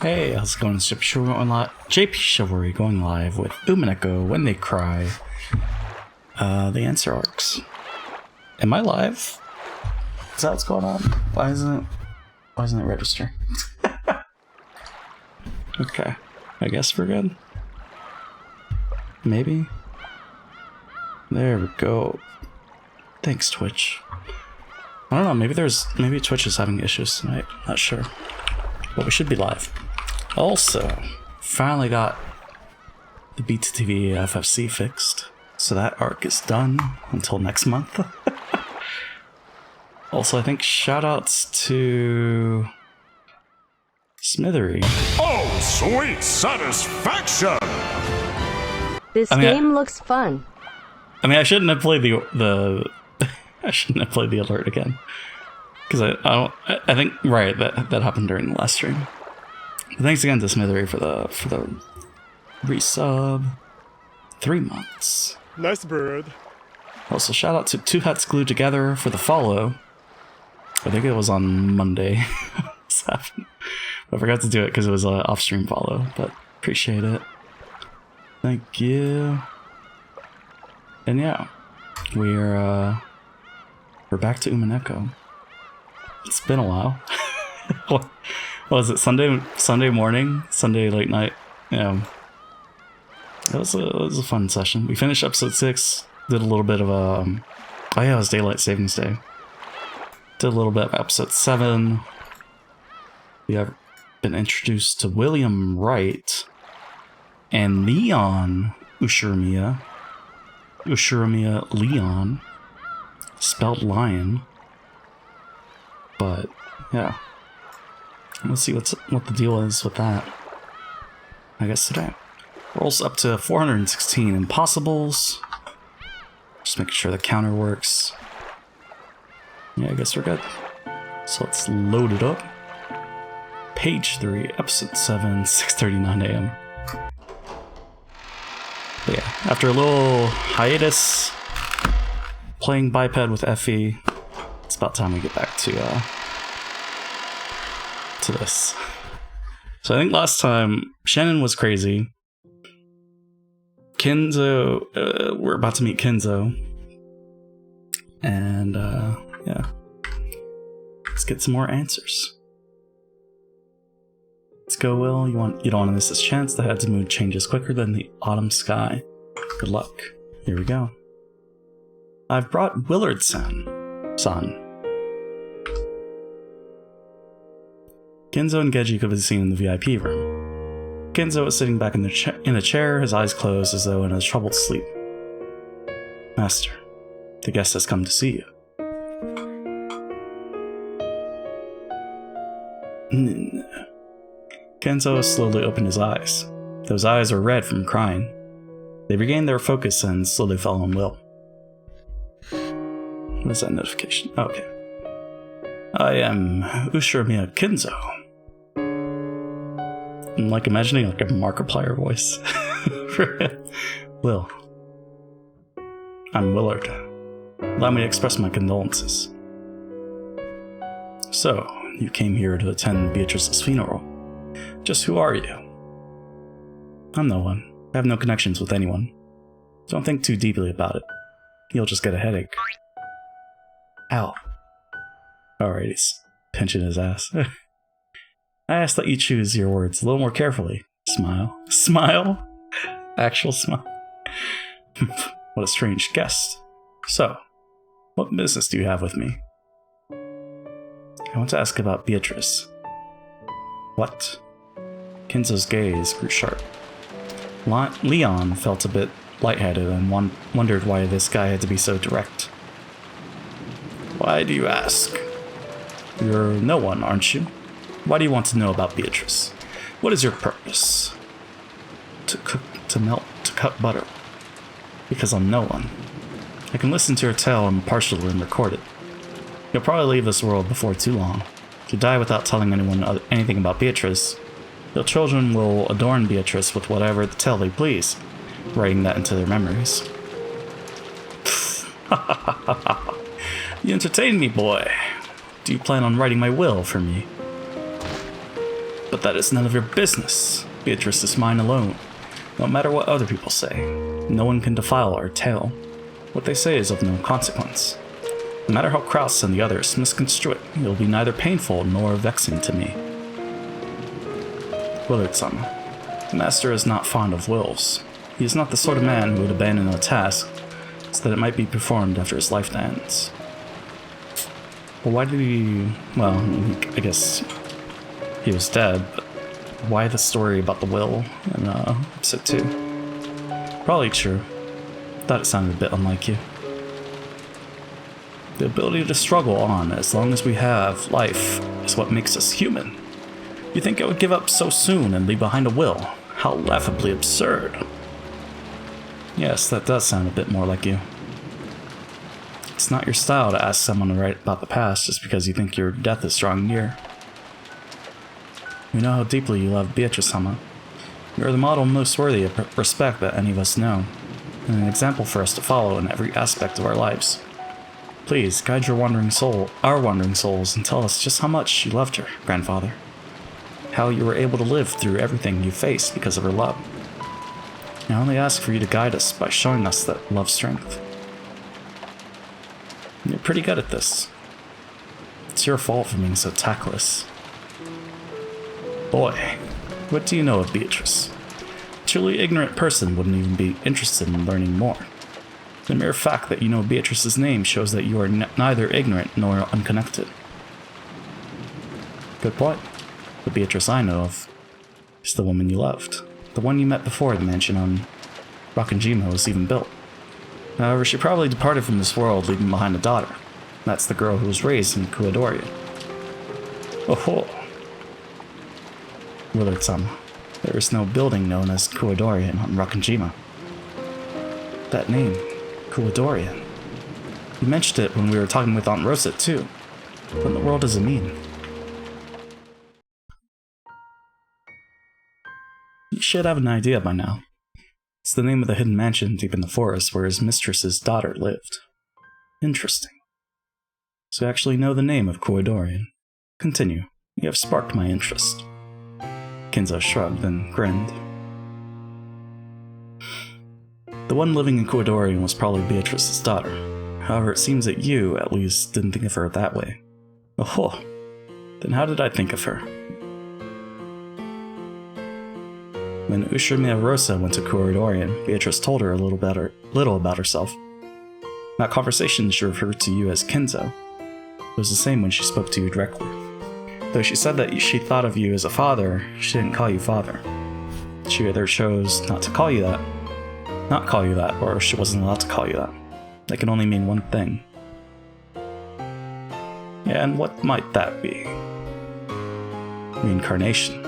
Hey, how's it going? It's JPChivalry going live with Umineko When They Cry. The answer arcs. Am I live? Is that what's going on? Why isn't it register? Okay. I guess we're good. Maybe. There we go. Thanks, Twitch. I don't know, maybe Twitch is having issues tonight. Not sure. But we should be live. Also, finally got the BTTV FFC fixed. So that arc is done until next month. Also, I think shoutouts to Smithery. Oh, sweet satisfaction! This game looks fun. I mean, I shouldn't have played the I shouldn't have played the alert again, because I think right that happened during the last stream. But thanks again to Smithery for the resub. 3 months. Nice bird. Also, shout out to Two Hats Glued Together for the follow. I think it was on Monday. This happened. I forgot to do it because it was an off-stream follow, but appreciate it. Thank you. And yeah, we're back to Umineko. It's been a while. What was it? Sunday morning, Sunday late night. Yeah, it was a fun session. We finished episode 6. Did a little bit of oh yeah, it was Daylight Savings Day. Did a little bit of episode 7. We have been introduced to William Wright and Leon Ushiromiya. Ushiromiya Leon, spelled lion. But yeah, let's see what the deal is with that. I guess today rolls up to 416 impossibles. Just making sure the counter works. Yeah, I guess we're good. So let's load it up. Page 3, episode 7, 6:39 a.m. But yeah, after a little hiatus playing biped with Effie, it's about time we get back to this. So I think last time Shannon was crazy. Kenzo, we're about to meet Kenzo, and yeah, let's get some more answers. Let's go, Will. You don't want to miss this chance. The head's mood changes quicker than the autumn sky. Good luck. Here we go. I've brought Willard-san. Kenzo and Geji could be seen in the VIP room. Kenzo is sitting back in a chair, his eyes closed as though in a troubled sleep. Master, the guest has come to see you. Kenzo slowly opened his eyes. Those eyes were red from crying. They regained their focus and slowly fell on Will. What is that notification? Okay. I am Ushiromiya Kenzo. I'm like imagining like a Markiplier voice. Will. I'm Willard. Allow me to express my condolences. So, you came here to attend Beatrice's funeral. Just who are you? I'm no one. I have no connections with anyone. Don't think too deeply about it. You'll just get a headache. Ow. Alright, he's pinching his ass. I ask that you choose your words a little more carefully. Smile. Smile? Actual smile. What a strange guest. So, what business do you have with me? I want to ask about Beatrice. What? Kenzo's gaze grew sharp. Leon felt a bit lightheaded and wondered why this guy had to be so direct. Why do you ask? You're no one, aren't you? Why do you want to know about Beatrice? What is your purpose? To cut butter. Because I'm no one. I can listen to your tale impartially and record it. You'll probably leave this world before too long. If you die without telling anyone anything about Beatrice, your children will adorn Beatrice with whatever tale they please, writing that into their memories. You entertain me, boy. Do you plan on writing my will for me? But that is none of your business. Beatrice is mine alone. No matter what other people say, no one can defile our tale. What they say is of no consequence. No matter how Kraus and the others misconstrue it, it will be neither painful nor vexing to me. Willard-sama, the master is not fond of wills. He is not the sort of man who would abandon a task so that it might be performed after his life ends. Well, why did he... well, I guess he was dead, but why the story about the will in episode 2? Probably true. Thought it sounded a bit unlike you. The ability to struggle on as long as we have life is what makes us human. You think I would give up so soon and leave behind a will? How laughably absurd. Yes, that does sound a bit more like you. It's not your style to ask someone to write about the past just because you think your death is drawing near. We know how deeply you love Beatrice-sama. You are the model most worthy of respect that any of us know, and an example for us to follow in every aspect of our lives. Please, guide our wandering souls, and tell us just how much you loved her, grandfather. How you were able to live through everything you faced because of her love. I only ask for you to guide us by showing us that love's strength. You're pretty good at this. It's your fault for being so tactless. Boy, what do you know of Beatrice? A truly ignorant person wouldn't even be interested in learning more. The mere fact that you know Beatrice's name shows that you are neither ignorant nor unconnected. Good point. The Beatrice I know of is the woman you loved. The one you met before the mansion on Requiem was even built. However, she probably departed from this world leaving behind a daughter. That's the girl who was raised in Kuodoria. Oh-ho! Willard-sama, there is no building known as Kuodorian on Requiem. That name, Kuodorian. You mentioned it when we were talking with Aunt Rosa, too. What in the world does it mean? You should have an idea by now. It's the name of the hidden mansion deep in the forest where his mistress's daughter lived. Interesting. So you actually know the name of Kuodorian. Continue. You have sparked my interest. Kinzo shrugged and grinned. The one living in Kuodorian was probably Beatrice's daughter. However, it seems that you, at least, didn't think of her that way. Oh, then how did I think of her? When Ushimia Rosa went to Kuodorian, Beatrice told her a little about herself. In that conversation, she referred to you as Kinzo. It was the same when she spoke to you directly. Though she said that she thought of you as a father, she didn't call you father. She either chose not to call you that, or she wasn't allowed to call you that. That can only mean one thing. Yeah, and what might that be? Reincarnation.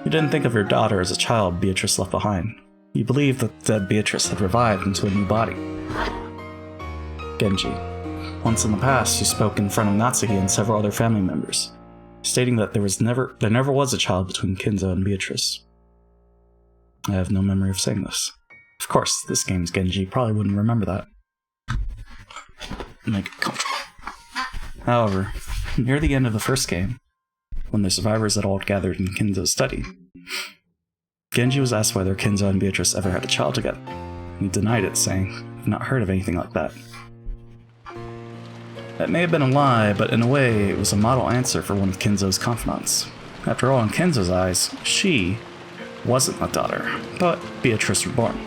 You didn't think of your daughter as a child Beatrice left behind. You believed that dead Beatrice had revived into a new body. Genji. Once in the past, you spoke in front of Natsuki and several other family members, stating that there never was a child between Kinzo and Beatrice. I have no memory of saying this. Of course, this game's Genji probably wouldn't remember that. Make it comfortable. However, near the end of the first game, when the survivors had all gathered in Kinzo's study, Genji was asked whether Kinzo and Beatrice ever had a child together. He denied it, saying, "I've not heard of anything like that." That may have been a lie, but in a way, it was a model answer for one of Kinzo's confidants. After all, in Kinzo's eyes, she wasn't a daughter, but Beatrice reborn.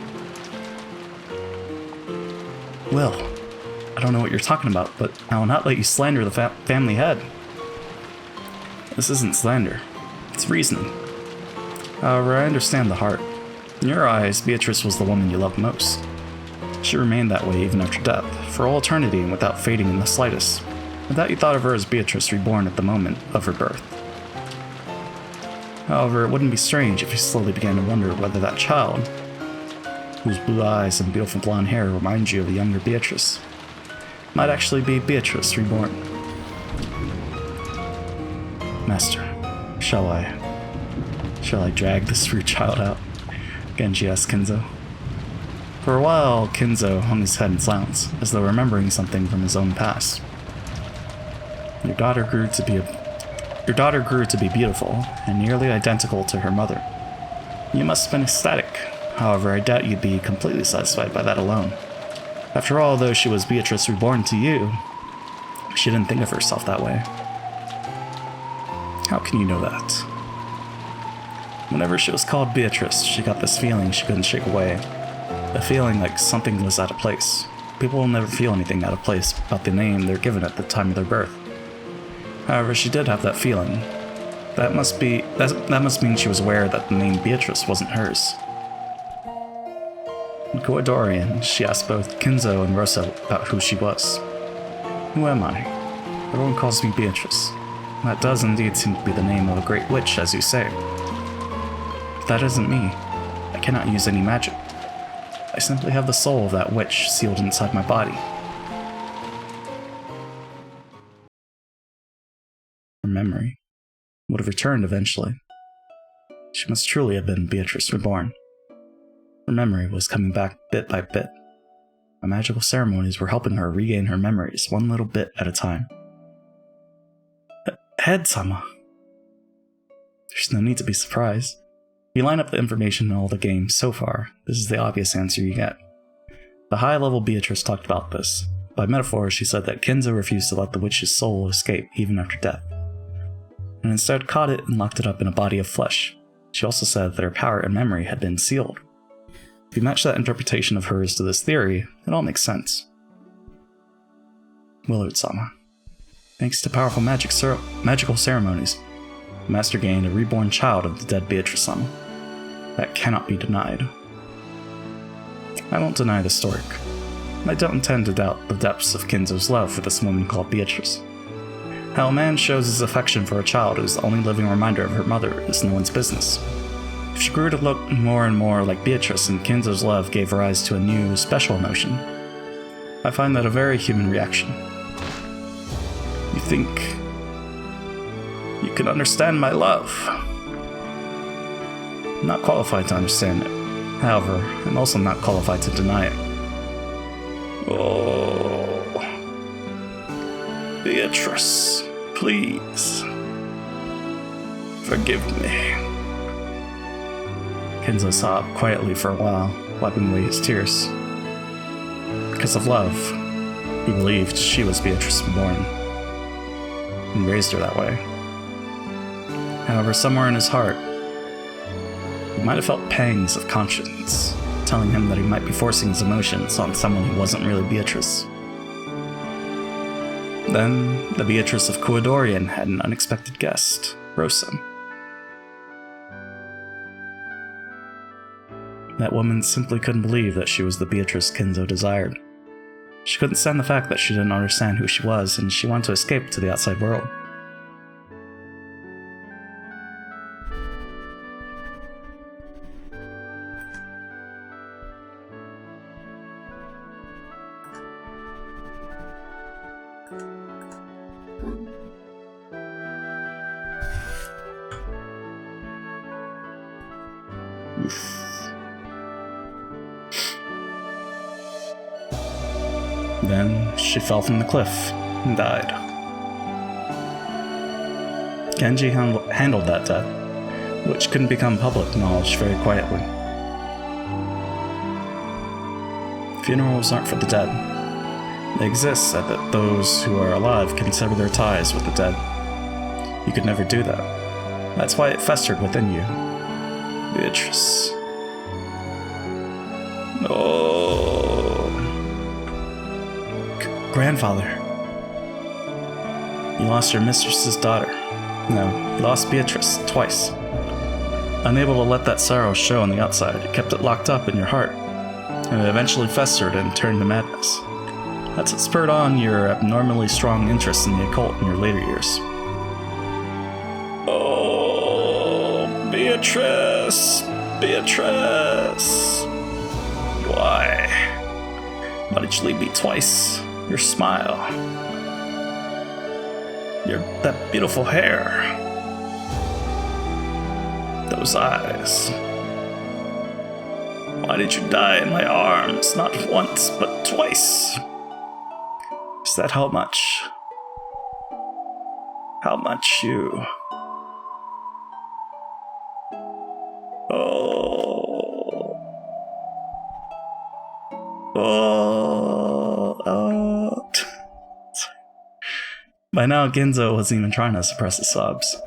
Well, I don't know what you're talking about, but I will not let you slander the family head. This isn't slander. It's reasoning. However, I understand the heart. In your eyes, Beatrice was the woman you loved most. She remained that way even after death, for all eternity and without fading in the slightest. Without you thought of her as Beatrice reborn at the moment of her birth. However, it wouldn't be strange if you slowly began to wonder whether that child, whose blue eyes and beautiful blonde hair remind you of the younger Beatrice, might actually be Beatrice reborn. Master, shall I drag this rude child out? Genji asked Kinzo. For a while, Kinzo hung his head in silence, as though remembering something from his own past. Your daughter grew to be Your daughter grew to be beautiful and nearly identical to her mother. You must have been ecstatic. However, I doubt you'd be completely satisfied by that alone. After all, though she was Beatrice reborn to you, she didn't think of herself that way. How can you know that? Whenever she was called Beatrice, she got this feeling she couldn't shake away. A feeling like something was out of place. People will never feel anything out of place about the name they're given at the time of their birth. However, she did have that feeling. That must mean she was aware that the name Beatrice wasn't hers. In Koidorian, she asked both Kinzo and Rosa about who she was. Who am I? Everyone calls me Beatrice. That does indeed seem to be the name of a great witch, as you say. But that isn't me. I cannot use any magic. I simply have the soul of that witch sealed inside my body. Her memory would have returned eventually. She must truly have been Beatrice reborn. Her memory was coming back bit by bit. My magical ceremonies were helping her regain her memories one little bit at a time. Head-sama. There's no need to be surprised. If you line up the information in all the games so far, this is the obvious answer you get. The high-level Beatrice talked about this. By metaphor, she said that Kinzo refused to let the witch's soul escape even after death, and instead caught it and locked it up in a body of flesh. She also said that her power and memory had been sealed. If you match that interpretation of hers to this theory, it all makes sense. Willard-sama. Thanks to powerful magical ceremonies, the Master gained a reborn child of the dead Beatrice-sama. That cannot be denied. I won't deny the stork. I don't intend to doubt the depths of Kinzo's love for this woman called Beatrice. How a man shows his affection for a child whose only living reminder of her mother is no one's business. If she grew to look more and more like Beatrice and Kinzo's love gave rise to a new, special emotion, I find that a very human reaction. You think you can understand my love? I'm not qualified to understand it. However, I'm also not qualified to deny it. Oh, Beatrice, please, forgive me. Kinzo sobbed quietly for a while, wiping away his tears. Because of love, he believed she was Beatrice reborn, and raised her that way. However, somewhere in his heart, he might have felt pangs of conscience, telling him that he might be forcing his emotions on someone who wasn't really Beatrice. Then, the Beatrice of Koidorian had an unexpected guest, Rosa. That woman simply couldn't believe that she was the Beatrice Kinzo desired. She couldn't stand the fact that she didn't understand who she was, and she wanted to escape to the outside world. Then she fell from the cliff and died. Genji handled that death, which couldn't become public knowledge, very quietly. Funerals aren't for the dead. They exist so that those who are alive can sever their ties with the dead. You could never do that. That's why it festered within you. Beatrice. No. Grandfather. You lost your mistress's daughter. No, you lost Beatrice twice. Unable to let that sorrow show on the outside, you kept it locked up in your heart, and it eventually festered and turned to madness. That's what spurred on your abnormally strong interest in the occult in your later years. Oh, Beatrice! Beatrice! Why? Why did you leave me twice? Your smile. That beautiful hair. Those eyes. Why did you die in my arms, not once, but twice? Is that how much you Oh. Oh. Oh. By now, Ginzo wasn't even trying to suppress his sobs.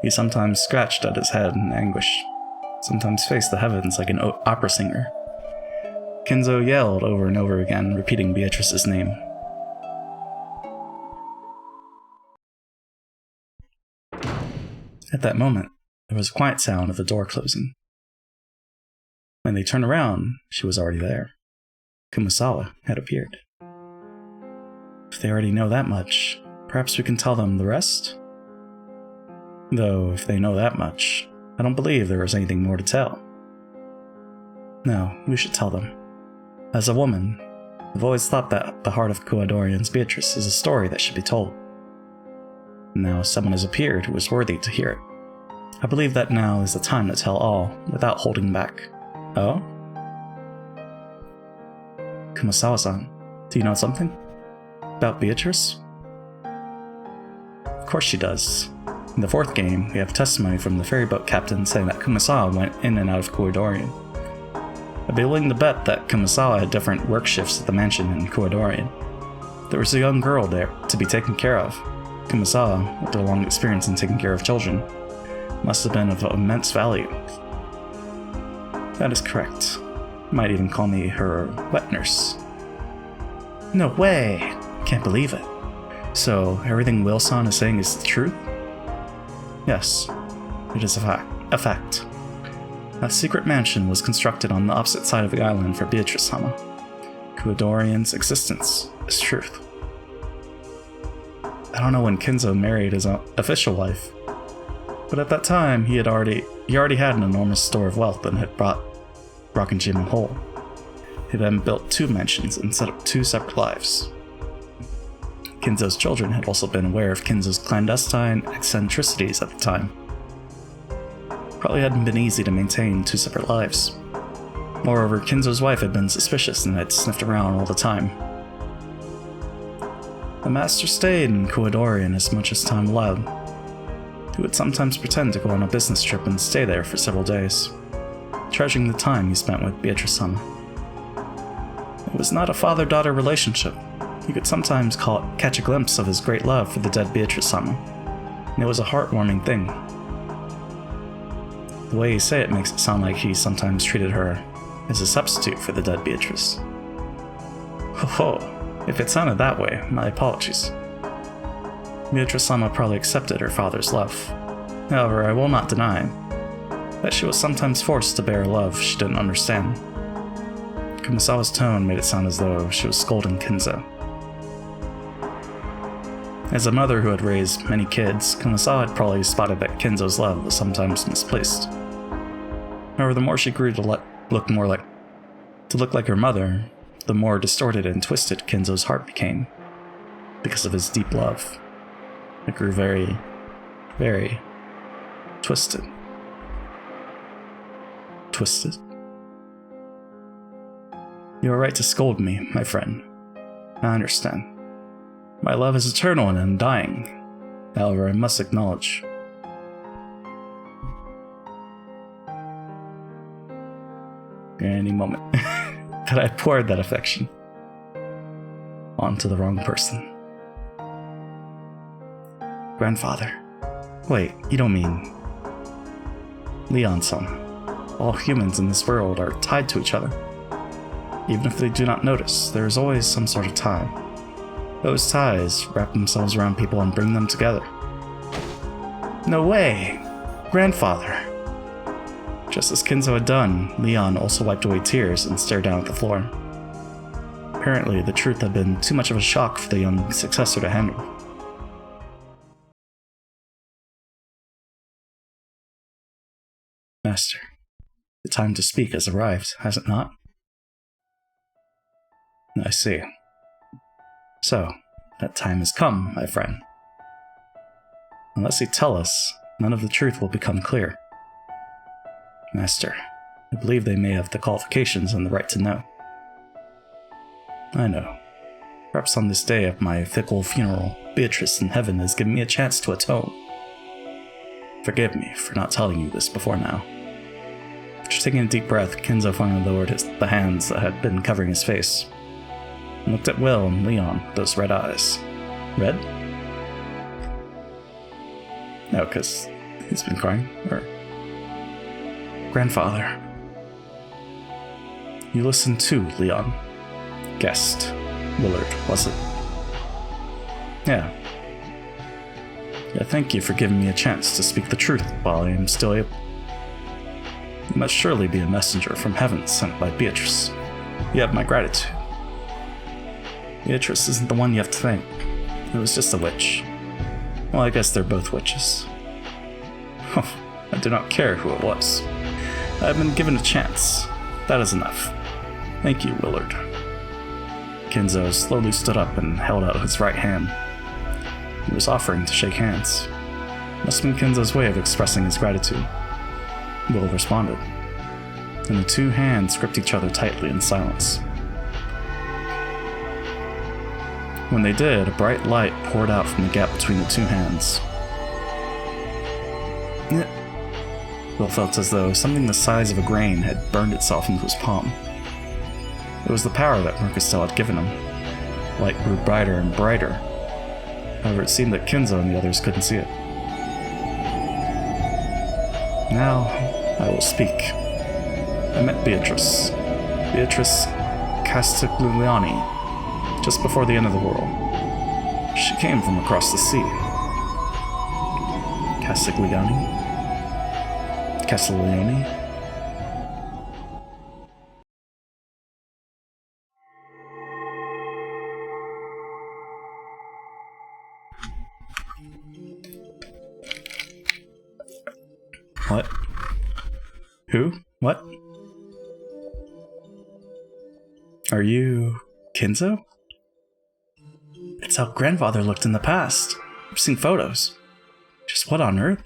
He sometimes scratched at his head in anguish, sometimes faced the heavens like an opera singer. Ginzo yelled over and over again, repeating Beatrice's name. At that moment, there was a quiet sound of the door closing. When they turned around, she was already there. Kumasawa had appeared. If they already know that much, perhaps we can tell them the rest? Though, if they know that much, I don't believe there is anything more to tell. No, we should tell them. As a woman, I've always thought that the heart of Kuadorian's Beatrice is a story that should be told. Now someone has appeared who is worthy to hear it. I believe that now is the time to tell all, without holding back. Oh? Kumasawa-san, do you know something? About Beatrice? Of course she does. In the fourth game, we have testimony from the ferryboat captain saying that Kumasawa went in and out of Kuadorian. I'd be willing to bet that Kumasawa had different work shifts at the mansion in Kuadorian. There was a young girl there to be taken care of. Kumasawa, with their long experience in taking care of children, must have been of immense value. That is correct. You might even call me her wet nurse. No way! Can't believe it. So, everything Will-san is saying is the truth? Yes, it is a fact. A secret mansion was constructed on the opposite side of the island for Beatrice-sama. Kuadorian's existence is truth. I don't know when Kinzo married his official wife, but at that time he already had an enormous store of wealth and had brought Rockingham whole. He then built 2 mansions and set up 2 separate lives. Kinzo's children had also been aware of Kinzo's clandestine eccentricities at the time. Probably hadn't been easy to maintain 2 separate lives. Moreover, Kinzo's wife had been suspicious and had sniffed around all the time. The master stayed in Kuadorian as much as time allowed. He would sometimes pretend to go on a business trip and stay there for several days, treasuring the time he spent with Beatrice-sama. It was not a father-daughter relationship. You could sometimes catch a glimpse of his great love for the dead Beatrice-sama, and it was a heartwarming thing. The way you say it makes it sound like he sometimes treated her as a substitute for the dead Beatrice. Ho, if it sounded that way, my apologies. Beatrice-sama probably accepted her father's love. However, I will not deny that she was sometimes forced to bear love she didn't understand. Kumasawa's tone made it sound as though she was scolding Kinzo. As a mother who had raised many kids, Kumasawa had probably spotted that Kinzo's love was sometimes misplaced. However, the more she grew to look like her mother, the more distorted and twisted Kinzo's heart became. Because of his deep love, it grew very, very twisted. Twisted? You are right to scold me, my friend. I understand. My love is eternal and undying. However, I must acknowledge. At any moment that I poured that affection onto the wrong person. Grandfather. Wait, you don't mean... Leon-san. All humans in this world are tied to each other. Even if they do not notice, there is always some sort of tie. Those ties wrap themselves around people and bring them together. No way! Grandfather! Just as Kinzo had done, Leon also wiped away tears and stared down at the floor. Apparently, the truth had been too much of a shock for the young successor to handle. Master, the time to speak has arrived, has it not? I see. So, that time has come, my friend. Unless you tell us, none of the truth will become clear. Master, I believe they may have the qualifications and the right to know. I know. Perhaps on this day of my fickle funeral, Beatrice in heaven has given me a chance to atone. Forgive me for not telling you this before now. After taking a deep breath, Kenzo finally lowered the hands that had been covering his face, and looked at Will and Leon with those red eyes. Red? No, because he's been crying. Or... Grandfather. You listened too, Leon. Guessed. Willard, was it? Yeah. Yeah, thank you for giving me a chance to speak the truth while I am still able. You must surely be a messenger from heaven sent by Beatrice. You have my gratitude. Beatrice isn't the one you have to thank. It was just a witch. Well, I guess they're both witches. I do not care who it was. I have been given a chance. That is enough. Thank you, Willard. Kenzo slowly stood up and held out his right hand. He was offering to shake hands. Must have been Kenzo's way of expressing his gratitude. Will responded, and the two hands gripped each other tightly in silence. When they did, a bright light poured out from the gap between the two hands. Will felt as though something the size of a grain had burned itself into his palm. It was the power that Mercastel had given him. Light grew brighter and brighter. However, it seemed that Kenzo and the others couldn't see it. Now, I will speak. I met Beatrice. Beatrice Castigliani, just before the end of the world. She came from across the sea. Castigliani? Castigliani? What? Who? What? Are you... Kenzo? It's how grandfather looked in the past. I've seen photos. Just what on earth?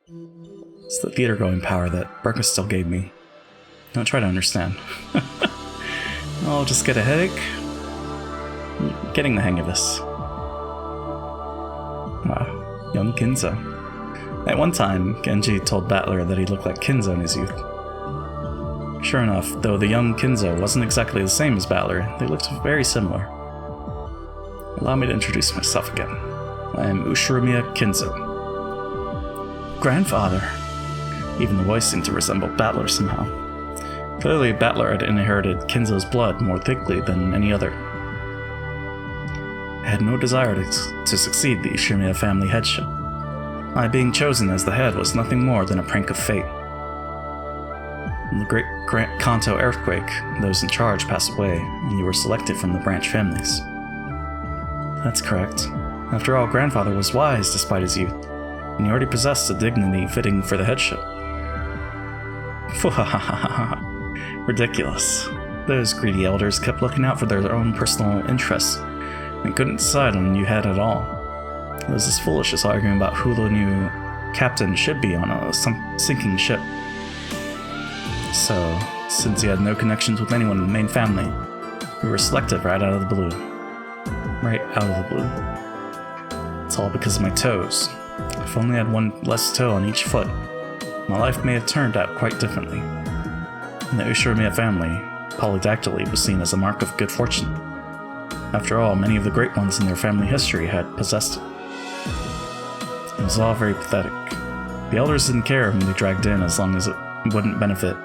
It's the theater-going power that Berka still gave me. Don't try to understand. I'll just get a headache. I'm getting the hang of this. Wow, young Kenzo. At one time, Genji told Battler that he looked like Kenzo in his youth. Sure enough, though the young Kenzo wasn't exactly the same as Battler, they looked very similar. Allow me to introduce myself again. I am Ushiromiya Kenzo. Grandfather! Even the voice seemed to resemble Battler somehow. Clearly, Battler had inherited Kenzo's blood more thickly than any other. I had no desire to succeed the Ushiromiya family headship. My being chosen as the head was nothing more than a prank of fate. In the Great Kanto earthquake, those in charge passed away, and you were selected from the branch families. That's correct. After all, grandfather was wise despite his youth, and he already possessed a dignity fitting for the headship. Ridiculous. Those greedy elders kept looking out for their own personal interests, and couldn't decide on a new head at all. It was as foolish as arguing about who the new captain should be on a sinking ship. So, since he had no connections with anyone in the main family, we were selected right out of the blue. Right out of the blue. It's all because of my toes. If only I had one less toe on each foot, my life may have turned out quite differently. In the Ushiromiya family, polydactyly was seen as a mark of good fortune. After all, many of the great ones in their family history had possessed it. It was all very pathetic. The elders didn't care whom they dragged in as long as it wouldn't benefit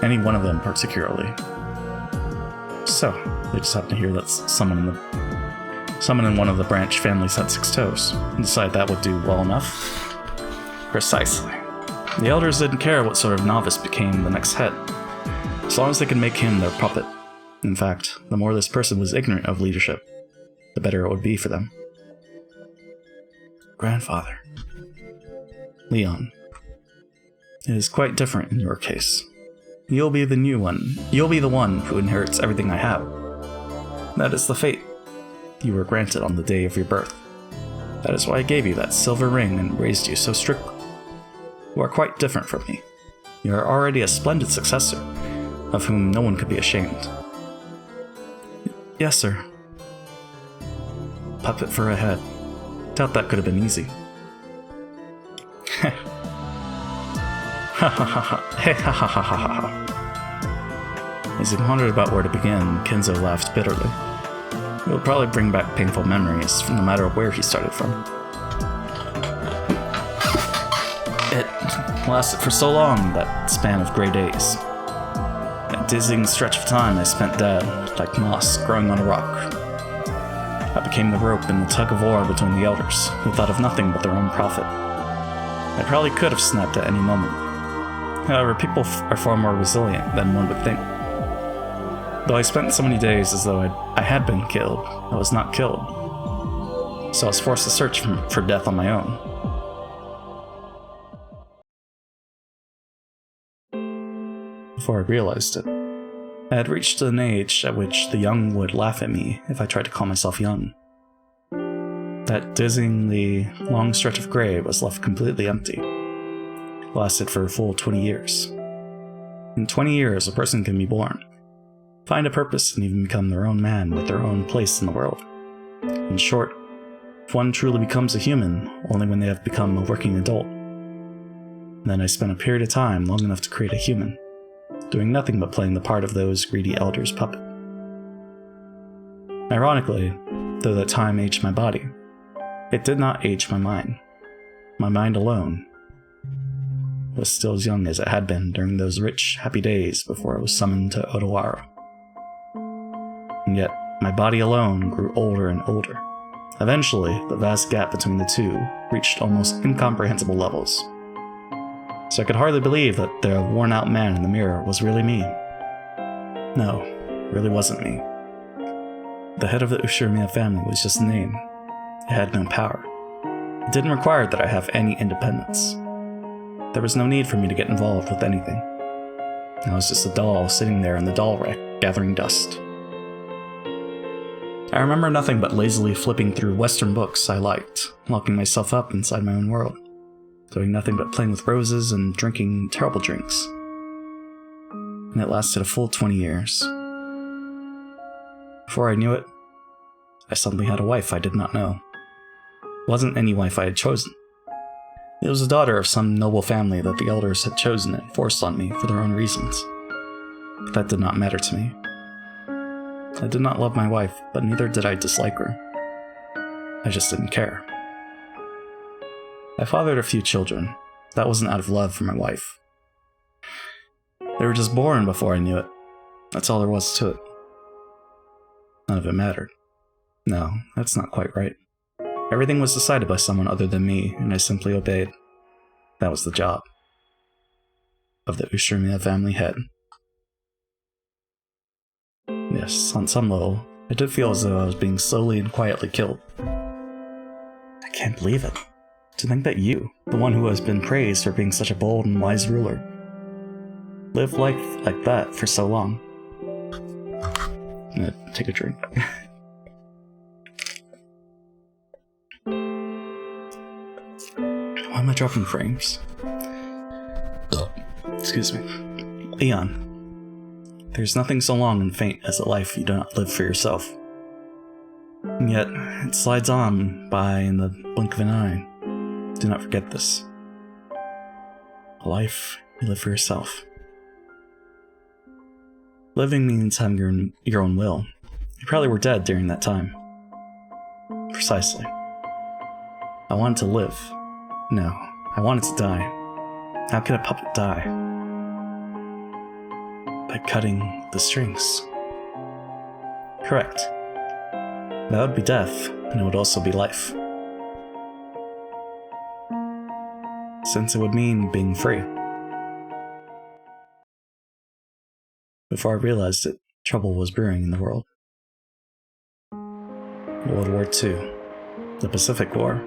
any one of them particularly. So, they just happened to hear that someone in one of the branch families had 6 toes, and decided that would do well enough. Precisely. The elders didn't care what sort of novice became the next head, as long as they could make him their puppet. In fact, the more this person was ignorant of leadership, the better it would be for them. Grandfather. Leon. It is quite different in your case. You'll be the new one. You'll be the one who inherits everything I have. That is the fate you were granted on the day of your birth. That is why I gave you that silver ring and raised you so strictly. You are quite different from me. You are already a splendid successor, of whom no one could be ashamed. Yes, sir. Puppet for a head. Doubt that could have been easy. Ha ha ha ha. Hey ha ha ha ha ha. As he pondered about where to begin, Kenzo laughed bitterly. It would probably bring back painful memories, no matter where he started from. It lasted for so long, that span of gray days. A dizzying stretch of time I spent dead, like moss growing on a rock. I became the rope in the tug-of-war between the elders, who thought of nothing but their own profit. I probably could have snapped at any moment. However, people are far more resilient than one would think. Though I spent so many days as though I had been killed, I was not killed. So I was forced to search for death on my own. Before I realized it, I had reached an age at which the young would laugh at me if I tried to call myself young. That dizzyingly long stretch of gray was left completely empty. It lasted for a full 20 years. In 20 years, a person can be born, find a purpose, and even become their own man with their own place in the world. In short, if one truly becomes a human, only when they have become a working adult. Then I spent a period of time long enough to create a human, doing nothing but playing the part of those greedy elders' puppet. Ironically, though that time aged my body, it did not age my mind. My mind alone was still as young as it had been during those rich, happy days before I was summoned to Odawara. And yet, my body alone grew older and older. Eventually, the vast gap between the two reached almost incomprehensible levels. So I could hardly believe that the worn-out man in the mirror was really me. No, it really wasn't me. The head of the Ushirimiya family was just a name. It had no power. It didn't require that I have any independence. There was no need for me to get involved with anything. I was just a doll sitting there in the doll rack, gathering dust. I remember nothing but lazily flipping through Western books I liked, locking myself up inside my own world, doing nothing but playing with roses and drinking terrible drinks. And it lasted a full 20 years. Before I knew it, I suddenly had a wife I did not know. It wasn't any wife I had chosen. It was the daughter of some noble family that the elders had chosen and forced on me for their own reasons. But that did not matter to me. I did not love my wife, but neither did I dislike her. I just didn't care. I fathered a few children. That wasn't out of love for my wife. They were just born before I knew it. That's all there was to it. None of it mattered. No, that's not quite right. Everything was decided by someone other than me, and I simply obeyed. That was the job of the Ushirimiya family head. Yes, on some level, I did feel as though I was being slowly and quietly killed. I can't believe it. To think that you, the one who has been praised for being such a bold and wise ruler, lived life like that for so long. I'm gonna take a drink. Why am I dropping frames? Excuse me. Leon, there's nothing so long and faint as a life you do not live for yourself. And yet, it slides on by in the blink of an eye. Do not forget this. A life you live for yourself. Living means having your own will. You probably were dead during that time. Precisely. I wanted to live. No, I wanted to die. How could a puppet die? By cutting the strings. Correct. That would be death, and it would also be life. Since it would mean being free. Before I realized it, trouble was brewing in the world. World War II. The Pacific War.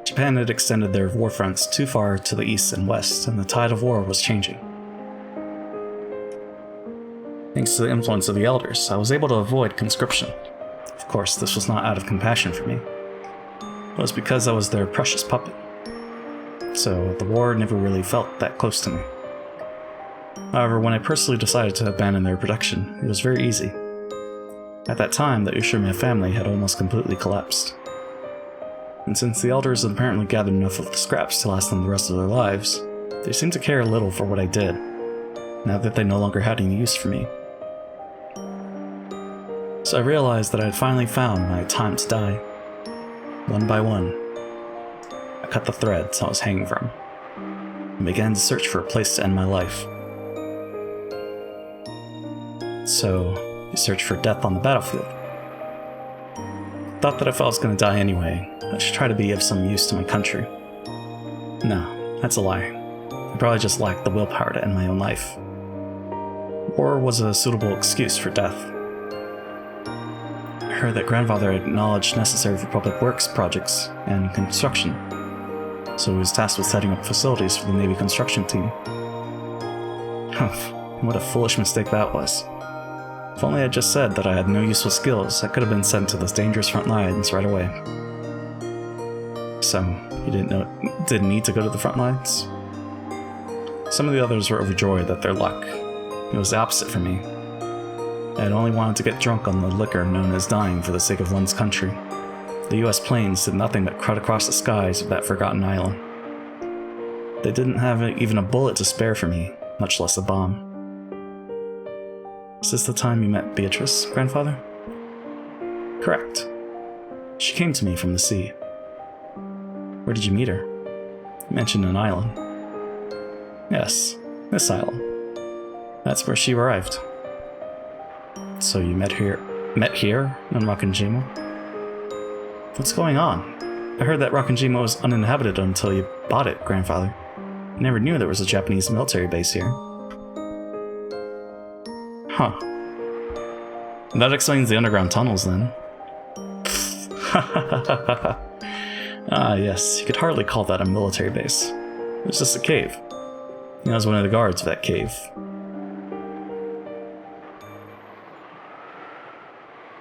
Japan had extended their war fronts too far to the east and west, and the tide of war was changing. Thanks to the influence of the elders, I was able to avoid conscription. Of course, this was not out of compassion for me. It was because I was their precious puppet. So the war never really felt that close to me. However, when I personally decided to abandon their production, it was very easy. At that time, the Ushirimiya family had almost completely collapsed. And since the elders had apparently gathered enough of the scraps to last them the rest of their lives, They seemed to care little for what I did, now that they no longer had any use for me. So I realized that I had finally found my time to die. One by one, I cut the threads I was hanging from, and began to search for a place to end my life. So, you search for death on the battlefield. Thought that if I was going to die anyway, I should try to be of some use to my country. No, that's a lie. I probably just lacked the willpower to end my own life. War was a suitable excuse for death. I heard that grandfather had knowledge necessary for public works projects and construction, so he was tasked with setting up facilities for the Navy construction team. What a foolish mistake that was. If only I had just said that I had no useful skills, I could have been sent to those dangerous front lines right away. So, you didn't need to go to the front lines? Some of the others were overjoyed at their luck. It was the opposite for me. I had only wanted to get drunk on the liquor known as dying for the sake of one's country. The US planes did nothing but crud across the skies of that forgotten island. They didn't have even a bullet to spare for me, much less a bomb. Is this the time you met Beatrice, grandfather? Correct. She came to me from the sea. Where did you meet her? You mentioned an island. Yes, this island. That's where she arrived. So you met here in Rakanjima? What's going on? I heard that Rakanjima was uninhabited until you bought it, grandfather. I never knew there was a Japanese military base here. Huh. That explains the underground tunnels, then. Ah, yes, you could hardly call that a military base. It was just a cave. I was one of the guards of that cave.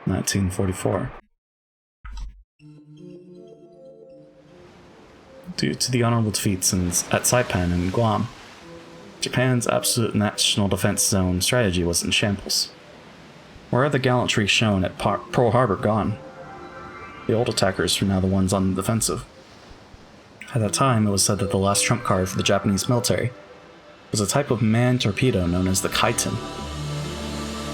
1944. Due to the honorable defeats at Saipan and Guam, Japan's absolute national defense zone strategy was in shambles. Where are the gallantry shown at Pearl Harbor gone? The old attackers were now the ones on the defensive. At that time, it was said that the last trump card for the Japanese military was a type of manned torpedo known as the Kaiten.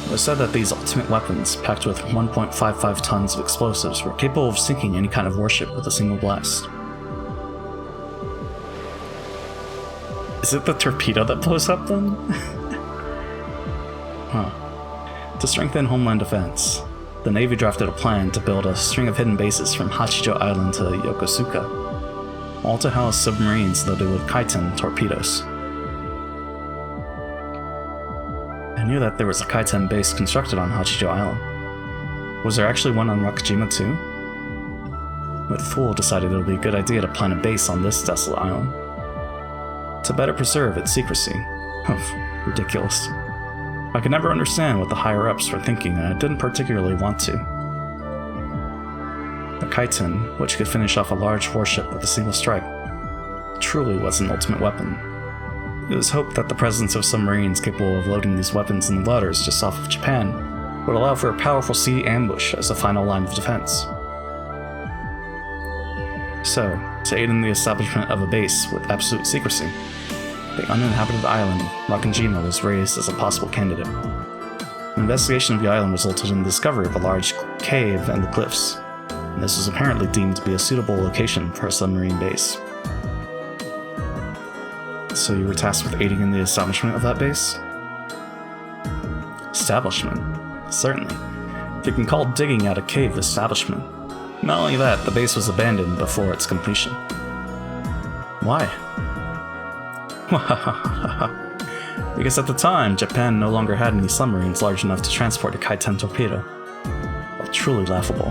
It was said that these ultimate weapons, packed with 1.55 tons of explosives, were capable of sinking any kind of warship with a single blast. Is it the torpedo that blows up, then? Huh. To strengthen homeland defense, the Navy drafted a plan to build a string of hidden bases from Hachijo Island to Yokosuka, all to house submarines loaded with Kaiten torpedoes. I knew that there was a Kaiten base constructed on Hachijo Island. Was there actually one on Rakajima too? But the fool decided it would be a good idea to plant a base on this desolate island, to better preserve its secrecy. Ridiculous. I could never understand what the higher-ups were thinking, and I didn't particularly want to. The Kaiten, which could finish off a large warship with a single strike, truly was an ultimate weapon. It was hoped that the presence of submarines capable of loading these weapons in the waters just off of Japan would allow for a powerful sea ambush as a final line of defense. So, to aid in the establishment of a base with absolute secrecy, the uninhabited island, Rakanjima, was raised as a possible candidate. An investigation of the island resulted in the discovery of a large cave and the cliffs, and this was apparently deemed to be a suitable location for a submarine base. So you were tasked with aiding in the establishment of that base? Establishment? Certainly. If you can call digging out a cave establishment. Not only that, the base was abandoned before its completion. Why? Because at the time, Japan no longer had any submarines large enough to transport a Kaiten torpedo. Well, truly laughable.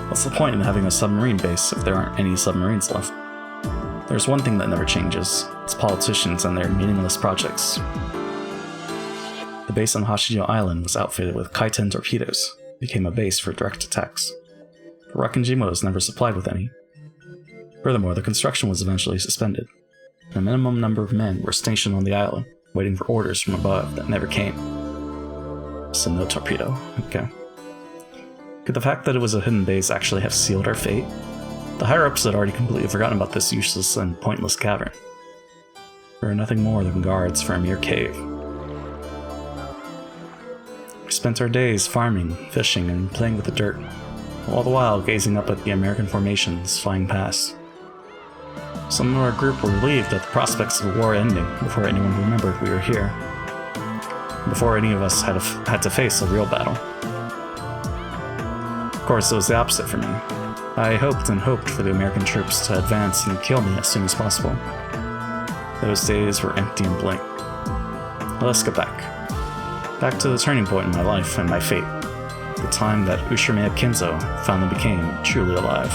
What's the point in having a submarine base if there aren't any submarines left? There's one thing that never changes. It's politicians and their meaningless projects. The base on Hachijo Island was outfitted with Kaiten torpedoes. It became a base for direct attacks. But Rakanjima was never supplied with any. Furthermore, the construction was eventually suspended. A minimum number of men were stationed on the island, waiting for orders from above that never came. So no torpedo. Okay. Could the fact that it was a hidden base actually have sealed our fate? The higher-ups had already completely forgotten about this useless and pointless cavern. We were nothing more than guards for a mere cave. We spent our days farming, fishing, and playing with the dirt, all the while gazing up at the American formations flying past. Some of our group were relieved at the prospects of the war ending before anyone remembered we were here, before any of us had to face a real battle. Of course, it was the opposite for me. I hoped and hoped for the American troops to advance and kill me as soon as possible. Those days were empty and blank. But let's go back. Back to the turning point in my life and my fate. The time that Umineko finally became truly alive.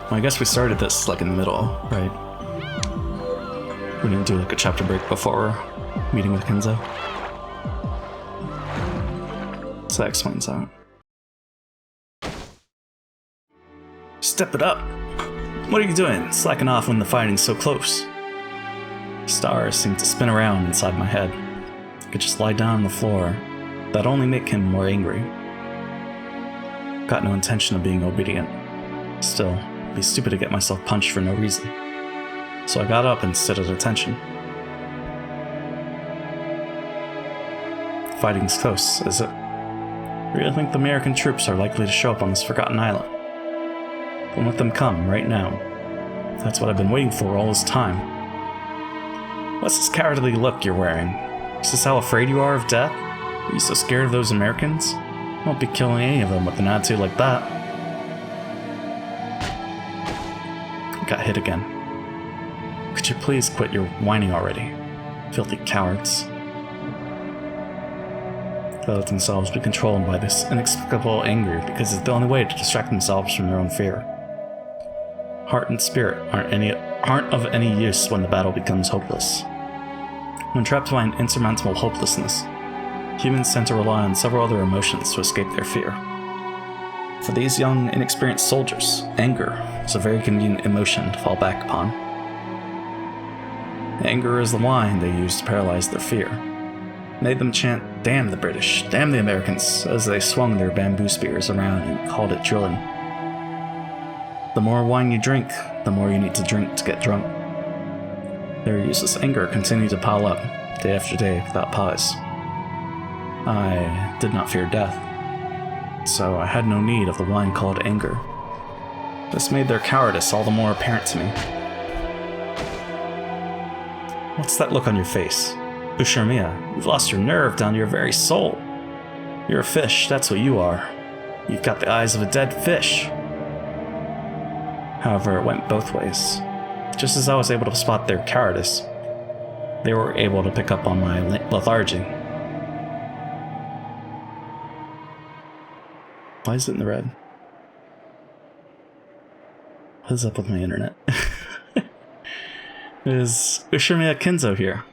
Well, I guess we started this like in the middle, right? We didn't do like a chapter break before meeting with Kenzo. So that explains that. Step it up! What are you doing? Slacking off when the fighting's so close. Stars seemed to spin around inside my head. I could just lie down on the floor. That'd only make him more angry. Got no intention of being obedient. Still, it'd be stupid to get myself punched for no reason. So I got up and stood at attention. Fighting's close, is it? I really think the American troops are likely to show up on this forgotten island. Then let them come, right now. That's what I've been waiting for all this time. What's this cowardly look you're wearing? Is this how afraid you are of death? Are you so scared of those Americans? I won't be killing any of them with an attitude like that. I got hit again. Could you please quit your whining already? Filthy cowards. They let themselves be controlled by this inexplicable anger because it's the only way to distract themselves from their own fear. Heart and spirit aren't of any use when the battle becomes hopeless. When trapped by an insurmountable hopelessness, humans tend to rely on several other emotions to escape their fear. For these young, inexperienced soldiers, anger is a very convenient emotion to fall back upon. Anger is the wine they used to paralyze their fear. It made them chant, "Damn the British, damn the Americans," as they swung their bamboo spears around and called it drilling. The more wine you drink, the more you need to drink to get drunk. Their useless anger continued to pile up, day after day, without pause. I did not fear death, so I had no need of the wine called anger. This made their cowardice all the more apparent to me. What's that look on your face? Ushirmiya, you've lost your nerve down to your very soul. You're a fish, that's what you are. You've got the eyes of a dead fish. However, it went both ways. Just as I was able to spot their cowardice, they were able to pick up on my lethargy. Why is it in the red? What is up with my internet? Is Umineko here?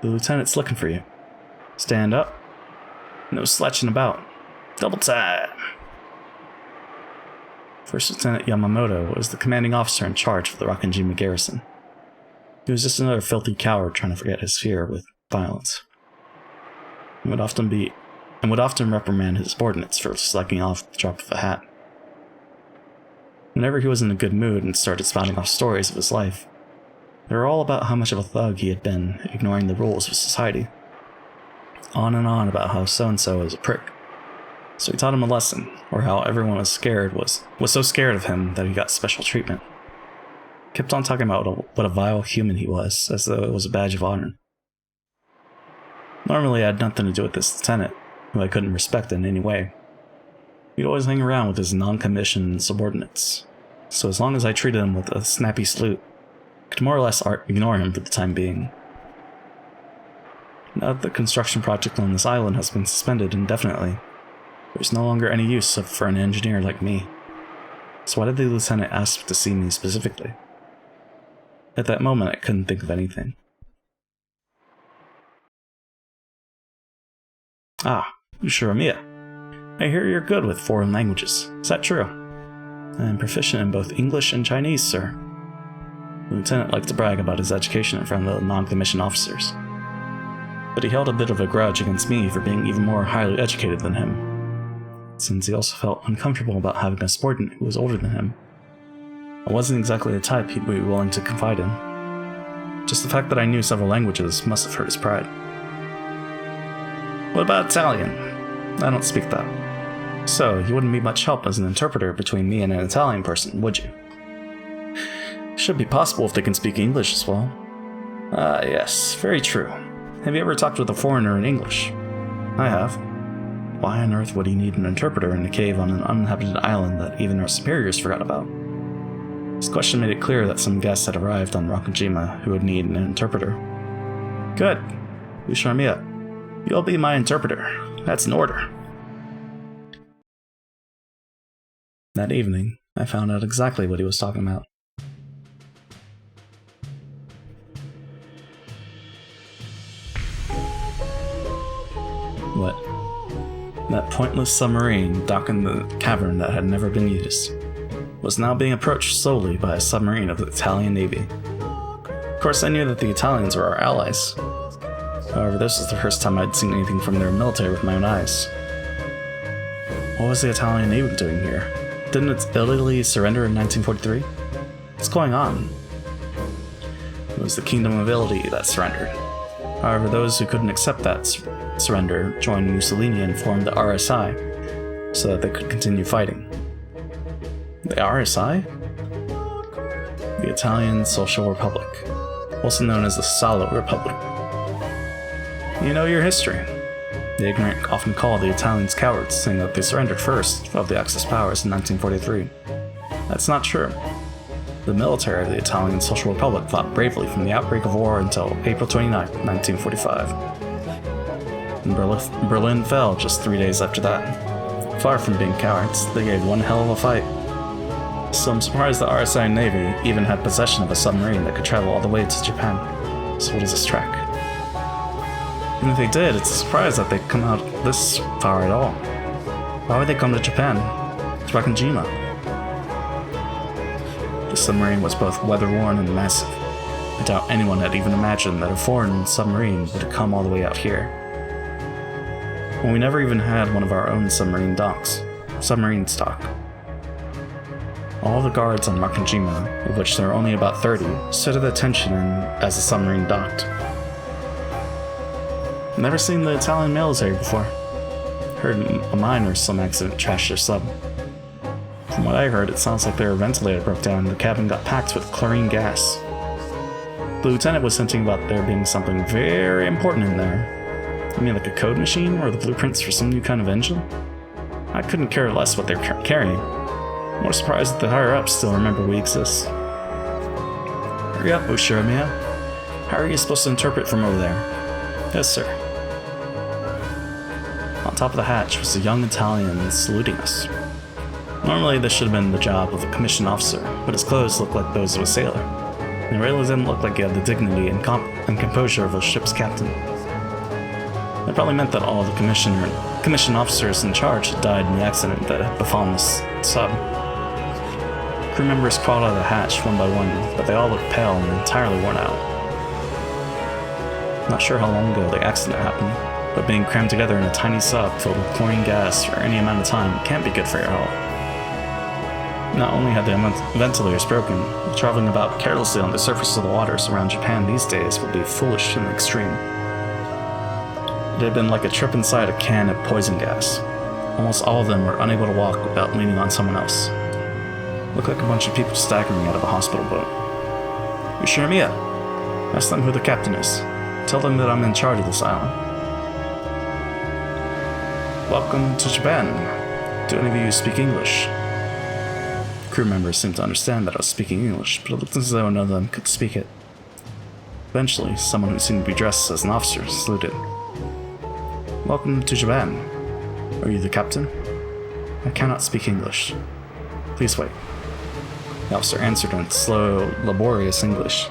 The lieutenant's looking for you. Stand up. No slouching about. Double time. First Lieutenant Yamamoto was the commanding officer in charge of the Rakanjima garrison. He was just another filthy coward trying to forget his fear with violence. He would often reprimand his subordinates for slacking off at the drop of a hat. Whenever he was in a good mood and started spouting off stories of his life, they were all about how much of a thug he had been, ignoring the rules of society. On and on about how so-and-so is a prick. So he taught him a lesson, or how everyone was so scared of him that he got special treatment. Kept on talking about what a vile human he was, as though it was a badge of honor. Normally I had nothing to do with this lieutenant, who I couldn't respect in any way. He'd always hang around with his non-commissioned subordinates, so as long as I treated him with a snappy salute, I could more or less ignore him for the time being. Now that the construction project on this island has been suspended indefinitely, there's no longer any use for an engineer like me. So why did the lieutenant ask to see me specifically? At that moment, I couldn't think of anything. Ah, Ushiramiya. I hear you're good with foreign languages. Is that true? I am proficient in both English and Chinese, sir. The lieutenant liked to brag about his education in front of the non-commissioned officers. but he held a bit of a grudge against me for being even more highly educated than him, since he also felt uncomfortable about having a subordinate who was older than him. I wasn't exactly the type he'd be willing to confide in. Just the fact that I knew several languages must have hurt his pride. What about Italian? I don't speak that. So, you wouldn't be much help as an interpreter between me and an Italian person, would you? Should be possible if they can speak English as well. Ah, yes, very true. Have you ever talked with a foreigner in English? I have. Why on earth would he need an interpreter in a cave on an uninhabited island that even our superiors forgot about? This question made it clear that some guests had arrived on Rakujima who would need an interpreter. Good. Ushamiya, you'll be my interpreter. That's an order. That evening, I found out exactly what he was talking about. What? That pointless submarine docked in the cavern that had never been used was now being approached solely by a submarine of the Italian Navy. Of course, I knew that the Italians were our allies. However, this was the first time I'd seen anything from their military with my own eyes. What was the Italian Navy doing here? Didn't it Italy surrender in 1943? What's going on? It was the Kingdom of Italy that surrendered. However, those who couldn't accept that surrender joined Mussolini and formed the RSI so that they could continue fighting. The RSI? The Italian Social Republic, also known as the Salo Republic. You know your history. The ignorant often call the Italians cowards, saying that they surrendered first of the Axis powers in 1943. That's not true. The military of the Italian Social Republic fought bravely from the outbreak of war until April 29, 1945. And Berlin fell just 3 days after that. Far from being cowards, they gave one hell of a fight. So I'm surprised the RSI Navy even had possession of a submarine that could travel all the way to Japan. So what does this track? And if they did, it's a surprise that they'd come out this far at all. Why would they come to Japan? To Rakujima? The submarine was both weather-worn and massive. I doubt anyone had even imagined that a foreign submarine would come all the way out here. And we never even had one of our own submarine stock. All the guards on Rakujima, of which there were only about 30, stood at attention as the submarine docked. Never seen the Italian military before. Heard a mine or some accident trashed their sub. From what I heard, it sounds like their ventilator broke down and the cabin got packed with chlorine gas. The lieutenant was hinting about there being something very important in there. You mean like a code machine or the blueprints for some new kind of engine? I couldn't care less what they're carrying. More surprised that the higher-ups still remember we exist. Hurry up, Ushiramiya. How are you supposed to interpret from over there? Yes, sir. On top of the hatch was a young Italian saluting us. Normally this should have been the job of a commissioned officer, but his clothes looked like those of a sailor. And it really didn't look like he had the dignity and composure of a ship's captain. It probably meant that all the commissioned officers in charge had died in the accident that had befallen this sub. Crew members crawled out of the hatch one by one, but they all looked pale and entirely worn out. Not sure how long ago the accident happened, but being crammed together in a tiny sub filled with chlorine gas for any amount of time can't be good for your health. Not only had the ventilators broken, but traveling about carelessly on the surface of the waters around Japan these days would be foolish in the extreme. It had been like a trip inside a can of poison gas. Almost all of them were unable to walk without leaning on someone else. Looked like a bunch of people staggering out of a hospital boat. Ushiramiya! Ask them who the captain is. Tell them that I'm in charge of this island. Welcome to Japan. Do any of you speak English? Crew members seemed to understand that I was speaking English, but it looked as though none of them could speak it. Eventually, someone who seemed to be dressed as an officer saluted. Welcome to Japan. Are you the captain? I cannot speak English. Please wait. The officer answered in slow, laborious English.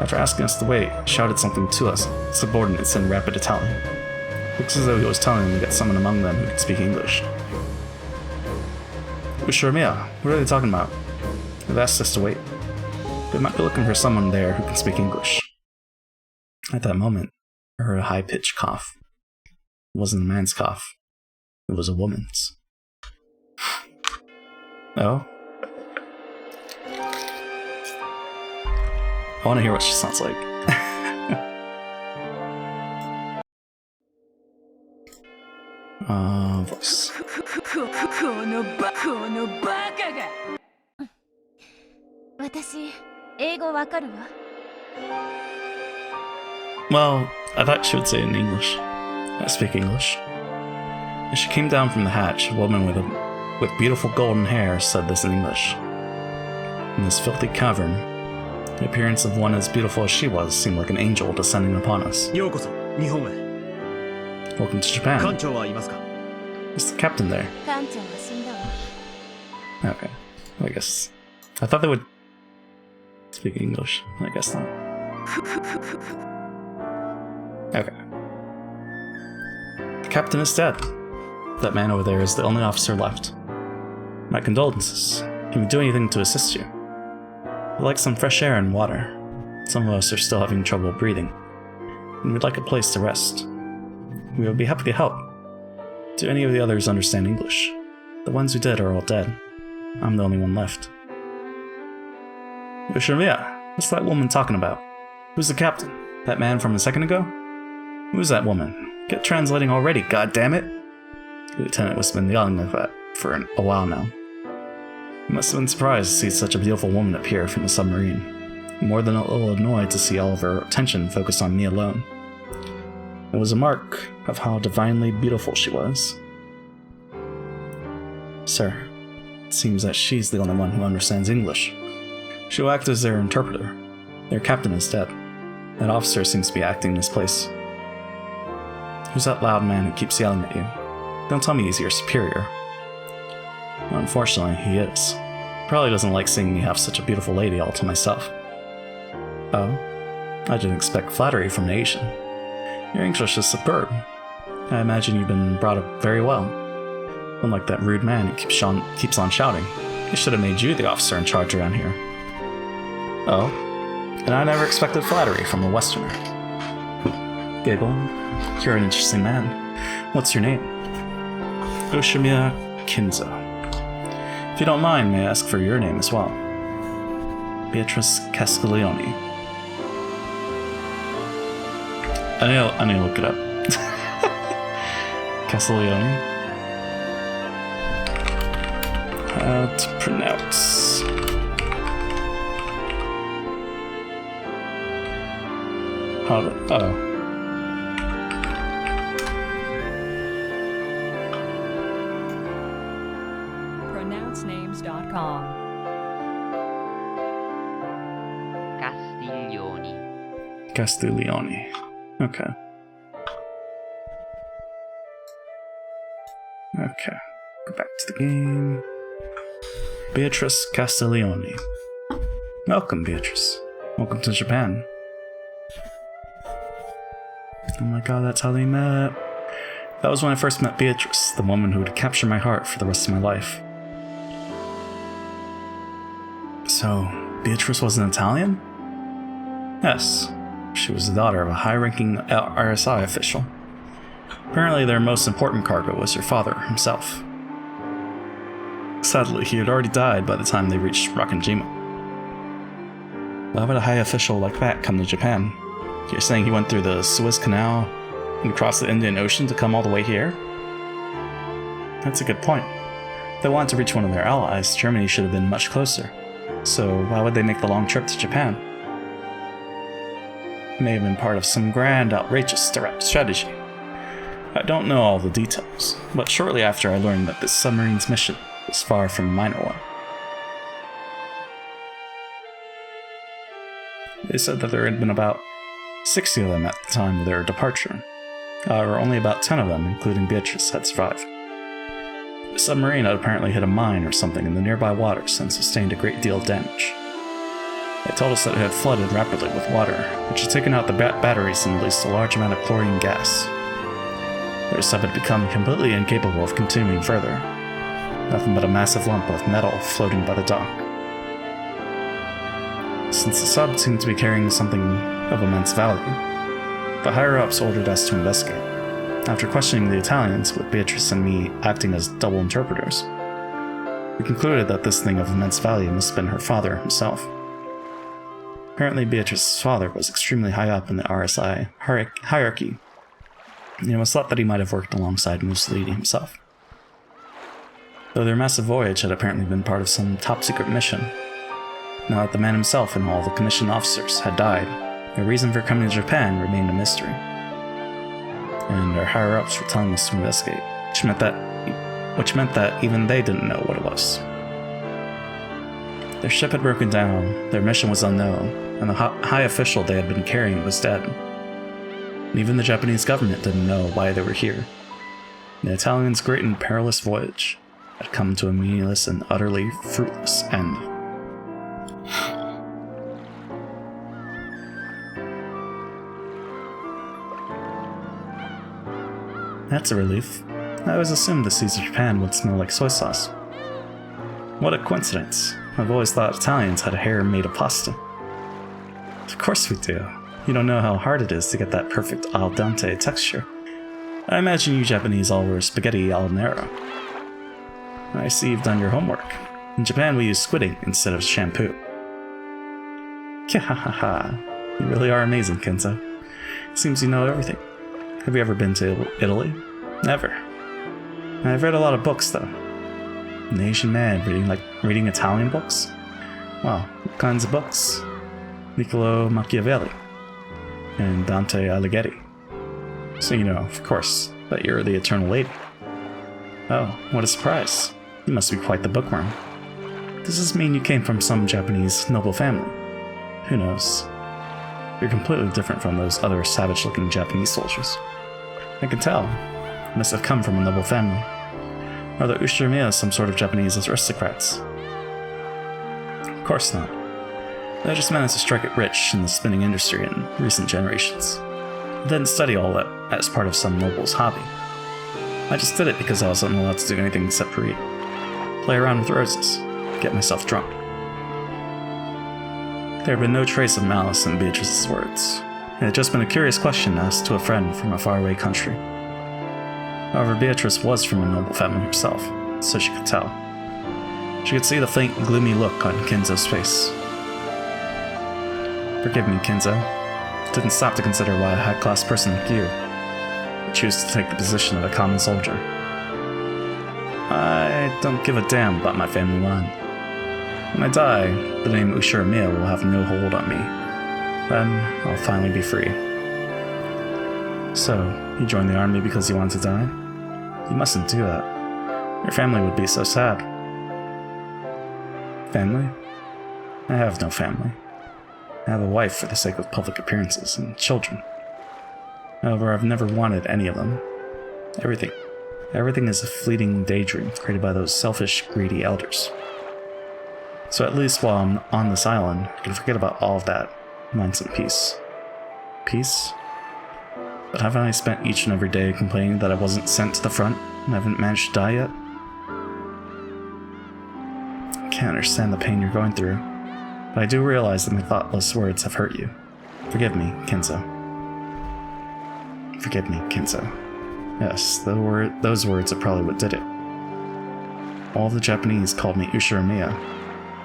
After asking us to wait, he shouted something to us, subordinates in rapid Italian. Looks as though he was telling them to get someone among them who could speak English. Ushiramiya, what are they talking about? They've asked us to wait. They might be looking for someone there who can speak English. At that moment, I heard a high-pitched cough. It wasn't a man's cough. It was a woman's. Oh? I want to hear what she sounds like. Voice. Well, I thought she would say it in English. I speak English. As she came down from the hatch, a woman with beautiful golden hair said this in English. In this filthy cavern, the appearance of one as beautiful as she was seemed like an angel descending upon us. Welcome to Japan. Is the captain there? Okay, I guess. I thought they would speak English. I guess not. Okay. The captain is dead. That man over there is the only officer left. My condolences. Can we do anything to assist you? We'd like some fresh air and water. Some of us are still having trouble breathing, and we'd like a place to rest. We would be happy to help. Do any of the others understand English? The ones who did are all dead. I'm the only one left. Yoshimiya, what's that woman talking about? Who's the captain? That man from a second ago? Who's that woman? Get translating already, goddammit! The lieutenant has been yelling like that for a while now. He must have been surprised to see such a beautiful woman appear from the submarine. More than a little annoyed to see all of her attention focused on me alone. It was a mark of how divinely beautiful she was. Sir, it seems that she's the only one who understands English. She will act as their interpreter. Their captain is dead. That officer seems to be acting in his place. Who's that loud man who keeps yelling at you? Don't tell me he's your superior. Unfortunately, he is. Probably doesn't like seeing me have such a beautiful lady all to myself. Oh? I didn't expect flattery from an Asian. Your English is superb. I imagine you've been brought up very well. Unlike that rude man who keeps on shouting. He should have made you the officer in charge around here. Oh? And I never expected flattery from a Westerner. Giggle. You're an interesting man. What's your name? Yoshimiya Kinzo. If you don't mind, may I ask for your name as well? Beatrice Castiglione. I need to look it up. Castiglione. How to pronounce? How to, oh. pronouncenames.com. Castiglione. Okay. Okay. Go back to the game. Beatrice Castiglione. Welcome, Beatrice. Welcome to Japan. Oh my god, that's how they met. That was when I first met Beatrice, the woman who would capture my heart for the rest of my life. So, Beatrice was an Italian? Yes. She was the daughter of a high-ranking RSI official. Apparently their most important cargo was her father himself. Sadly, he had already died by the time they reached Rakanjima. Why would a high official like that come to Japan? You're saying he went through the Suez Canal and across the Indian Ocean to come all the way here? That's a good point. If they wanted to reach one of their allies, Germany should have been much closer. So why would they make the long trip to Japan? It may have been part of some grand, outrageous strategy. I don't know all the details, but shortly after I learned that this submarine's mission was far from a minor one. They said that there had been about 60 of them at the time of their departure. However, only about 10 of them, including Beatrice, had survived. The submarine had apparently hit a mine or something in the nearby waters and sustained a great deal of damage. They told us that it had flooded rapidly with water, which had taken out the batteries and released a large amount of chlorine gas. Their sub had become completely incapable of continuing further. Nothing but a massive lump of metal floating by the dock. Since the sub seemed to be carrying something of immense value, The higher-ups ordered us to investigate. After questioning the Italians, with Beatrice and me acting as double interpreters, we concluded that this thing of immense value must have been her father himself. Apparently, Beatrice's father was extremely high up in the RSI hierarchy, and it was thought that he might have worked alongside Mussolini himself. Though their massive voyage had apparently been part of some top-secret mission, now that the man himself and all the commissioned officers had died, their reason for coming to Japan remained a mystery. And our higher-ups were telling us to investigate, which meant that even they didn't know what it was. Their ship had broken down, their mission was unknown, and the high official they had been carrying was dead. And even the Japanese government didn't know why they were here. The Italians' great and perilous voyage had come to a meaningless and utterly fruitless end. That's a relief. I always assumed the seas of Japan would smell like soy sauce. What a coincidence. I've always thought Italians had a hair made of pasta. Of course we do. You don't know how hard it is to get that perfect al dente texture. I imagine you Japanese all wear spaghetti al nero. I see you've done your homework. In Japan we use squid ink instead of shampoo. Kyahaha. You really are amazing, Kenzo. Seems you know everything. Have you ever been to Italy? Never. I've read a lot of books, though. An Asian man reading Italian books? Wow, what kinds of books? Niccolo Machiavelli and Dante Alighieri. So you know, of course, that you're the Eternal Lady. Oh, what a surprise. You must be quite the bookworm. Does this mean you came from some Japanese noble family? Who knows? You're completely different from those other savage-looking Japanese soldiers. I can tell. You must have come from a noble family. Are the Ushirimiya some sort of Japanese aristocrats? Of course not. They just managed to strike it rich in the spinning industry in recent generations. I didn't study all that as part of some noble's hobby. I just did it because I wasn't allowed to do anything except read. Play around with roses. Get myself drunk. There had been no trace of malice in Beatrice's words. It had just been a curious question asked to a friend from a faraway country. However, Beatrice was from a noble family herself, so she could tell. She could see the faint, gloomy look on Kinzo's face. Forgive me, Kinzo. Didn't stop to consider why a high-class person like you would choose to take the position of a common soldier. I don't give a damn about my family line. When I die, the name Ushirimiya will have no hold on me. Then I'll finally be free. So, you joined the army because you wanted to die? You mustn't do that. Your family would be so sad. Family? I have no family. I have a wife for the sake of public appearances and children. However, I've never wanted any of them. Everything is a fleeting daydream created by those selfish, greedy elders. So at least while I'm on this island, I can forget about all of that and find some peace. Peace? But haven't I spent each and every day complaining that I wasn't sent to the front and haven't managed to die yet? I can't understand the pain you're going through, but I do realize that my thoughtless words have hurt you. Forgive me, Kinzo. Forgive me, Kinzo. Yes, those words are probably what did it. All the Japanese called me Ushirimiya.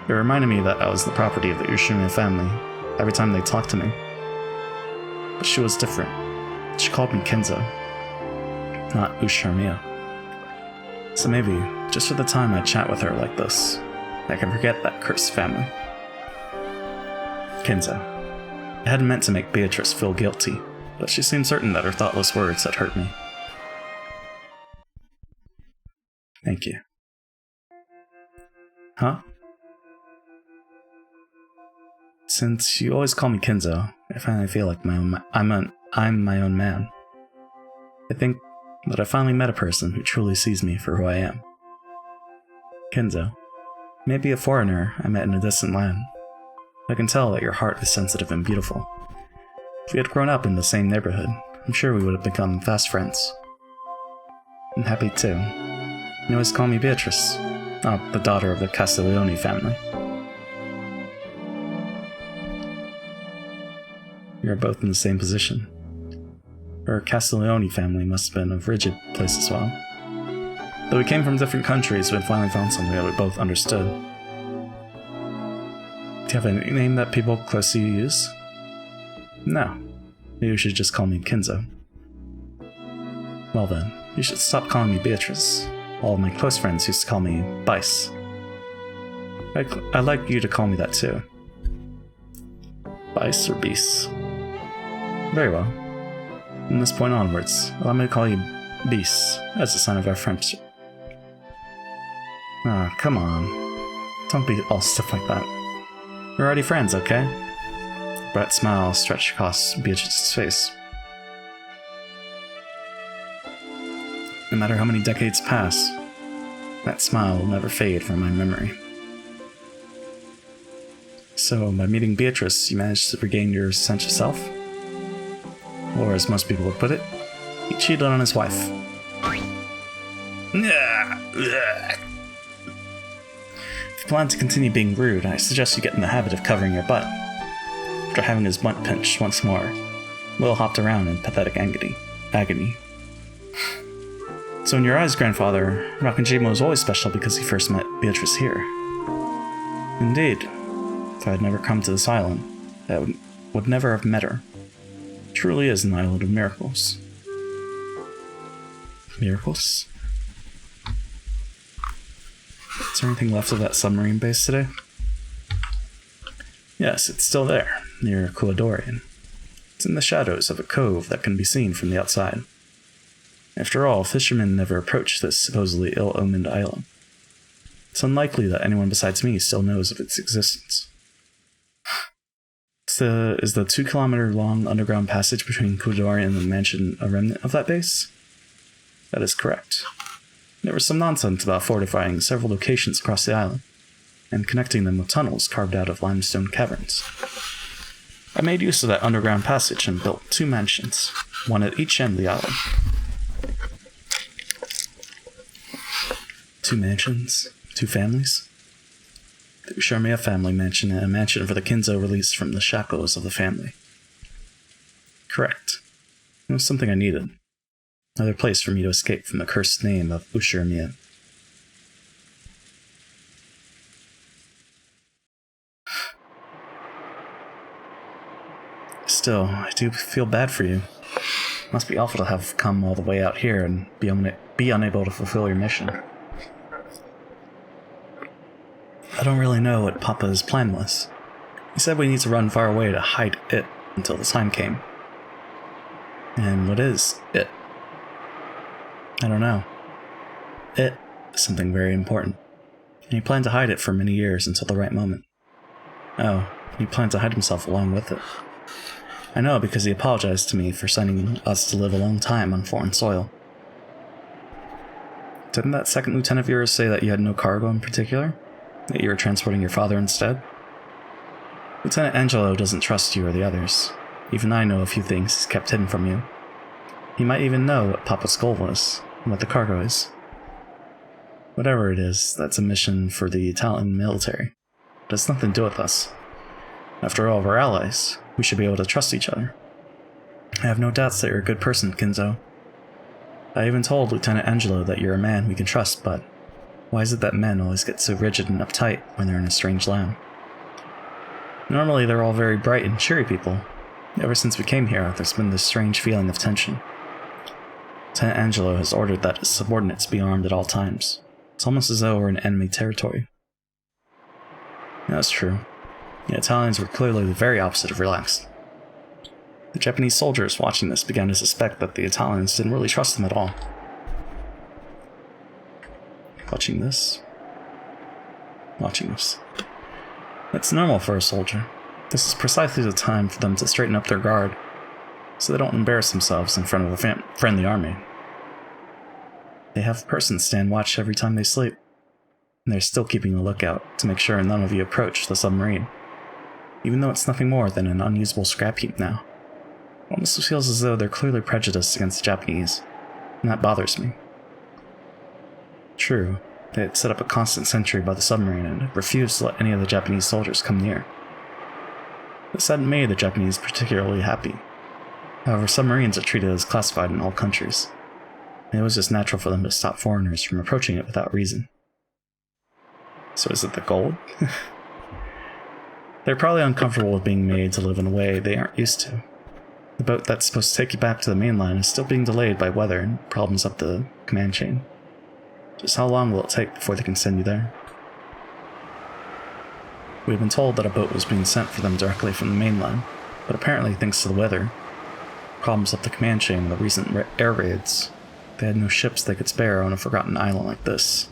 It reminded me that I was the property of the Ushirimiya family every time they talked to me. But she was different. She called me Kinzo, not Ushirimiya. So maybe, just for the time I chat with her like this, I can forget that cursed family. Kinzo. I hadn't meant to make Beatrice feel guilty, but she seemed certain that her thoughtless words had hurt me. Thank you. Huh? Since you always call me Kinzo, I finally feel like I'm my own man. I think that I finally met a person who truly sees me for who I am. Kinzo, maybe a foreigner I met in a distant land. I can tell that your heart is sensitive and beautiful. If we had grown up in the same neighborhood, I'm sure we would have become fast friends. I'm happy too. You always call me Beatrice, not the daughter of the Castiglione family. We are both in the same position. Her Castiglione family must have been a rigid place as well. Though we came from different countries, we finally found something that we both understood. Do you have a nickname that people close to you use? No. Maybe you should just call me Kinzo. Well then, you should stop calling me Beatrice. All of my close friends used to call me Bice. I'd like you to call me that too. Bice or Beast? Very well. From this point onwards, allow me to call you Beast as a sign of our friendship. Ah, come on. Don't be all stiff like that. We're already friends, okay? A bright smile stretched across Beatrice's face. No matter how many decades pass, that smile will never fade from my memory. So, by meeting Beatrice, you managed to regain your sense of self? Or, as most people would put it, he cheated on his wife. If you plan to continue being rude, I suggest you get in the habit of covering your butt. After having his butt pinched once more, Will hopped around in pathetic agony. So in your eyes, grandfather, Rakanjima was always special because he first met Beatrice here. Indeed. If I had never come to this island, I would never have met her. It truly is an island of miracles. Miracles? Is there anything left of that submarine base today? Yes, it's still there, near Kuladorian. It's in the shadows of a cove that can be seen from the outside. After all, fishermen never approach this supposedly ill-omened island. It's unlikely that anyone besides me still knows of its existence. Is the 2-kilometer-long underground passage between Kuladorian and the mansion a remnant of that base? That is correct. There was some nonsense about fortifying several locations across the island, and connecting them with tunnels carved out of limestone caverns. I made use of that underground passage and built 2 mansions, one at each end of the island. 2 mansions? 2 families? They would show me a family mansion and a mansion for the Kinzo released from the shackles of the family. Correct. It was something I needed. Another place for me to escape from the cursed name of Ushiramiya. Still, I do feel bad for you. Must be awful to have come all the way out here and be unable to fulfill your mission. I don't really know what Papa's plan was. He said we need to run far away to hide it until the time came. And what is it? I don't know. It is something very important. And he planned to hide it for many years until the right moment. Oh, he planned to hide himself along with it. I know because he apologized to me for sending us to live a long time on foreign soil. Didn't that second lieutenant of yours say that you had no cargo in particular? That you were transporting your father instead? Lieutenant Angelo doesn't trust you or the others. Even I know a few things he's kept hidden from you. He might even know what Papa's goal was, and what the cargo is. Whatever it is, that's a mission for the Italian military. It has nothing to do with us. After all, we're allies. We should be able to trust each other. I have no doubts that you're a good person, Kinzo. I even told Lieutenant Angelo that you're a man we can trust, but why is it that men always get so rigid and uptight when they're in a strange land? Normally, they're all very bright and cheery people. Ever since we came here, there's been this strange feeling of tension. Lieutenant Angelo has ordered that his subordinates be armed at all times. It's almost as though we're in enemy territory. That's true. The Italians were clearly the very opposite of relaxed. The Japanese soldiers watching this began to suspect that the Italians didn't really trust them at all. Watching this. That's normal for a soldier. This is precisely the time for them to straighten up their guard, so they don't embarrass themselves in front of the friendly army. They have a person stand watch every time they sleep, and they're still keeping a lookout to make sure none of you approach the submarine, even though it's nothing more than an unusable scrap heap now. It almost feels as though they're clearly prejudiced against the Japanese, and that bothers me. True, they had set up a constant sentry by the submarine and refused to let any of the Japanese soldiers come near. This hadn't made the Japanese particularly happy. However, submarines are treated as classified in all countries. And it was just natural for them to stop foreigners from approaching it without reason. So is it the gold? They're probably uncomfortable with being made to live in a way they aren't used to. The boat that's supposed to take you back to the mainland is still being delayed by weather and problems up the command chain. Just how long will it take before they can send you there? We've been told that a boat was being sent for them directly from the mainland, but apparently thanks to the weather, problems up the command chain and the recent air raids, they had no ships they could spare on a forgotten island like this.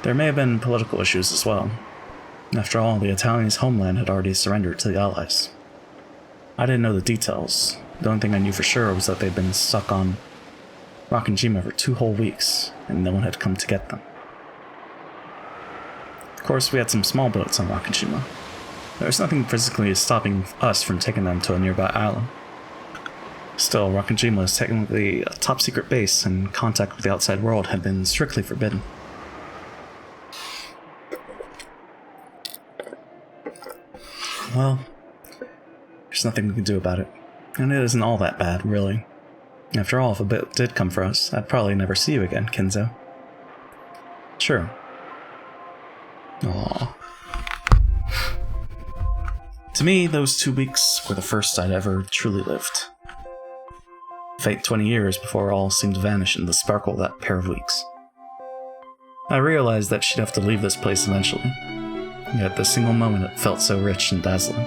There may have been political issues as well. After all, the Italians' homeland had already surrendered to the Allies. I didn't know the details. The only thing I knew for sure was that they'd been stuck on Requiem for 2 whole weeks, and no one had come to get them. Of course, we had some small boats on Requiem. There was nothing physically stopping us from taking them to a nearby island. Still, Requiem is technically a top-secret base, and contact with the outside world had been strictly forbidden. Well, there's nothing we can do about it. And it isn't all that bad, really. After all, if a boat did come for us, I'd probably never see you again, Kenzo. True. Aww. To me, those 2 weeks were the first I'd ever truly lived. Fate 20 years before all seemed to vanish in the sparkle of that pair of weeks. I realized that she'd have to leave this place eventually. Yet at the single moment it felt so rich and dazzling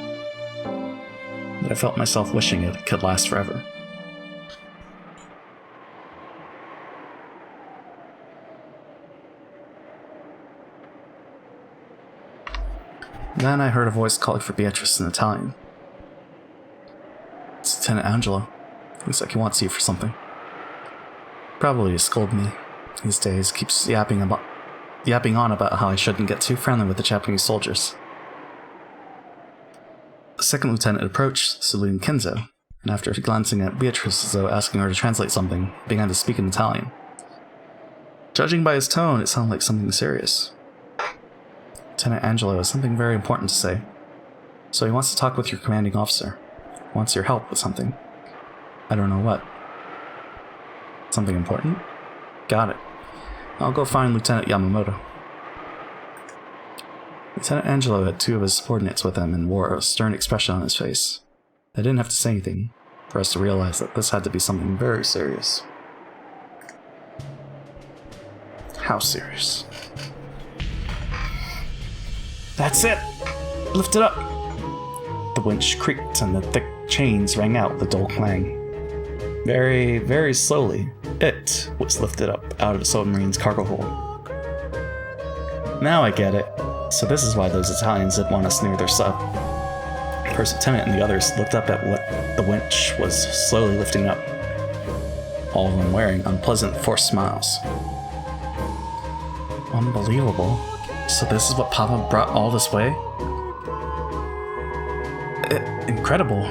that I felt myself wishing it could last forever. Then I heard a voice calling for Beatrice in Italian. It's Lieutenant Angelo. Looks like he wants you for something. Probably to scold me. These days keeps yapping on about how I shouldn't get too friendly with the Japanese soldiers. The second lieutenant approached, saluting Kenzo, and after glancing at Beatrice as though asking her to translate something, began to speak in Italian. Judging by his tone, it sounded like something serious. Lieutenant Angelo has something very important to say, so he wants to talk with your commanding officer. He wants your help with something. I don't know what. Something important? Got it. I'll go find Lieutenant Yamamoto. Lieutenant Angelo had 2 of his subordinates with him and wore a stern expression on his face. I didn't have to say anything for us to realize that this had to be something very serious. How serious? That's it! Lift it up! The winch creaked and the thick chains rang out with a dull clang. Very, very slowly, it was lifted up out of the submarine's cargo hold. Now I get it. So this is why those Italians didn't want us near their sub. First Lieutenant and the others looked up at what the winch was slowly lifting up, all of them wearing unpleasant, forced smiles. Unbelievable. So this is what Papa brought all this way? Incredible.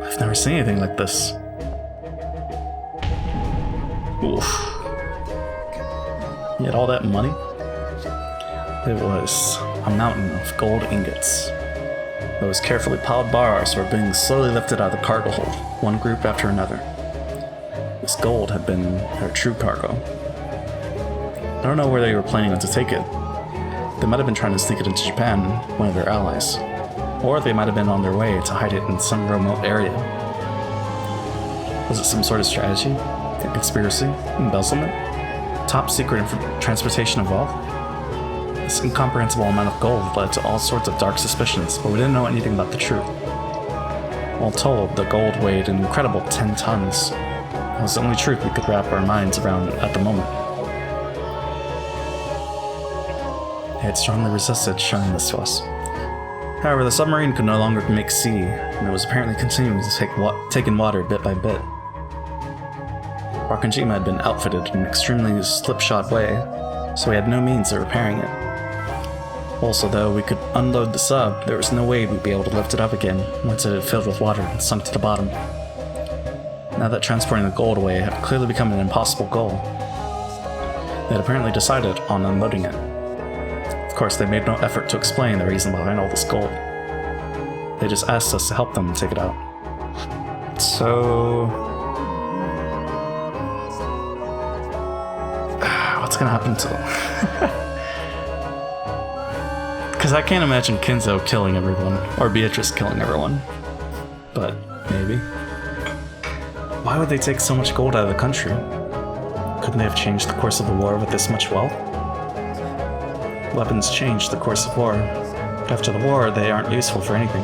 I've never seen anything like this. Oof. He had all that money? It was a mountain of gold ingots. Those carefully piled bars were being slowly lifted out of the cargo hold, one group after another. This gold had been their true cargo. I don't know where they were planning on to take it. They might have been trying to sneak it into Japan, one of their allies. Or they might have been on their way to hide it in some remote area. Was it some sort of strategy? A conspiracy? Embezzlement? Top secret transportation of wealth? This incomprehensible amount of gold led to all sorts of dark suspicions, but we didn't know anything about the truth. All told, the gold weighed an incredible 10 tons. It was the only truth we could wrap our minds around at the moment. They had strongly resisted showing this to us. However, the submarine could no longer make sea, and it was apparently continuing to take in water bit by bit. Requiem had been outfitted in an extremely slipshod way, so we had no means of repairing it. Also, though we could unload the sub, there was no way we'd be able to lift it up again once it had filled with water and sunk to the bottom. Now that transporting the gold away had clearly become an impossible goal, they had apparently decided on unloading it. Of course, they made no effort to explain the reason behind all this gold. They just asked us to help them take it out. So... what's gonna happen to them? Because I can't imagine Kinzo killing everyone, or Beatrice killing everyone. But, maybe. Why would they take so much gold out of the country? Couldn't they have changed the course of the war with this much wealth? Weapons change the course of war. After the war, they aren't useful for anything.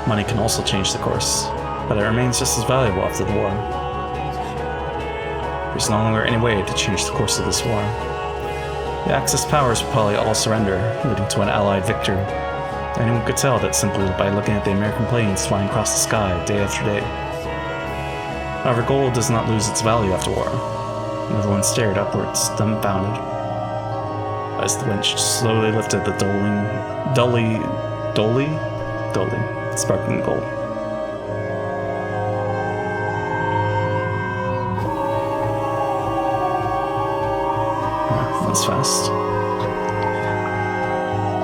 Money can also change the course, but it remains just as valuable after the war. There's no longer any way to change the course of this war. The Axis powers will probably all surrender, leading to an Allied victory. Anyone could tell that simply by looking at the American planes flying across the sky day after day. However, gold does not lose its value after war. Everyone stared upwards, dumbfounded, as the winch slowly lifted the dully sparkling gold. That's fast.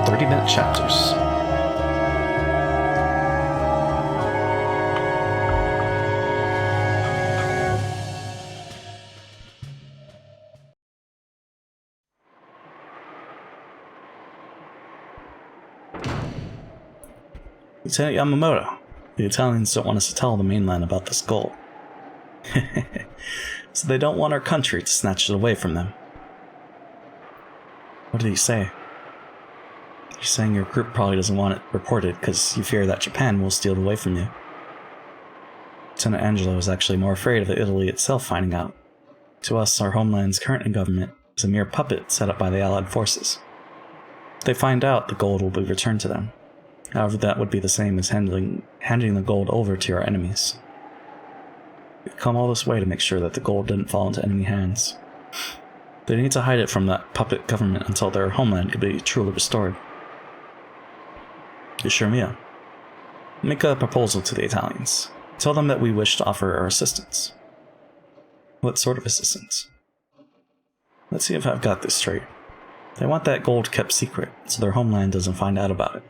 30-minute chapters. Lieutenant Yamamoto, the Italians don't want us to tell the mainland about this gold. So they don't want our country to snatch it away from them. What did he say? You're saying your group probably doesn't want it reported because you fear that Japan will steal it away from you. Lieutenant Angelo is actually more afraid of Italy itself finding out. To us, our homeland's current government is a mere puppet set up by the Allied forces. If they find out, the gold will be returned to them. However, that would be the same as handing the gold over to our enemies. We've come all this way to make sure that the gold didn't fall into enemy hands. They need to hide it from that puppet government until their homeland could be truly restored. Sure, Mia. Make a proposal to the Italians. Tell them that we wish to offer our assistance. What sort of assistance? Let's see if I've got this straight. They want that gold kept secret, so their homeland doesn't find out about it.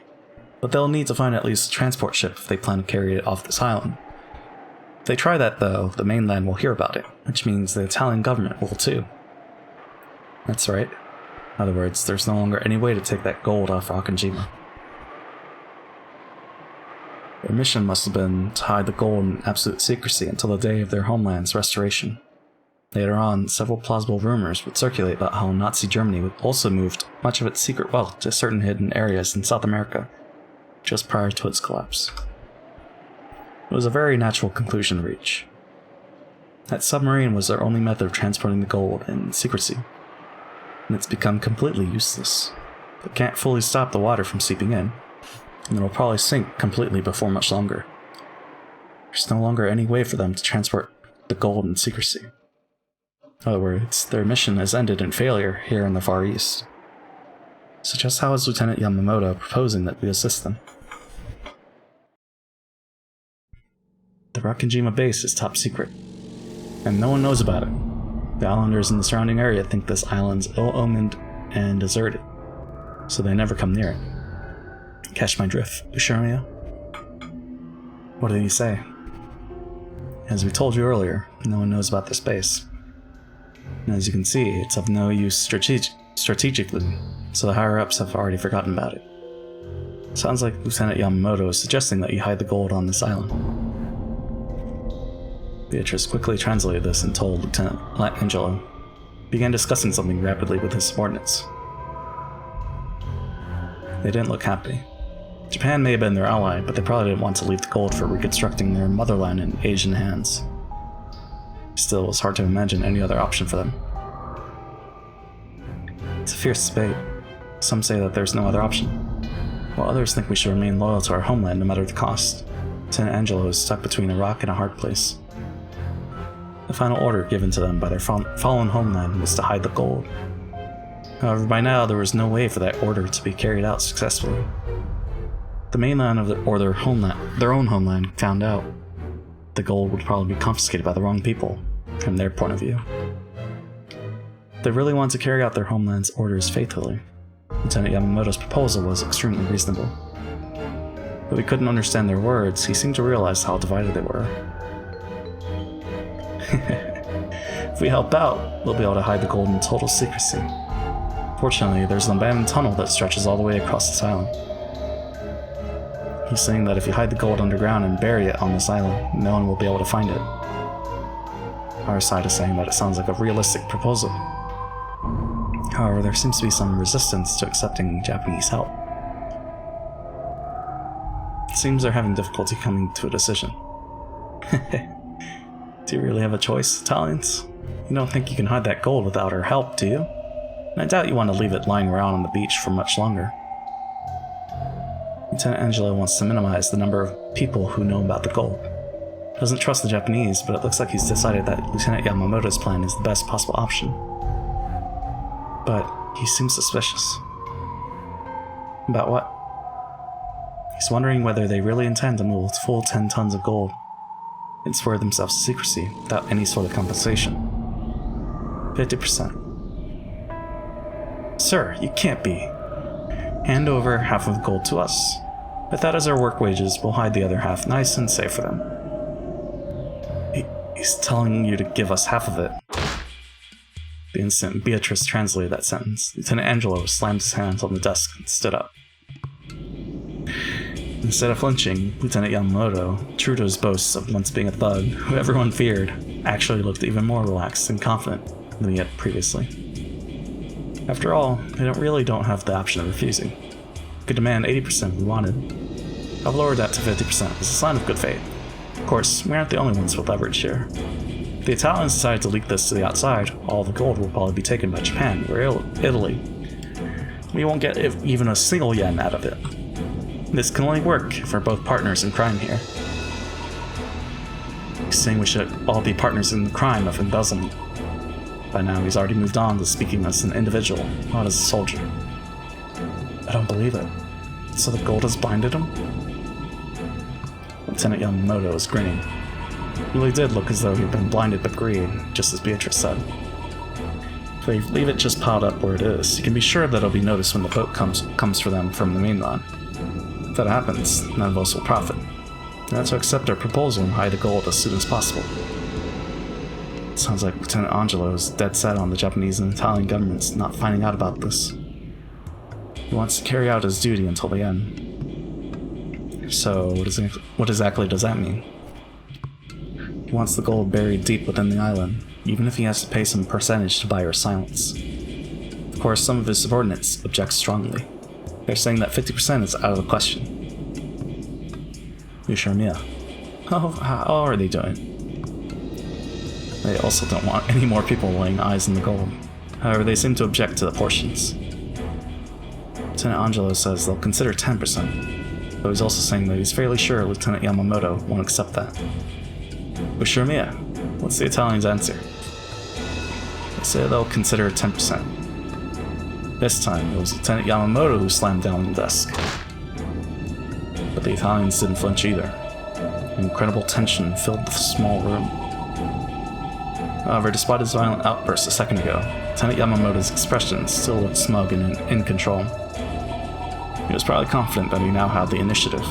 But they'll need to find at least a transport ship if they plan to carry it off this island. If they try that, though, the mainland will hear about it, which means the Italian government will too. That's right. In other words, there's no longer any way to take that gold off Rakajima. Their mission must have been to hide the gold in absolute secrecy until the day of their homeland's restoration. Later on, several plausible rumors would circulate about how Nazi Germany would also moved much of its secret wealth to certain hidden areas in South America, just prior to its collapse. It was a very natural conclusion to reach. That submarine was their only method of transporting the gold in secrecy, and it's become completely useless. They can't fully stop the water from seeping in, and it'll probably sink completely before much longer. There's no longer any way for them to transport the gold in secrecy. In other words, their mission has ended in failure here in the Far East. So just how is Lieutenant Yamamoto proposing that we assist them? The Rakajima base is top secret, and no one knows about it. The islanders in the surrounding area think this island's ill-omened and deserted, so they never come near it. Catch my drift, Ushiromiya? What did he say? As we told you earlier, no one knows about this base. And as you can see, it's of no use strategically, so the higher-ups have already forgotten about it. Sounds like Lieutenant Yamamoto is suggesting that you hide the gold on this island. Beatrice quickly translated this and told Lieutenant Angelo. He began discussing something rapidly with his subordinates. They didn't look happy. Japan may have been their ally, but they probably didn't want to leave the gold for reconstructing their motherland in Asian hands. Still, it was hard to imagine any other option for them. It's a fierce debate. Some say that there's no other option, while others think we should remain loyal to our homeland no matter the cost. Lieutenant Angelo is stuck between a rock and a hard place. The final order given to them by their fallen homeland was to hide the gold. However, by now there was no way for that order to be carried out successfully. The mainland or their own homeland found out the gold would probably be confiscated by the wrong people, from their point of view. They really want to carry out their homeland's orders faithfully. Lieutenant Yamamoto's proposal was extremely reasonable. Though he couldn't understand their words, he seemed to realize how divided they were. If we help out, we'll be able to hide the gold in total secrecy. Fortunately, there's an abandoned tunnel that stretches all the way across this island. He's saying that if you hide the gold underground and bury it on this island, no one will be able to find it. Our side is saying that it sounds like a realistic proposal. However, there seems to be some resistance to accepting Japanese help. It seems they're having difficulty coming to a decision. Do you really have a choice, Italians? You don't think you can hide that gold without our help, do you? And I doubt you want to leave it lying around on the beach for much longer. Lieutenant Angelo wants to minimize the number of people who know about the gold. He doesn't trust the Japanese, but it looks like he's decided that Lieutenant Yamamoto's plan is the best possible option. But he seems suspicious. About what? He's wondering whether they really intend to move full 10 tons of gold and swear themselves to secrecy without any sort of compensation. 50%. Sir, you can't be. Hand over half of the gold to us. With that as our work wages, we'll hide the other half nice and safe for them. He's telling you to give us half of it. The instant Beatrice translated that sentence, Lieutenant Angelo slammed his hands on the desk and stood up. Instead of flinching, Lieutenant Yamamoto, true to his boasts of once being a thug who everyone feared, actually looked even more relaxed and confident than he had previously. After all, they really don't have the option of refusing. We could demand 80% if we wanted. I've lowered that to 50% as a sign of good faith. Of course, we aren't the only ones with leverage here. If the Italians decide to leak this to the outside, all the gold will probably be taken by Japan or Italy. We won't get even a single yen out of it. This can only work if we're both partners in crime here. He's saying we should all be partners in the crime of embezzlement. By now, he's already moved on to speaking as an individual, not as a soldier. I don't believe it. So the gold has blinded him? Lieutenant Yamamoto was grinning. It really did look as though he'd been blinded by greed, just as Beatrice said. If we leave it just piled up where it is, you can be sure that it'll be noticed when the boat comes for them from the mainland. If that happens, none of us will profit. You have to accept our proposal and hide the gold as soon as possible. It sounds like Lieutenant Angelo is dead set on the Japanese and Italian governments not finding out about this. He wants to carry out his duty until the end. So, what exactly does that mean? He wants the gold buried deep within the island, even if he has to pay some percentage to buy our silence. Of course, some of his subordinates object strongly. They're saying that 50% is out of the question. You sure, Mia? How are they doing? They also don't want any more people laying eyes on the gold. However, they seem to object to the portions. Lieutenant Angelo says they'll consider 10%, though he's also saying that he's fairly sure Lieutenant Yamamoto won't accept that. Ushiramiya, what's the Italians' answer? They say they'll consider 10%. This time, it was Lieutenant Yamamoto who slammed down the desk. But the Italians didn't flinch either. Incredible tension filled the small room. However, despite his violent outburst a second ago, Lieutenant Yamamoto's expression still looked smug and in control. He was probably confident that he now had the initiative.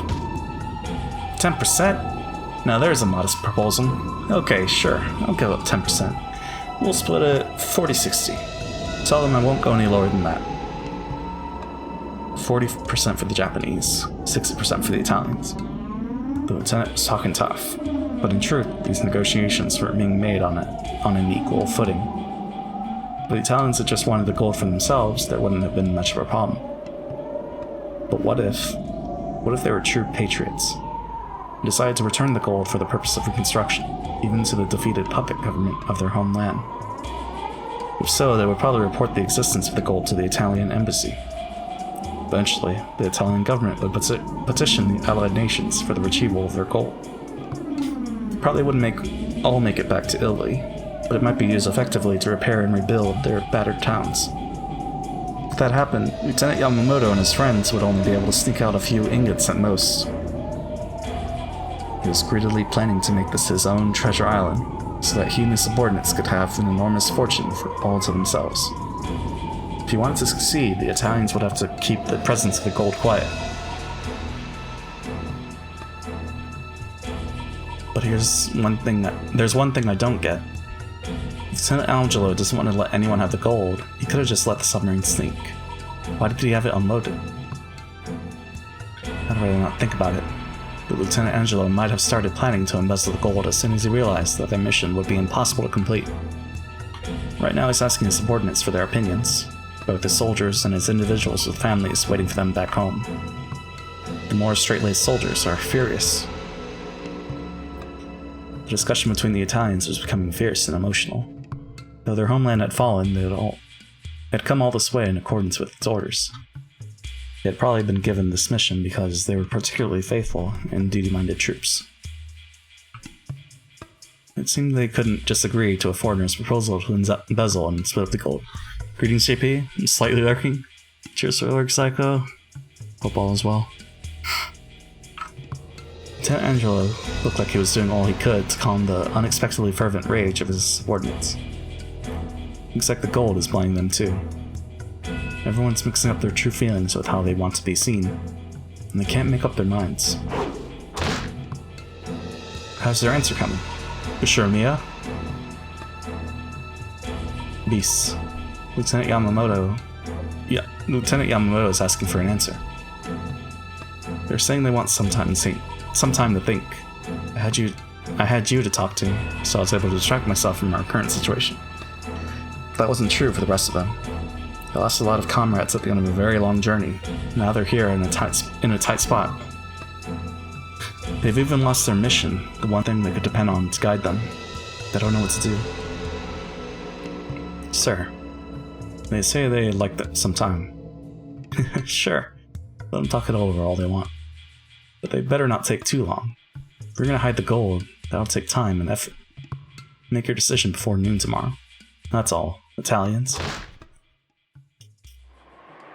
10%? Now there's a modest proposal. Okay, sure, I'll give up 10%. We'll split it 40-60. Tell them I won't go any lower than that. 40% for the Japanese, 60% for the Italians. The lieutenant was talking tough, but in truth, these negotiations were being made on an equal footing. If the Italians had just wanted the gold for themselves, there wouldn't have been much of a problem. But what if they were true patriots, and decided to return the gold for the purpose of reconstruction, even to the defeated puppet government of their homeland? If so, they would probably report the existence of the gold to the Italian embassy. Eventually, the Italian government would petition the Allied nations for the retrieval of their gold. It probably wouldn't all make it back to Italy, but it might be used effectively to repair and rebuild their battered towns. If that happened, Lieutenant Yamamoto and his friends would only be able to sneak out a few ingots at most. He was greedily planning to make this his own treasure island, so that he and his subordinates could have an enormous fortune for all to themselves. If he wanted to succeed, the Italians would have to keep the presence of the gold quiet. But there's one thing I don't get. Lieutenant Angelo doesn't want to let anyone have the gold. He could have just let the submarine sink. Why did he have it unloaded? I'd rather not think about it. But Lieutenant Angelo might have started planning to embezzle the gold as soon as he realized that their mission would be impossible to complete. Right now he's asking his subordinates for their opinions, both as soldiers and as individuals with families waiting for them back home. The more straight-laced soldiers are furious. The discussion between the Italians was becoming fierce and emotional. Though their homeland had fallen, they had come all this way in accordance with its orders. They had probably been given this mission because they were particularly faithful and duty-minded troops. It seemed they couldn't just agree to a foreigner's proposal to embezzle and split up the gold. Greetings, JP. I'm slightly lurking. Cheers, Lurk Psycho. Hope all is well. Lieutenant Angelo looked like he was doing all he could to calm the unexpectedly fervent rage of his subordinates. Looks like the gold is blinding them too. Everyone's mixing up their true feelings with how they want to be seen, and they can't make up their minds. How's their answer coming? You sure, Mia? Beasts. Lieutenant Yamamoto is asking for an answer. They're saying they want some time to think. I had you to talk to, so I was able to distract myself from our current situation. But that wasn't true for the rest of them. They lost a lot of comrades at the end of a very long journey. Now they're here in a tight spot. They've even lost their mission, the one thing they could depend on to guide them. They don't know what to do. Sir, they say they'd like some time. Sure, let them talk it over all they want. But they better not take too long. If we're gonna hide the gold, that'll take time and effort. Make your decision before noon tomorrow. That's all, Italians.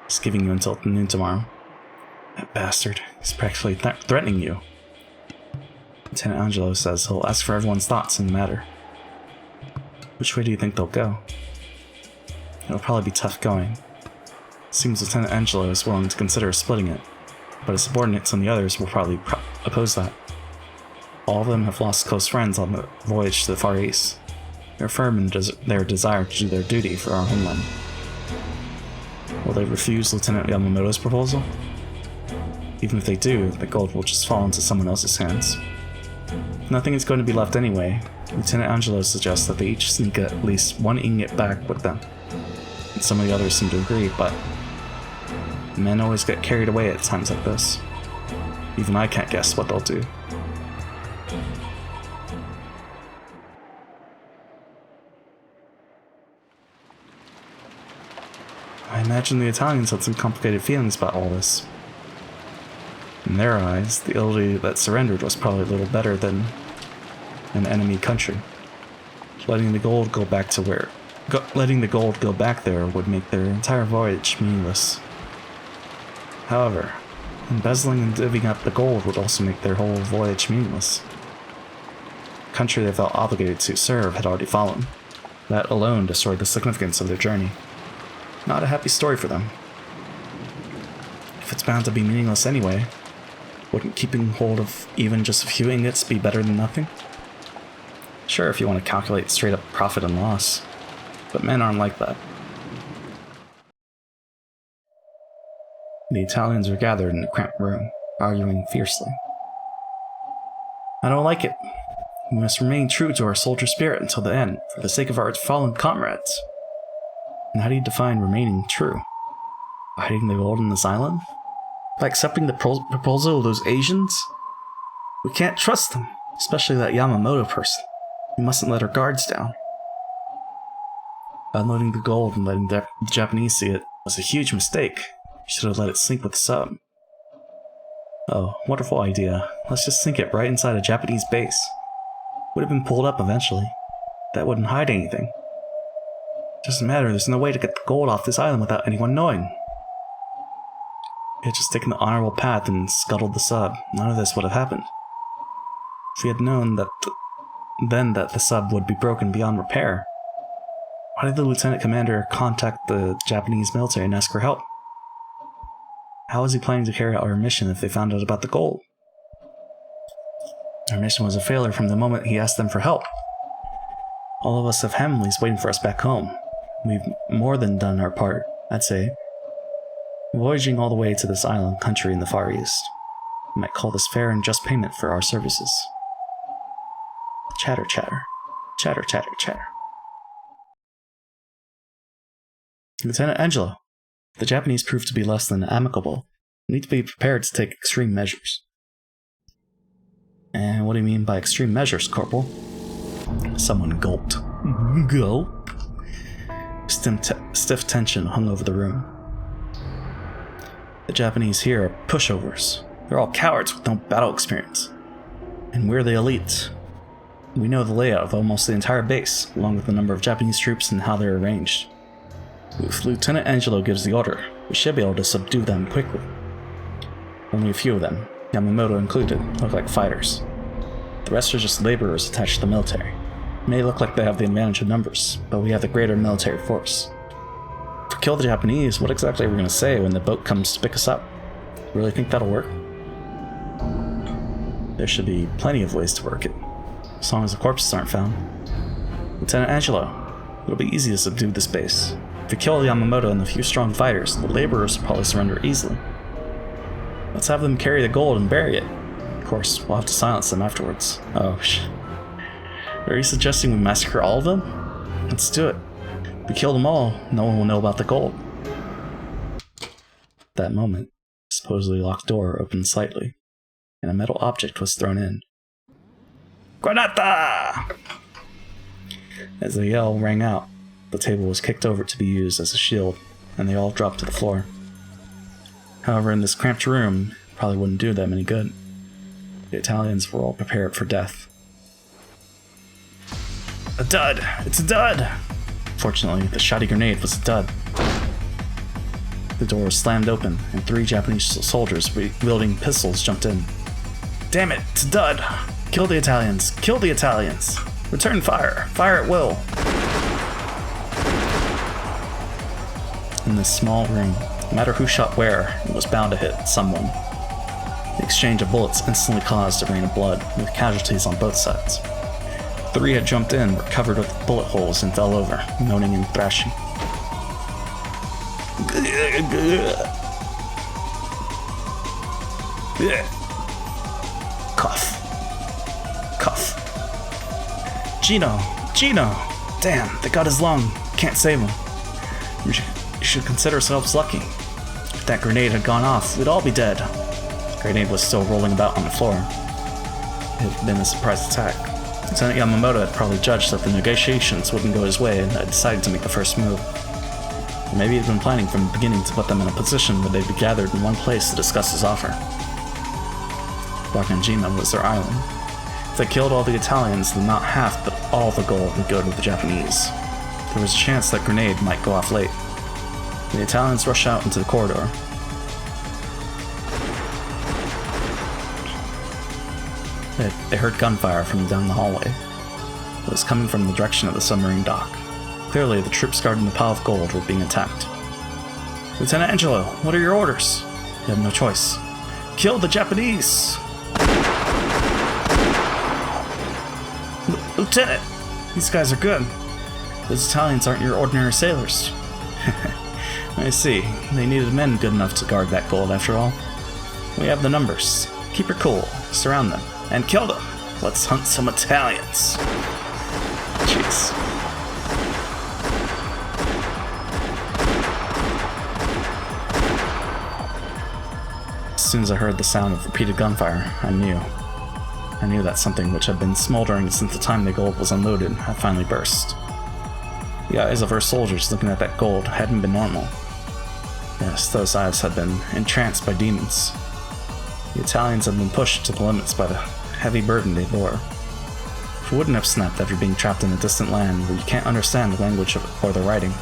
Just giving you until noon tomorrow. That bastard, he's practically threatening you. Lieutenant Angelo says he'll ask for everyone's thoughts in the matter. Which way do you think they'll go? It'll probably be tough going. Seems Lieutenant Angelo is willing to consider splitting it, but his subordinates and the others will probably oppose that. All of them have lost close friends on the voyage to the Far East. They're firm in their desire to do their duty for our homeland. Will they refuse Lieutenant Yamamoto's proposal? Even if they do, the gold will just fall into someone else's hands. Nothing is going to be left anyway. Lieutenant Angelo suggests that they each sneak at least one ingot back with them. And some of the others seem to agree, but men always get carried away at times like this. Even I can't guess what they'll do. I imagine the Italians had some complicated feelings about all this. In their eyes, the Italy that surrendered was probably a little better than an enemy country. Letting the gold go back there would make their entire voyage meaningless. However, embezzling and divvying up the gold would also make their whole voyage meaningless. The country they felt obligated to serve had already fallen. That alone destroyed the significance of their journey. Not a happy story for them. If it's bound to be meaningless anyway, wouldn't keeping hold of even just a few ingots be better than nothing? Sure, if you want to calculate straight up profit and loss, but men aren't like that. The Italians were gathered in a cramped room, arguing fiercely. I don't like it. We must remain true to our soldier spirit until the end, for the sake of our fallen comrades. And how do you define remaining true? By hiding the gold in this island? By accepting the proposal of those Asians? We can't trust them, especially that Yamamoto person. We mustn't let our guards down. Unloading the gold and letting the Japanese see it was a huge mistake. You should have let it sink with the sub. Oh, wonderful idea. Let's just sink it right inside a Japanese base. Would have been pulled up eventually. That wouldn't hide anything. Doesn't matter, there's no way to get the gold off this island without anyone knowing. We had just taken the honorable path and scuttled the sub. None of this would have happened. If we had known that that the sub would be broken beyond repair, why did the lieutenant commander contact the Japanese military and ask for help? How was he planning to carry out our mission if they found out about the gold? Our mission was a failure from the moment he asked them for help. All of us have families waiting for us back home. We've more than done our part, I'd say. Voyaging all the way to this island country in the Far East. You might call this fair and just payment for our services. Chatter, chatter. Chatter, chatter, chatter. Lieutenant Angelo, if the Japanese prove to be less than amicable, we need to be prepared to take extreme measures. And what do you mean by extreme measures, Corporal? Someone gulped. Gulp? Stiff tension hung over the room. The Japanese here are pushovers. They're all cowards with no battle experience. And we're the elite. We know the layout of almost the entire base, along with the number of Japanese troops and how they're arranged. If Lieutenant Angelo gives the order, we should be able to subdue them quickly. Only a few of them, Yamamoto included, look like fighters. The rest are just laborers attached to the military. It may look like they have the advantage of numbers, but we have the greater military force. If we kill the Japanese, what exactly are we going to say when the boat comes to pick us up? Really think that'll work? There should be plenty of ways to work it, as long as the corpses aren't found. Lieutenant Angelo, it'll be easy to subdue this base. If we kill Yamamoto and the few strong fighters, the laborers will probably surrender easily. Let's have them carry the gold and bury it. Of course, we'll have to silence them afterwards. Oh, Are you suggesting we massacre all of them? Let's do it. If we kill them all, no one will know about the gold. At that moment, a supposedly locked door opened slightly, and a metal object was thrown in. Granata! As the yell rang out, the table was kicked over to be used as a shield, and they all dropped to the floor. However, in this cramped room, it probably wouldn't do them any good. The Italians were all prepared for death. A dud! It's a dud! Fortunately, the shoddy grenade was a dud. The door was slammed open, and 3 Japanese soldiers wielding pistols jumped in. Damn it, it's a dud! Kill the Italians! Kill the Italians! Return fire! Fire at will! In this small room, no matter who shot where, it was bound to hit someone. The exchange of bullets instantly caused a rain of blood, with casualties on both sides. 3 had jumped in, were covered with bullet holes, and fell over, moaning and thrashing. Cough. Cough. Gino! Gino! Damn, they got his lung. Can't save him. We should consider ourselves lucky. If that grenade had gone off, we'd all be dead. The grenade was still rolling about on the floor. It had been a surprise attack. Lieutenant Yamamoto had probably judged that the negotiations wouldn't go his way and had decided to make the first move. Or maybe he'd been planning from the beginning to put them in a position where they'd be gathered in one place to discuss his offer. Wakanjima was their island. If they killed all the Italians, then not half but all the gold would go to the Japanese. There was a chance that grenade might go off late. The Italians rushed out into the corridor. They heard gunfire from down the hallway. It was coming from the direction of the submarine dock. Clearly, the troops guarding the pile of gold were being attacked. Lieutenant Angelo, what are your orders? You have no choice. Kill the Japanese! Lieutenant! These guys are good. Those Italians aren't your ordinary sailors. I see. They needed men good enough to guard that gold after all. We have the numbers. Keep her cool. Surround them. And kill them. Let's hunt some Italians. Jeez. As soon as I heard the sound of repeated gunfire, I knew that something which had been smoldering since the time the gold was unloaded had finally burst. The eyes of our soldiers looking at that gold hadn't been normal. Yes, those eyes had been entranced by demons. The Italians had been pushed to the limits by the heavy burden they bore. Who wouldn't have snapped after being trapped in a distant land where you can't understand the language or the writing?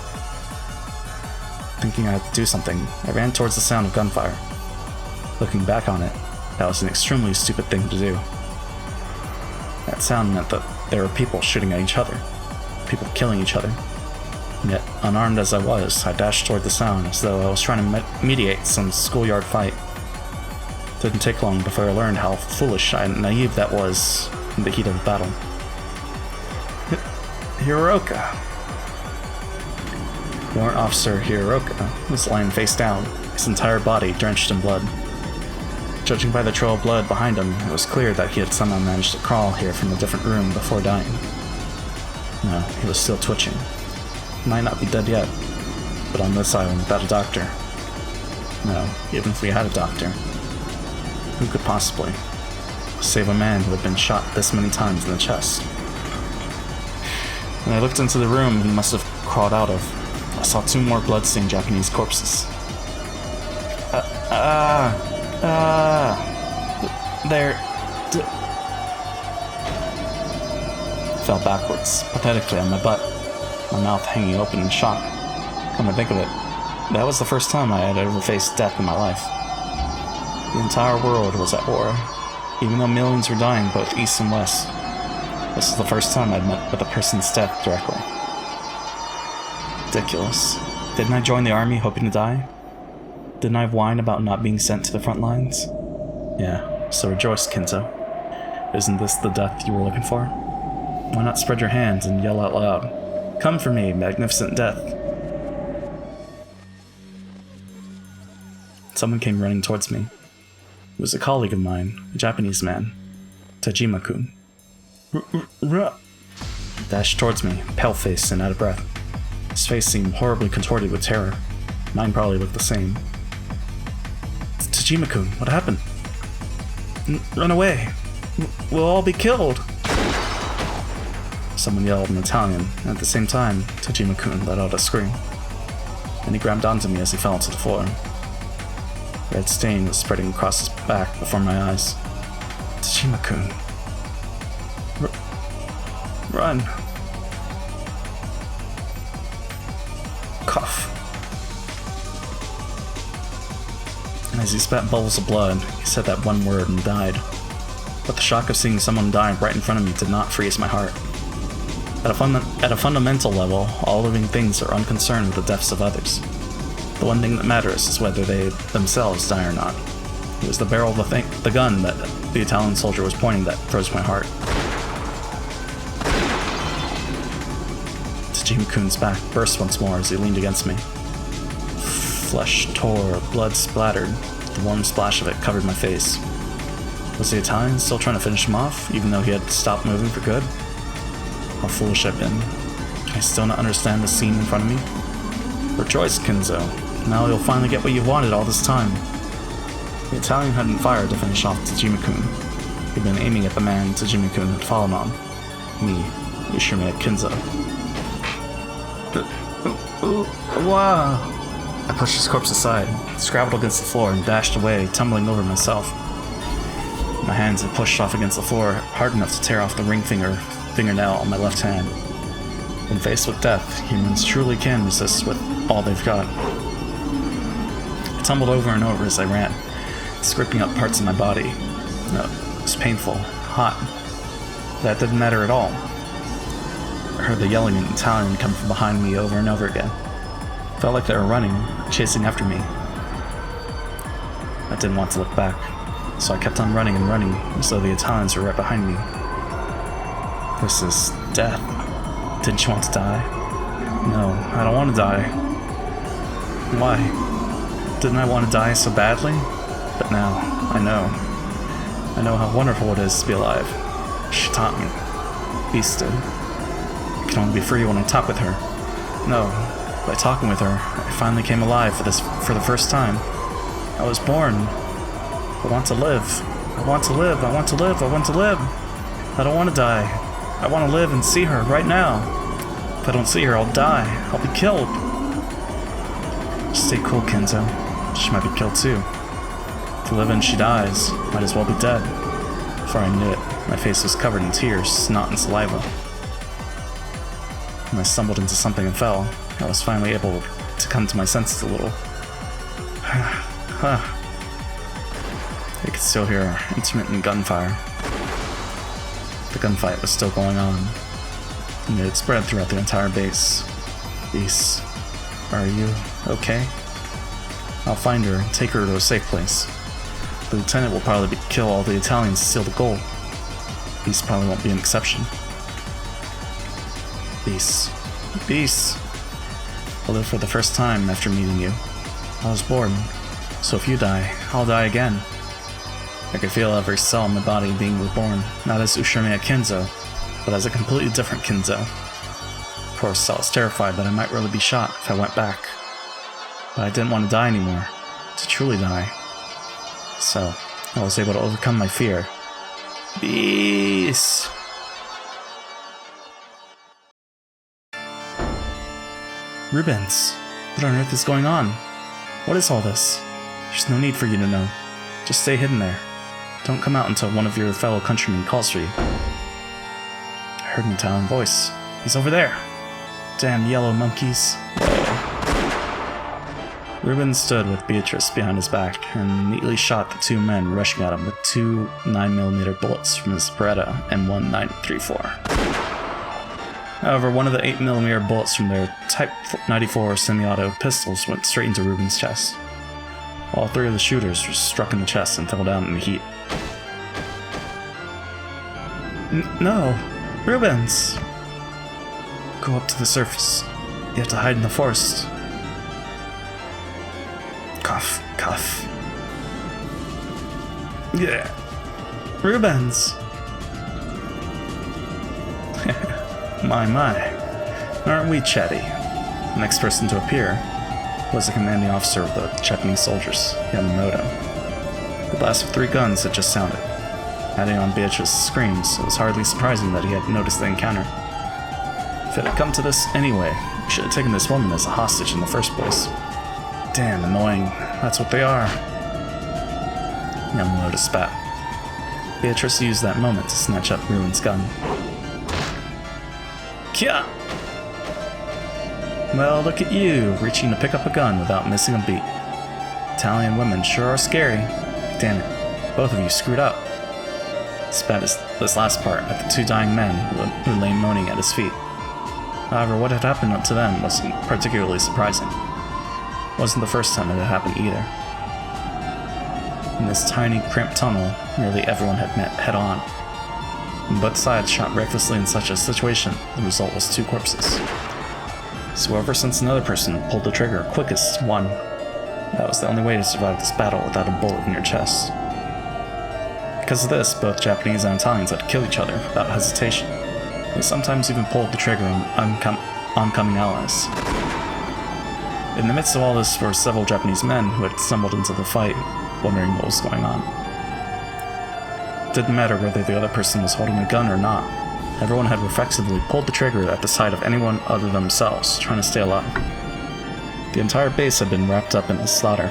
Thinking I had to do something, I ran towards the sound of gunfire. Looking back on it, that was an extremely stupid thing to do. That sound meant that there were people shooting at each other, people killing each other. And yet, unarmed as I was, I dashed toward the sound as though I was trying to mediate some schoolyard fight. Didn't take long before I learned how foolish and naive that was in the heat of the battle. Hiroka. Warrant Officer Hiroka was lying face down, his entire body drenched in blood. Judging by the trail of blood behind him, it was clear that he had somehow managed to crawl here from a different room before dying. No, he was still twitching. He might not be dead yet, but on this island without a doctor. No, even if we had a doctor, who could possibly save a man who had been shot this many times in the chest? When I looked into the room he must have crawled out of, I saw 2 more blood-stained Japanese corpses. Fell backwards, pathetically on my butt, my mouth hanging open in shock. Come to think of it, that was the first time I had ever faced death in my life. The entire world was at war, even though millions were dying both east and west. This was the first time I'd met with a person's death directly. Ridiculous. Didn't I join the army hoping to die? Didn't I whine about not being sent to the front lines? Yeah, so rejoice, Kinzo. Isn't this the death you were looking for? Why not spread your hands and yell out loud, "Come for me, magnificent death!" Someone came running towards me. It was a colleague of mine, a Japanese man, Tajima-kun. Dashed towards me, pale-faced and out of breath. His face seemed horribly contorted with terror. Mine probably looked the same. Tajima-kun, what happened? Run away! We'll all be killed! Someone yelled in Italian, and at the same time, Tajima-kun let out a scream. Then he grabbed onto me as he fell to the floor. A red stain was spreading across his back before my eyes. Tajima-kun. Run. Cough. And as he spat bubbles of blood, he said that one word and died. But the shock of seeing someone die right in front of me did not freeze my heart. At a fundamental level, all living things are unconcerned with the deaths of others. The one thing that matters is whether they themselves die or not. It was the barrel of the gun that the Italian soldier was pointing that froze my heart. Tajima-kun's back burst once more as he leaned against me. Flesh tore, blood splattered. The warm splash of it covered my face. Was the Italian still trying to finish him off, even though he had stopped moving for good? How foolish I've been. Can I still not understand the scene in front of me? Rejoice, Kinzo. Now you'll finally get what you've wanted all this time. The Italian hadn't fired to finish off Tajima-kun. He'd been aiming at the man Tajima-kun had fallen on. Me, Ushime Kinzo. Wow! I pushed his corpse aside, scrabbled against the floor, and dashed away, tumbling over myself. My hands had pushed off against the floor, hard enough to tear off the ring fingernail on my left hand. When faced with death, humans truly can resist with all they've got. I tumbled over and over as I ran, scraping up parts of my body. No, it was painful, hot. That didn't matter at all. I heard the yelling in Italian come from behind me over and over again. It felt like they were running, chasing after me. I didn't want to look back, so I kept on running and running as though the Italians were right behind me. This is death. Didn't you want to die? No, I don't want to die. Why? Didn't I want to die so badly? But now, I know. I know how wonderful it is to be alive. She taught me. Beast did. I can only be free when I talk with her. No, by talking with her, I finally came alive for the first time. I was born. I want to live. I want to live. I want to live. I want to live. I don't want to die. I want to live and see her right now. If I don't see her, I'll die. I'll be killed. Stay cool, Kinzo. She might be killed too. If we live and she dies, might as well be dead. Before I knew it, my face was covered in tears, snot, and saliva. When I stumbled into something and fell, I was finally able to come to my senses a little. I could still hear intermittent gunfire. The gunfight was still going on, and it had spread throughout the entire base. Beast, are you okay? I'll find her and take her to a safe place. The lieutenant will probably kill all the Italians to steal the gold. Beast probably won't be an exception. Beast. Beast! I'll live for the first time after meeting you. I was born, so if you die, I'll die again. I could feel every cell in my body being reborn, not as Ushirmia Kenzo, but as a completely different Kenzo. Of course, I was terrified that I might really be shot if I went back. But I didn't want to die anymore, to truly die. So, I was able to overcome my fear. Beast! Rubens, what on earth is going on? What is all this? There's no need for you to know. Just stay hidden there. Don't come out until one of your fellow countrymen calls for you. I heard an Italian voice. He's over there! Damn yellow monkeys. Whoa. Rubens stood with Beatrice behind his back and neatly shot the two men rushing at him with two 9mm bullets from his Beretta M1 934. However, one of the 8mm bullets from their Type 94 semi-auto pistols went straight into Rubens' chest. All three of the shooters were struck in the chest and fell down in the heat. No! Rubens! Go up to the surface. You have to hide in the forest. Cough, cough. Yeah. Rubens! My. Aren't we chatty? The next person to appear was the commanding officer of the Japanese soldiers, Yamamoto. The blast of 3 guns had just sounded. Adding on Beatrice's screams, it was hardly surprising that he had noticed the encounter. If it had come to this anyway, we should have taken this woman as a hostage in the first place. Damn annoying, that's what they are. Yamamoto spat. Beatrice used that moment to snatch up Ruin's gun. Kya! Well, look at you, reaching to pick up a gun without missing a beat. Italian women sure are scary. Damn it, both of you screwed up. Spat this last part at the 2 dying men who lay moaning at his feet. However, what had happened to them wasn't particularly surprising. It wasn't the first time it had happened either. In this tiny, cramped tunnel, nearly everyone had met head-on. When both sides shot recklessly in such a situation, the result was 2 corpses. So whoever sensed another person pulled the trigger quickest won. That was the only way to survive this battle without a bullet in your chest. Because of this, both Japanese and Italians had to kill each other without hesitation. They sometimes even pulled the trigger on oncoming allies. In the midst of all this were several Japanese men who had stumbled into the fight, wondering what was going on. It didn't matter whether the other person was holding a gun or not. Everyone had reflexively pulled the trigger at the sight of anyone other than themselves, trying to stay alive. The entire base had been wrapped up in the slaughter.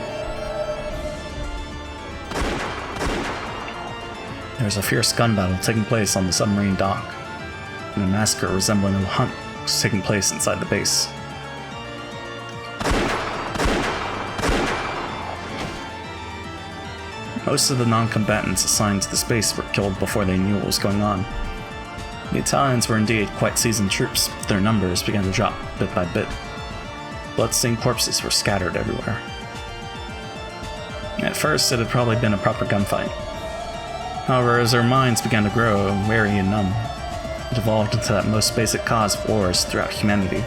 There was a fierce gun battle taking place on the submarine dock, and a massacre resembling a hunt was taking place inside the base. Most of the non-combatants assigned to this base were killed before they knew what was going on. The Italians were indeed quite seasoned troops, but their numbers began to drop bit by bit. Blood-stained corpses were scattered everywhere. At first, it had probably been a proper gunfight. However, as their minds began to grow weary and numb, it evolved into that most basic cause of wars throughout humanity: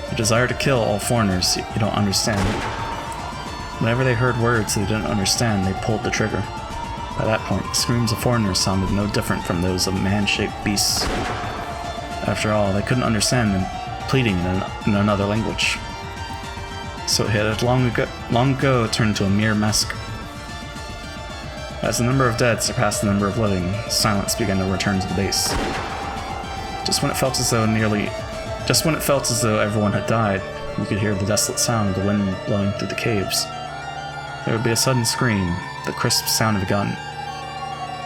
the desire to kill all foreigners you don't understand. Whenever they heard words they didn't understand, they pulled the trigger. By that point, the screams of foreigners sounded no different from those of man-shaped beasts. After all, they couldn't understand them pleading in another language. So it had long ago turned into a mere massacre. As the number of dead surpassed the number of living, silence began to return to the base. Just when it felt as though everyone had died, you could hear the desolate sound of the wind blowing through the caves. There would be a sudden scream, the crisp sound of a gun,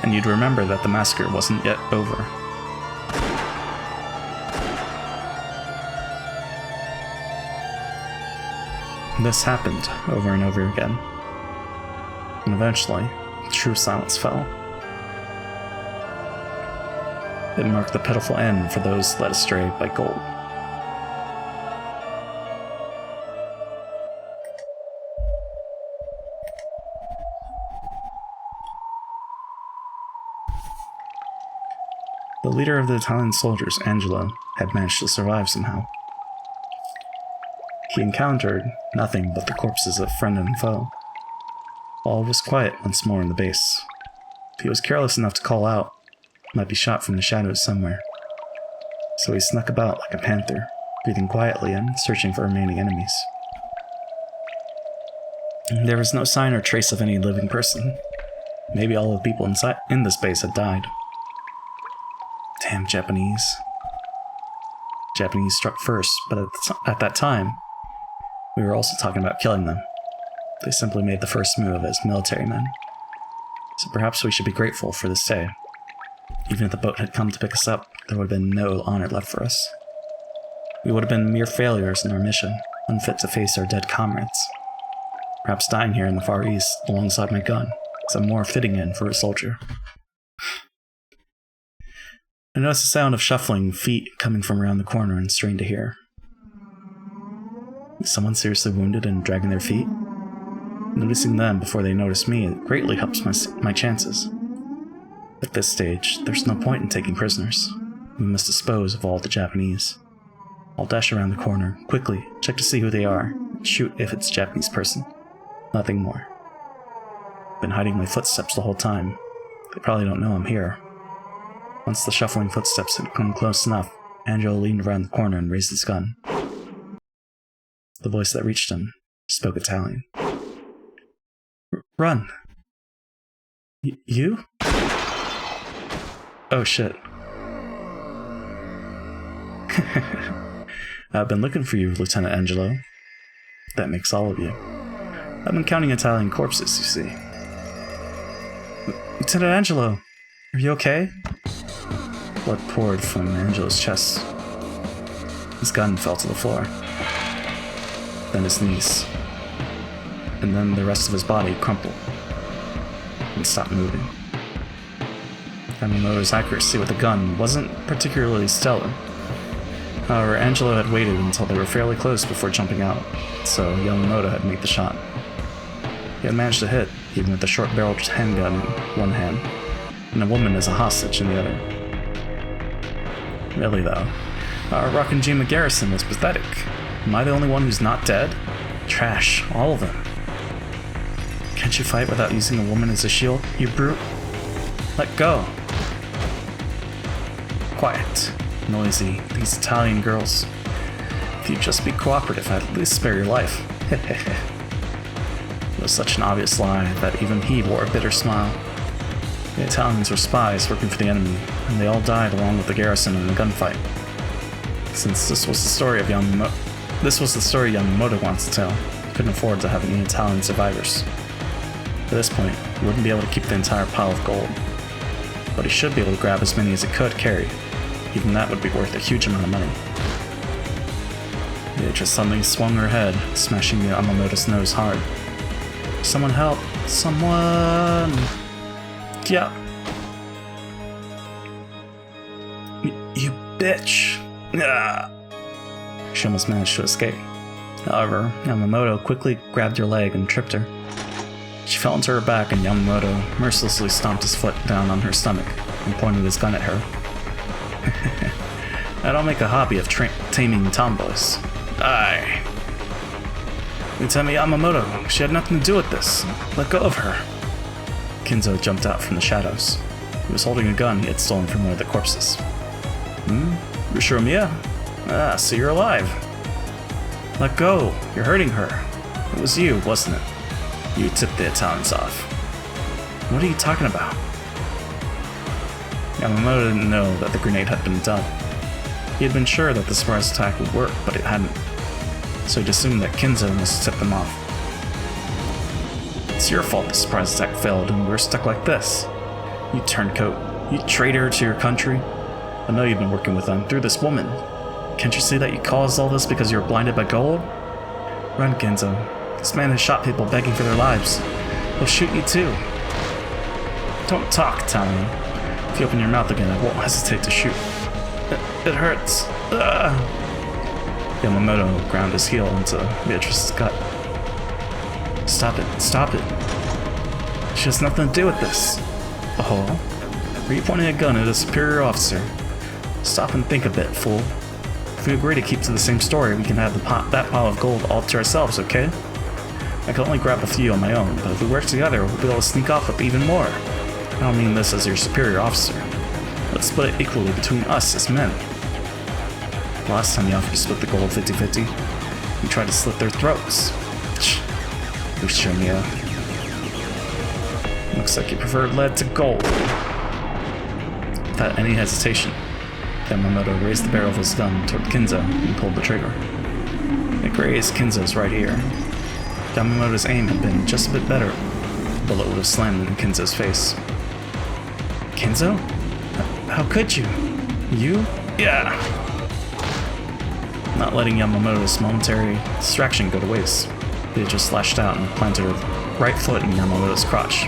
and you'd remember that the massacre wasn't yet over. This happened over and over again, and eventually, true silence fell. It marked the pitiful end for those led astray by gold. The leader of the Italian soldiers, Angelo, had managed to survive somehow. He encountered nothing but the corpses of friend and foe. All was quiet once more in the base. If he was careless enough to call out, he might be shot from the shadows somewhere. So he snuck about like a panther, breathing quietly and searching for remaining enemies. There was no sign or trace of any living person. Maybe all the people in this base had died. Damn Japanese. Japanese struck first, but at that time, we were also talking about killing them. They simply made the first move as military men. So perhaps we should be grateful for this day. Even if the boat had come to pick us up, there would have been no honor left for us. We would have been mere failures in our mission, unfit to face our dead comrades. Perhaps dying here in the Far East, alongside my gun, is a more fitting end for a soldier. I noticed the sound of shuffling feet coming from around the corner and strained to hear. Is someone seriously wounded and dragging their feet? Noticing them before they notice me greatly helps my chances. At this stage, there's no point in taking prisoners. We must dispose of all the Japanese. I'll dash around the corner, quickly, check to see who they are, and shoot if it's a Japanese person. Nothing more. I've been hiding my footsteps the whole time. They probably don't know I'm here. Once the shuffling footsteps had come close enough, Angelo leaned around the corner and raised his gun. The voice that reached him spoke Italian. Run! You? Oh shit. I've been looking for you, Lieutenant Angelo. That makes all of you. I've been counting Italian corpses, you see. Lieutenant Angelo, are you okay? Blood poured from Angelo's chest. His gun fell to the floor. Then his knees. And then the rest of his body crumpled and stopped moving. Yamamoto's accuracy with the gun wasn't particularly stellar. However, Angelo had waited until they were fairly close before jumping out, so Yamamoto had made the shot. He had managed to hit, even with the short-barreled handgun in one hand, and a woman as a hostage in the other. Really though, our Rakanjima garrison was pathetic. Am I the only one who's not dead? Trash, all of them. Can't you fight without using a woman as a shield, you brute? Let go. Quiet. Noisy. These Italian girls. If you'd just be cooperative, I'd at least spare your life. It was such an obvious lie that even he wore a bitter smile. The Italians were spies working for the enemy, and they all died along with the garrison in a gunfight. Since this was the story Yamamoto wants to tell, he couldn't afford to have any Italian survivors. At this point, he wouldn't be able to keep the entire pile of gold. But he should be able to grab as many as he could carry. Even that would be worth a huge amount of money. Beatrice suddenly swung her head, smashing Yamamoto's nose hard. Someone help! Someone! Yeah! You bitch! Ah. She almost managed to escape. However, Yamamoto quickly grabbed her leg and tripped her. She fell into her back and Yamamoto mercilessly stomped his foot down on her stomach and pointed his gun at her. I don't make a hobby of taming tomboys. Aye. Lieutenant Yamamoto, she had nothing to do with this. Let go of her. Kinzo jumped out from the shadows. He was holding a gun he had stolen from one of the corpses. Rishomiya? Ah, so you're alive. Let go. You're hurting her. It was you, wasn't it? You tipped the Italians off. What are you talking about? Yamamoto didn't know that the grenade had been done. He had been sure that the surprise attack would work, but it hadn't. So he'd assumed that Kinzo must have tipped them off. It's your fault the surprise attack failed and we're stuck like this. You turncoat. You traitor to your country. I know you've been working with them through this woman. Can't you see that you caused all this because you were blinded by gold? Run, Kinzo. This man has shot people begging for their lives. He'll shoot you too. Don't talk, Italian. If you open your mouth again, I won't hesitate to shoot. It hurts. Yamamoto ground his heel into Beatrice's gut. Stop it. Stop it. She has nothing to do with this. Oh. Are you pointing a gun at a superior officer? Stop and think a bit, fool. If we agree to keep to the same story, we can have that pile of gold all to ourselves, okay? I can only grab a few on my own, but if we work together, we'll be able to sneak off with even more. I don't mean this as your superior officer. Let's split it equally between us as men. Last time you offered to split the gold 50-50, you tried to slit their throats. Umineko. Looks like you preferred lead to gold. Without any hesitation, Yamamoto raised the barrel of his gun toward Kinzo and pulled the trigger. It grazed Kinzo's right ear. Yamamoto's aim had been just a bit better. The bullet would have slammed into Kinzo's face. Kinzo? How could you? You? Yeah! Not letting Yamamoto's momentary distraction go to waste, he had just lashed out and planted her right foot in Yamamoto's crotch.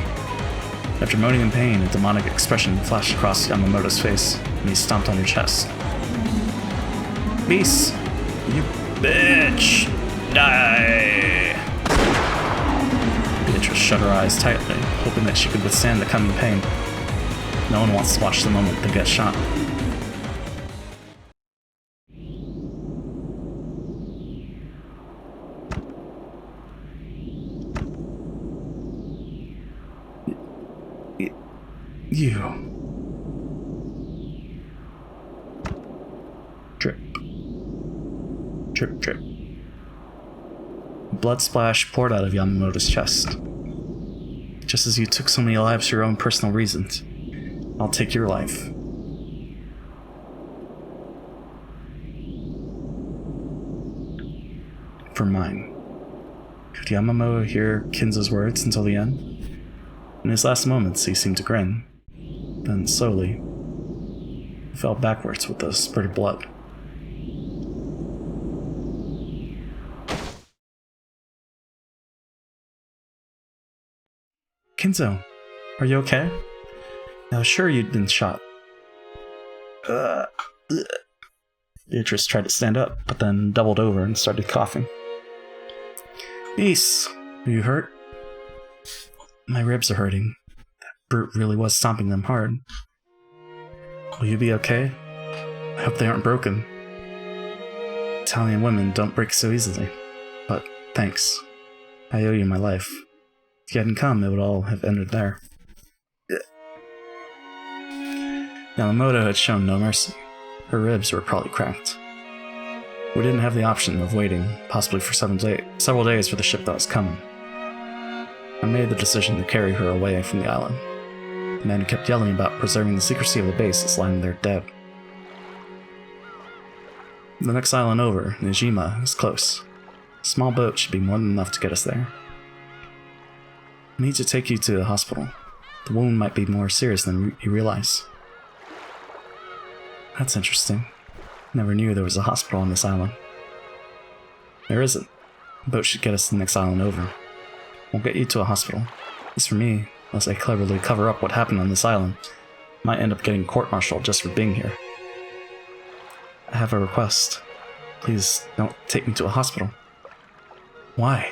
After moaning in pain, a demonic expression flashed across Yamamoto's face, and he stomped on her chest. Beast! You bitch! Die! Beatrice shut her eyes tightly, hoping that she could withstand the coming pain. No one wants to watch the moment they get shot. You. Drip. Drip, drip. Blood splash poured out of Yamamoto's chest. Just as you took so many lives for your own personal reasons, I'll take your life. For mine. Could Yamamoto hear Kinzo's words until the end? In his last moments, he seemed to grin. Then, slowly, he fell backwards with the spurted blood. Kinzo, are you okay? I was sure you'd been shot. Beatrice tried to stand up, but then doubled over and started coughing. Beast, are you hurt? My ribs are hurting. That brute really was stomping them hard. Will you be okay? I hope they aren't broken. Italian women don't break so easily. But thanks. I owe you my life. If you hadn't come, it would all have ended there. Yamamoto had shown no mercy. Her ribs were probably cracked. We didn't have the option of waiting, possibly for several days for the ship that was coming. I made the decision to carry her away from the island. The man who kept yelling about preserving the secrecy of the base is lying there dead. The next island over, Nijima, is close. A small boat should be more than enough to get us there. I need to take you to the hospital. The wound might be more serious than you realize. That's interesting. Never knew there was a hospital on this island. There isn't. The boat should get us to the next island over. We'll get you to a hospital. As for me, unless I cleverly cover up what happened on this island, I might end up getting court-martialed just for being here. I have a request. Please don't take me to a hospital. Why?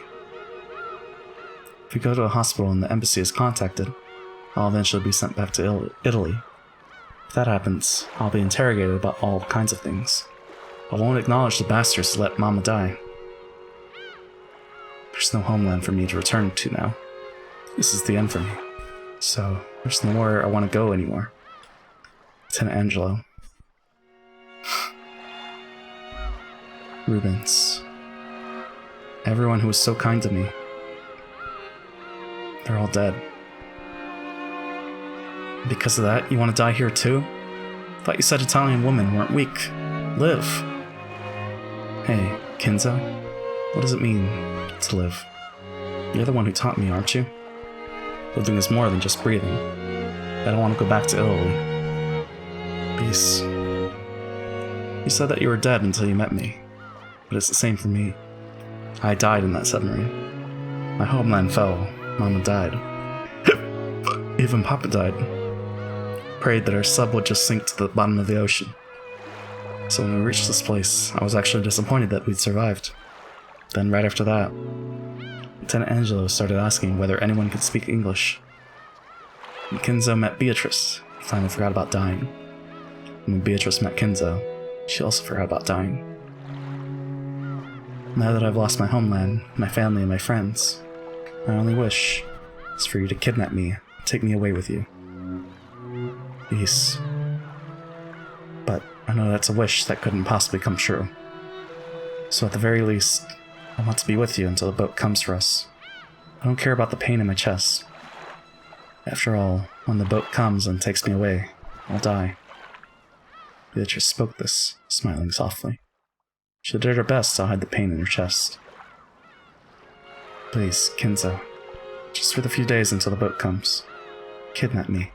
If we go to a hospital and the embassy is contacted, I'll eventually be sent back to Italy. If that happens, I'll be interrogated about all kinds of things. I won't acknowledge the bastards to let Mama die. There's no homeland for me to return to now. This is the end for me. So, there's nowhere I want to go anymore. Lieutenant Angelo. Rubens. Everyone who was so kind to me. They're all dead. Because of that, you want to die here too? Thought you said Italian women weren't weak. Live. Hey, Kinzo. What does it mean to live? You're the one who taught me, aren't you? Living is more than just breathing. I don't want to go back to Italy. Peace. You said that you were dead until you met me. But it's the same for me. I died in that submarine. My homeland fell. Mama died. Even Papa died. Prayed that our sub would just sink to the bottom of the ocean. So when we reached this place, I was actually disappointed that we'd survived. Then right after that, Lieutenant Angelo started asking whether anyone could speak English. When Kinzo met Beatrice, he finally forgot about dying. And when Beatrice met Kinzo, she also forgot about dying. Now that I've lost my homeland, my family, and my friends, my only wish is for you to kidnap me and take me away with you. Peace. But I know that's a wish that couldn't possibly come true. So at the very least, I want to be with you until the boat comes for us. I don't care about the pain in my chest. After all, when the boat comes and takes me away, I'll die. Beatrice spoke this, smiling softly. She did her best to hide the pain in her chest. Please, Kinzo, just for the few days until the boat comes, kidnap me.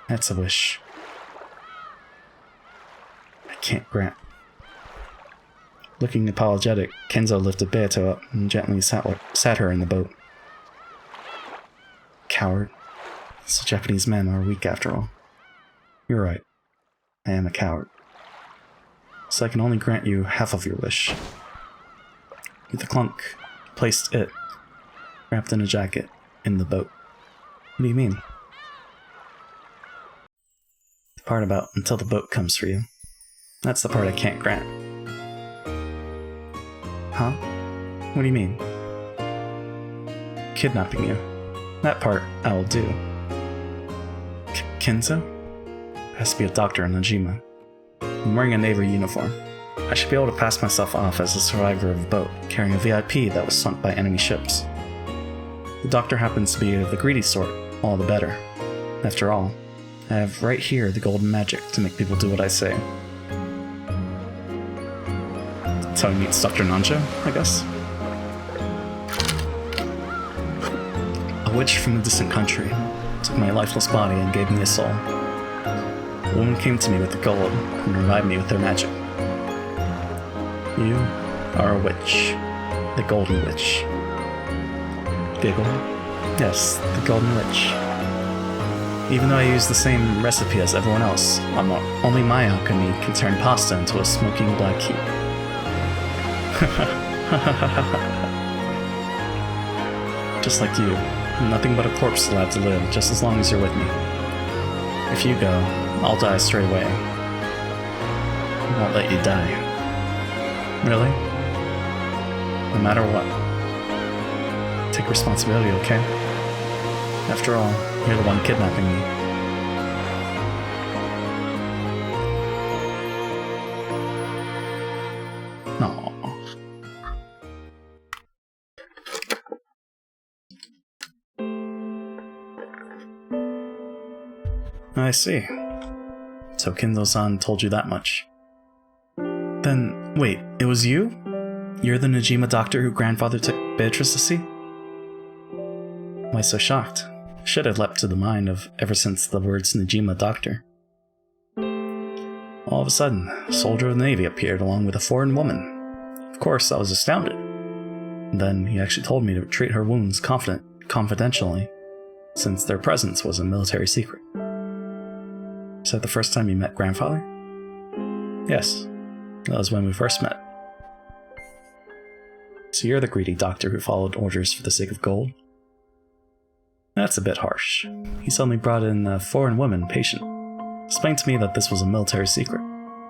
That's a wish I can't grant. Looking apologetic, Kinzo lifted Beato up and gently sat her in the boat. Coward. The Japanese men are weak after all. You're right. I am a coward. So I can only grant you half of your wish. With the clunk, placed it, wrapped in a jacket, in the boat. What do you mean? The part about until the boat comes for you. That's the part I can't grant. Huh? What do you mean? Kidnapping you. That part I will do. Kinzo? Has to be a doctor in Najima. I'm wearing a Navy uniform. I should be able to pass myself off as a survivor of a boat carrying a VIP that was sunk by enemy ships. The doctor happens to be of the greedy sort, all the better. After all, I have right here the golden magic to make people do what I say. That's how he meets Dr. Nancho, I guess. A witch from a distant country took my lifeless body and gave me a soul. The woman came to me with the gold and revived me with her magic. You are a witch. The Golden Witch. Giggle? Yes, the Golden Witch. Even though I use the same recipe as everyone else, only my alchemy can turn pasta into a smoking black heap. Just like you, I'm nothing but a corpse allowed to live just as long as you're with me. If you go, I'll die straight away. I won't let you die. Really? No matter what. Take responsibility, okay? After all, you're the one kidnapping me. No. I see. So Kinzo-san told you that much. Then, wait, it was you? You're the Najima doctor who grandfather took Beatrice to see? Why so shocked? Should have leapt to the mind of ever since the words Najima doctor. All of a sudden, a soldier of the Navy appeared along with a foreign woman. Of course, I was astounded. Then he actually told me to treat her wounds confidentially, since their presence was a military secret. Is that the first time you met grandfather? Yes, that was when we first met. So you're the greedy doctor who followed orders for the sake of gold? That's a bit harsh. He suddenly brought in a foreign woman patient. Explained to me that this was a military secret.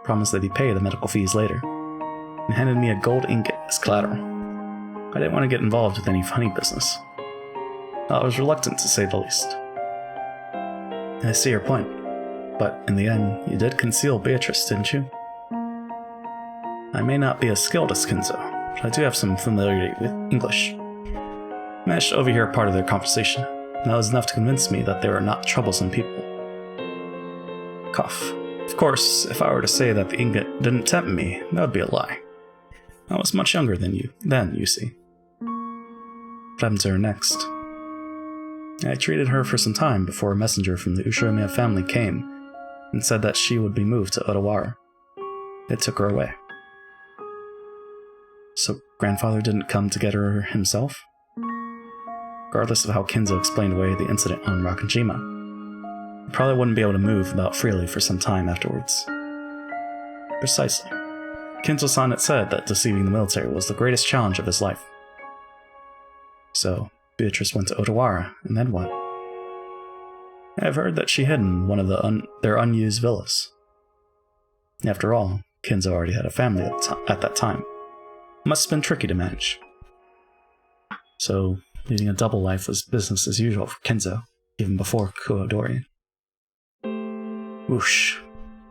Promised that he'd pay the medical fees later. And handed me a gold ingot as collateral. I didn't want to get involved with any funny business. I was reluctant to say the least. I see your point. But in the end, you did conceal Beatrice, didn't you? I may not be as skilled as Kinzo, but I do have some familiarity with English. I managed to overhear part of their conversation, and that was enough to convince me that they were not troublesome people. Cough. Of course, if I were to say that the ingot didn't tempt me, that would be a lie. I was much younger than you, then, you see. What happened to her next? I treated her for some time before a messenger from the Ushiromiya family came and said that she would be moved to Odawara. It took her away. So grandfather didn't come to get her himself? Regardless of how Kinzo explained away the incident on Rakanjima, he probably wouldn't be able to move about freely for some time afterwards. Precisely. Kinzo-san had said that deceiving the military was the greatest challenge of his life. So, Beatrice went to Otawara, and then what? I've heard that she hid in one of their unused villas. After all, Kenzo already had a family at that time. Must have been tricky to manage. So, leading a double life was business as usual for Kenzo, even before Kuodorian. Whoosh.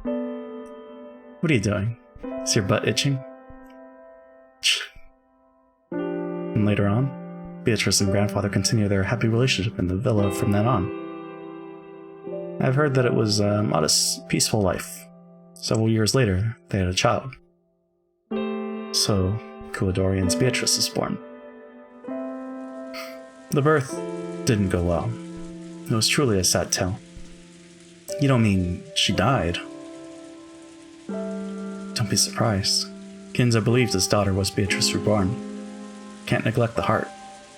What are you doing? Is your butt itching? And later on, Beatrice and grandfather continue their happy relationship in the villa from then on. I've heard that it was a modest, peaceful life. Several years later, they had a child. So, Kuodorian's Beatrice was born. The birth didn't go well. It was truly a sad tale. You don't mean she died? Don't be surprised. Kenzo believed his daughter was Beatrice reborn. Can't neglect the heart.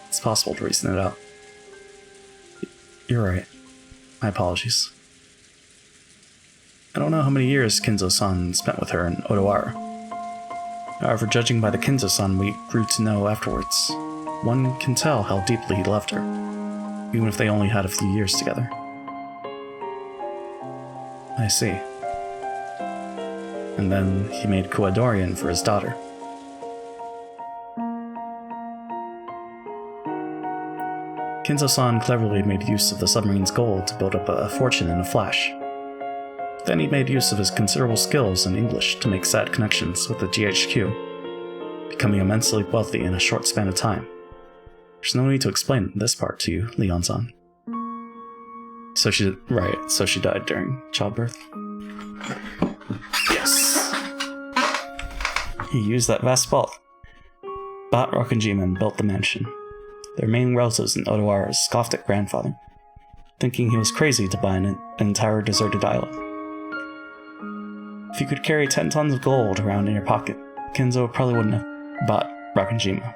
It's possible to reason it out. You're right. My apologies. I don't know how many years Kenzo-san spent with her in Otawara. However, judging by the Kenzo-san we grew to know afterwards, one can tell how deeply he loved her, even if they only had a few years together. I see. And then he made Kuodorian for his daughter. Kenzo-san cleverly made use of the submarine's gold to build up a fortune in a flash. Then he made use of his considerable skills in English to make sad connections with the GHQ, becoming immensely wealthy in a short span of time. There's no need to explain this part to you, Leon-san. So she died during childbirth. Yes! He used that vast wealth, bought Rakunjima and built the mansion. Their main relatives in Otawara scoffed at grandfather, thinking he was crazy to buy an entire deserted island. If you could carry 10 tons of gold around in your pocket, Kenzo probably wouldn't have bought Rakunjima.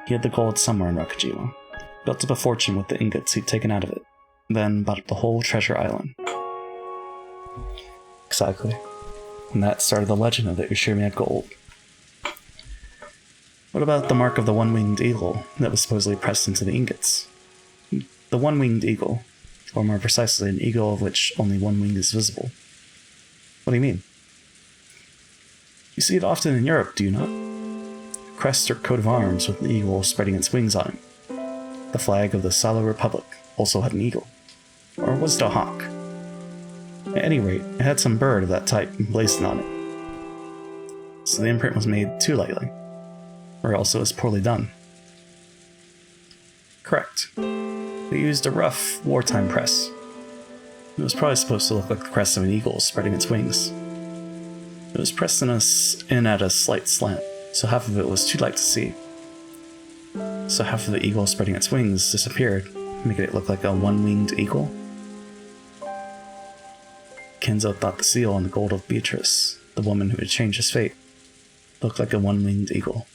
He had the gold somewhere in Rakunjima, built up a fortune with the ingots he'd taken out of it, then bought up the whole treasure island. Exactly. And that started the legend of the Ushirimiya gold. What about the mark of the one-winged eagle that was supposedly pressed into the ingots? The one-winged eagle, or more precisely, an eagle of which only one wing is visible. What do you mean? You see it often in Europe, do you not? A crest or coat of arms with an eagle spreading its wings on it. The flag of the Salo Republic also had an eagle. Or was it a hawk? At any rate, it had some bird of that type emblazoned on it. So the imprint was made too lightly. Or else it was poorly done. Correct. They used a rough, wartime press. It was probably supposed to look like the crest of an eagle spreading its wings. It was pressed in at a slight slant, so half of it was too light to see. So half of the eagle spreading its wings disappeared, making it look like a one-winged eagle. Kenzo thought the seal on the gold of Beatrice, the woman who had changed his fate, looked like a one-winged eagle.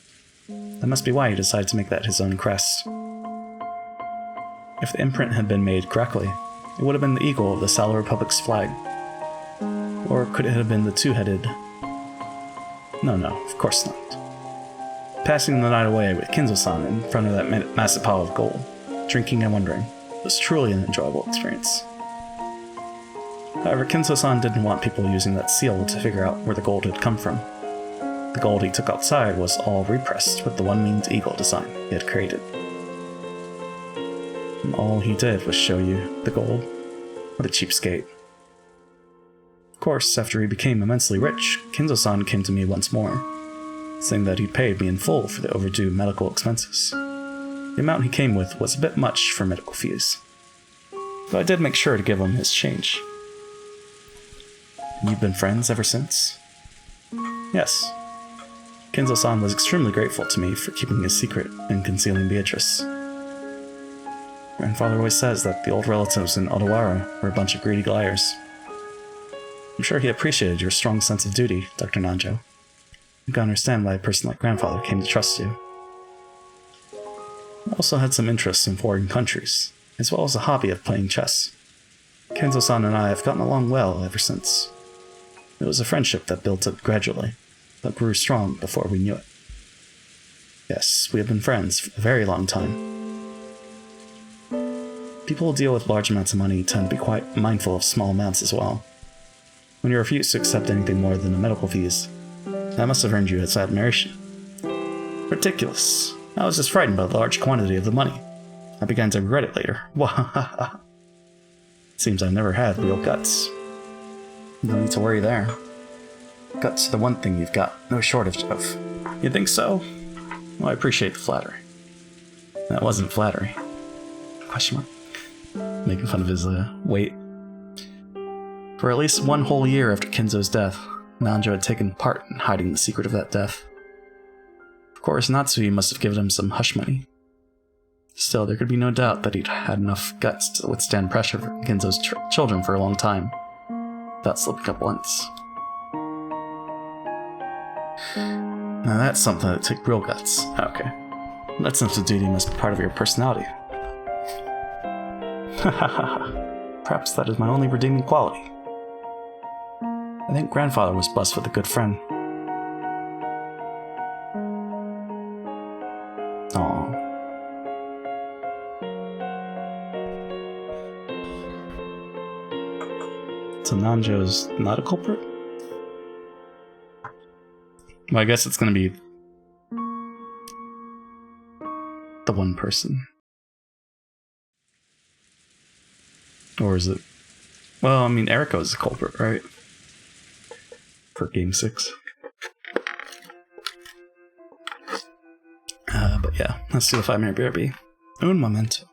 That must be why he decided to make that his own crest. If the imprint had been made correctly, it would have been the eagle of the Salo Republic's flag. Or could it have been the two-headed... No, of course not. Passing the night away with Kenzo-san in front of that massive pile of gold, drinking and wondering, was truly an enjoyable experience. However, Kenzo-san didn't want people using that seal to figure out where the gold had come from. The gold he took outside was all repressed with the one-winged eagle design he had created. And all he did was show you the gold. What a cheapskate. Of course, after he became immensely rich, Kenzo-san came to me once more, saying that he'd paid me in full for the overdue medical expenses. The amount he came with was a bit much for medical fees, but I did make sure to give him his change. And you've been friends ever since? Yes. Kenzo-san was extremely grateful to me for keeping his secret and concealing Beatrice. Grandfather always says that the old relatives in Otawara were a bunch of greedy liars. I'm sure he appreciated your strong sense of duty, Dr. Nanjo. You can understand why a person like grandfather came to trust you. I also had some interests in foreign countries, as well as a hobby of playing chess. Kenzo-san and I have gotten along well ever since. It was a friendship that built up gradually, but grew strong before we knew it. Yes, we have been friends for a very long time. People who deal with large amounts of money tend to be quite mindful of small amounts as well. When you refuse to accept anything more than the medical fees, that must have earned you its admiration. Ridiculous. I was just frightened by the large quantity of the money. I began to regret it later. Seems I've never had real guts. No need to worry there. Guts are the one thing you've got no shortage of. You think so? Well, I appreciate the flattery. That wasn't flattery. Question mark? Making fun of his weight. For at least one whole year after Kinzo's death, Nanjo had taken part in hiding the secret of that death. Of course, Natsui must have given him some hush money. Still, there could be no doubt that he'd had enough guts to withstand pressure from Kinzo's children for a long time, without slipping up once. Now that's something that took real guts. Okay. That sense of duty must be part of your personality. Perhaps that is my only redeeming quality. I think grandfather was blessed with a good friend. Aww. So Nanjo's not a culprit? Well, I guess it's gonna be the one person. Or is it? Well, I mean, Eriko's a culprit, right? For Game 6. But yeah, let's do the 5-minute BRB. Un momento.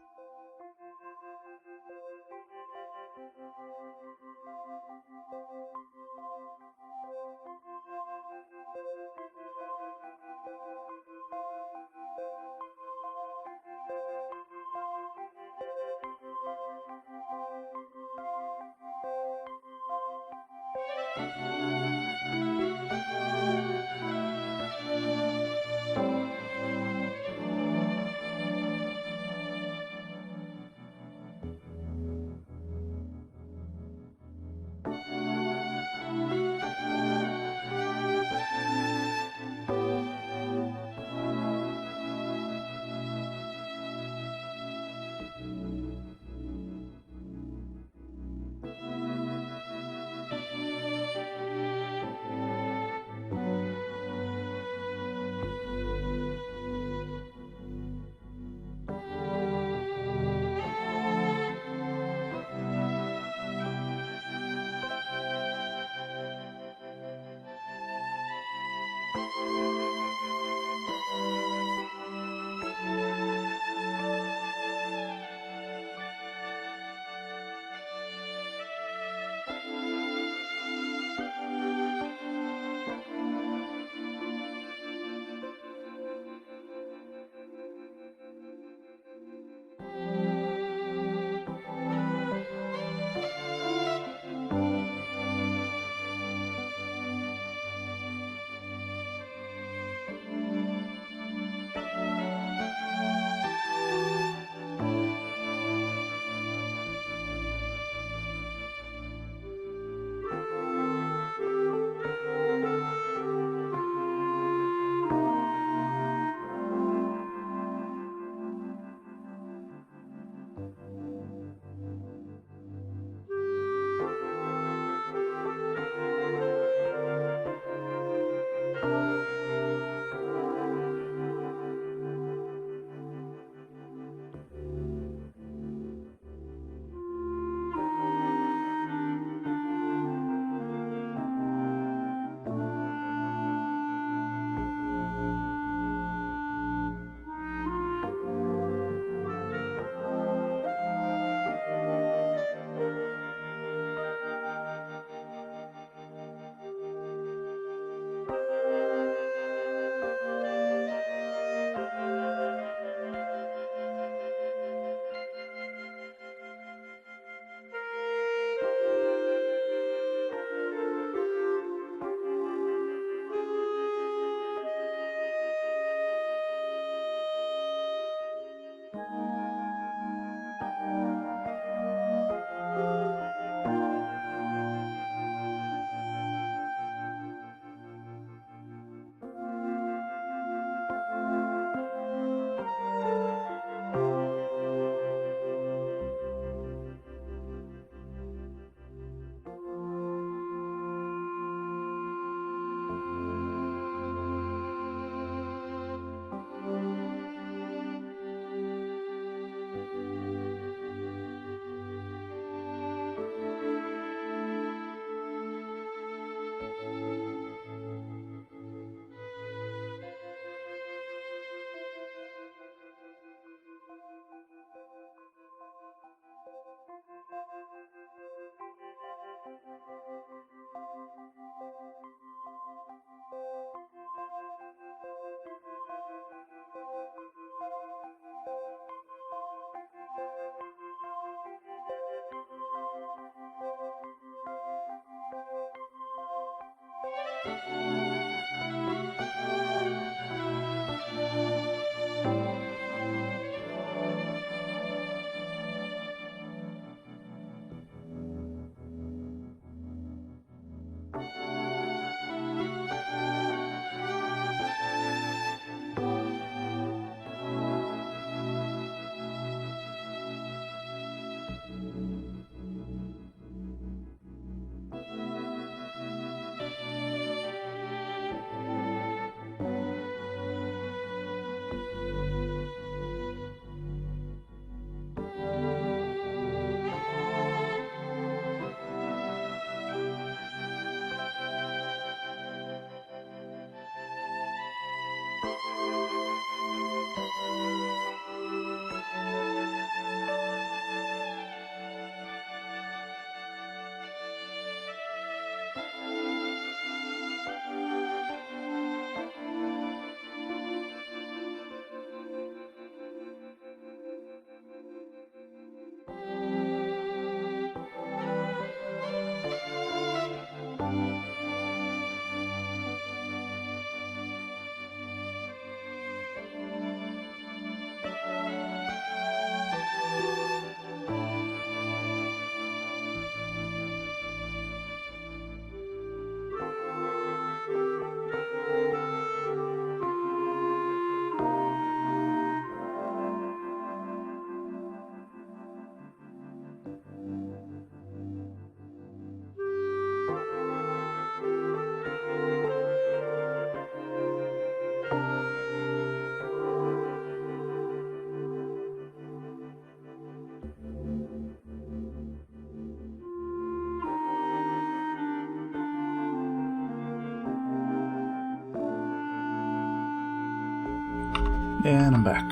And I'm back.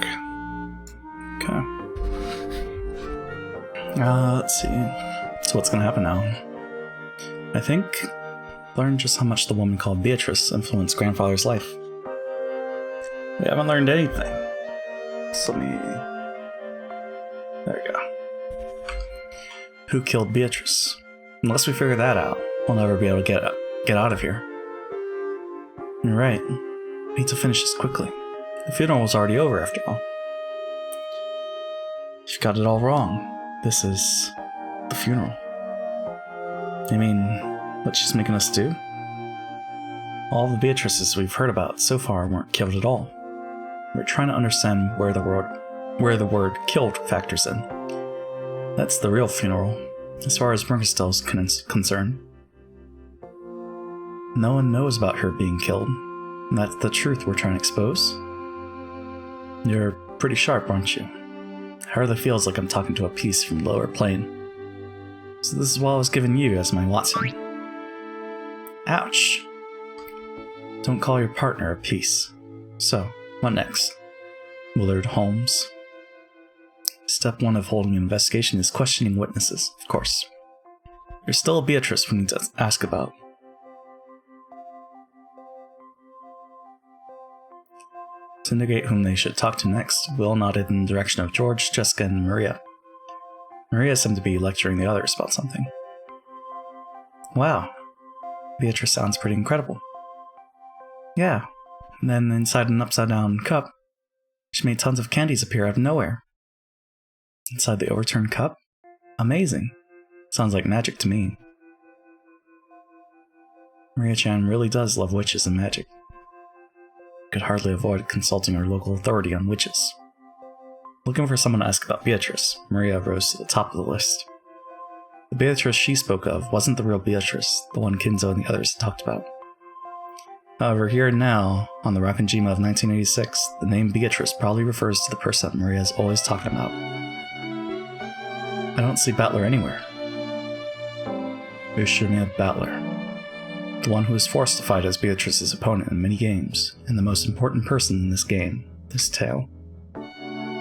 Okay. Let's see. So what's gonna happen now? I think learn just how much the woman called Beatrice influenced grandfather's life. We haven't learned anything. So let me... There we go. Who killed Beatrice? Unless we figure that out, we'll never be able to get out of here. You're right. We need to finish this quickly. The funeral was already over, after all. You've got it all wrong. This is the funeral. You mean what she's making us do? All the Beatrices we've heard about so far weren't killed at all. We're trying to understand where the word killed factors in. That's the real funeral, as far as Mercastel's concerned. No one knows about her being killed, and that's the truth we're trying to expose. You're pretty sharp, aren't you? Hardly feels like I'm talking to a piece from the lower plane. So this is what I was giving you as my Watson. Ouch! Don't call your partner a piece. So, what next? Willard Holmes. Step 1 of holding an investigation is questioning witnesses, of course. There's still a Beatrice we need to ask about. To indicate whom they should talk to next, Will nodded in the direction of George, Jessica, and Maria. Maria seemed to be lecturing the others about something. Wow, Beatrice sounds pretty incredible. Yeah, and then inside an upside-down cup, she made tons of candies appear out of nowhere. Inside the overturned cup? Amazing. Sounds like magic to me. Maria-chan really does love witches and magic. Could hardly avoid consulting our local authority on witches. Looking for someone to ask about Beatrice, Maria rose to the top of the list. The Beatrice she spoke of wasn't the real Beatrice, the one Kinzo and the others had talked about. However, here and now, on the Rakanjima of 1986, the name Beatrice probably refers to the person Maria is always talking about. I don't see Battler anywhere. Ushimia Battler. The one who was forced to fight as Beatrice's opponent in many games, and the most important person in this game, this tale.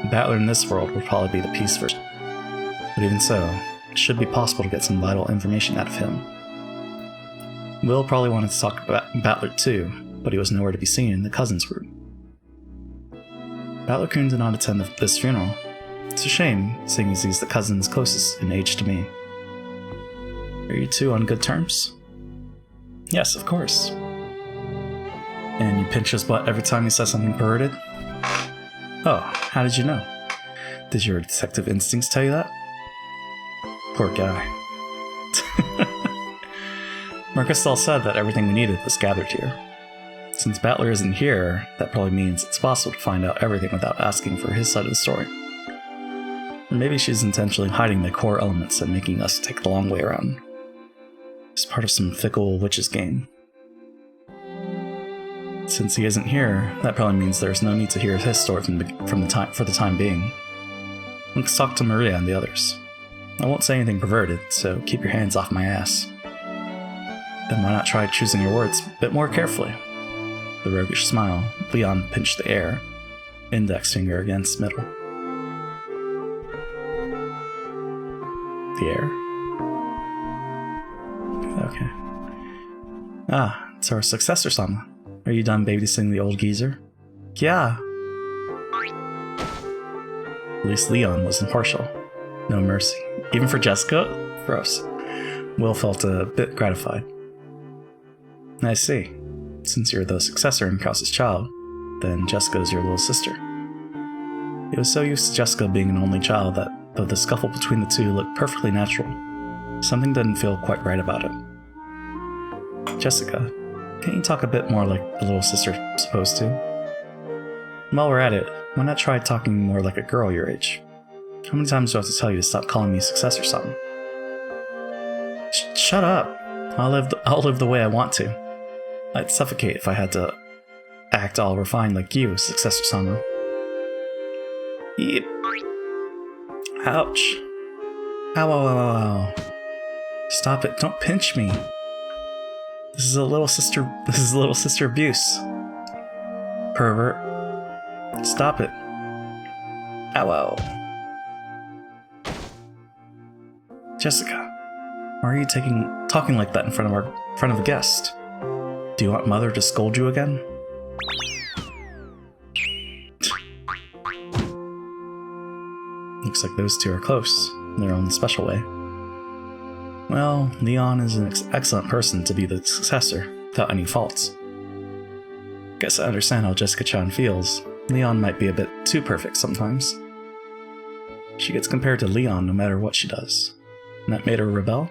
Battler in this world will probably be the peace version. But even so, it should be possible to get some vital information out of him. Will probably wanted to talk about Battler too, but he was nowhere to be seen in the cousins' room. Battler-kun did not attend this funeral. It's a shame, seeing as he's the cousin's closest in age to me. Are you two on good terms? Yes, of course. And you pinch his butt every time he says something perverted? Oh, how did you know? Did your detective instincts tell you that? Poor guy. Marcustal said that everything we needed was gathered here. Since Battler isn't here, that probably means it's possible to find out everything without asking for his side of the story. Or maybe she's intentionally hiding the core elements and making us take the long way around. It's part of some fickle witch's game. Since he isn't here, that probably means there's no need to hear his story for the time being. Let's talk to Maria and the others. I won't say anything perverted, so keep your hands off my ass. Then why not try choosing your words a bit more carefully? The roguish smile, Leon pinched the air, index finger against middle. The air? Okay. Ah, it's our successor, Sama. Are you done babysitting the old geezer? Yeah. At least Leon was impartial. No mercy. Even for Jessica? Gross. Will felt a bit gratified. I see. Since you're the successor and Krause's child, then Jessica is your little sister. He was so used to Jessica being an only child that, though the scuffle between the two looked perfectly natural, something didn't feel quite right about it. Jessica, can't you talk a bit more like a little sister supposed to? While we're at it, why not try talking more like a girl your age? How many times do I have to tell you to stop calling me successor something? Shut up! I'll live the way I want to. I'd suffocate if I had to act all refined like you, successor Sama. Yep. Ouch. Ow, ow, ow, ow. Stop it, don't pinch me. This is little sister abuse. Pervert. Stop it. Ow, ow. Jessica, why are you talking like that in front of a guest? Do you want Mother to scold you again? Looks like those two are close, in their own special way. Well, Leon is an excellent person to be the successor, without any faults. Guess I understand how Jessica-chan feels. Leon might be a bit too perfect sometimes. She gets compared to Leon no matter what she does. And that made her rebel?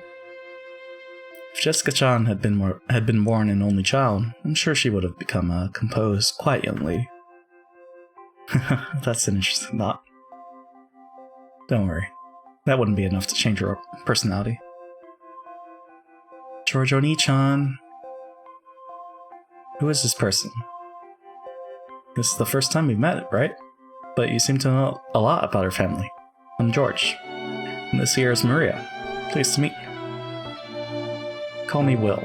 If Jessica-chan had been born an only child, I'm sure she would have become a composed, quiet young lady. That's an interesting thought. Don't worry, that wouldn't be enough to change her personality. Giorgio Ni-chan. Who is this person? This is the first time we've met, right? But you seem to know a lot about her family. I'm George. And this here is Maria. Pleased to meet you. Call me Will.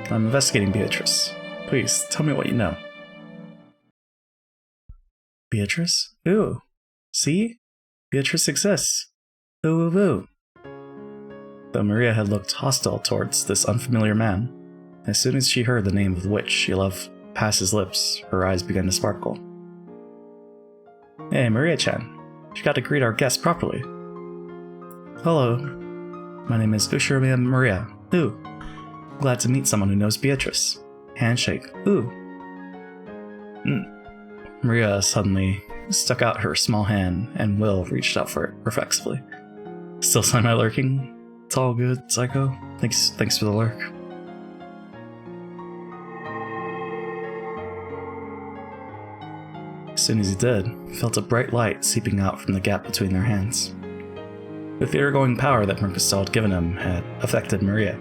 I'm investigating Beatrice. Please, tell me what you know. Beatrice? Ooh. See? Beatrice exists. Ooh, ooh, ooh. Though Maria had looked hostile towards this unfamiliar man, as soon as she heard the name of the witch she loved pass his lips, her eyes began to sparkle. Hey, Maria-chan. You got to greet our guest properly. Hello. My name is Ushirame Maria. Ooh. Glad to meet someone who knows Beatrice. Handshake. Ooh. Maria suddenly stuck out her small hand, and Will reached out for it reflexively. Still semi-lurking? It's all good, Psycho. Thanks for the lurk. As soon as he did, he felt a bright light seeping out from the gap between their hands. The theater-going power that Mercostal had given him had affected Maria.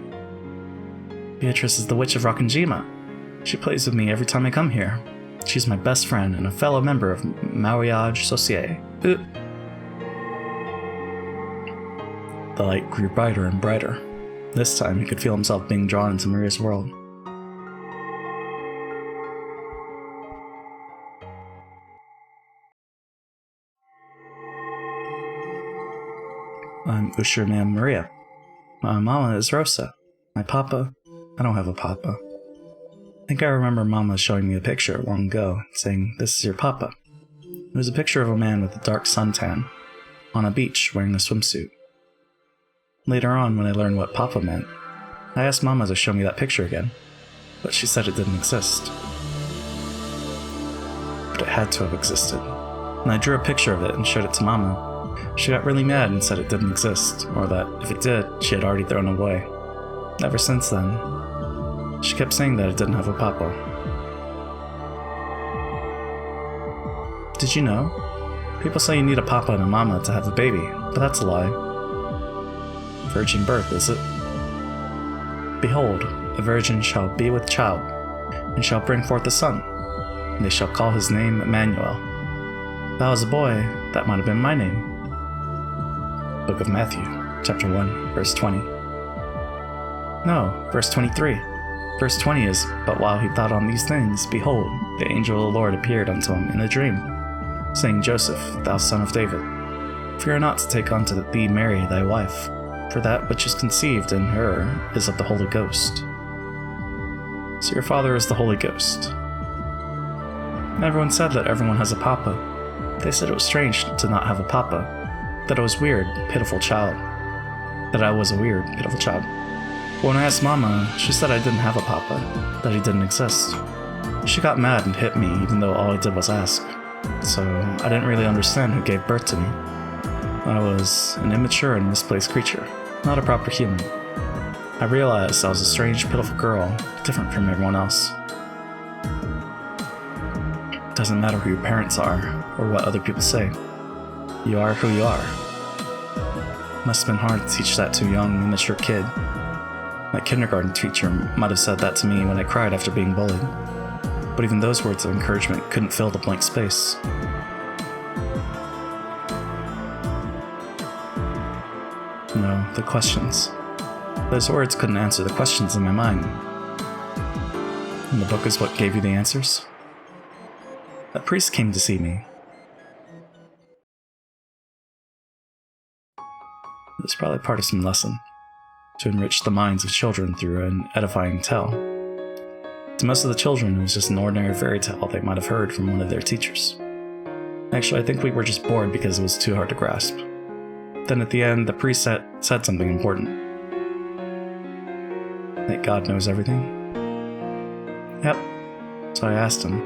Beatrice is the Witch of Rokkenjima. She plays with me every time I come here. She's my best friend and a fellow member of Mariage Societe. The light grew brighter and brighter. This time he could feel himself being drawn into Maria's world. I'm Ushirame Maria. My mama is Rosa. My papa... I don't have a papa. I think I remember Mama showing me a picture long ago, saying, "This is your papa." It was a picture of a man with a dark suntan, on a beach wearing a swimsuit. Later on, when I learned what papa meant, I asked Mama to show me that picture again, but she said it didn't exist. but it had to have existed. And I drew a picture of it and showed it to Mama. She got really mad and said it didn't exist, or that if it did, she had already thrown it away. Ever since then, she kept saying that it didn't have a papa. Did you know? People say you need a papa and a mama to have a baby, but that's a lie. Virgin birth, is it? Behold, a virgin shall be with child, and shall bring forth a son, and they shall call his name Emmanuel. If I was a boy, that might have been my name. Book of Matthew, chapter 1, verse 20. No, verse 23. Verse 20 is, But while he thought on these things, behold, the angel of the Lord appeared unto him in a dream, saying, Joseph, thou son of David, fear not to take unto thee Mary thy wife, for that which is conceived in her is of the Holy Ghost. So your father is the Holy Ghost. And everyone said that everyone has a papa. They said it was strange to not have a papa, that I was weird, pitiful child. That I was a weird, pitiful child. But when I asked Mama, she said I didn't have a papa, that he didn't exist. She got mad and hit me even though all I did was ask. So I didn't really understand who gave birth to me. I was an immature and misplaced creature, not a proper human. I realized I was a strange, pitiful girl, different from everyone else. It doesn't matter who your parents are, or what other people say. You are who you are. It must have been hard to teach that to a young, immature kid. My kindergarten teacher might have said that to me when I cried after being bullied. But even those words of encouragement couldn't fill the blank space. No, the questions. Those words couldn't answer the questions in my mind. And the book is what gave you the answers? A priest came to see me. It was probably part of some lesson, to enrich the minds of children through an edifying tale. To most of the children, it was just an ordinary fairy tale they might have heard from one of their teachers. Actually, I think we were just bored because it was too hard to grasp. Then at the end, the priest said something important. That God knows everything? Yep. So I asked him,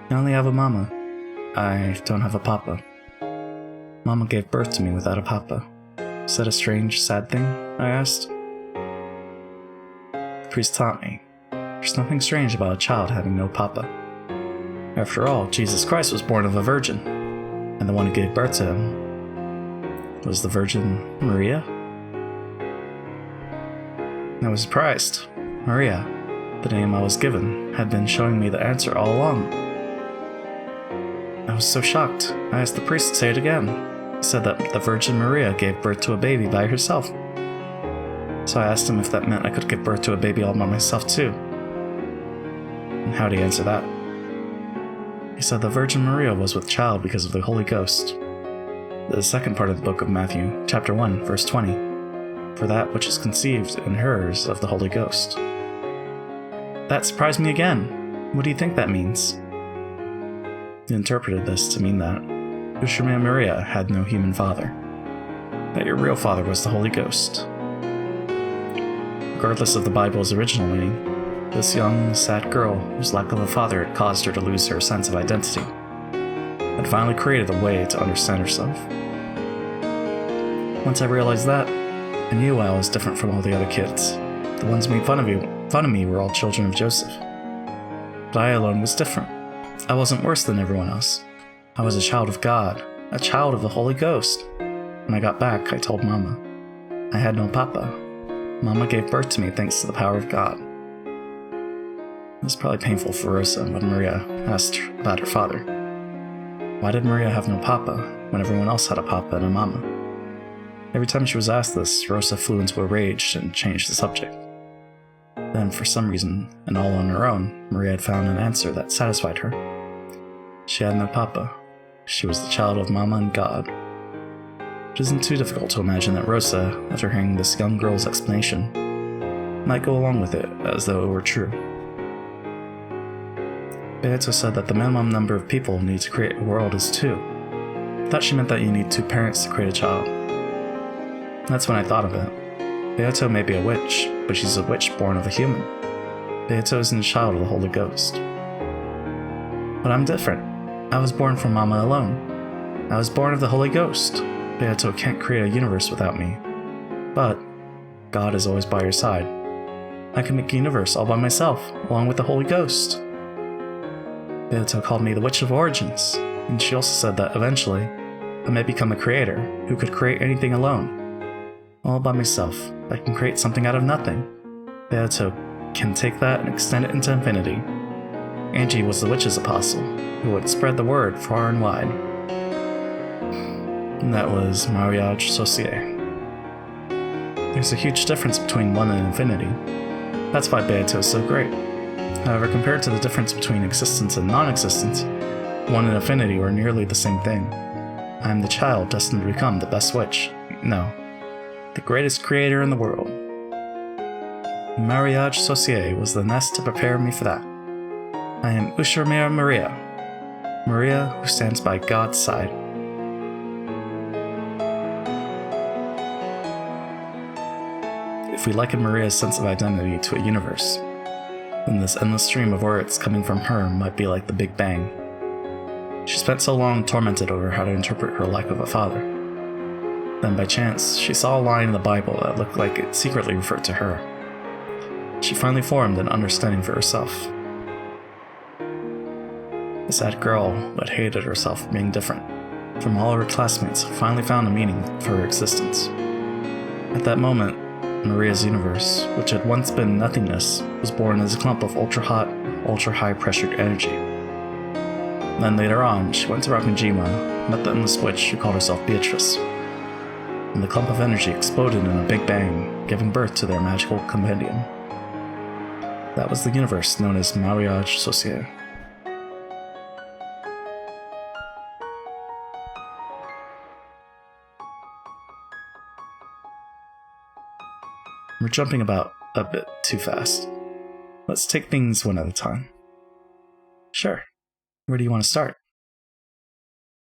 I only have a mama. I don't have a papa. Mama gave birth to me without a papa. Is that a strange, sad thing? I asked. The priest taught me. There's nothing strange about a child having no papa. After all, Jesus Christ was born of a virgin, and the one who gave birth to him was the Virgin Maria. I was surprised. Maria, the name I was given, had been showing me the answer all along. I was so shocked, I asked the priest to say it again. He said that the Virgin Maria gave birth to a baby by herself. So I asked him if that meant I could give birth to a baby all by myself too. And how'd he answer that? He said the Virgin Maria was with child because of the Holy Ghost. The second part of the book of Matthew, chapter 1, verse 20. For that which is conceived in her is of the Holy Ghost. That surprised me again. What do you think that means? He interpreted this to mean that Ushma Maria had no human father. That your real father was the Holy Ghost. Regardless of the Bible's original meaning, this young, sad girl, whose lack of a father had caused her to lose her sense of identity, had finally created a way to understand herself. Once I realized that, I knew I was different from all the other kids. The ones who made fun of me were all children of Joseph. But I alone was different. I wasn't worse than everyone else. I was a child of God, a child of the Holy Ghost. When I got back, I told Mama. I had no papa. Mama gave birth to me thanks to the power of God. It was probably painful for Rosa when Maria asked about her father. Why did Maria have no papa when everyone else had a papa and a mama? Every time she was asked this, Rosa flew into a rage and changed the subject. Then, for some reason, and all on her own, Maria had found an answer that satisfied her. She had no papa. She was the child of Mama and God. It isn't too difficult to imagine that Rosa, after hearing this young girl's explanation, might go along with it as though it were true. Beato said that the minimum number of people needed to create a world is 2. I thought she meant that you need 2 parents to create a child. That's when I thought of it. Beato may be a witch, but she's a witch born of a human. Beato isn't a child of the Holy Ghost. But I'm different. I was born from Mama alone. I was born of the Holy Ghost. Beato can't create a universe without me. But God is always by your side. I can make a universe all by myself, along with the Holy Ghost. Beato called me the Witch of Origins, and she also said that eventually I may become a creator who could create anything alone. All by myself, I can create something out of nothing. Beato can take that and extend it into infinity. Angie was the witch's apostle, who would spread the word far and wide. And that was Mariage Sorcier. There's a huge difference between one and infinity. That's why Beato is so great. However, compared to the difference between existence and non-existence, one and infinity are nearly the same thing. I am the child destined to become the best witch. No, the greatest creator in the world. Mariage Sorcier was the nest to prepare me for that. I am Ushurmia Maria. Maria who stands by God's side. If we liken Maria's sense of identity to a universe, then this endless stream of words coming from her might be like the Big Bang. She spent so long tormented over how to interpret her lack of a father. Then by chance, she saw a line in the Bible that looked like it secretly referred to her. She finally formed an understanding for herself. The sad girl who had hated herself for being different from all her classmates finally found a meaning for her existence. At that moment, Maria's universe, which had once been nothingness, was born as a clump of ultra-hot, ultra-high pressured energy. Then later on, she went to Rakunjima, met the endless witch who called herself Beatrice, and the clump of energy exploded in a big bang, giving birth to their magical compendium. That was the universe known as Mariage Sorcier. We're jumping about a bit too fast. Let's take things one at a time. Sure. Where do you want to start?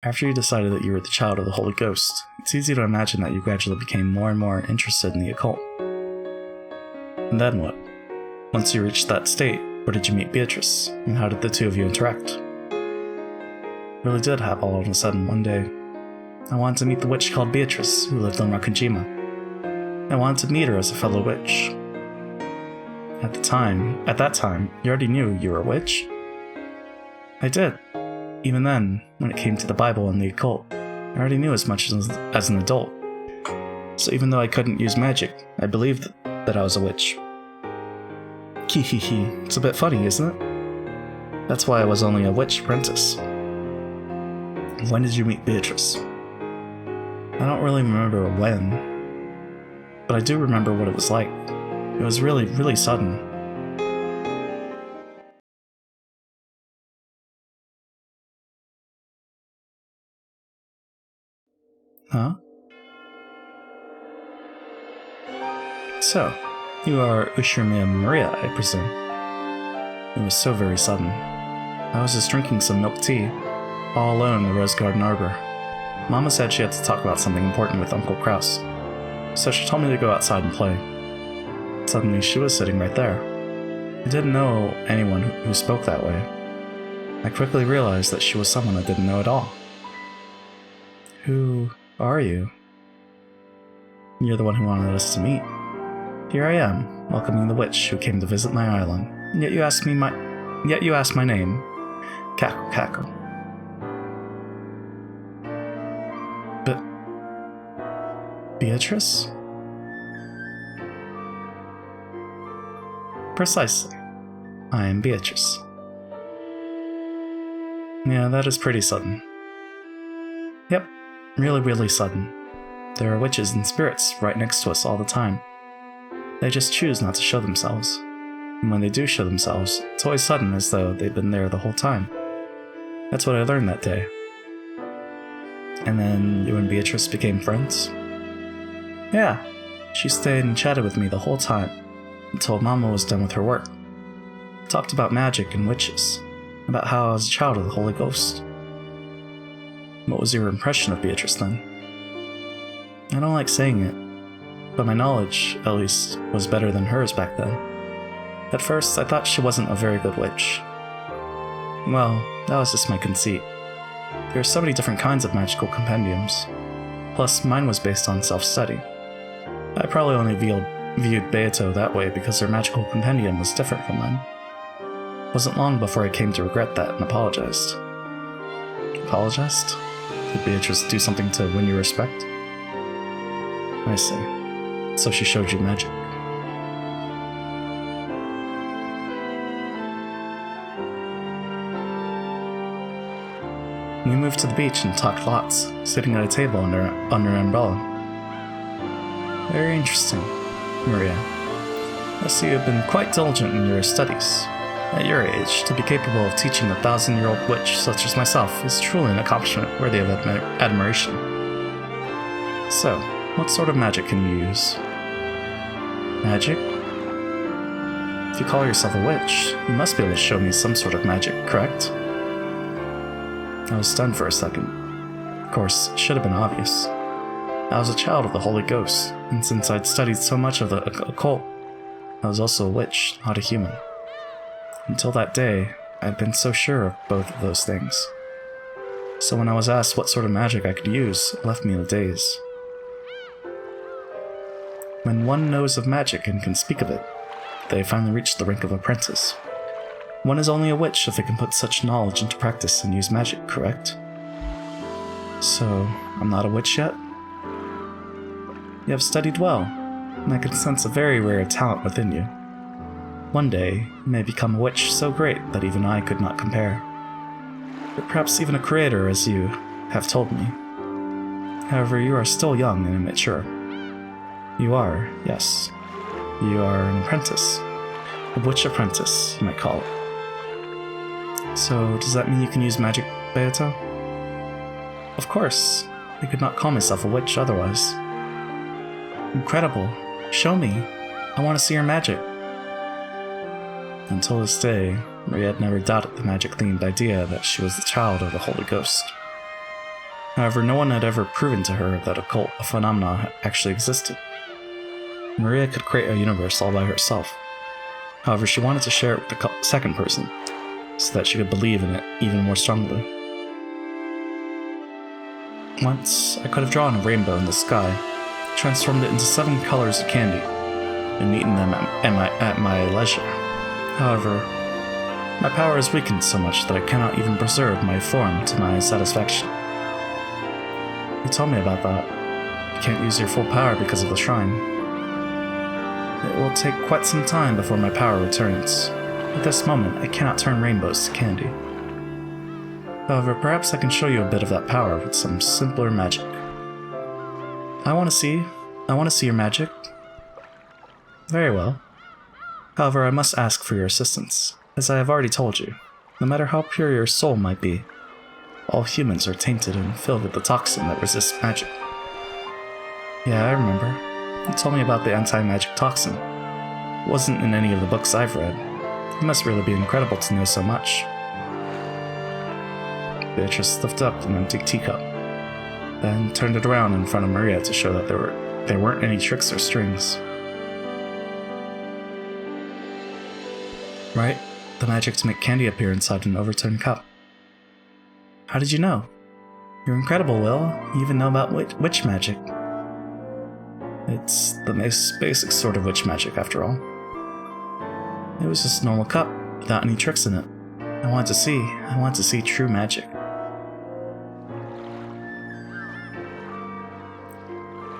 After you decided that you were the child of the Holy Ghost, it's easy to imagine that you gradually became more and more interested in the occult. And then what? Once you reached that state, where did you meet Beatrice, and how did the two of you interact? It really did happen all of a sudden one day. I wanted to meet the witch called Beatrice, who lived on Rakunjima. I wanted to meet her as a fellow witch. At that time, you already knew you were a witch? I did. Even then, when it came to the Bible and the occult, I already knew as much as an adult. So even though I couldn't use magic, I believed that I was a witch. Kihihi, it's a bit funny, isn't it? That's why I was only a witch apprentice. When did you meet Beatrice? I don't really remember when, but I do remember what it was like. It was really, really sudden. Huh? So, you are Ushurmia Maria, I presume. It was so very sudden. I was just drinking some milk tea, all alone in the Rose Garden Arbor. Mama said she had to talk about something important with Uncle Kraus, so she told me to go outside and play. Suddenly, she was sitting right there. I didn't know anyone who spoke that way. I quickly realized that she was someone I didn't know at all. Who are you? You're the one who wanted us to meet. Here I am, welcoming the witch who came to visit my island. And yet you asked my name. Cackle, cackle. But Beatrice? Precisely. I am Beatrice. Yeah, that is pretty sudden. Yep, really, really sudden. There are witches and spirits right next to us all the time. They just choose not to show themselves. And when they do show themselves, it's always sudden, as though they've been there the whole time. That's what I learned that day. And then you and Beatrice became friends? Yeah, she stayed and chatted with me the whole time, until Mama was done with her work. Talked about magic and witches, about how I was a child of the Holy Ghost. What was your impression of Beatrice then? I don't like saying it, but my knowledge, at least, was better than hers back then. At first, I thought she wasn't a very good witch. Well, that was just my conceit. There are so many different kinds of magical compendiums. Plus, mine was based on self-study. I probably only viewed Beato that way because their magical compendium was different from mine. It wasn't long before I came to regret that and apologized. Apologized? Did Beatrice do something to win your respect? I see. So she showed you magic. We moved to the beach and talked lots, sitting at a table under an umbrella. Very interesting, Maria. I see you've been quite diligent in your studies. At your age, to be capable of teaching a 1,000-year-old witch such as myself is truly an accomplishment worthy of admiration. So, what sort of magic can you use? Magic? If you call yourself a witch, you must be able to show me some sort of magic, correct? I was stunned for a second. Of course, it should have been obvious. I was a child of the Holy Ghost, and since I'd studied so much of the occult, I was also a witch, not a human. Until that day, I'd been so sure of both of those things. So when I was asked what sort of magic I could use, it left me in a daze. When one knows of magic and can speak of it, they finally reach the rank of apprentice. One is only a witch if they can put such knowledge into practice and use magic, correct? So, I'm not a witch yet? You have studied well, and I can sense a very rare talent within you. One day, you may become a witch so great that even I could not compare. Or perhaps even a creator, as you have told me. However, you are still young and immature. You are, yes. You are an apprentice. A witch apprentice, you might call it. So, does that mean you can use magic, Beato? Of course. I could not call myself a witch otherwise. Incredible. Show me. I want to see your magic. Until this day, Maria had never doubted the magic-themed idea that she was the child of the Holy Ghost. However, no one had ever proven to her that occult phenomena actually existed. Maria could create a universe all by herself. However, she wanted to share it with the second person, so that she could believe in it even more strongly. Once, I could have drawn a rainbow in the sky, transformed it into 7 colors of candy, and eaten them at my leisure. However, my power is weakened so much that I cannot even preserve my form to my satisfaction. You told me about that. You can't use your full power because of the shrine. It will take quite some time before my power returns. At this moment, I cannot turn rainbows to candy. However, perhaps I can show you a bit of that power with some simpler magic. I want to see your magic. Very well. However, I must ask for your assistance. As I have already told you, no matter how pure your soul might be, all humans are tainted and filled with the toxin that resists magic. Yeah, I remember. You told me about the anti-magic toxin. It wasn't in any of the books I've read. It must really be incredible to know so much. Beatrice lifted up an empty teacup, then turned it around in front of Maria to show that there weren't any tricks or strings. Right? The magic to make candy appear inside an overturned cup. How did you know? You're incredible, Will. You even know about witch magic. It's the most basic sort of witch magic, after all. It was just a normal cup, without any tricks in it. I want to see true magic.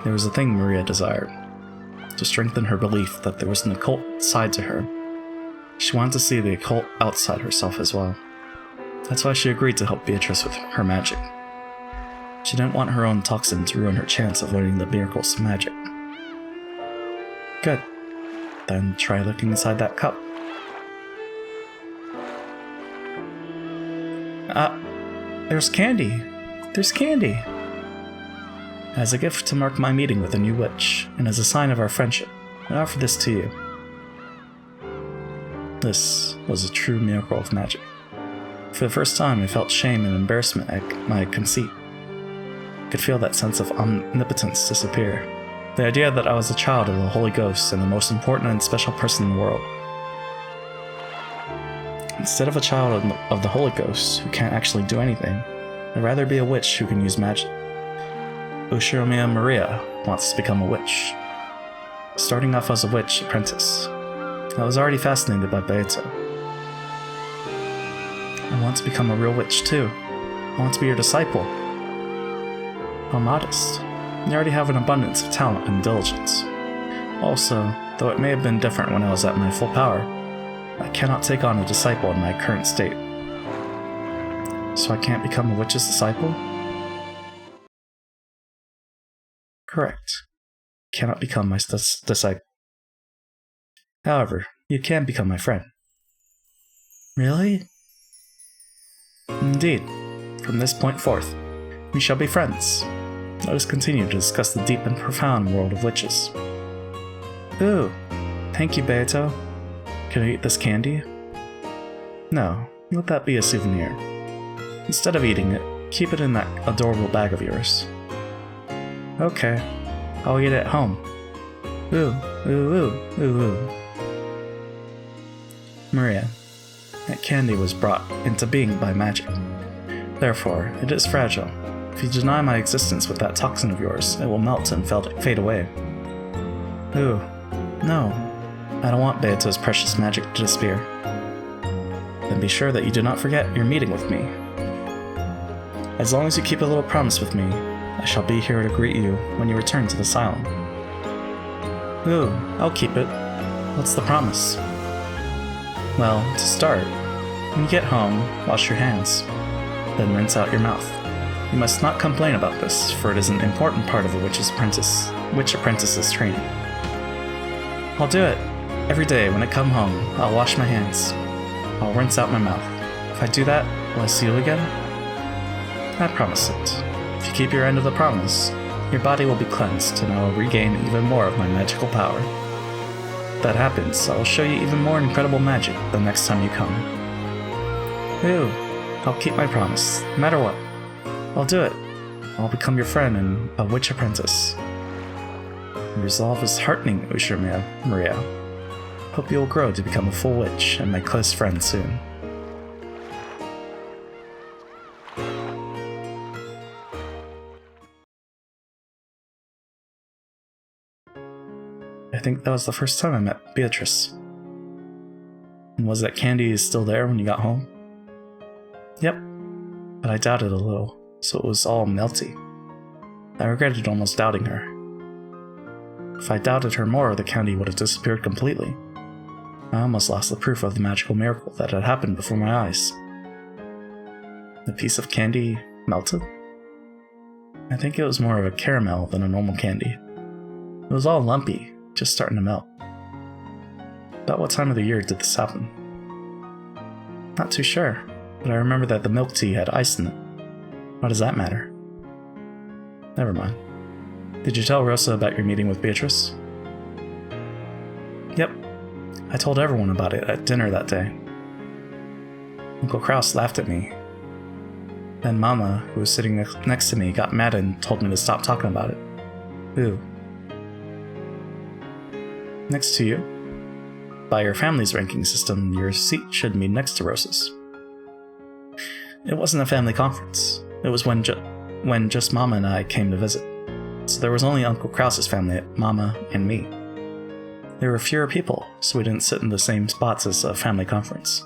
There was a thing Maria desired. To strengthen her belief that there was an occult side to her. She wanted to see the occult outside herself as well. That's why she agreed to help Beatrice with her magic. She didn't want her own toxin to ruin her chance of learning the miracles of magic. Good. Then try looking inside that cup. There's candy! There's candy! As a gift to mark my meeting with a new witch, and as a sign of our friendship, I offer this to you. This was a true miracle of magic. For the first time, I felt shame and embarrassment at my conceit. I could feel that sense of omnipotence disappear. The idea that I was a child of the Holy Ghost and the most important and special person in the world. Instead of a child of the Holy Ghost who can't actually do anything, I'd rather be a witch who can use magic. Ushiromia Maria wants to become a witch. Starting off as a witch apprentice, I was already fascinated by Beato. I want to become a real witch too. I want to be your disciple. How modest. You already have an abundance of talent and diligence. Also, though it may have been different when I was at my full power, I cannot take on a disciple in my current state. So I can't become a witch's disciple? Correct. Cannot become my disciple. However, you can become my friend. Really? Indeed. From this point forth, we shall be friends. Let us continue to discuss the deep and profound world of witches. Ooh, thank you, Beato. Can I eat this candy? No, let that be a souvenir. Instead of eating it, keep it in that adorable bag of yours. Okay, I'll eat it at home. Ooh, ooh, ooh, ooh, ooh. Maria, that candy was brought into being by magic. Therefore, it is fragile. If you deny my existence with that toxin of yours, it will melt and fade away. Ooh, no. I don't want Beato's precious magic to disappear. Then be sure that you do not forget your meeting with me. As long as you keep a little promise with me, I shall be here to greet you when you return to the asylum. Ooh, I'll keep it. What's the promise? Well, to start, when you get home, wash your hands. Then rinse out your mouth. You must not complain about this, for it is an important part of a witch apprentice's training. I'll do it. Every day when I come home, I'll wash my hands. I'll rinse out my mouth. If I do that, will I see you again? I promise it. If you keep your end of the promise, your body will be cleansed and I will regain even more of my magical power. If that happens, I will show you even more incredible magic the next time you come. Ooh, I'll keep my promise, no matter what. I'll do it. I'll become your friend and a witch apprentice. Your resolve is heartening, Ushiromia Maria. Hope you will grow to become a full witch and my close friend soon. I think that was the first time I met Beatrice. And was that candy still there when you got home? Yep, but I doubted a little, so it was all melty. I regretted almost doubting her. If I doubted her more, the candy would have disappeared completely. I almost lost the proof of the magical miracle that had happened before my eyes. The piece of candy melted? I think it was more of a caramel than a normal candy. It was all lumpy, just starting to melt. About what time of the year did this happen? Not too sure, but I remember that the milk tea had ice in it. What does that matter? Never mind. Did you tell Rosa about your meeting with Beatrice? Yep. I told everyone about it at dinner that day. Uncle Kraus laughed at me. Then Mama, who was sitting next to me, got mad and told me to stop talking about it. Ooh. Next to you? By your family's ranking system, your seat should be next to Rosa's. It wasn't a family conference. It was when just Mama and I came to visit. So there was only Uncle Kraus's family, Mama, and me. There were fewer people, so we didn't sit in the same spots as a family conference.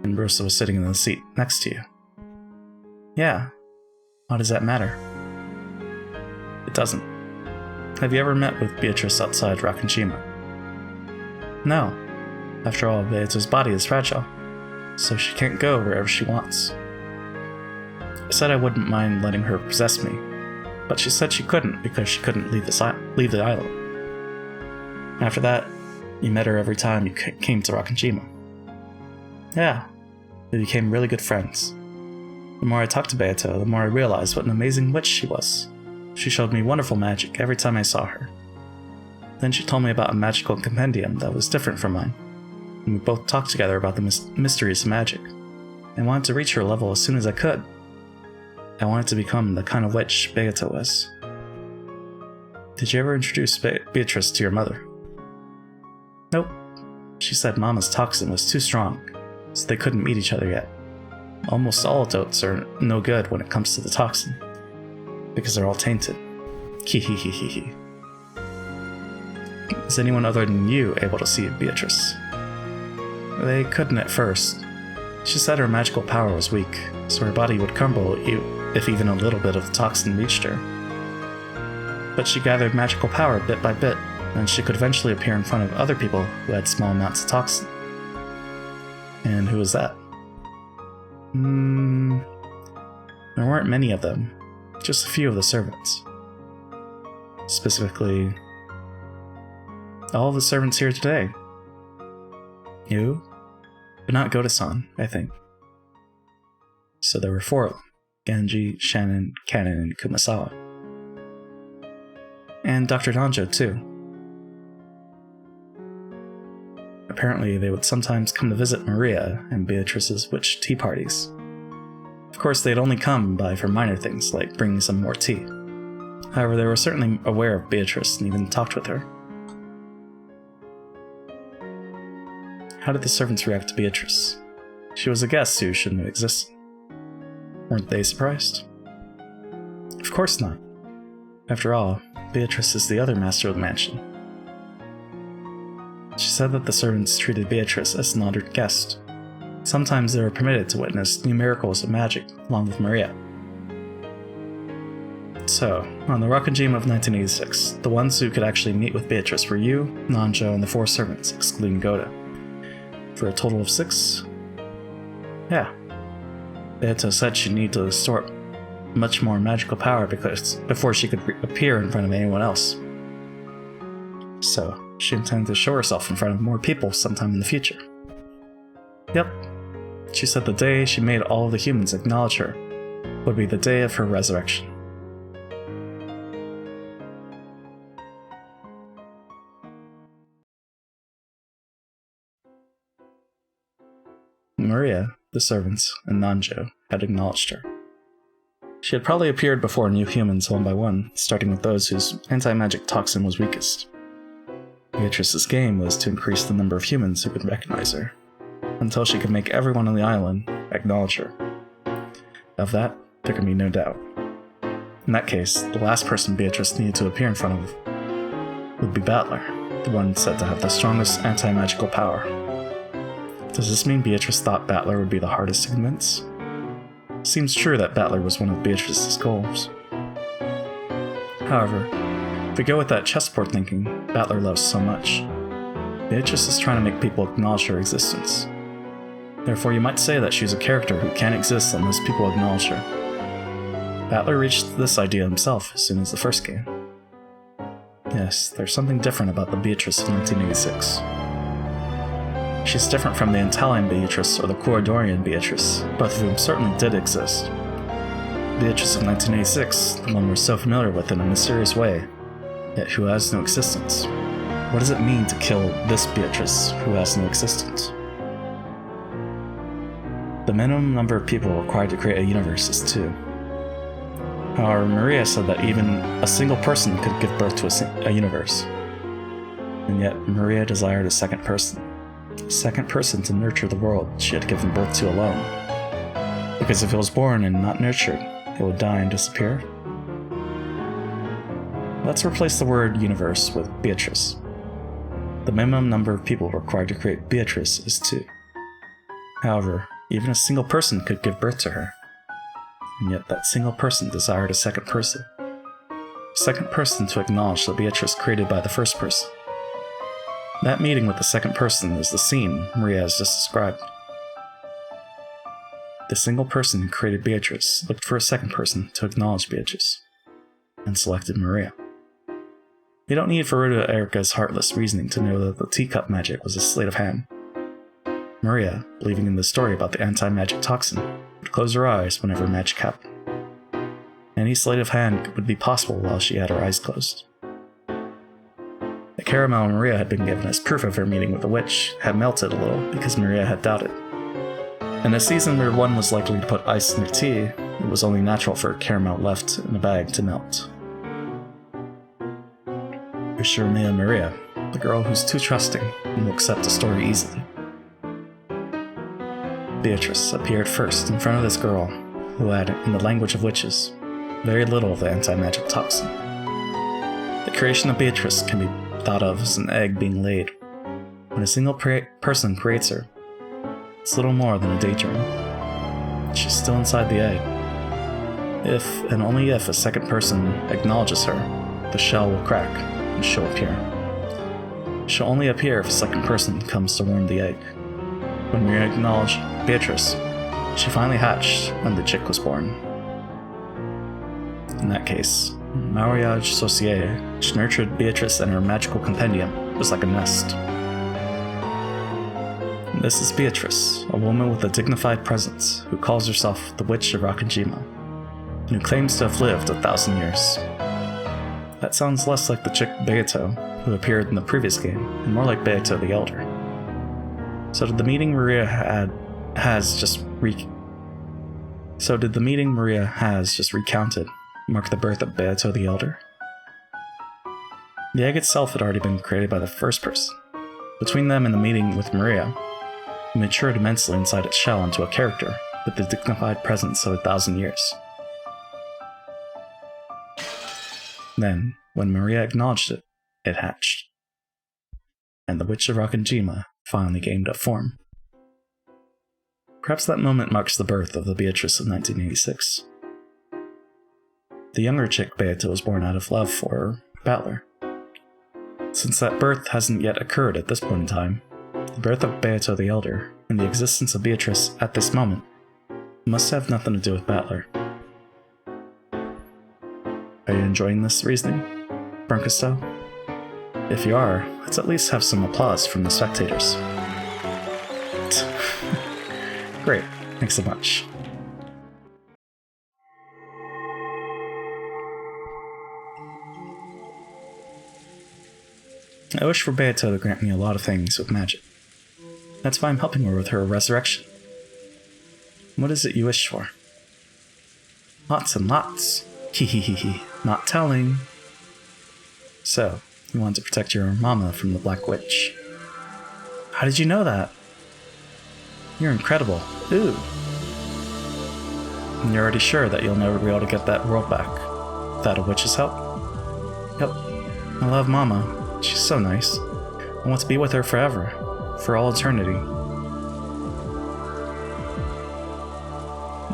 And Rosa was sitting in the seat next to you. Yeah. Why does that matter? It doesn't. Have you ever met with Beatrice outside Rakanshima? No. After all, Beato's body is fragile, so she can't go wherever she wants. I said I wouldn't mind letting her possess me, but she said she couldn't because she couldn't leave the island. After that, you met her every time you came to Rakanshima. Yeah, we became really good friends. The more I talked to Beato, the more I realized what an amazing witch she was. She showed me wonderful magic every time I saw her. Then she told me about a magical compendium that was different from mine, and we both talked together about the mysteries of magic. I wanted to reach her level as soon as I could. I wanted to become the kind of witch Beato was. Did you ever introduce Beatrice to your mother? Nope. She said Mama's toxin was too strong, so they couldn't meet each other yet. almost all adults are no good when it comes to the toxin, because they're all tainted. Hehehehe. Is anyone other than you able to see Beatrice? They couldn't at first. She said her magical power was weak, so her body would crumble if even a little bit of the toxin reached her. But she gathered magical power bit by bit, and she could eventually appear in front of other people who had small amounts of toxin. And who was that? There weren't many of them, just a few of the servants. Specifically, all of the servants here today. You? But not Goda-san, I think. So there were 4 of them. Genji, Shannon, Kanon, and Kumasawa. And Dr. Danjo, too. Apparently, they would sometimes come to visit Maria and Beatrice's witch tea parties. Of course, they'd only come by for minor things, like bringing some more tea. However, they were certainly aware of Beatrice and even talked with her. How did the servants react to Beatrice? She was a guest who shouldn't have existed. Weren't they surprised? Of course not. After all, Beatrice is the other master of the mansion. She said that the servants treated Beatrice as an honored guest. Sometimes they were permitted to witness new miracles of magic along with Maria. So, on the Rakunjim of 1986, the ones who could actually meet with Beatrice were you, Nanjo, and the 4 servants, excluding Goda. For a total of 6? Yeah. Beato said she'd need to store much more magical power before she could appear in front of anyone else. So, she intended to show herself in front of more people sometime in the future. Yep. She said the day she made all of the humans acknowledge her would be the day of her resurrection. Maria, the servants, and Nanjo had acknowledged her. She had probably appeared before new humans one by one, starting with those whose anti-magic toxin was weakest. Beatrice's game was to increase the number of humans who could recognize her, until she could make everyone on the island acknowledge her. Of that, there can be no doubt. In that case, the last person Beatrice needed to appear in front of would be Battler, the one said to have the strongest anti-magical power. Does this mean Beatrice thought Battler would be the hardest to convince? Seems true that Battler was one of Beatrice's goals. However, if we go with that chessboard thinking Battler loves so much, Beatrice is trying to make people acknowledge her existence. Therefore, you might say that she's a character who can't exist unless people acknowledge her. Battler reached this idea himself as soon as the first game. Yes, there's something different about the Beatrice of 1986. She's different from the Italian Beatrice or the Corridorian Beatrice, both of whom certainly did exist. Beatrice of 1986, the one we're so familiar with in a mysterious way, yet who has no existence. What does it mean to kill this Beatrice who has no existence? The minimum number of people required to create a universe is 2. However, Maria said that even a single person could give birth to a universe. And yet, Maria desired a second person. A second person to nurture the world she had given birth to alone. Because if it was born and not nurtured, it would die and disappear. Let's replace the word universe with Beatrice. The minimum number of people required to create Beatrice is 2. However, even a single person could give birth to her. And yet that single person desired a second person. A second person to acknowledge the Beatrice created by the first person. That meeting with the second person is the scene Maria has just described. The single person who created Beatrice looked for a second person to acknowledge Beatrice, and selected Maria. You don't need Furuta Erika's heartless reasoning to know that the teacup magic was a sleight of hand. Maria, believing in the story about the anti-magic toxin, would close her eyes whenever magic happened. Any sleight of hand would be possible while she had her eyes closed. The caramel Maria had been given as proof of her meeting with the witch had melted a little because Maria had doubted. In a season where one was likely to put ice in their tea, it was only natural for caramel left in a bag to melt. Ushiromia Maria, the girl who's too trusting and will accept the story easily. Beatrice, appeared first in front of this girl, who had, in the language of witches, very little of the anti-magic toxin. The creation of Beatrice can be thought of as an egg being laid. When a single person creates her, it's little more than a daydream. She's still inside the egg. If, and only if, a second person acknowledges her, the shell will crack, and she'll appear. She'll only appear if a second person comes to warm the egg. When we acknowledged Beatrice, she finally hatched when the chick was born. In that case, Mariage Sorcier, which nurtured Beatrice and her magical compendium, was like a nest. This is Beatrice, a woman with a dignified presence, who calls herself the Witch of Rakanjima, and who claims to have lived 1,000 years. That sounds less like the chick Beato, who appeared in the previous game, and more like Beato the Elder. So did the meeting Maria has just recounted mark the birth of Beato the Elder? The egg itself had already been created by the first person. Between them and the meeting with Maria, it matured immensely inside its shell into a character with the dignified presence of 1,000 years. Then, when Maria acknowledged it, it hatched. And the Witch of Rakanjima finally gained a form. Perhaps that moment marks the birth of the Beatrice of 1986. The younger chick Beato was born out of love for Battler. Since that birth hasn't yet occurred at this point in time, the birth of Beato the Elder and the existence of Beatrice at this moment must have nothing to do with Battler. Are you enjoying this reasoning, Brancasto? If you are, let's at least have some applause from the spectators. Great, thanks so much. I wish for Beato to grant me a lot of things with magic. That's why I'm helping her with her resurrection. What is it you wish for? Lots and lots. Hehehehe. Not telling. So, you want to protect your mama from the Black Witch. How did you know that? You're incredible. Ooh. And you're already sure that you'll never be able to get that world back without a witch's help? Yep. I love Mama. She's so nice. I want to be with her forever. For all eternity.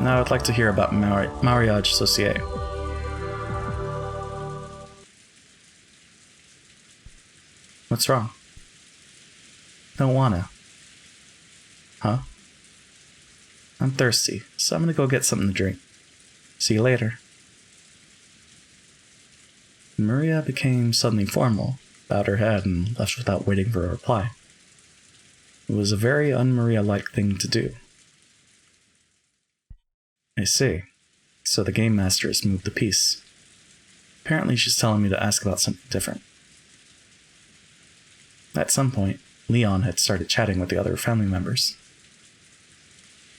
Now I'd like to hear about Mariage Sorcier. What's wrong? Don't wanna. Huh? I'm thirsty, so I'm gonna go get something to drink. See you later. Maria became suddenly formal, bowed her head, and left without waiting for a reply. It was a very un-Maria-like thing to do. I see. So the game master has moved the piece. Apparently she's telling me to ask about something different. At some point, Leon had started chatting with the other family members.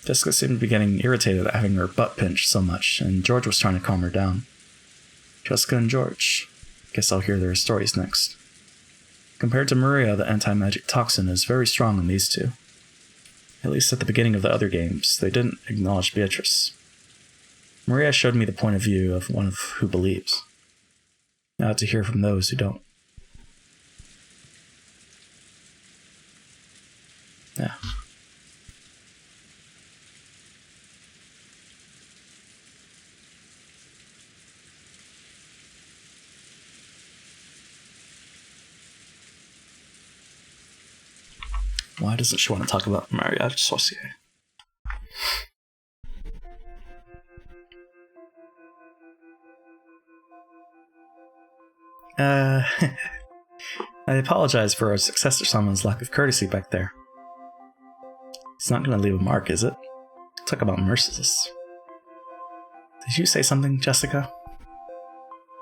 Jessica seemed to be getting irritated at having her butt pinched so much, and George was trying to calm her down. Jessica and George. Guess I'll hear their stories next. Compared to Maria, the anti-magic toxin is very strong in these two. At least at the beginning of the other games, they didn't acknowledge Beatrice. Maria showed me the point of view of one who believes. Now to hear from those who don't. Yeah. Why doesn't she want to talk about Mariage Sorcier? I apologize for our successor someone's lack of courtesy back there. It's not going to leave a mark, is it? Talk about merciless. Did you say something, Jessica?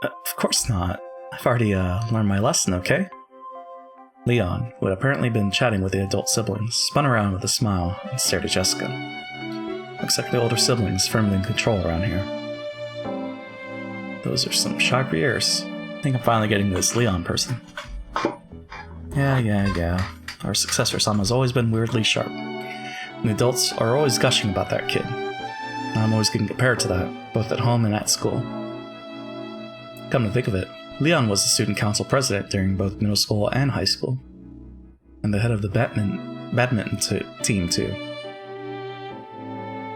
Of course not. I've already learned my lesson, okay? Leon, who had apparently been chatting with the adult siblings, spun around with a smile and stared at Jessica. Looks like the older siblings firmly in control around here. Those are some sharp ears. I think I'm finally getting this Leon person. Yeah. Our successor Sama's always been weirdly sharp. The adults are always gushing about that kid. I'm always getting compared to that, both at home and at school. Come to think of it, Leon was the student council president during both middle school and high school, and the head of the badminton team too.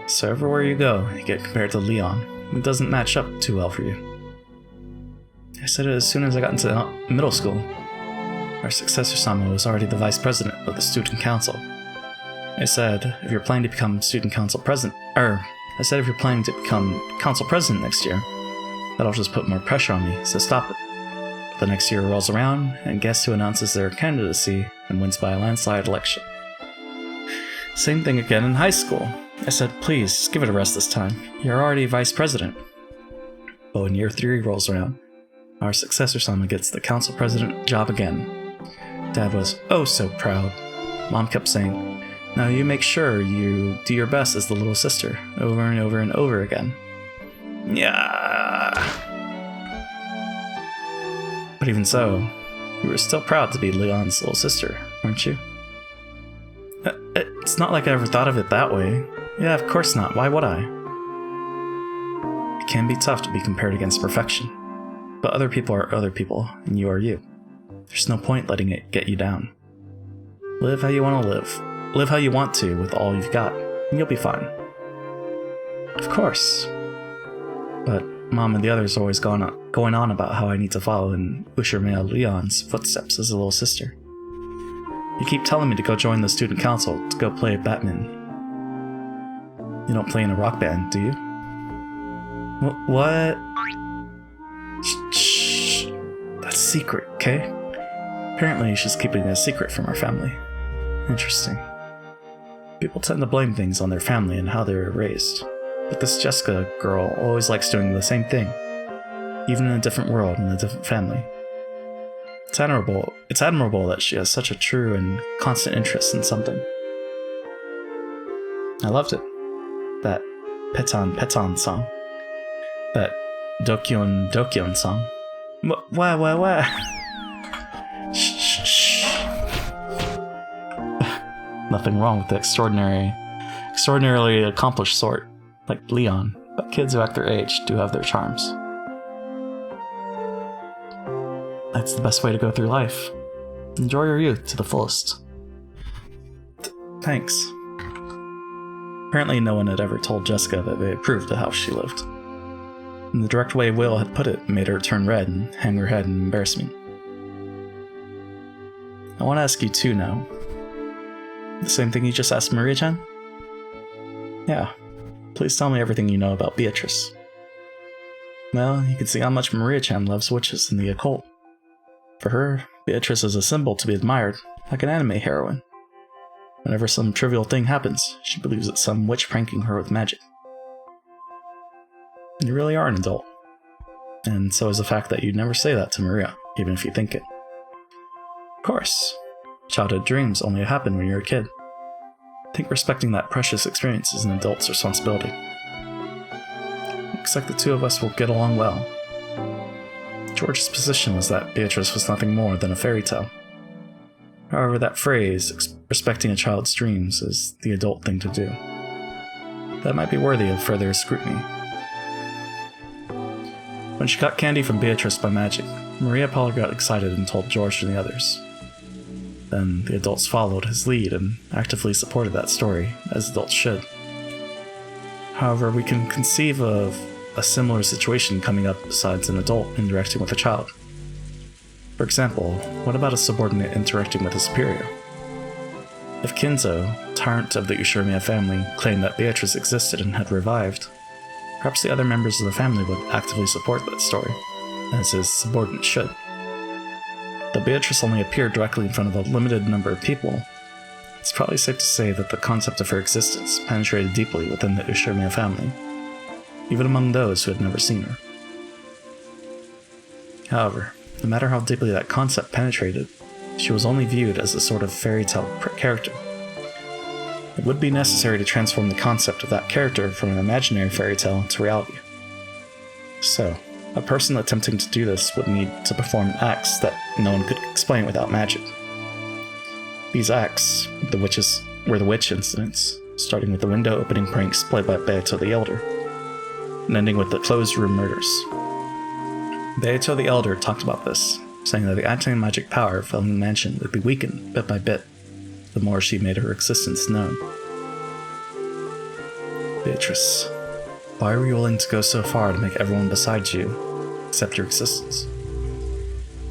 So everywhere you go, you get compared to Leon. It doesn't match up too well for you. I said it as soon as I got into middle school. Our successor Sama was already the vice president of the student council. I said, if you're planning to become council president next year, that'll just put more pressure on me, so stop it. But the next year rolls around, and guess who announces their candidacy and wins by a landslide election? Same thing again in high school. I said, please, just give it a rest this time. You're already vice president. But when year 3 rolls around, our successor Sama gets the council president job again. Dad was oh so proud. Mom kept saying, now you make sure you do your best as the little sister, over and over and over again. Yeah. But even so, you were still proud to be Leon's little sister, weren't you? It's not like I ever thought of it that way. Yeah, of course not. Why would I? It can be tough to be compared against perfection. But other people are other people, and you are you. There's no point letting it get you down. Live how you want to live. Live how you want to with all you've got, and you'll be fine. Of course. But Mom and the others are always going on about how I need to follow in Ushirmea Leon's footsteps as a little sister. You keep telling me to go join the student council to go play badminton. You don't play in a rock band, do you? What? Shh. That's secret, okay? Apparently she's keeping it a secret from our family. Interesting. People tend to blame things on their family and how they were raised. But this Jessica girl always likes doing the same thing. Even in a different world and a different family. It's admirable that she has such a true and constant interest in something. I loved it. That Petan Petan song. That Dokyon Dokyon song. Wah. Shh. Nothing wrong with the extraordinarily accomplished sort, like Leon, but kids who act their age do have their charms. That's the best way to go through life. Enjoy your youth to the fullest. Thanks. Apparently no one had ever told Jessica that they approved of how she lived. And the direct way Will had put it made her turn red and hang her head in embarrassment. I want to ask you too now. The same thing you just asked Maria-chan? Yeah. Please tell me everything you know about Beatrice. Well, you can see how much Maria-chan loves witches and the occult. For her, Beatrice is a symbol to be admired, like an anime heroine. Whenever some trivial thing happens, she believes it's some witch pranking her with magic. You really are an adult. And so is the fact that you'd never say that to Maria, even if you think it. Of course. Childhood dreams only happen when you're a kid. I think respecting that precious experience is an adult's responsibility. Looks like the two of us will get along well. George's position was that Beatrice was nothing more than a fairy tale. However, that phrase, respecting a child's dreams, is the adult thing to do. That might be worthy of further scrutiny. When she got candy from Beatrice by magic, Maria Paula got excited and told George and the others. Then the adults followed his lead and actively supported that story, as adults should. However, we can conceive of a similar situation coming up besides an adult interacting with a child. For example, what about a subordinate interacting with a superior? If Kinzo, tyrant of the Ushirmia family, claimed that Beatrice existed and had revived, perhaps the other members of the family would actively support that story, as his subordinate should. Though Beatrice only appeared directly in front of a limited number of people, it's probably safe to say that the concept of her existence penetrated deeply within the Ushirmia family, even among those who had never seen her. However, no matter how deeply that concept penetrated, she was only viewed as a sort of fairy tale character. It would be necessary to transform the concept of that character from an imaginary fairy tale to reality. So, a person attempting to do this would need to perform acts that no one could explain without magic. These acts, were the witch incidents, starting with the window opening pranks played by Beato the Elder, and ending with the closed room murders. Beato the Elder talked about this, saying that the anti-magic power of the mansion would be weakened bit by bit, the more she made her existence known. Beatrice, why were you willing to go so far to make everyone besides you accept your existence?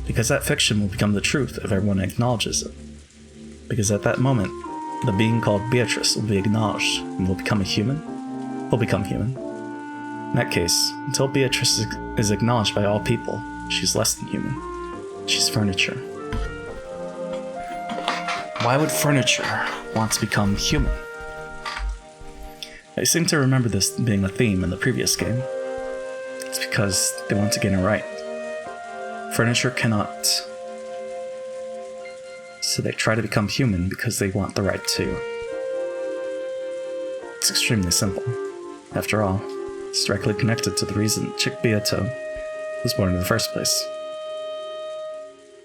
Because that fiction will become the truth if everyone acknowledges it. Because at that moment, the being called Beatrice will be acknowledged and will become a human? Will become human. In that case, until Beatrice is acknowledged by all people, she's less than human. She's furniture. Why would furniture want to become human? I seem to remember this being a theme in the previous game. It's because they want to get it right. Furniture cannot. So they try to become human because they want the right to. It's extremely simple. After all, it's directly connected to the reason Chick Beato was born in the first place.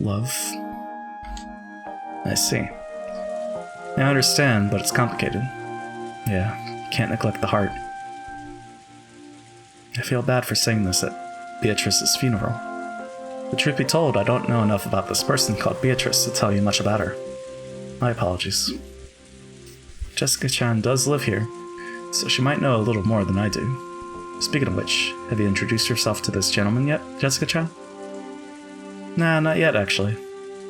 Love? I see. I understand, but it's complicated. Yeah, can't neglect the heart. I feel bad for saying this at Beatrice's funeral. The truth be told, I don't know enough about this person called Beatrice to tell you much about her. My apologies. Jessica-chan does live here, so she might know a little more than I do. Speaking of which, have you introduced yourself to this gentleman yet, Jessica-chan? Nah, not yet, actually.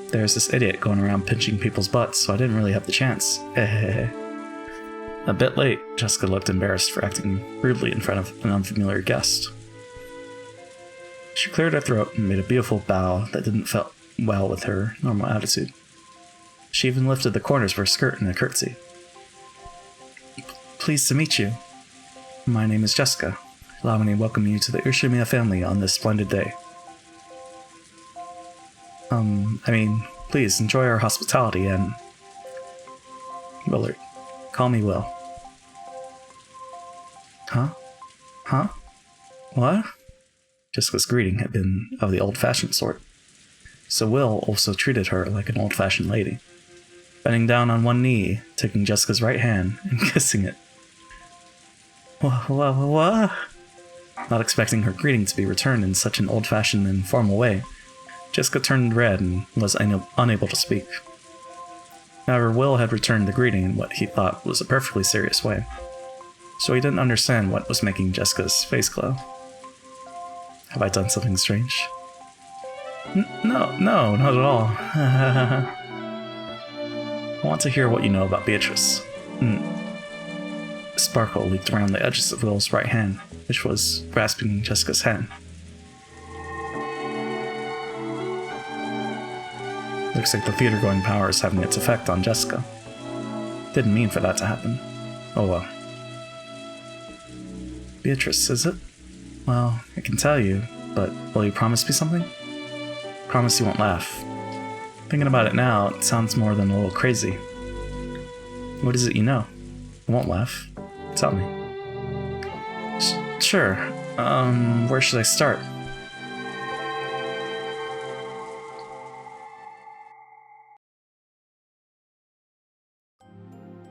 There's this idiot going around pinching people's butts, so I didn't really have the chance. A bit late, Jessica looked embarrassed for acting rudely in front of an unfamiliar guest. She cleared her throat and made a beautiful bow that didn't fit well with her normal attitude. She even lifted the corners of her skirt in a curtsy. Pleased to meet you. My name is Jessica. Allow me to welcome you to the Ushimiya family on this splendid day. Please enjoy our hospitality and... Willard. Call me Will. Huh? What? Jessica's greeting had been of the old-fashioned sort, so Will also treated her like an old-fashioned lady, bending down on one knee, taking Jessica's right hand and kissing it. What? Not expecting her greeting to be returned in such an old-fashioned and formal way, Jessica turned red and was unable to speak. However, Will had returned the greeting in what he thought was a perfectly serious way, so he didn't understand what was making Jessica's face glow. Have I done something strange? No, not at all. I want to hear what you know about Beatrice. A sparkle leaked around the edges of Will's right hand, which was grasping Jessica's hand. Looks like the theater-going power is having its effect on Jessica. Didn't mean for that to happen. Oh well. Beatrice, is it? Well, I can tell you, but will you promise me something? Promise you won't laugh. Thinking about it now, it sounds more than a little crazy. What is it you know? I won't laugh. Tell me. Sure. Where should I start?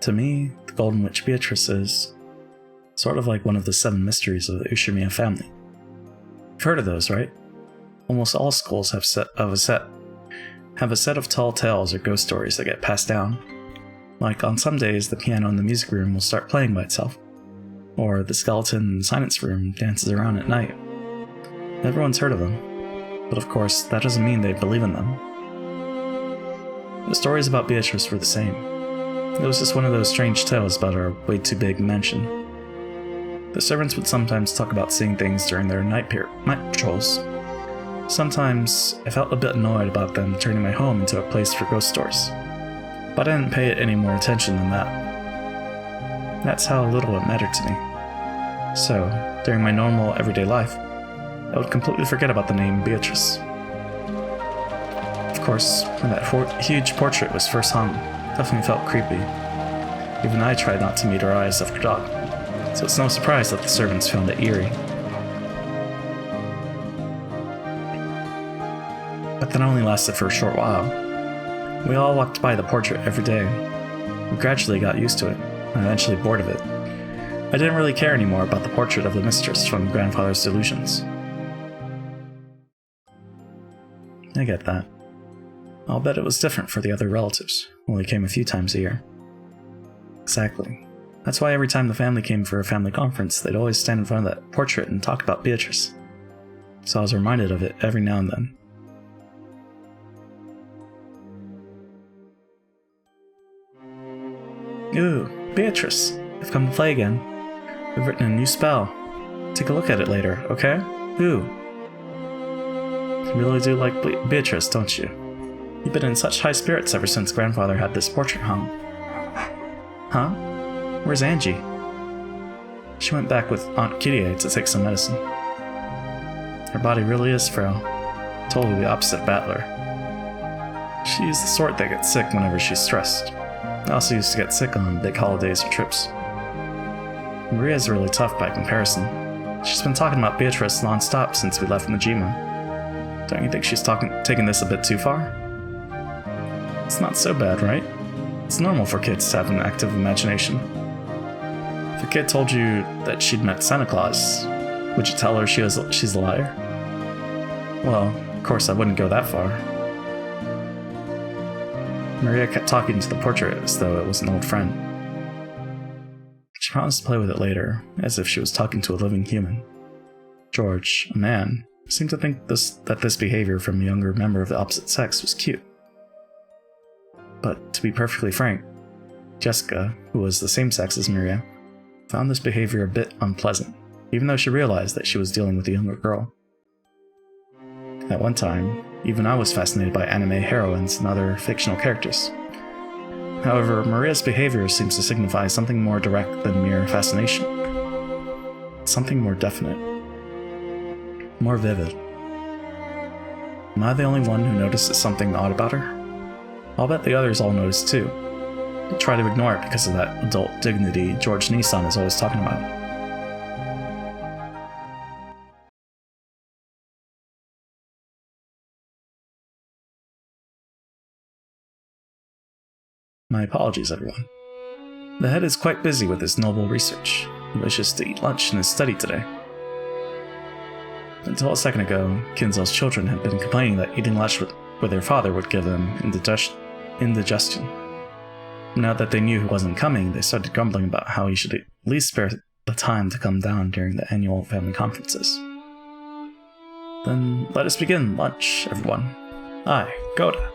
To me, the Golden Witch Beatrice is sort of like one of the 7 mysteries of the Ushimiya family. You've heard of those, right? Almost all schools have a set of tall tales or ghost stories that get passed down. Like on some days, the piano in the music room will start playing by itself, or the skeleton in the science room dances around at night. Everyone's heard of them, but of course, that doesn't mean they believe in them. The stories about Beatrice were the same. It was just one of those strange tales about our way too big mansion. The servants would sometimes talk about seeing things during their night patrols. Sometimes I felt a bit annoyed about them turning my home into a place for ghost stories, but I didn't pay it any more attention than that. That's how little it mattered to me. So, during my normal everyday life, I would completely forget about the name Beatrice. Of course, when that huge portrait was first hung, it definitely felt creepy. Even I tried not to meet her eyes after dark, so it's no surprise that the servants found it eerie. But that only lasted for a short while. We all walked by the portrait every day. We gradually got used to it, I'm eventually bored of it. I didn't really care anymore about the portrait of the mistress from Grandfather's Delusions. I get that. I'll bet it was different for the other relatives, who only came a few times a year. Exactly. That's why every time the family came for a family conference, they'd always stand in front of that portrait and talk about Beatrice. So I was reminded of it every now and then. Ooh, Beatrice, I've come to play again. We've written a new spell. Take a look at it later, okay? Ooh. You really do like Beatrice, don't you? You've been in such high spirits ever since Grandfather had this portrait hung. Huh? Where's Angie? She went back with Aunt Kyrie to take some medicine. Her body really is frail. Totally the opposite of Battler. She's the sort that gets sick whenever she's stressed. I also used to get sick on big holidays or trips. Maria's really tough by comparison. She's been talking about Beatrice non-stop since we left Najima. Don't you think she's taking this a bit too far? It's not so bad, right? It's normal for kids to have an active imagination. If a kid told you that she'd met Santa Claus, would you tell her she's a liar? Well, of course I wouldn't go that far. Maria kept talking to the portrait as though it was an old friend. She promised to play with it later, as if she was talking to a living human. George, a man, seemed to think that this behavior from a younger member of the opposite sex was cute. But to be perfectly frank, Jessica, who was the same sex as Maria, found this behavior a bit unpleasant, even though she realized that she was dealing with a younger girl. At one time, even I was fascinated by anime heroines and other fictional characters. However, Maria's behavior seems to signify something more direct than mere fascination. Something more definite. More vivid. Am I the only one who notices something odd about her? I'll bet the others all notice too. They try to ignore it because of that adult dignity George Nissan is always talking about. My apologies, everyone. The head is quite busy with his noble research. He wishes to eat lunch in his study today. Until a second ago, Kinzo's children had been complaining that eating lunch with their father would give them indigestion. Now that they knew he wasn't coming, they started grumbling about how he should at least spare the time to come down during the annual family conferences. Then let us begin lunch, everyone. I, Goda,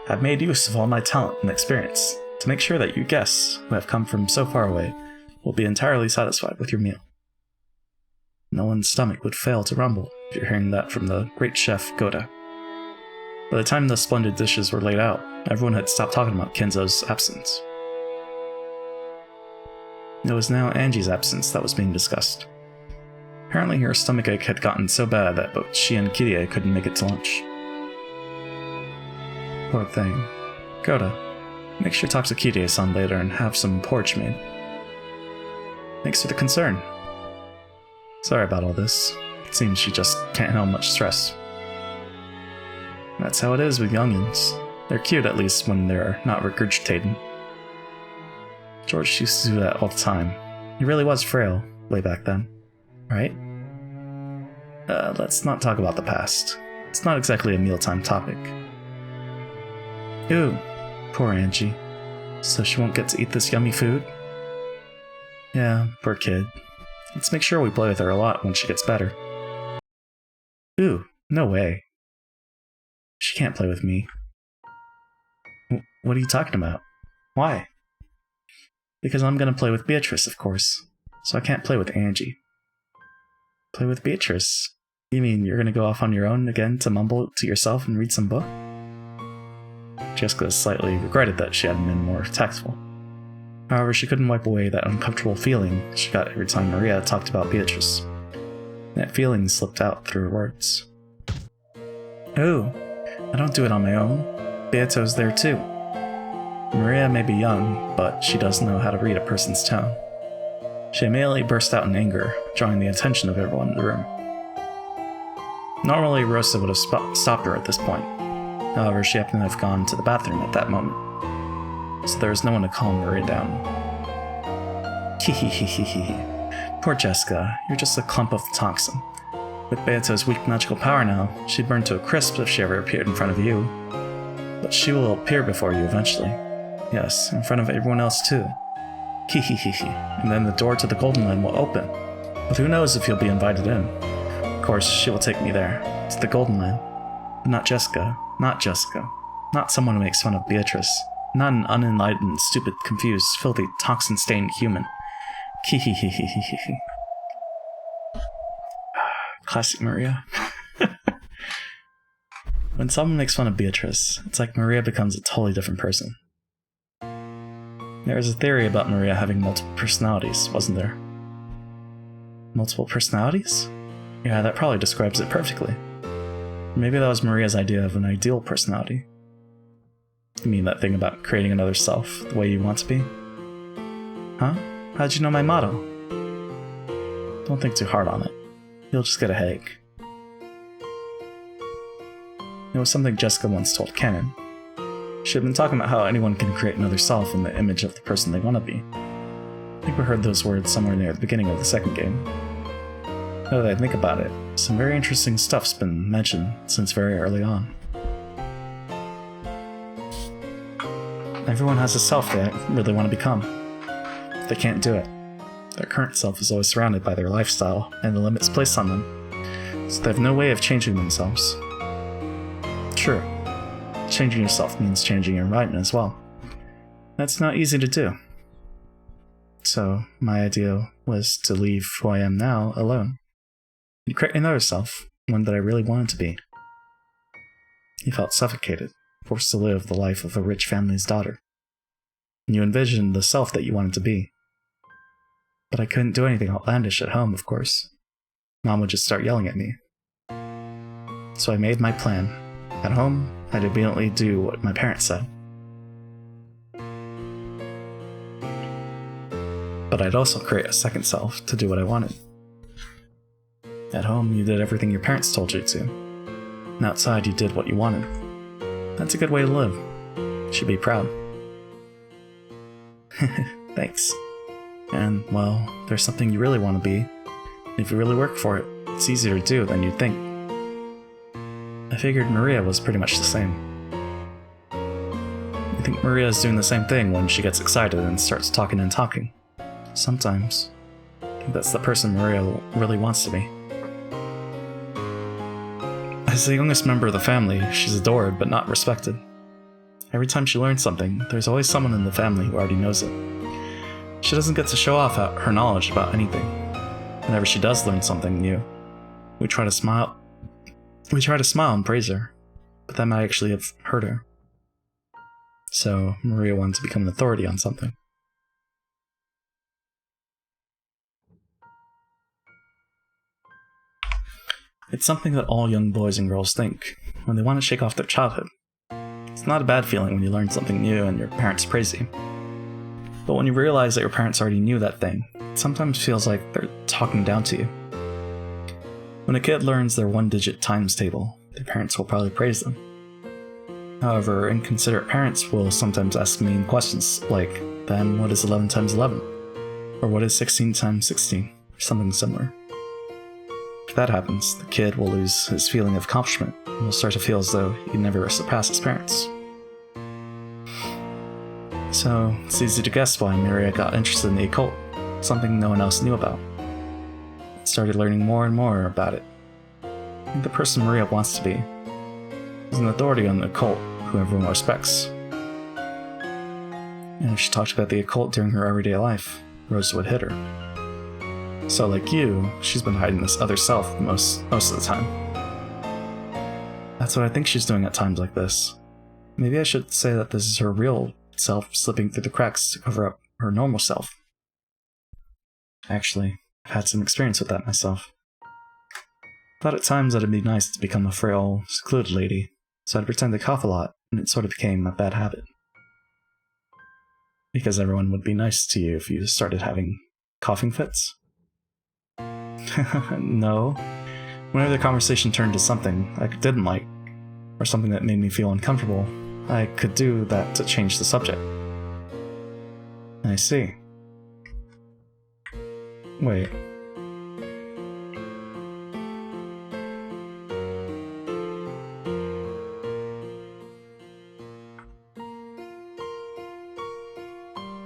have made use of all my talent and experience to make sure that you guests, who have come from so far away, will be entirely satisfied with your meal. No one's stomach would fail to rumble if you're hearing that from the great chef Goda. By the time the splendid dishes were laid out, everyone had stopped talking about Kinzo's absence. It was now Angie's absence that was being discussed. Apparently her stomachache had gotten so bad that both she and Kirie couldn't make it to lunch. Poor thing. Goda, make sure to talk to Kirie-san later and have some porridge made. Thanks for the concern. Sorry about all this. It seems she just can't handle much stress. That's how it is with youngins. They're cute at least when they're not regurgitating. George used to do that all the time. He really was frail, way back then. Right? Let's not talk about the past. It's not exactly a mealtime topic. Ooh, poor Angie. So she won't get to eat this yummy food? Yeah, poor kid. Let's make sure we play with her a lot when she gets better. Ooh, no way. She can't play with me. What are you talking about? Why? Because I'm gonna play with Beatrice, of course. So I can't play with Angie. Play with Beatrice? You mean you're gonna go off on your own again to mumble to yourself and read some book? Jessica slightly regretted that she hadn't been more tactful. However, she couldn't wipe away that uncomfortable feeling she got every time Maria talked about Beatrice. That feeling slipped out through her words. Oh, I don't do it on my own. Beato's there too. Maria may be young, but she does know how to read a person's tone. She immediately burst out in anger, drawing the attention of everyone in the room. Normally, Rosa would have stopped her at this point. However, she happened to have gone to the bathroom at that moment, so there was no one to calm Maria down. Hehehehe. Poor Jessica, you're just a clump of toxin. With Beato's weak magical power now, she'd burn to a crisp if she ever appeared in front of you. But she will appear before you eventually. Yes, in front of everyone else too. Hehehehe. And then the door to the Golden Land will open. But who knows if you'll be invited in. Of course, she will take me there, to the Golden Land. But not Jessica. Not Jessica. Not someone who makes fun of Beatrice. Not an unenlightened, stupid, confused, filthy, toxin-stained human. Hehehehe. Classic Maria. When someone makes fun of Beatrice, it's like Maria becomes a totally different person. There was a theory about Maria having multiple personalities, wasn't there? Multiple personalities? Yeah, that probably describes it perfectly. Maybe that was Maria's idea of an ideal personality. You mean that thing about creating another self, the way you want to be? Huh? How'd you know my motto? Don't think too hard on it. You'll just get a headache. It was something Jessica once told Canon. She had been talking about how anyone can create another self in the image of the person they want to be. I think we heard those words somewhere near the beginning of the second game. Now that I think about it, some very interesting stuff's been mentioned since very early on. Everyone has a self they really want to become. They can't do it. Their current self is always surrounded by their lifestyle and the limits placed on them, so they have no way of changing themselves. True, changing yourself means changing your environment as well. That's not easy to do. So, my idea was to leave who I am now alone, and create another self, one that I really wanted to be. You felt suffocated, forced to live the life of a rich family's daughter. And you envisioned the self that you wanted to be. But I couldn't do anything outlandish at home, of course. Mom would just start yelling at me. So I made my plan. At home, I'd obediently do what my parents said. But I'd also create a second self to do what I wanted. At home, you did everything your parents told you to. And outside, you did what you wanted. That's a good way to live. You should be proud. Thanks. And, well, there's something you really want to be. And if you really work for it, it's easier to do than you'd think. I figured Maria was pretty much the same. I think Maria's doing the same thing when she gets excited and starts talking and talking. Sometimes. I think that's the person Maria really wants to be. As the youngest member of the family, she's adored but not respected. Every time she learns something, there's always someone in the family who already knows it. She doesn't get to show off her knowledge about anything. Whenever she does learn something new, we try to smile and praise her, but that might actually have hurt her. So Maria wanted to become an authority on something. It's something that all young boys and girls think when they want to shake off their childhood. It's not a bad feeling when you learn something new and your parents praise you. But when you realize that your parents already knew that thing, it sometimes feels like they're talking down to you. When a kid learns their one-digit times table, their parents will probably praise them. However, inconsiderate parents will sometimes ask mean questions like, then what is 11 times 11? Or what is 16 times 16? Or something similar. If that happens, the kid will lose his feeling of accomplishment and will start to feel as though he'd never surpass his parents. So, it's easy to guess why Maria got interested in the occult, something no one else knew about. I started learning more and more about it. I think the person Maria wants to be is an authority on the occult who everyone respects. And if she talked about the occult during her everyday life, Rose would hit her. So like you, she's been hiding this other self most of the time. That's what I think she's doing at times like this. Maybe I should say that this is her real self slipping through the cracks to cover up her normal self. Actually, I've had some experience with that myself. Thought at times that it'd be nice to become a frail, secluded lady, so I'd pretend to cough a lot, and it sort of became a bad habit. Because everyone would be nice to you if you started having coughing fits? No. Whenever the conversation turned to something I didn't like, or something that made me feel uncomfortable, I could do that to change the subject. I see. Wait.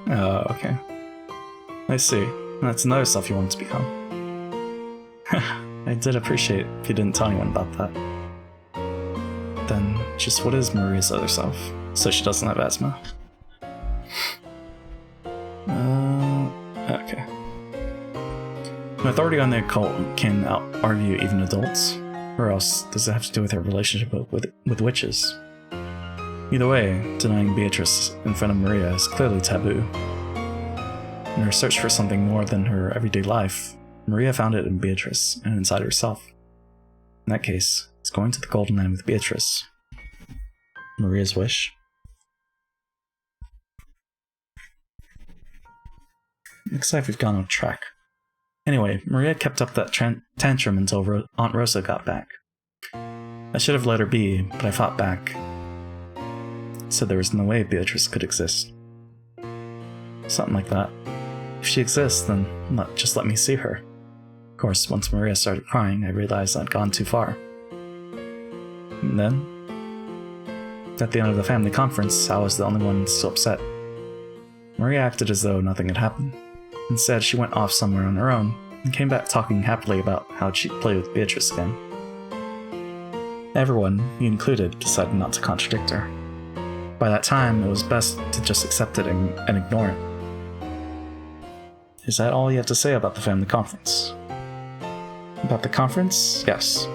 Oh, okay. I see. That's another stuff you want to become. I did appreciate if you didn't tell anyone about that. Then, just what is Maria's other self? So she doesn't have asthma? Okay. An authority on the occult can out-argue even adults, or else does it have to do with her relationship with witches? Either way, denying Beatrice in front of Maria is clearly taboo. In her search for something more than her everyday life, Maria found it in Beatrice and inside herself. In that case, it's going to the Golden Line with Beatrice. Maria's wish? Looks like we've gone off track. Anyway, Maria kept up that tantrum until Aunt Rosa got back. I should have let her be, but I fought back. Said there was no way Beatrice could exist. Something like that. If she exists, then just let me see her. Of course, once Maria started crying, I realized I'd gone too far. And then, at the end of the family conference, I was the only one still upset. Maria acted as though nothing had happened. Instead, she went off somewhere on her own, and came back talking happily about how she'd play with Beatrice again. Everyone, me included, decided not to contradict her. By that time, it was best to just accept it and ignore it. Is that all you have to say about the family conference? About the conference? Yes.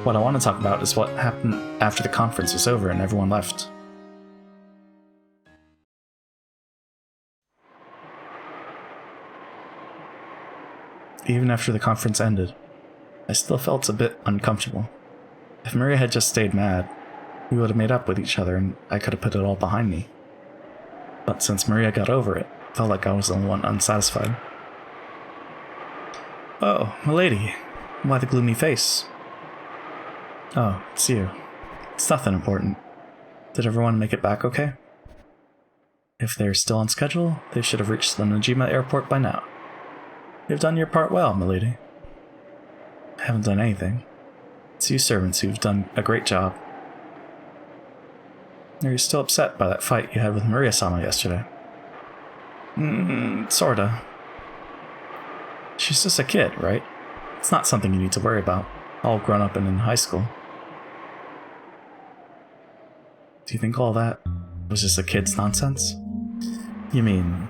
What I want to talk about is what happened after the conference was over and everyone left. Even after the conference ended, I still felt a bit uncomfortable. If Maria had just stayed mad, we would have made up with each other and I could have put it all behind me. But since Maria got over it, it felt like I was the only one unsatisfied. Oh, milady, why the gloomy face? Oh, it's you. It's nothing important. Did everyone make it back okay? If they're still on schedule, they should have reached the Najima airport by now. You've done your part well, milady. I haven't done anything. It's you servants who've done a great job. Are you still upset by that fight you had with Maria-sama yesterday? Sorta. She's just a kid, right? It's not something you need to worry about. All grown up and in high school. Do you think all that was just a kid's nonsense? You mean...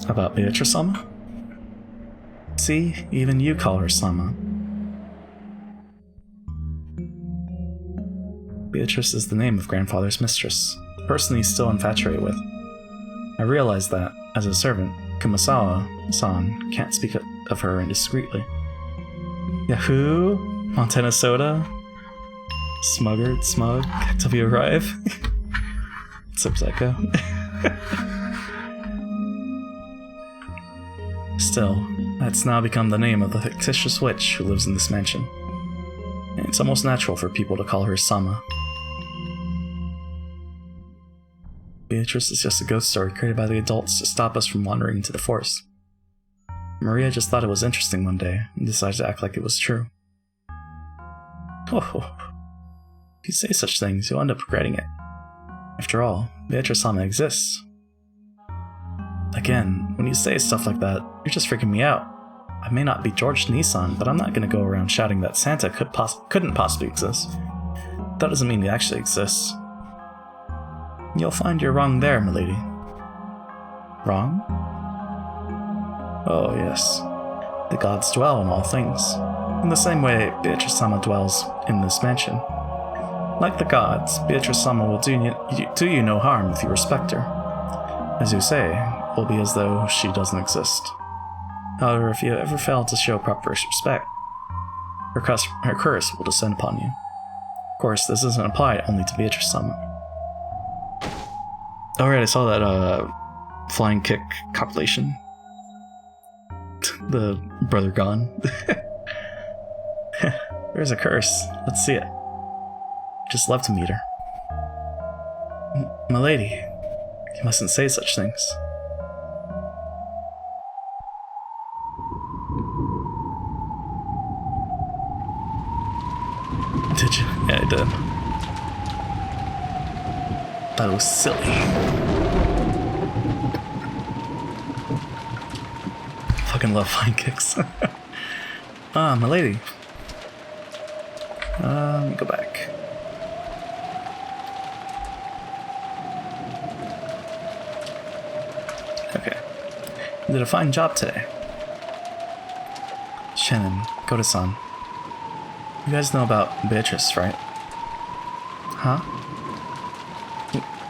about Beatrice-sama? See, even you call her Sama. Beatrice is the name of grandfather's mistress, the person he's still infatuated with. I realized that, as a servant, Kumasawa-san can't speak of her indiscreetly. Yahoo! Montana Soda? Smug, till we arrive? What's up, Psycho? Still, that's now become the name of the fictitious witch who lives in this mansion. And it's almost natural for people to call her Sama. Beatrice is just a ghost story created by the adults to stop us from wandering into the forest. Maria just thought it was interesting one day and decided to act like it was true. Oh, if you say such things, you'll end up regretting it. After all, Beatrice-sama exists. Again, when you say stuff like that, you're just freaking me out. I may not be George Nissan, but I'm not going to go around shouting that Santa couldn't possibly exist. That doesn't mean he actually exists. You'll find you're wrong there, milady. Wrong? Oh, yes. The gods dwell in all things, in the same way Beatrice-sama dwells in this mansion. Like the gods, Beatrice-sama will do you no harm if you respect her. As you say, it will be as though she doesn't exist. However, if you ever fail to show proper respect, her curse will descend upon you. Of course, this doesn't apply only to Beatrice-sama. Alright, I saw that flying kick compilation. The brother gone. There's a curse. Let's see it. Just love to meet her. Milady, you mustn't say such things. did. That was silly. Fucking love flying kicks. Ah, my lady. Let me go back. Okay. You did a fine job today. Shannon, Goda-san. You guys know about Beatrice, right? Huh?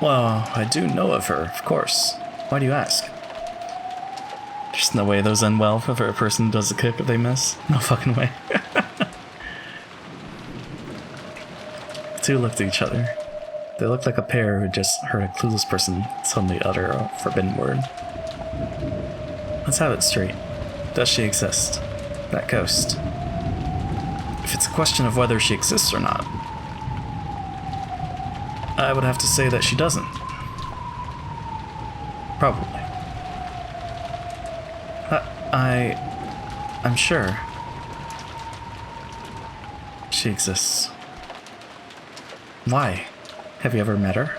Well, I do know of her, of course. Why do you ask? There's no way those end well if a person does a kick if they miss. No fucking way. The two looked at each other. They looked like a pair who just heard a clueless person suddenly utter a forbidden word. Let's have it straight. Does she exist? That ghost. If it's a question of whether she exists or not, I would have to say that she doesn't. Probably. I'm sure. She exists. Why? Have you ever met her?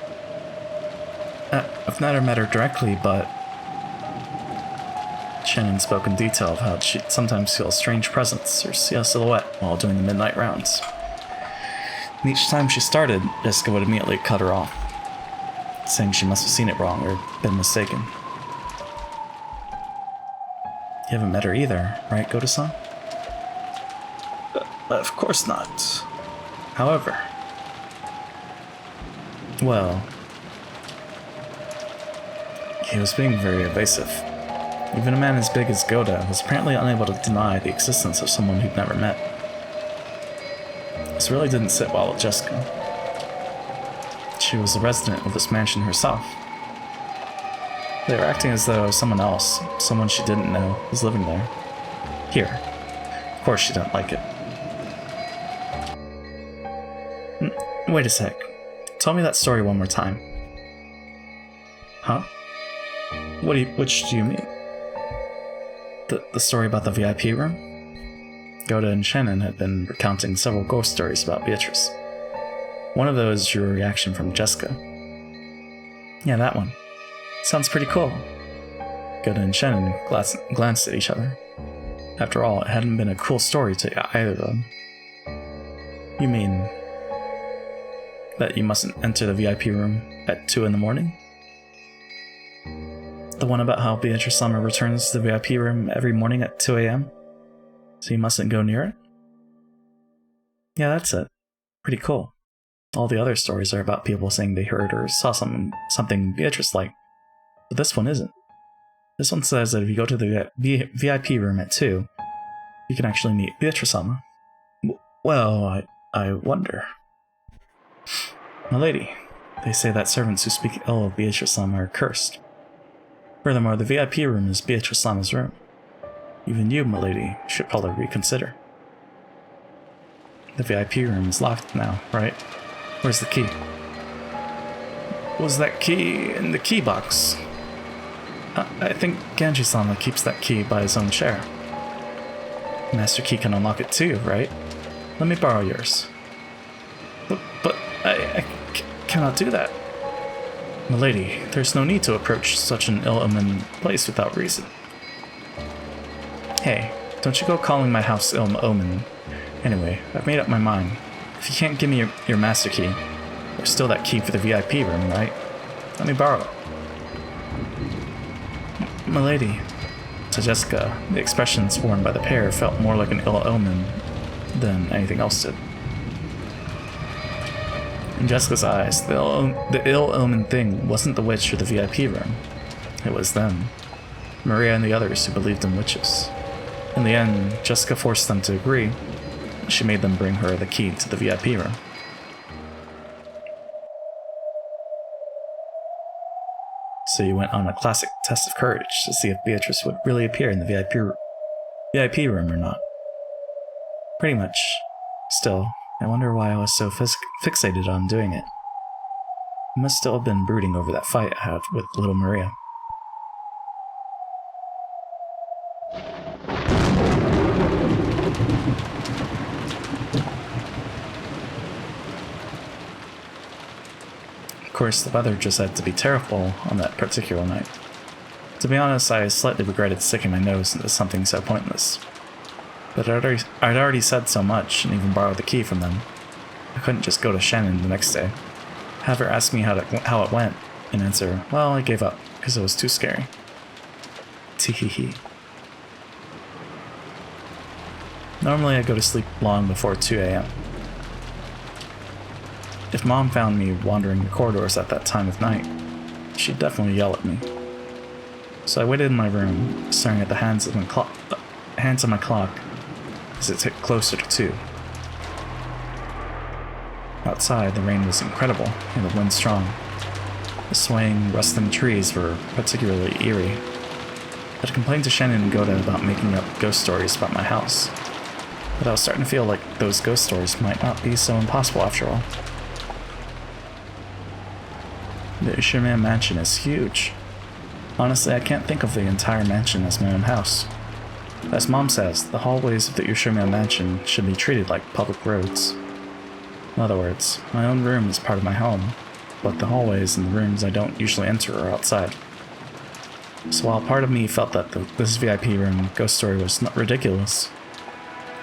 I've never met her directly, but... Shannon spoke in detail of how she'd sometimes feel a strange presence or see a silhouette while doing the midnight rounds. And each time she started, Jessica would immediately cut her off, saying she must have seen it wrong or been mistaken. You haven't met her either, right, Goda-san? Of course not. However... Well... He was being very evasive. Even a man as big as Goda was apparently unable to deny the existence of someone he'd never met. This really didn't sit well with Jessica. She was a resident of this mansion herself. They were acting as though someone else, someone she didn't know, was living there. Here. Of course she didn't like it. Wait a sec. Tell me that story one more time. Huh? Which do you mean? The story about the VIP room? Goda and Shannon had been recounting several ghost stories about Beatrice. One of those drew a reaction from Jessica. Yeah, that one. Sounds pretty cool. Goda and Shannon glanced at each other. After all, it hadn't been a cool story to either of them. You mean that you mustn't enter the VIP room at 2 in the morning? The one about how Beatrice-sama returns to the VIP room every morning at 2 a.m.? So you mustn't go near it? Yeah, that's it. Pretty cool. All the other stories are about people saying they heard or saw something Beatrice-like. But this one isn't. This one says that if you go to the VIP room at 2, you can actually meet Beatrice-sama. Well, I wonder. My lady, they say that servants who speak ill of Beatrice-sama are cursed. Furthermore, the VIP room is Beatrice-sama's room. Even you, my lady, should probably reconsider. The VIP room is locked now, right? Where's the key? Was that key in the key box? I think Ganji-sama keeps that key by his own chair. Master Key can unlock it too, right? Let me borrow yours. But I cannot do that. Milady, there's no need to approach such an ill-omened place without reason. Hey, don't you go calling my house ill-omened. Anyway, I've made up my mind. If you can't give me your master key, there's still that key for the VIP room, right? Let me borrow it. Milady. To Jessica, the expressions worn by the pair felt more like an ill omen than anything else did. In Jessica's eyes, the ill-omened thing wasn't the witch or the VIP room. It was them. Maria and the others who believed in witches. In the end, Jessica forced them to agree. She made them bring her the key to the VIP room. So you went on a classic test of courage to see if Beatrice would really appear in the VIP room or not. Pretty much. Still, I wonder why I was so fixated on doing it. I must still have been brooding over that fight I had with little Maria. Of course, the weather just had to be terrible on that particular night. To be honest, I slightly regretted sticking my nose into something so pointless. But I'd already said so much, and even borrowed the key from them. I couldn't just go to Shannon the next day, have her ask me how it went, and answer, well, I gave up, because it was too scary. Teehee. Normally I go to sleep long before 2 a.m. If Mom found me wandering the corridors at that time of night, she'd definitely yell at me. So I waited in my room, staring at the hands on my clock as it ticked closer to 2. Outside, the rain was incredible and the wind strong. The swaying, rustling trees were particularly eerie. I'd complained to Shannon and Goda about making up ghost stories about my house, but I was starting to feel like those ghost stories might not be so impossible after all. The Ushirman mansion is huge. Honestly, I can't think of the entire mansion as my own house. As Mom says, the hallways of the Ushirman mansion should be treated like public roads. In other words, my own room is part of my home, but the hallways and the rooms I don't usually enter are outside. So while part of me felt that this VIP room ghost story was not ridiculous,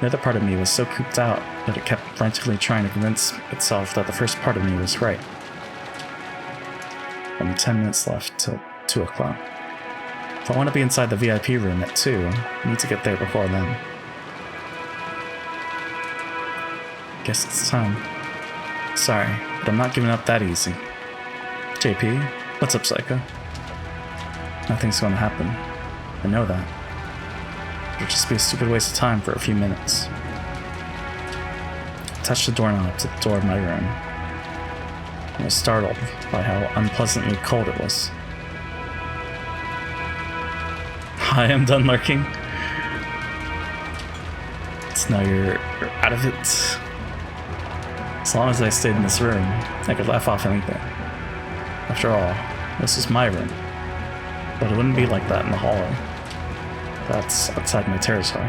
the other part of me was so cooped out that it kept frantically trying to convince itself that the first part of me was right. Only 10 minutes left till 2 o'clock. If I want to be inside the VIP room at 2, I need to get there before then. Guess it's time. Sorry, but I'm not giving up that easy. JP, what's up, Psycho? Nothing's going to happen. I know that. It'll just be a stupid waste of time for a few minutes. I touched the doorknob to the door of my room. I was startled by how unpleasantly cold it was. I am done lurking. So now you're out of it. As long as I stayed in this room, I could laugh off anything. After all, this is my room. But it wouldn't be like that in the hallway. That's outside my territory.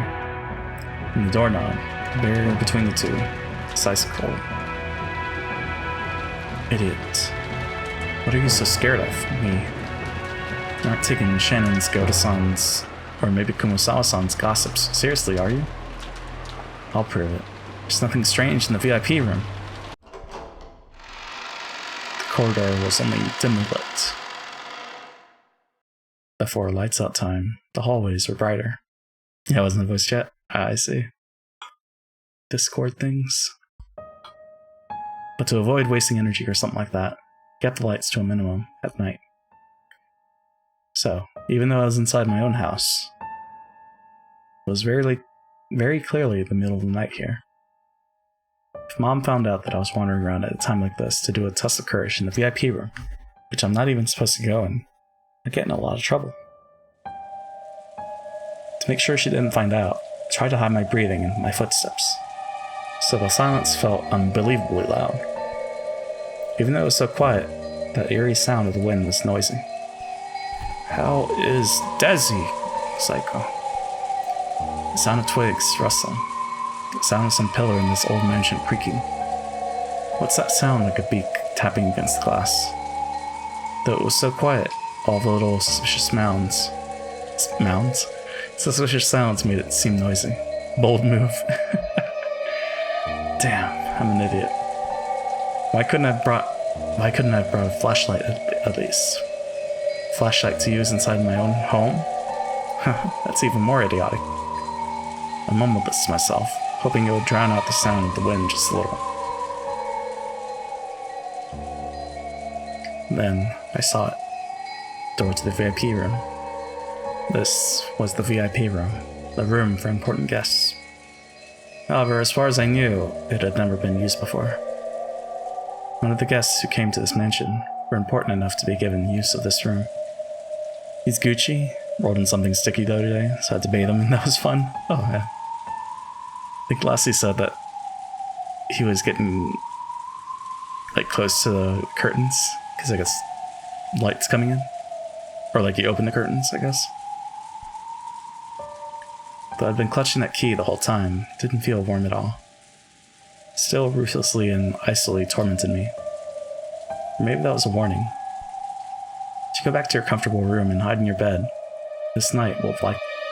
And the doorknob, barrier between the two, is ice cold. Idiot. What are you so scared of, me? You're not taking Shannon's, Goda-san's, or maybe Kumosawa-san's gossips seriously, are you? I'll prove it. There's nothing strange in the VIP room. The corridor was only dimly lit. Before lights out time, the hallways were brighter. Yeah, wasn't the voice chat? I see. Discord things. But to avoid wasting energy or something like that, kept the lights to a minimum at night. So, even though I was inside my own house, it was very clearly the middle of the night here. If Mom found out that I was wandering around at a time like this to do a test of courage in the VIP room, which I'm not even supposed to go in, I'd get in a lot of trouble. To make sure she didn't find out, I tried to hide my breathing and my footsteps, so the silence felt unbelievably loud. Even though it was so quiet, that eerie sound of the wind was noisy. How is Desi? Psycho. The sound of twigs rustling. The sound of some pillar in this old mansion creaking. What's that sound like a beak tapping against the glass? Though it was so quiet, all the little suspicious suspicious sounds made it seem noisy. Bold move. Damn, I'm an idiot. Why couldn't I have brought a flashlight at least? Flashlight to use inside my own home? That's even more idiotic. I mumbled this to myself, hoping it would drown out the sound of the wind just a little. Then I saw it. Door to the VIP room. This was the VIP room, the room for important guests. However, as far as I knew, it had never been used before. None of the guests who came to this mansion were important enough to be given use of this room. He's Gucci, rolled in something sticky the other day, so I had to bathe him, and that was fun. Oh, yeah. I think Lassie said that he was getting, close to the curtains, because I guess light's coming in. Or, he opened the curtains, I guess. Though I'd been clutching that key the whole time, it didn't feel warm at all. Still ruthlessly and icily tormented me. Or maybe that was a warning. To go back to your comfortable room and hide in your bed. This night will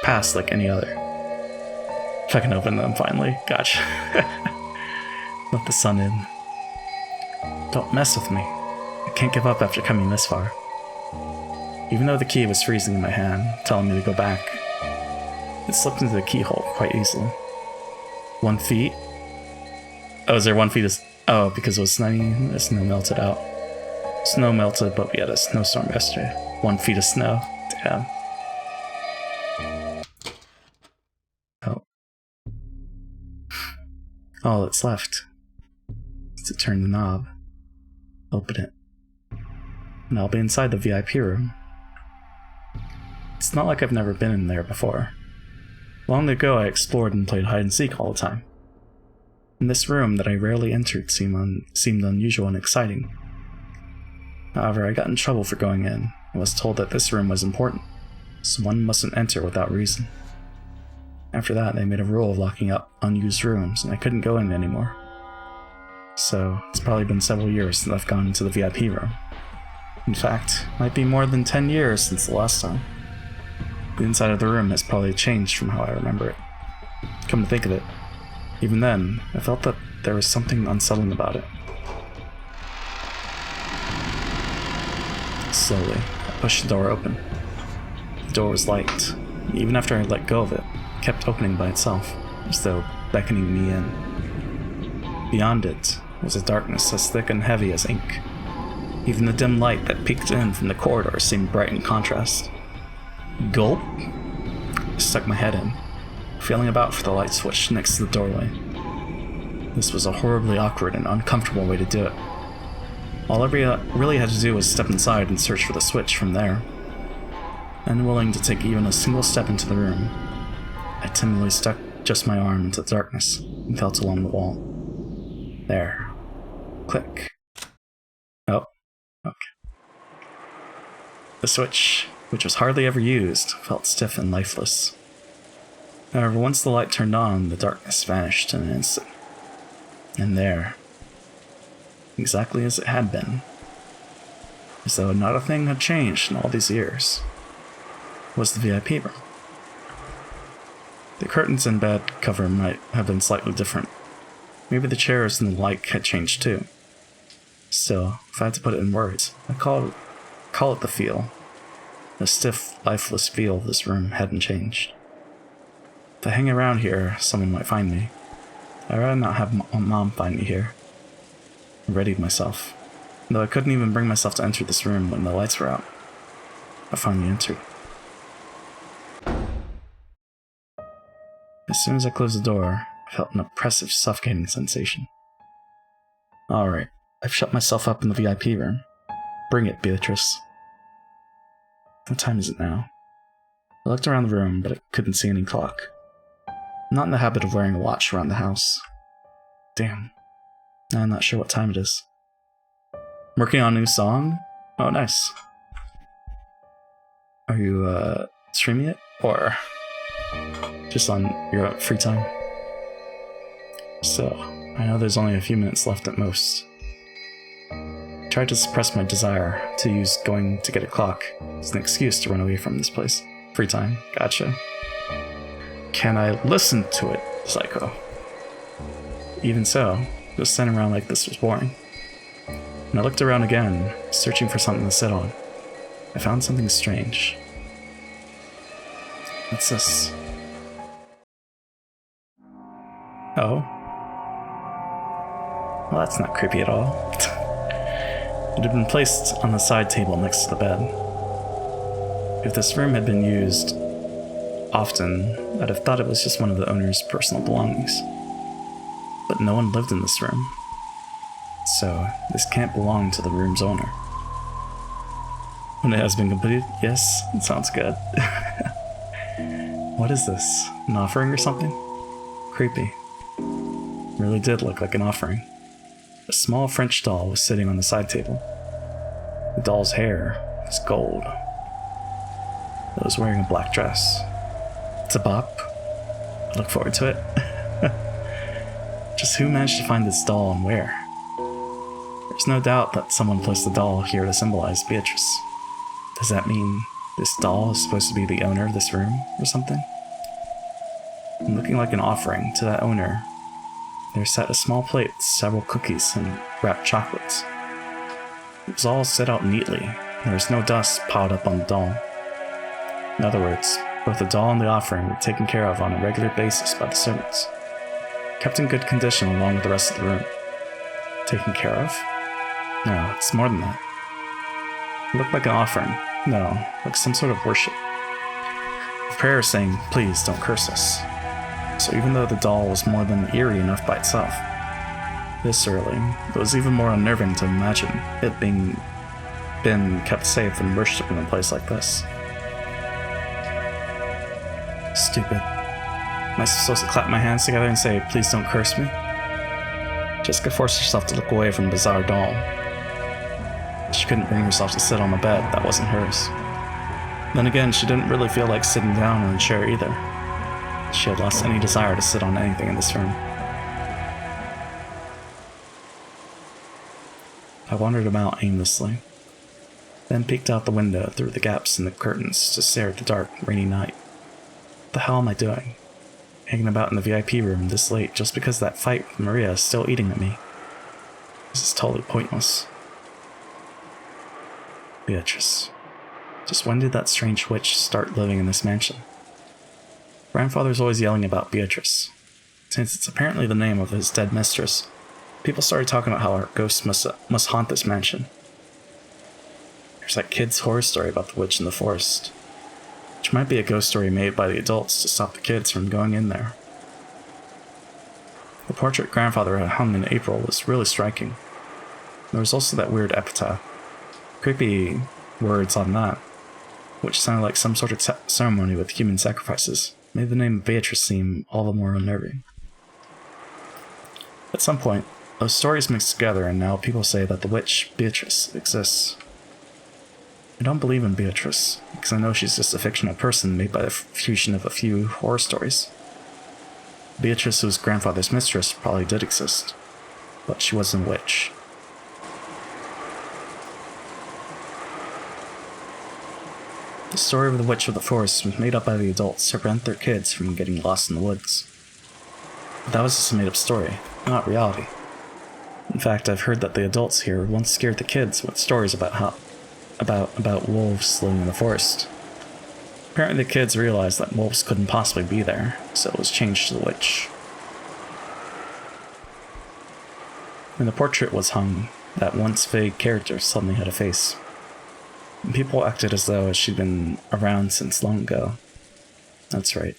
pass like any other. If I can open them finally. Gotcha. Let the sun in. Don't mess with me. I can't give up after coming this far. Even though the key was freezing in my hand, telling me to go back, it slipped into the keyhole quite easily. 1 feet? Oh, is there 1 feet of... Oh, because it was snowing, the snow melted out. Snow melted, but we had a snowstorm yesterday. 1 feet of snow. Damn. Oh. All that's left is to turn the knob. Open it. And I'll be inside the VIP room. It's not like I've never been in there before. Long ago I explored and played hide and seek all the time. And this room that I rarely entered seemed unusual and exciting. However, I got in trouble for going in and was told that this room was important, so one mustn't enter without reason. After that, they made a rule of locking up unused rooms, and I couldn't go in anymore. So, it's probably been several years since I've gone into the VIP room. In fact, it might be more than 10 years since the last time. The inside of the room has probably changed from how I remember it. Come to think of it, even then, I felt that there was something unsettling about it. Slowly, I pushed the door open. The door was light. Even after I let go of it, it kept opening by itself, as though beckoning me in. Beyond it was a darkness as thick and heavy as ink. Even the dim light that peeked in from the corridor seemed bright in contrast. Gulp? I stuck my head in, feeling about for the light switch next to the doorway. This was a horribly awkward and uncomfortable way to do it. All I really had to do was step inside and search for the switch from there. Unwilling to take even a single step into the room, I timidly stuck just my arm into the darkness and felt along the wall. There. Click. Oh. Okay. The switch, which was hardly ever used, felt stiff and lifeless. However, once the light turned on, the darkness vanished in an instant. And there, exactly as it had been, as though not a thing had changed in all these years, was the VIP room. The curtains and bed cover might have been slightly different. Maybe the chairs and the light had changed too. Still, if I had to put it in words, I'd call it the feel. The stiff, lifeless feel of this room hadn't changed. If I hang around here, someone might find me. I'd rather not have Mom find me here. I readied myself, though I couldn't even bring myself to enter this room when the lights were out. I finally entered. As soon as I closed the door, I felt an oppressive, suffocating sensation. Alright, I've shut myself up in the VIP room. Bring it, Beatrice. What time is it now? I looked around the room, but I couldn't see any clock. I'm not in the habit of wearing a watch around the house. Damn. I'm not sure what time it is. I'm working on a new song? Oh, nice. Are you, streaming it? Or just on your free time? So, I know there's only a few minutes left at most. I tried to suppress my desire to use going to get a clock as an excuse to run away from this place. Free time, gotcha. Can I listen to it, psycho? Even so, just standing around like this was boring. When I looked around again, searching for something to sit on, I found something strange. What's this? Oh? Well, that's not creepy at all. It had been placed on the side table next to the bed. If this room had been used often, I'd have thought it was just one of the owner's personal belongings. But no one lived in this room, so this can't belong to the room's owner. When it has been completed, yes, it sounds good. What is this? An offering or something? Creepy. It really did look like an offering. A small French doll was sitting on the side table. The doll's hair was gold. It was wearing a black dress. It's a bop. I look forward to it. Just who managed to find this doll and where? There's no doubt that someone placed the doll here to symbolize Beatrice. Does that mean this doll is supposed to be the owner of this room or something? And looking like an offering to that owner, there sat a small plate with several cookies and wrapped chocolates. It was all set out neatly, and there was no dust piled up on the doll. In other words, both the doll and the offering were taken care of on a regular basis by the servants, kept in good condition along with the rest of the room. Taken care of? No, it's more than that. It looked like an offering. No, like some sort of worship. A prayer saying, "Please don't curse us." So even though the doll was more than eerie enough by itself, this early, it was even more unnerving to imagine it being kept safe and worshipped in a place like this. Stupid. Am I supposed to clap my hands together and say, "Please don't curse me"? Jessica forced herself to look away from the bizarre doll. She couldn't bring herself to sit on the bed that wasn't hers. Then again, she didn't really feel like sitting down on a chair either. She had lost any desire to sit on anything in this room. I wandered about aimlessly, then peeked out the window through the gaps in the curtains to stare at the dark, rainy night. What the hell am I doing? Hanging about in the VIP room this late just because that fight with Maria is still eating at me. This is totally pointless. Beatrice. Just when did that strange witch start living in this mansion? Grandfather's always yelling about Beatrice. Since it's apparently the name of his dead mistress, people started talking about how her ghost must haunt this mansion. There's that kid's horror story about the witch in the forest, which might be a ghost story made by the adults to stop the kids from going in there. The portrait Grandfather had hung in April was really striking. There was also that weird epitaph. Creepy words on that, which sounded like some sort of ceremony with human sacrifices, made the name Beatrice seem all the more unnerving. At some point, those stories mixed together, and now people say that the witch, Beatrice, exists. I don't believe in Beatrice, because I know she's just a fictional person made by the fusion of a few horror stories. Beatrice, who was Grandfather's mistress, probably did exist, but she wasn't a witch. The story of the Witch of the Forest was made up by the adults to prevent their kids from getting lost in the woods. But that was just a made-up story, not reality. In fact, I've heard that the adults here once scared the kids with stories about wolves living in the forest. Apparently the kids realized that wolves couldn't possibly be there, so it was changed to the witch. When the portrait was hung, that once vague character suddenly had a face. And people acted as though she'd been around since long ago. That's right.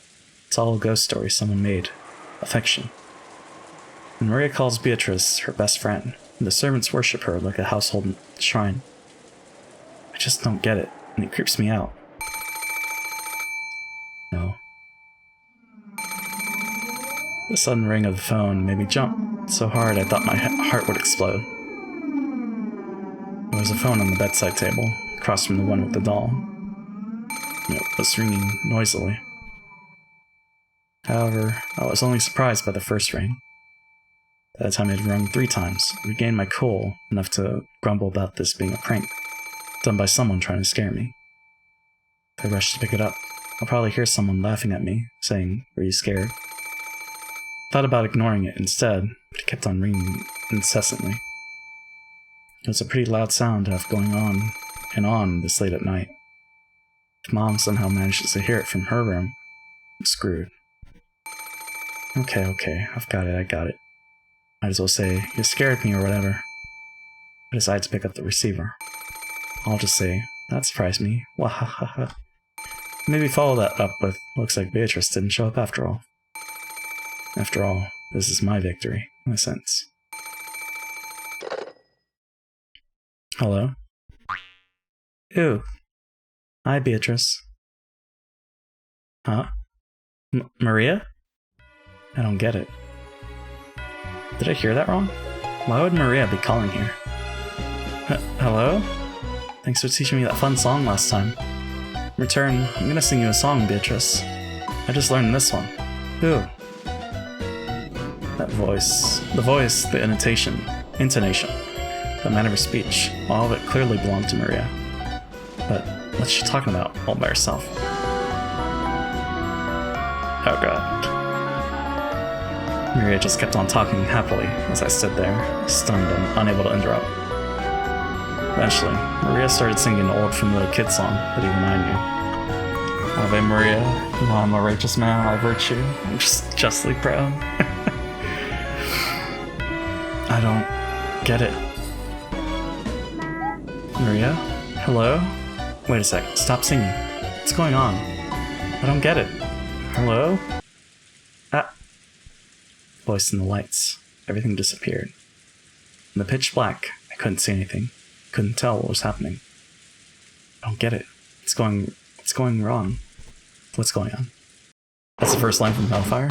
It's all a ghost story someone made. A fiction. And Maria calls Beatrice her best friend, and the servants worship her like a household shrine. I just don't get it, and it creeps me out. No. The sudden ring of the phone made me jump so hard I thought my heart would explode. There was a phone on the bedside table, across from the one with the doll. It was ringing noisily. However, I was only surprised by the first ring. By the time it had rung 3 times, I regained my cool enough to grumble about this being a prank, done by someone trying to scare me. If I rushed to pick it up, I'll probably hear someone laughing at me, saying, "Were you scared?" I thought about ignoring it instead, but it kept on ringing incessantly. It was a pretty loud sound to have going on and on this late at night. If Mom somehow manages to hear it from her room, I'm screwed. Okay, I got it. Might as well say, "You scared me" or whatever. I decide to pick up the receiver. I'll just say, "That surprised me. Wahahaha." Maybe follow that up with, "Looks like Beatrice didn't show up after all." After all, this is my victory, in a sense. Hello? Ew. Hi, Beatrice. Huh? Maria? I don't get it. Did I hear that wrong? Why would Maria be calling here? Hello? Thanks for teaching me that fun song last time. In return, I'm gonna sing you a song, Beatrice. I just learned this one. Who? That voice. The voice, the intonation. the manner of speech, all of it clearly belonged to Maria. But what's she talking about all by herself? Oh god. Maria just kept on talking happily as I stood there, stunned and unable to interrupt. Eventually, Maria started singing an old familiar kid song that even I knew. Ave Maria, I'm a righteous man, I virtue, I'm just justly proud. I don't get it. Maria? Hello? Wait a sec, stop singing. What's going on? I don't get it. Hello? Ah. Voice in the lights. Everything disappeared. In the pitch black, I couldn't see anything. Couldn't tell what was happening. I don't get it. What's going wrong? What's going on? That's the first line from Hellfire?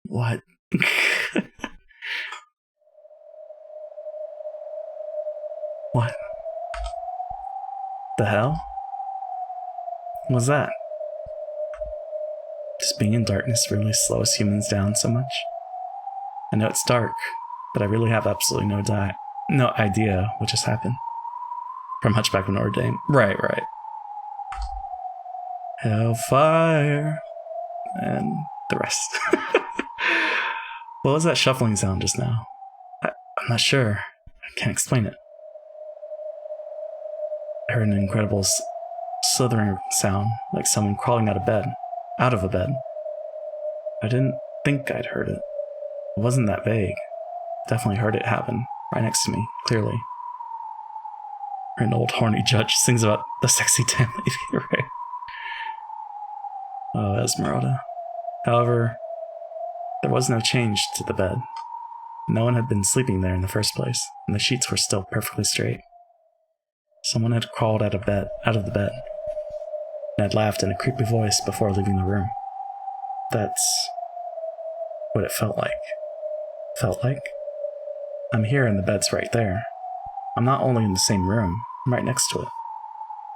What? What? The hell? What was that? Does being in darkness really slow us humans down so much? I know it's dark, but I really have absolutely no idea what just happened. From Hunchback of Notre Dame. Right. Hellfire. And the rest. What was that shuffling sound just now? I'm not sure. I can't explain it. I heard an incredible slithering sound, like someone crawling out of a bed. I didn't think I'd heard it. It wasn't that vague. Definitely heard it happen, right next to me, clearly. An old horny judge sings about the sexy tan lady, right? Oh, Esmeralda. However, there was no change to the bed. No one had been sleeping there in the first place, and the sheets were still perfectly straight. Someone had crawled out of the bed, and had laughed in a creepy voice before leaving the room. That's what it felt like. Felt like? I'm here and the bed's right there. I'm not only in the same room, I'm right next to it.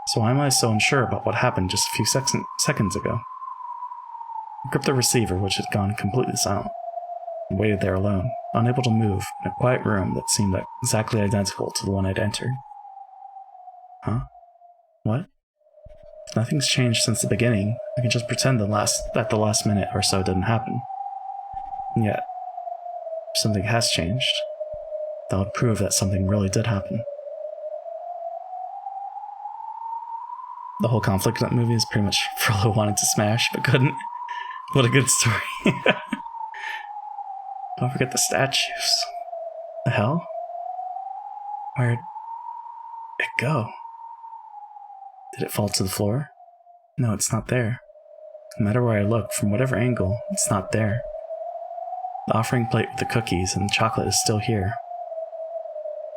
So why am I so unsure about what happened just a few seconds ago? I gripped the receiver, which had gone completely silent, and waited there alone, unable to move, in a quiet room that seemed exactly identical to the one I'd entered. Huh? What? If nothing's changed since the beginning, I can just pretend that the last minute or so didn't happen. And yet, if something has changed, that would prove that something really did happen. The whole conflict in that movie is pretty much Frollo wanted to smash, but couldn't. What a good story. Don't forget the statues. The hell? Where'd it go? Did it fall to the floor? No, it's not there. No matter where I look, from whatever angle, it's not there. The offering plate with the cookies and the chocolate is still here.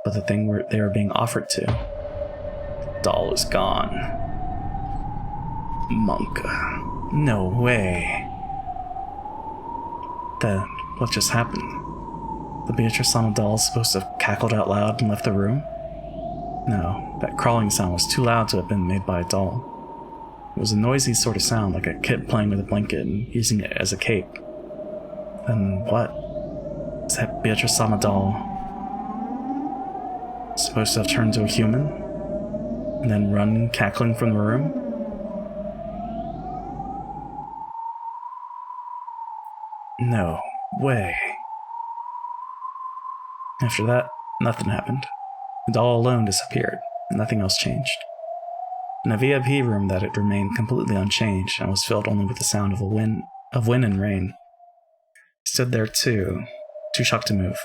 But the thing they were being offered to, the doll is gone. Monka. No way. Then, what just happened? The Beatrice on the doll is supposed to have cackled out loud and left the room? No, that crawling sound was too loud to have been made by a doll. It was a noisy sort of sound, like a kid playing with a blanket and using it as a cape. Then what? Is that Beatrice on the doll supposed to have turned into a human? And then run cackling from the room? No way. After that, nothing happened. The doll alone disappeared, and nothing else changed. In a VIP room that had remained completely unchanged and was filled only with the sound of wind and rain, I stood there too shocked to move.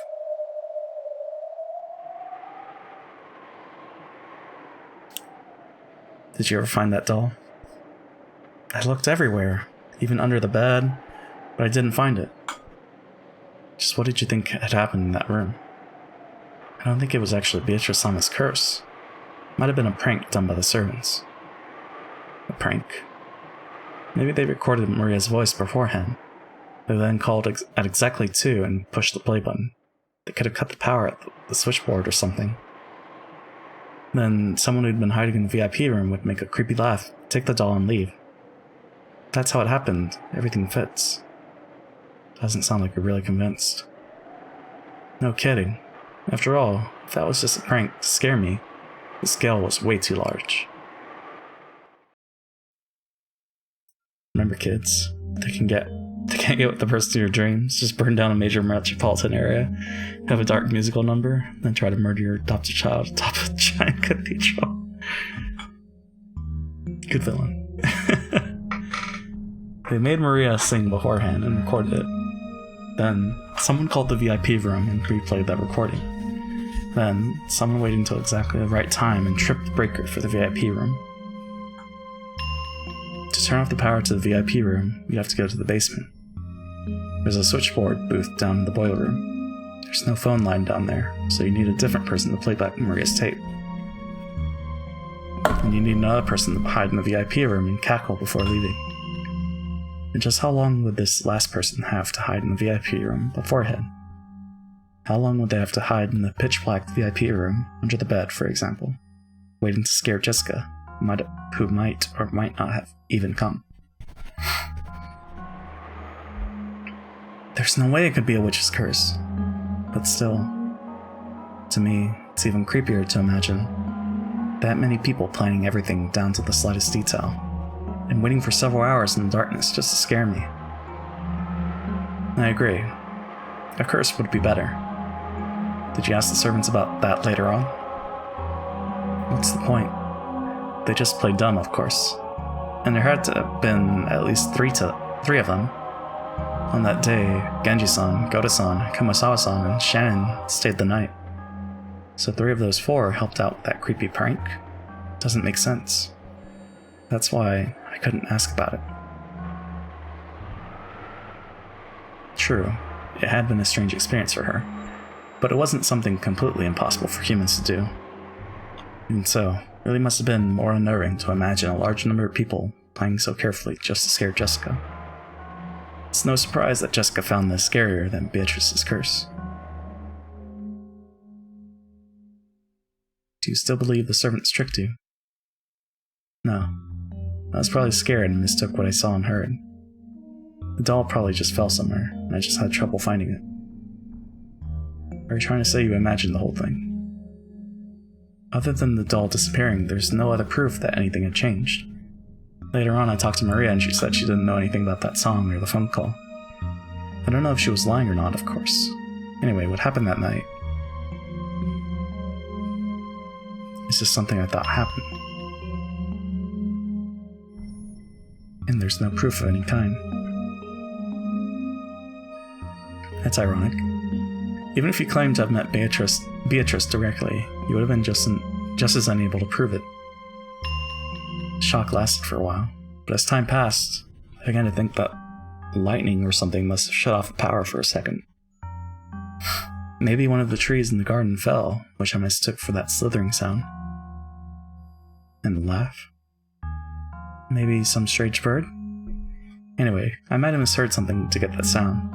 Did you ever find that doll? I looked everywhere, even under the bed, but I didn't find it. Just what did you think had happened in that room? I don't think it was actually Beatrice Sama's curse. It might have been a prank done by the servants. A prank? Maybe they recorded Maria's voice beforehand. They then called at exactly 2 and pushed the play button. They could have cut the power at the switchboard or something. Then someone who'd been hiding in the VIP room would make a creepy laugh, take the doll and leave. That's how it happened. Everything fits. Doesn't sound like you're really convinced. No kidding. After all, if that was just a prank to scare me, the scale was way too large. Remember, kids, they can't get with the person of your dreams. Just burn down a major metropolitan area, have a dark musical number, then try to murder your adopted child atop a giant cathedral. Good villain. They made Maria sing beforehand and recorded it. Then, someone called the VIP room and replayed that recording. Then, someone waited until exactly the right time and tripped the breaker for the VIP room. To turn off the power to the VIP room, you have to go to the basement. There's a switchboard booth down in the boiler room. There's no phone line down there, so you need a different person to play back Maria's tape. And you need another person to hide in the VIP room and cackle before leaving. And just how long would this last person have to hide in the VIP room beforehand? How long would they have to hide in the pitch-black VIP room, under the bed, for example, waiting to scare Jessica, who might or might not have even come? There's no way it could be a witch's curse. But still, to me, it's even creepier to imagine that many people planning everything down to the slightest detail, and waiting for several hours in the darkness just to scare me. I agree. A curse would be better. Did you ask the servants about that later on? What's the point? They just played dumb, of course. And there had to have been at least three of them. On that day, Genji-san, Goda-san, Kumasawa-san, and Shannon stayed the night. So 3 of those 4 helped out with that creepy prank? Doesn't make sense. That's why I couldn't ask about it. True, it had been a strange experience for her, but it wasn't something completely impossible for humans to do. Even so, it really must have been more unnerving to imagine a large number of people playing so carefully just to scare Jessica. It's no surprise that Jessica found this scarier than Beatrice's curse. Do you still believe the servants tricked you? No. I was probably scared and mistook what I saw and heard. The doll probably just fell somewhere, and I just had trouble finding it. Are you trying to say you imagined the whole thing? Other than the doll disappearing, there's no other proof that anything had changed. Later on, I talked to Maria and she said she didn't know anything about that song or the phone call. I don't know if she was lying or not, of course. Anyway, what happened that night? It's just something I thought happened. And there's no proof of any kind. That's ironic. Even if you claimed to have met Beatrice directly, you would have been just as unable to prove it. The shock lasted for a while, but as time passed, I began to think that lightning or something must have shut off the power for a second. Maybe one of the trees in the garden fell, which I mistook for that slithering sound. And the laugh? Maybe some strange bird? Anyway, I might have misheard something to get that sound.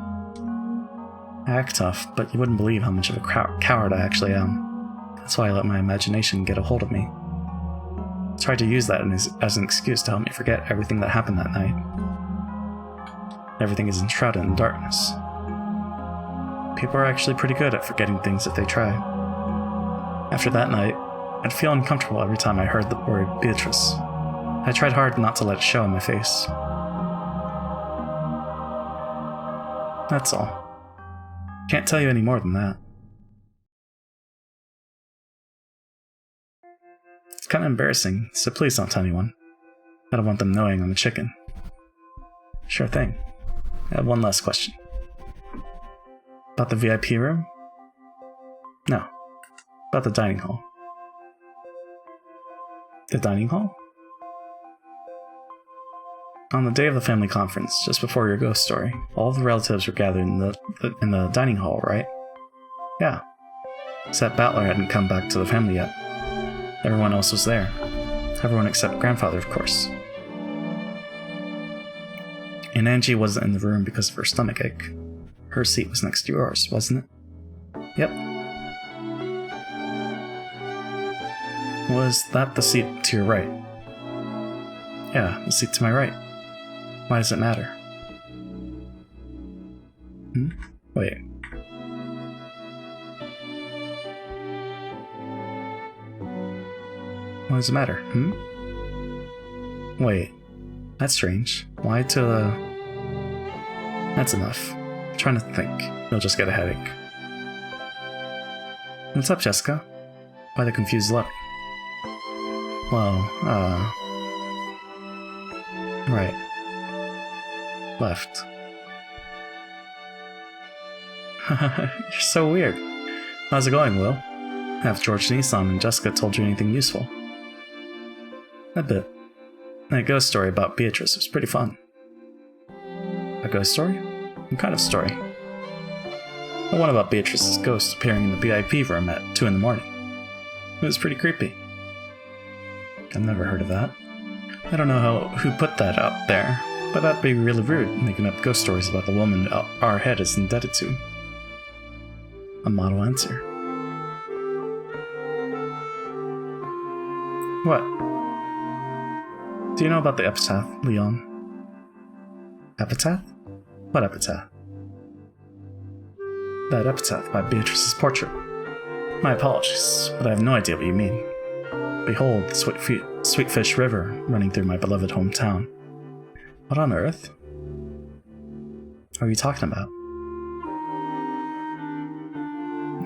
I act tough, but you wouldn't believe how much of a coward I actually am. That's why I let my imagination get a hold of me. I tried to use that as an excuse to help me forget everything that happened that night. Everything is enshrouded in darkness. People are actually pretty good at forgetting things if they try. After that night, I'd feel uncomfortable every time I heard the word Beatrice. I tried hard not to let it show in my face. That's all. Can't tell you any more than that. It's kind of embarrassing, so please don't tell anyone. I don't want them knowing I'm a chicken. Sure thing. I have one last question. About the VIP room? No. About the dining hall. The dining hall? On the day of the family conference, just before your ghost story, all of the relatives were gathered in the dining hall, right? Yeah. Except Battler hadn't come back to the family yet. Everyone else was there. Everyone except Grandfather, of course. And Angie wasn't in the room because of her stomachache. Her seat was next to yours, wasn't it? Yep. Was that the seat to your right? Yeah, the seat to my right. Why does it matter? Hmm? Wait. What does it matter? Hmm? Wait. That's strange. Why to That's enough. I'm trying to think. You'll just get a headache. What's up, Jessica? Why the confused look? Well, right. Left. You're so weird. How's it going, Will? Have George Nissan and Jessica told you anything useful? A bit. That ghost story about Beatrice was pretty fun. A ghost story? What kind of story? The one about Beatrice's ghost appearing in the VIP room at 2 in the morning. It was pretty creepy. I've never heard of that. I don't know who put that out there, but that'd be really rude, making up ghost stories about the woman our head is indebted to. A model answer. What? Do you know about the epitaph, Leon? Epitaph? What epitaph? That epitaph by Beatrice's portrait. My apologies, but I have no idea what you mean. Behold the Sweetfish River running through my beloved hometown. What on earth are you talking about?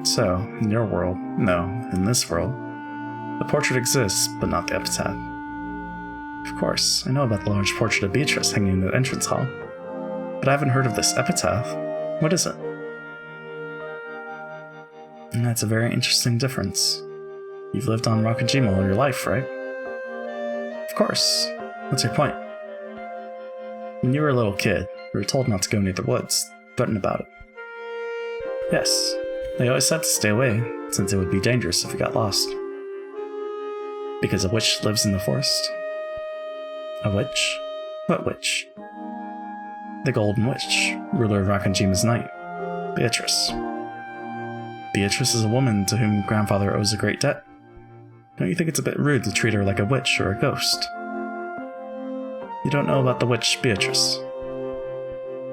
So, in your world, no, in this world, the portrait exists, but not the epitaph. Of course, I know about the large portrait of Beatrice hanging in the entrance hall, but I haven't heard of this epitaph. What is it? And that's a very interesting difference. You've lived on Rakajima all your life, right? Of course. What's your point? When you were a little kid, we were told not to go near the woods, threatened about it. Yes, they always said to stay away, since it would be dangerous if we got lost. Because a witch lives in the forest? A witch? What witch? The Golden Witch, ruler of Rakajima's night, Beatrice. Beatrice is a woman to whom grandfather owes a great debt. Don't you think it's a bit rude to treat her like a witch or a ghost? You don't know about the witch Beatrice.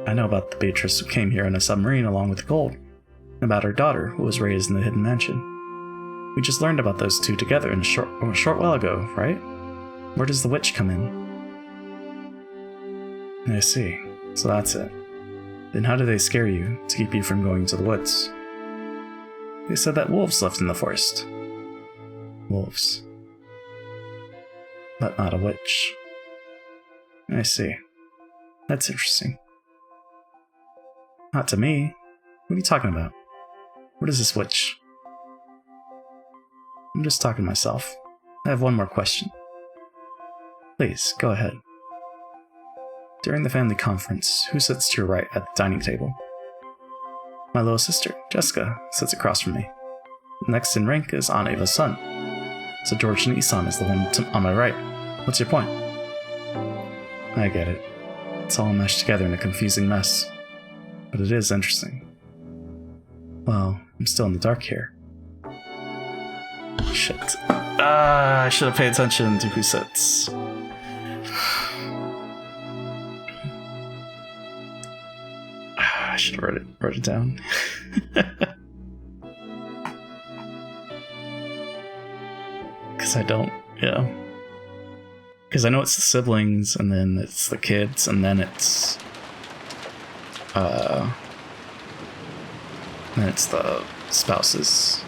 I know about the Beatrice who came here in a submarine along with the gold, and about her daughter who was raised in the hidden mansion. We just learned about those two together in a short while ago, right? Where does the witch come in? I see. So that's it. Then how do they scare you to keep you from going to the woods? They said that wolves lived in the forest. Wolves. But not a witch. I see. That's interesting. Not to me. What are you talking about? What is this witch? I'm just talking to myself. I have one more question. Please, go ahead. During the family conference, who sits to your right at the dining table? My little sister, Jessica, sits across from me. Next in rank is Aunt Ava's son. So George Nissan is the one on my right. What's your point? I get it. It's all meshed together in a confusing mess. But it is interesting. Well, I'm still in the dark here. Shit. I should have paid attention to who sits. I should have wrote it down. Because I don't, because I know it's the siblings, and then it's the kids, and then it's the spouses.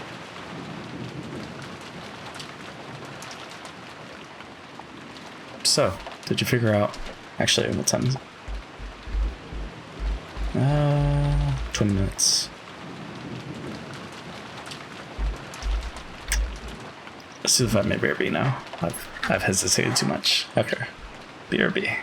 So, did you figure out, actually, what time is it? 20 minutes. Let's see if I may BRB now. I've hesitated too much. Okay. BRB.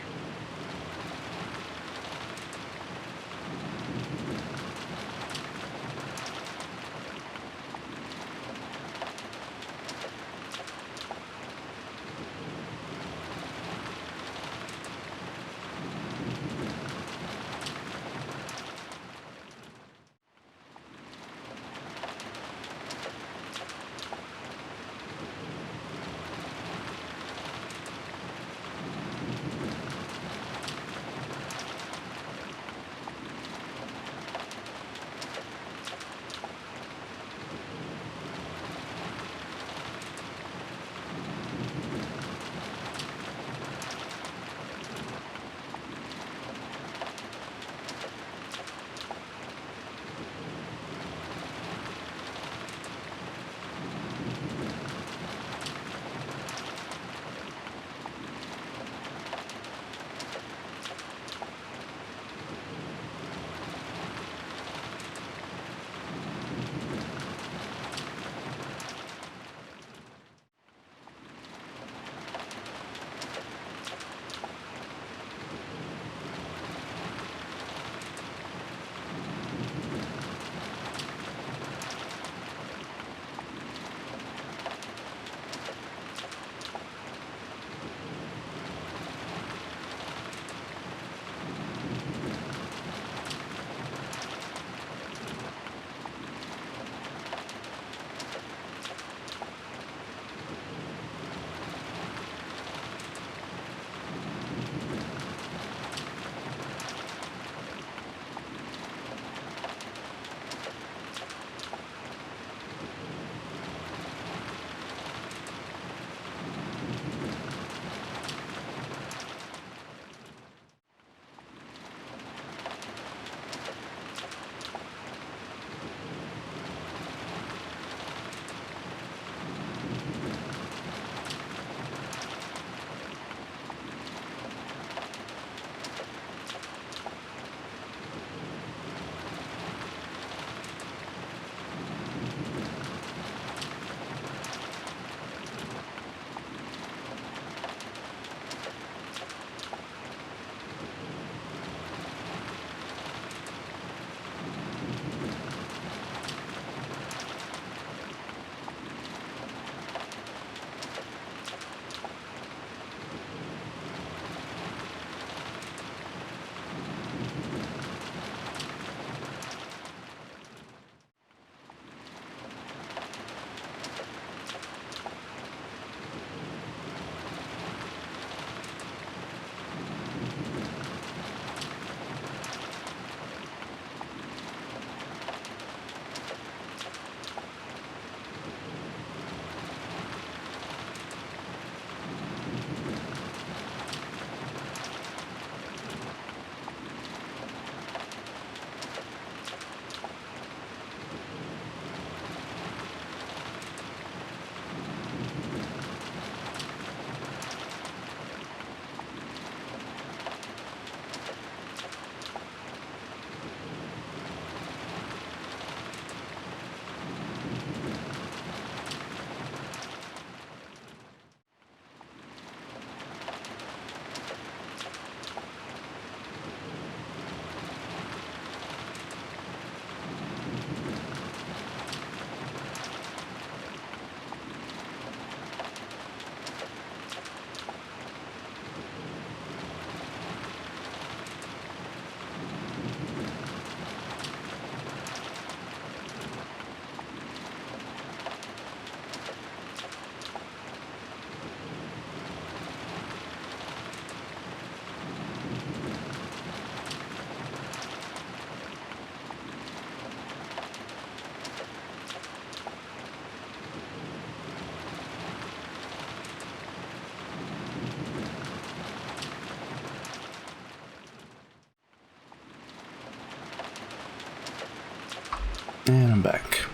And I'm back.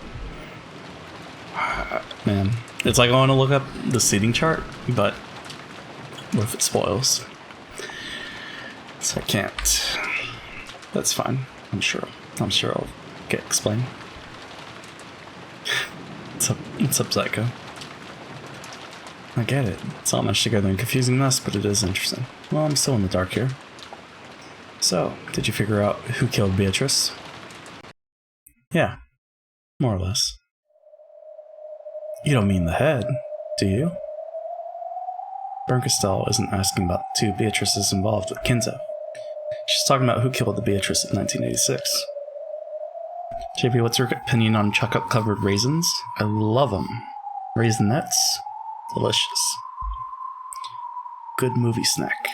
Man, it's like I want to look up the seating chart, but what if it spoils? So I can't. That's fine. I'm sure I'll get explained. What's up, Psycho? I get it. It's all much together and confusing mess, but it is interesting. Well, I'm still in the dark here. So, did you figure out who killed Beatrice? Yeah, more or less. You don't mean the head, do you? Bernkastel isn't asking about the two Beatrices involved with Kinzo. She's talking about who killed the Beatrice in 1986. JP, what's your opinion on chocolate-covered raisins? I love them. Raisinets? Delicious. Good movie snack.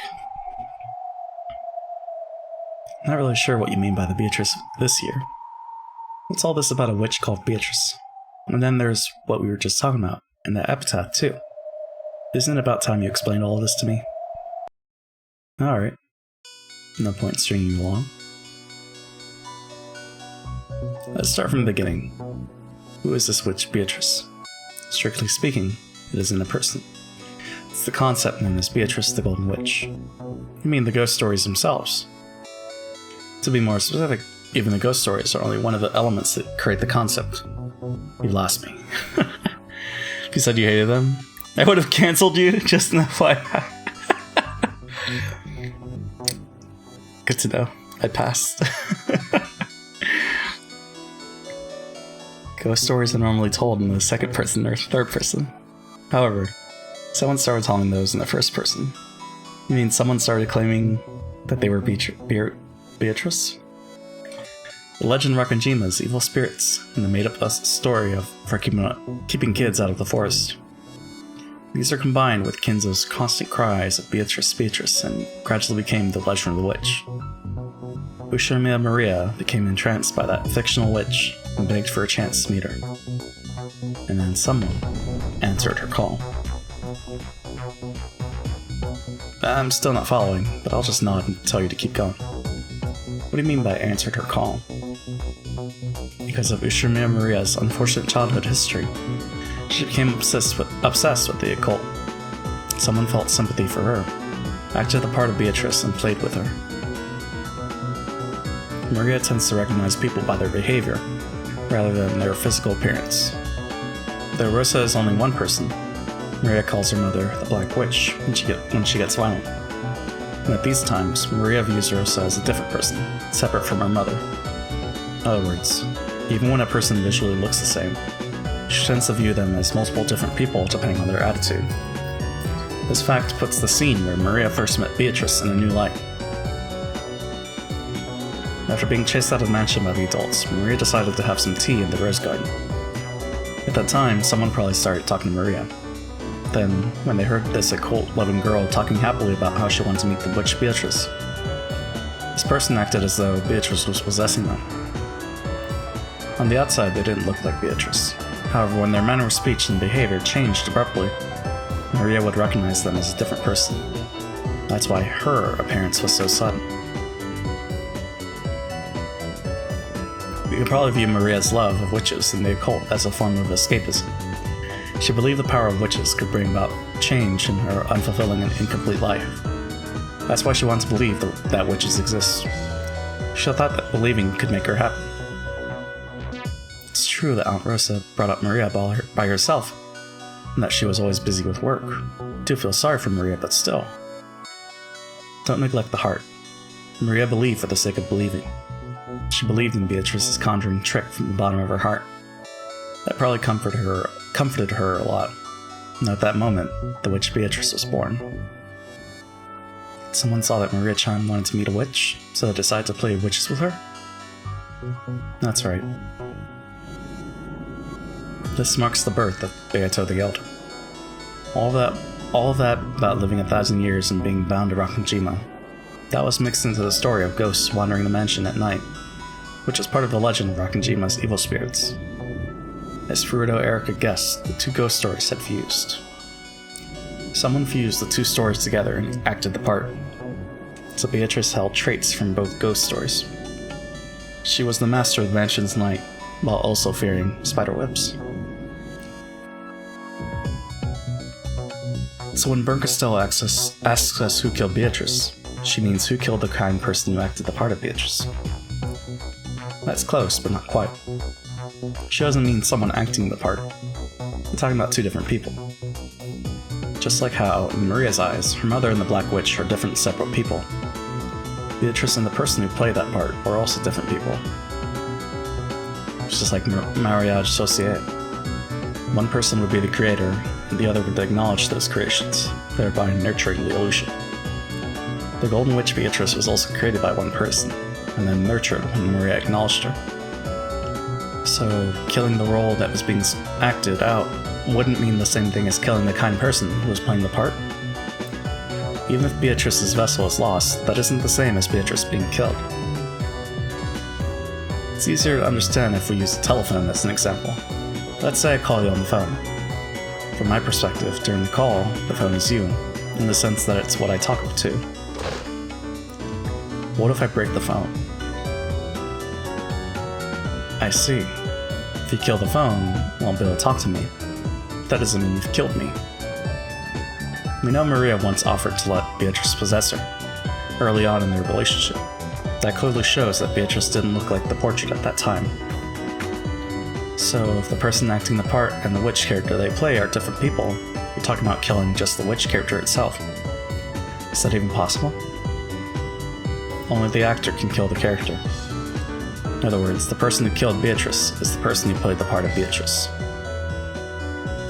Not really sure what you mean by the Beatrice this year. What's all this about a witch called Beatrice? And then there's what we were just talking about, and the epitaph too. Isn't it about time you explained all of this to me? Alright. No point stringing you along. Let's start from the beginning. Who is this witch Beatrice? Strictly speaking, it isn't a person. It's the concept known as Beatrice the Golden Witch. You mean the ghost stories themselves? To be more specific, even the ghost stories are only one of the elements that create the concept. You lost me. If you said you hated them, I would have cancelled you just in FYI. Good to know. I passed. Ghost stories are normally told in the second person or third person. However, someone started telling those in the first person. You mean someone started claiming that they were Beatrice? The legend Rakanjima's evil spirits, and the made-up story for keeping kids out of the forest. These are combined with Kinzo's constant cries of Beatrice, Beatrice, and gradually became the legend of the witch. Ushimia Maria became entranced by that fictional witch and begged for a chance to meet her. And then someone answered her call. I'm still not following, but I'll just nod and tell you to keep going. What do you mean by answered her call? Because of Ushimia Maria's unfortunate childhood history, she became obsessed with the occult. Someone felt sympathy for her, acted the part of Beatrice, and played with her. Maria tends to recognize people by their behavior, rather than their physical appearance. Though Rosa is only one person, Maria calls her mother the Black Witch when she gets violent. And at these times, Maria views Rosa as a different person, separate from her mother. In other words, even when a person visually looks the same, she tends to view them as multiple different people depending on their attitude. This fact puts the scene where Maria first met Beatrice in a new light. After being chased out of the mansion by the adults, Maria decided to have some tea in the rose garden. At that time, someone probably started talking to Maria. Then, when they heard this occult-loving girl talking happily about how she wanted to meet the witch Beatrice, this person acted as though Beatrice was possessing them. On the outside, they didn't look like Beatrice. However, when their manner of speech and behavior changed abruptly, Maria would recognize them as a different person. That's why her appearance was so sudden. You could probably view Maria's love of witches and the occult as a form of escapism. She believed the power of witches could bring about change in her unfulfilling and incomplete life. That's why she wanted to believe that witches exist. She thought that believing could make her happy. It's true that Aunt Rosa brought up Maria by herself, and that she was always busy with work. I do feel sorry for Maria, but still. Don't neglect the heart. Maria believed for the sake of believing. She believed in Beatrice's conjuring trick from the bottom of her heart. That probably comforted her a lot. And at that moment, the witch Beatrice was born. Someone saw that Maria Chan wanted to meet a witch, so they decided to play witches with her? That's right. This marks the birth of Beato the Elder. All of that about living 1,000 years and being bound to Rakanjima, that was mixed into the story of ghosts wandering the mansion at night, which is part of the legend of Rakanjima's evil spirits. As Furuto Erica guessed, the two ghost stories had fused. Someone fused the two stories together and acted the part. So Beatrice held traits from both ghost stories. She was the master of the mansion's night, while also fearing spiderwebs. So when Bernkastel asks us who killed Beatrice, she means who killed the kind person who acted the part of Beatrice. That's close, but not quite. She doesn't mean someone acting the part. We're talking about two different people. Just like how, in Maria's eyes, her mother and the Black Witch are different separate people, Beatrice and the person who played that part are also different people. It's just like mariage associé. One person would be the creator, and the other would acknowledge those creations, thereby nurturing the illusion. The Golden Witch Beatrice was also created by one person, and then nurtured when Maria acknowledged her. So, killing the role that was being acted out wouldn't mean the same thing as killing the kind person who was playing the part. Even if Beatrice's vessel is lost, that isn't the same as Beatrice being killed. It's easier to understand if we use a telephone as an example. Let's say I call you on the phone. From my perspective, during the call, the phone is you, in the sense that it's what I talk to. What if I break the phone? I see. If you kill the phone, you won't be able to talk to me. That doesn't mean you've killed me. We know Maria once offered to let Beatrice possess her, early on in their relationship. That clearly shows that Beatrice didn't look like the portrait at that time. So if the person acting the part and the witch character they play are different people, we're talking about killing just the witch character itself. Is that even possible? Only the actor can kill the character. In other words, the person who killed Beatrice is the person who played the part of Beatrice.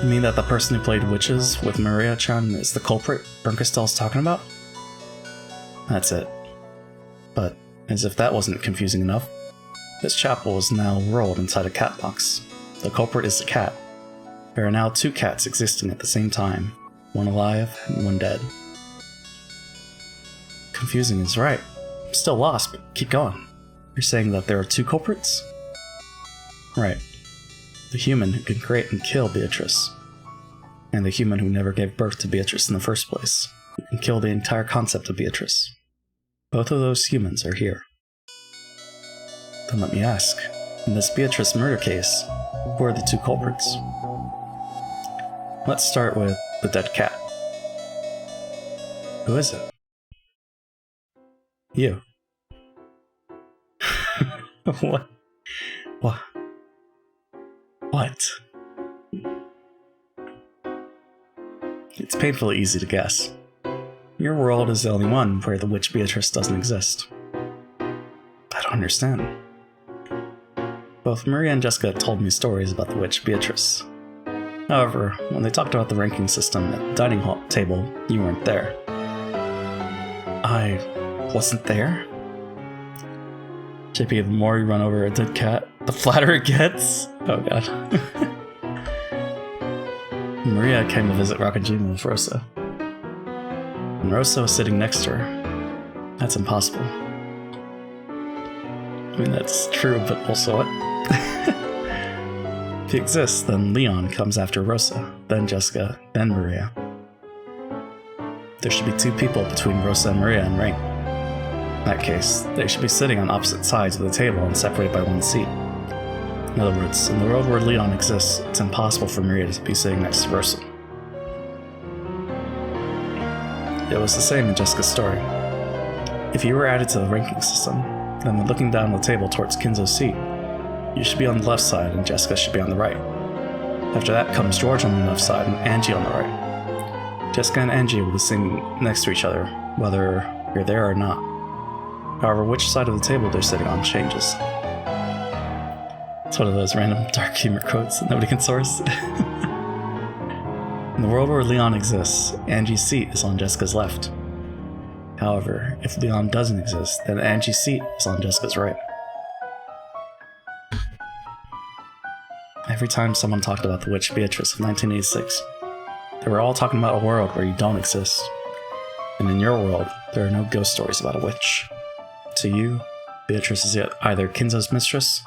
You mean that the person who played witches with Maria-chan is the culprit Bernkastel's talking about? That's it. But, as if that wasn't confusing enough, this chapel is now rolled inside a cat box. The culprit is the cat. There are now two cats existing at the same time, one alive and one dead. Confusing is right. I'm still lost, but keep going. You're saying that there are two culprits? Right. The human who can create and kill Beatrice, and the human who never gave birth to Beatrice in the first place, who can kill the entire concept of Beatrice. Both of those humans are here. Then let me ask, in this Beatrice murder case, who are the two culprits? Let's start with the dead cat. Who is it? You. What? What? What? It's painfully easy to guess. Your world is the only one where the witch Beatrice doesn't exist. I don't understand. Both Maria and Jessica told me stories about the witch Beatrice. However, when they talked about the ranking system at the dining hall table, you weren't there. I wasn't there? JP, the more you run over a dead cat, the flatter it gets? Oh god. Maria came to visit Rakajima with Rosa. And Rosa was sitting next to her. That's impossible. I mean, that's true, but also what? If he exists, then Leon comes after Rosa, then Jessica, then Maria. There should be two people between Rosa and Maria in rank. In that case, they should be sitting on opposite sides of the table and separated by one seat. In other words, in the world where Leon exists, it's impossible for Maria to be sitting next to Rosa. It was the same in Jessica's story. If you were added to the ranking system, then when looking down the table towards Kinzo's seat, you should be on the left side and Jessica should be on the right. After that comes George on the left side and Angie on the right. Jessica and Angie will be sitting next to each other, whether you're there or not. However, which side of the table they're sitting on changes. It's one of those random dark humor quotes that nobody can source. In the world where Leon exists, Angie's seat is on Jessica's left. However, if Leon doesn't exist, then Angie's seat is on Jessica's right. Every time someone talked about the witch Beatrice of 1986, they were all talking about a world where you don't exist. And in your world, there are no ghost stories about a witch. To you, Beatrice is either Kinzo's mistress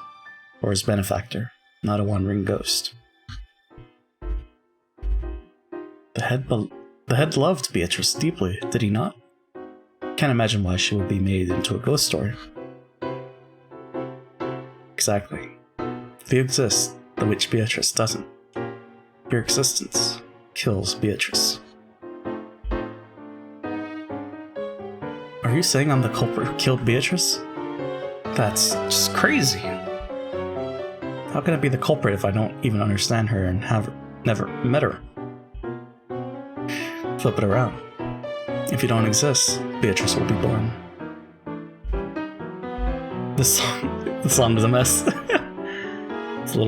or his benefactor, not a one-ring ghost. The head loved Beatrice deeply, did he not? Can't imagine why she would be made into a ghost story. Exactly. If you exist, the witch Beatrice doesn't. Your existence kills Beatrice. Are you saying I'm the culprit who killed Beatrice? That's just crazy. How can I be the culprit if I don't even understand her and have never met her? Flip it around. If you don't exist, Beatrice will be born. This song is a mess. It's a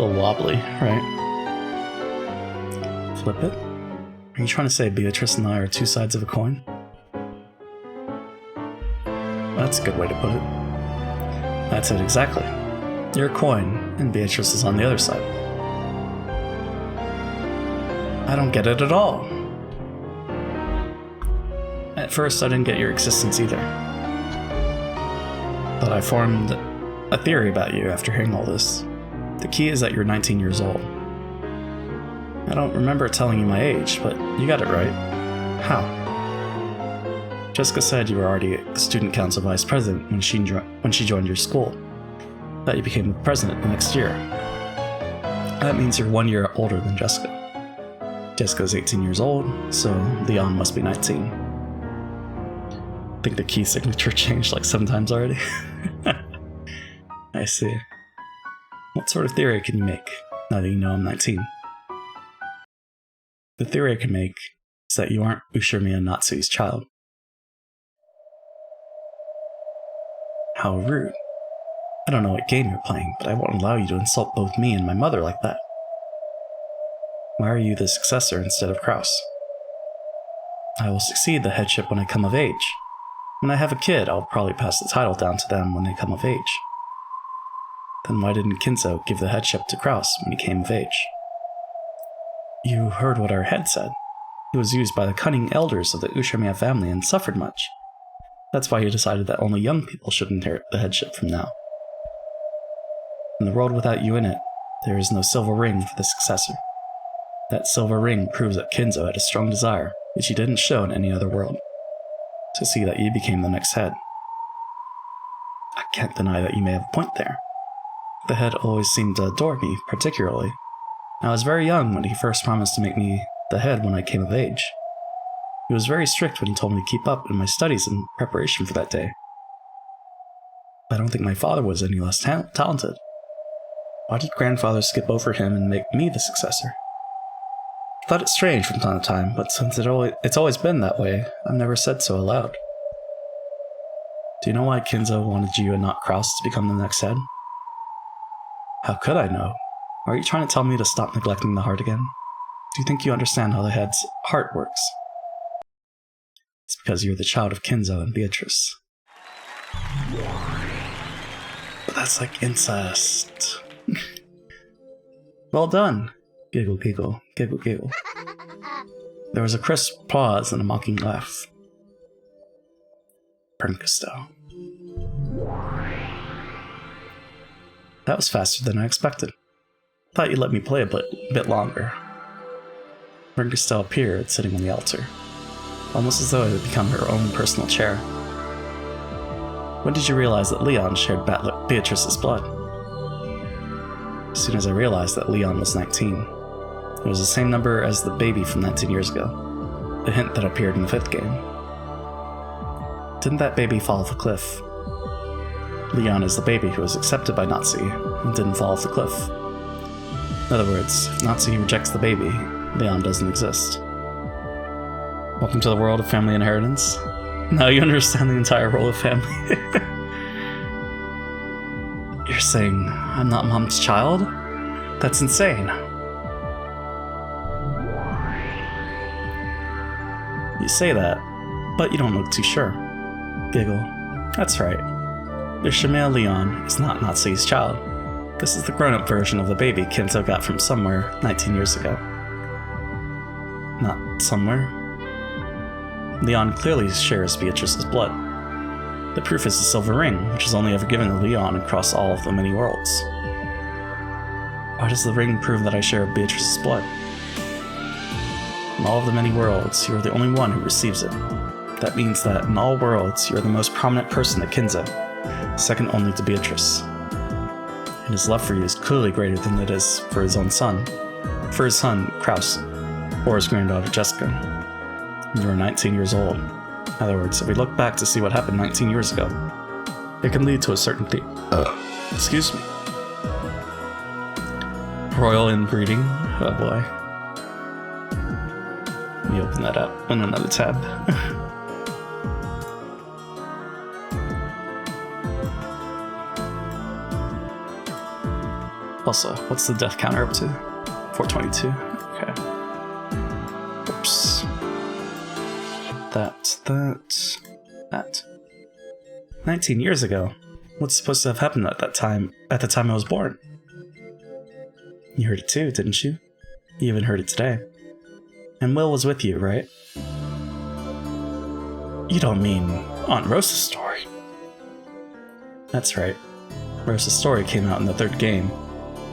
little wobbly, right? Flip it. Are you trying to say Beatrice and I are two sides of a coin? That's a good way to put it. That's it exactly. You're a coin, and Beatrice is on the other side. I don't get it at all. At first, I didn't get your existence either. But I formed a theory about you after hearing all this. The key is that you're 19 years old. I don't remember telling you my age, but you got it right. How? Jessica said you were already a student council vice president when she joined your school. That you became the president the next year. That means you're 1 year older than Jessica. Jessica's 18 years old, so Leon must be 19. I think the key signature changed like 7 times already. I see. What sort of theory can you make, now that you know I'm 19? The theory I can make is that you aren't Ushirmiya Natsui's child. How rude. I don't know what game you're playing, but I won't allow you to insult both me and my mother like that. Why are you the successor instead of Kraus? I will succeed the headship when I come of age. When I have a kid, I'll probably pass the title down to them when they come of age. Then why didn't Kinzo give the headship to Kraus when he came of age? You heard what our head said. He was used by the cunning elders of the Ushirmiya family and suffered much. That's why he decided that only young people should inherit the headship from now. In the world without you in it, there is no silver ring for the successor. That silver ring proves that Kinzo had a strong desire, which he didn't show in any other world, to see that you became the next head. I can't deny that you may have a point there. The head always seemed to adore me, particularly. I was very young when he first promised to make me the head when I came of age. He was very strict when he told me to keep up in my studies in preparation for that day. I don't think my father was any less talented. Why did grandfather skip over him and make me the successor? I thought it strange from time to time, but since it's always been that way, I've never said so aloud. Do you know why Kinzo wanted you and not Kraus to become the next head? How could I know? Are you trying to tell me to stop neglecting the heart again? Do you think you understand how the head's heart works? It's because you're the child of Kinzo and Beatrice. But that's like incest. Well done. Giggle, giggle, giggle, giggle. There was a crisp pause and a mocking laugh. Perncasto. That was faster than I expected. Thought you'd let me play a bit longer. Perncasto appeared, sitting on the altar, almost as though it had become her own personal chair. When did you realize that Leon shared Beatrice's blood? As soon as I realized that Leon was 19. It was the same number as the baby from 19 years ago, the hint that appeared in the 5th game. Didn't that baby fall off a cliff? Leon is the baby who was accepted by Nazi and didn't fall off the cliff. In other words, if Nazi rejects the baby, Leon doesn't exist. Welcome to the world of family inheritance. Now you understand the entire role of family. You're saying I'm not Mom's child? That's insane. You say that, but you don't look too sure. Giggle. That's right. Ushirmiya Leon is not Natsui's child. This is the grown-up version of the baby Kinzo got from somewhere 19 years ago. Not somewhere. Leon clearly shares Beatrice's blood. The proof is the silver ring, which is only ever given to Leon across all of the many worlds. Why does the ring prove that I share Beatrice's blood? In all of the many worlds, you are the only one who receives it. That means that in all worlds, you are the most prominent person at Kinzo, second only to Beatrice. and his love for you is clearly greater than it is for his own son. For his son, Kraus, or his granddaughter, Jessica. You were 19 years old. In other words, if we look back to see what happened 19 years ago, it can lead to a certain thing. Excuse me. Royal inbreeding. Oh boy. Let me open that up in another tab. Also, what's the death counter up to? 422. Okay. Oops. That. 19 years ago. What's supposed to have happened at that time? At the time I was born? You heard it too, didn't you? You even heard it today. And Will was with you, right? You don't mean Aunt Rosa's story? That's right. Rosa's story came out in the 3rd game.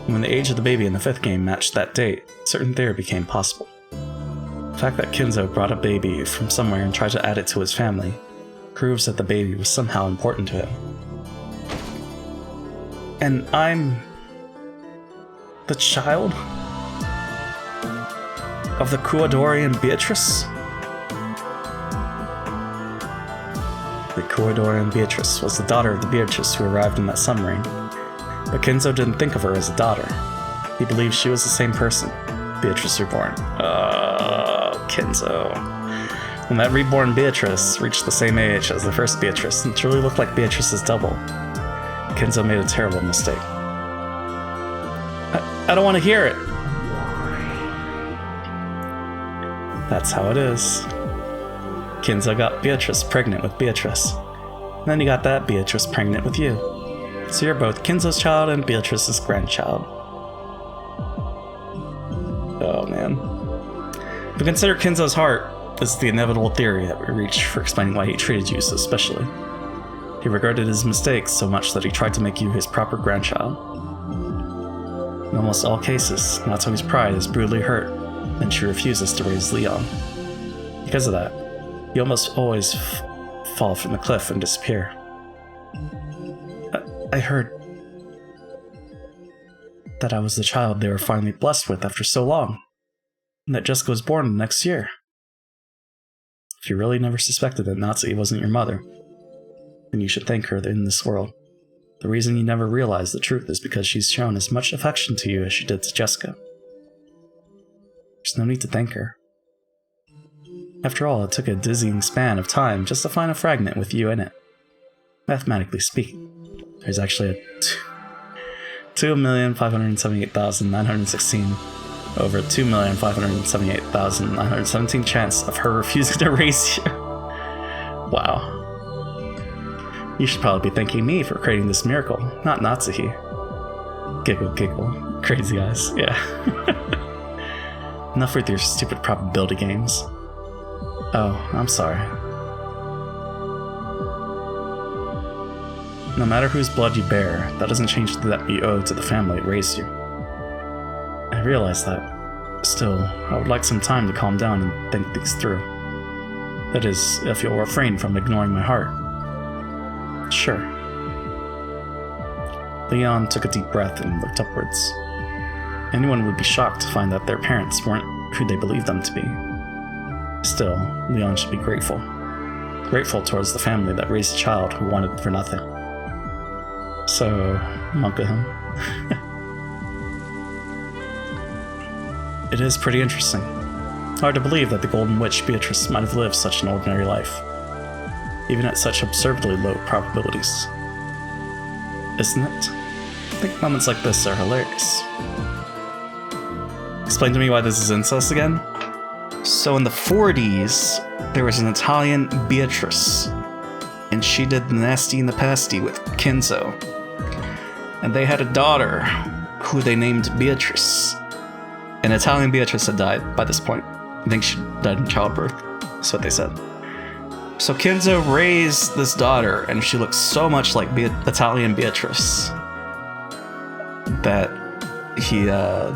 And when the age of the baby in the 5th game matched that date, certain theory became possible. The fact that Kinzo brought a baby from somewhere and tried to add it to his family proves that the baby was somehow important to him. And I'm the child of the Kuadorian Beatrice? The Kuadorian Beatrice was the daughter of the Beatrice who arrived in that submarine. But Kinzo didn't think of her as a daughter. He believed she was the same person, Beatrice Reborn. Kinzo. When that reborn Beatrice reached the same age as the first Beatrice and truly looked like Beatrice's double, Kinzo made a terrible mistake. I don't want to hear it! That's how it is. Kinzo got Beatrice pregnant with Beatrice. And then you got that Beatrice pregnant with you. So you're both Kinzo's child and Beatrice's grandchild. Oh man. But consider Kinzo's heart as the inevitable theory that we reach for explaining why he treated you so specially. He regretted his mistakes so much that he tried to make you his proper grandchild. In almost all cases, Natsumi's pride is brutally hurt, and she refuses to raise Leon. Because of that, you almost always fall from the cliff and disappear. I heard that I was the child they were finally blessed with after so long, and that Jessica was born the next year. If you really never suspected that Natsui wasn't your mother, then you should thank her in this world. The reason you never realized the truth is because she's shown as much affection to you as she did to Jessica. There's no need to thank her. After all, it took a dizzying span of time just to find a fragment with you in it. Mathematically speaking, there's actually a 2,578,916 over 2,578,917 chance of her refusing to raise you. Wow. You should probably be thanking me for creating this miracle, not Natsuhi. Giggle, giggle. Crazy guys, yeah. Enough with your stupid probability games. Oh, I'm sorry. No matter whose blood you bear, that doesn't change the debt you owe to the family that raised you. I realize that. Still, I would like some time to calm down and think things through. That is, if you'll refrain from ignoring my heart. Sure. Leon took a deep breath and looked upwards. Anyone would be shocked to find that their parents weren't who they believed them to be. Still, Leon should be grateful. Grateful towards the family that raised a child who wanted for nothing. So, monka him. It is pretty interesting. Hard to believe that the Golden Witch Beatrice might have lived such an ordinary life, even at such absurdly low probabilities. Isn't it? I think moments like this are hilarious. Explain to me why this is incest again? So in the 40s, there was an Italian Beatrice, and she did the nasty and the pasty with Kinzo. And they had a daughter, who they named Beatrice. And Italian Beatrice had died by this point. I think she died in childbirth, that's what they said. So Kinzo raised this daughter, and she looked so much like Italian Beatrice that he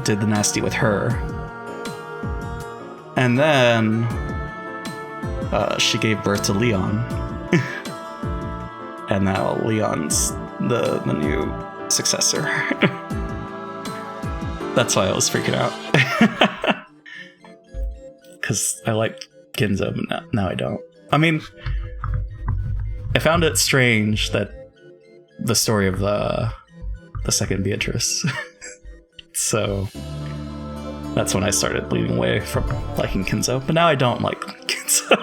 did the nasty with her. And then she gave birth to Leon. And now Leon's the new successor. That's why I was freaking out. Because I liked Ginzo, but now I don't. I mean, I found it strange that the story of the second Beatrice. So that's when I started leaning away from liking Ginzo. But now I don't like Ginzo.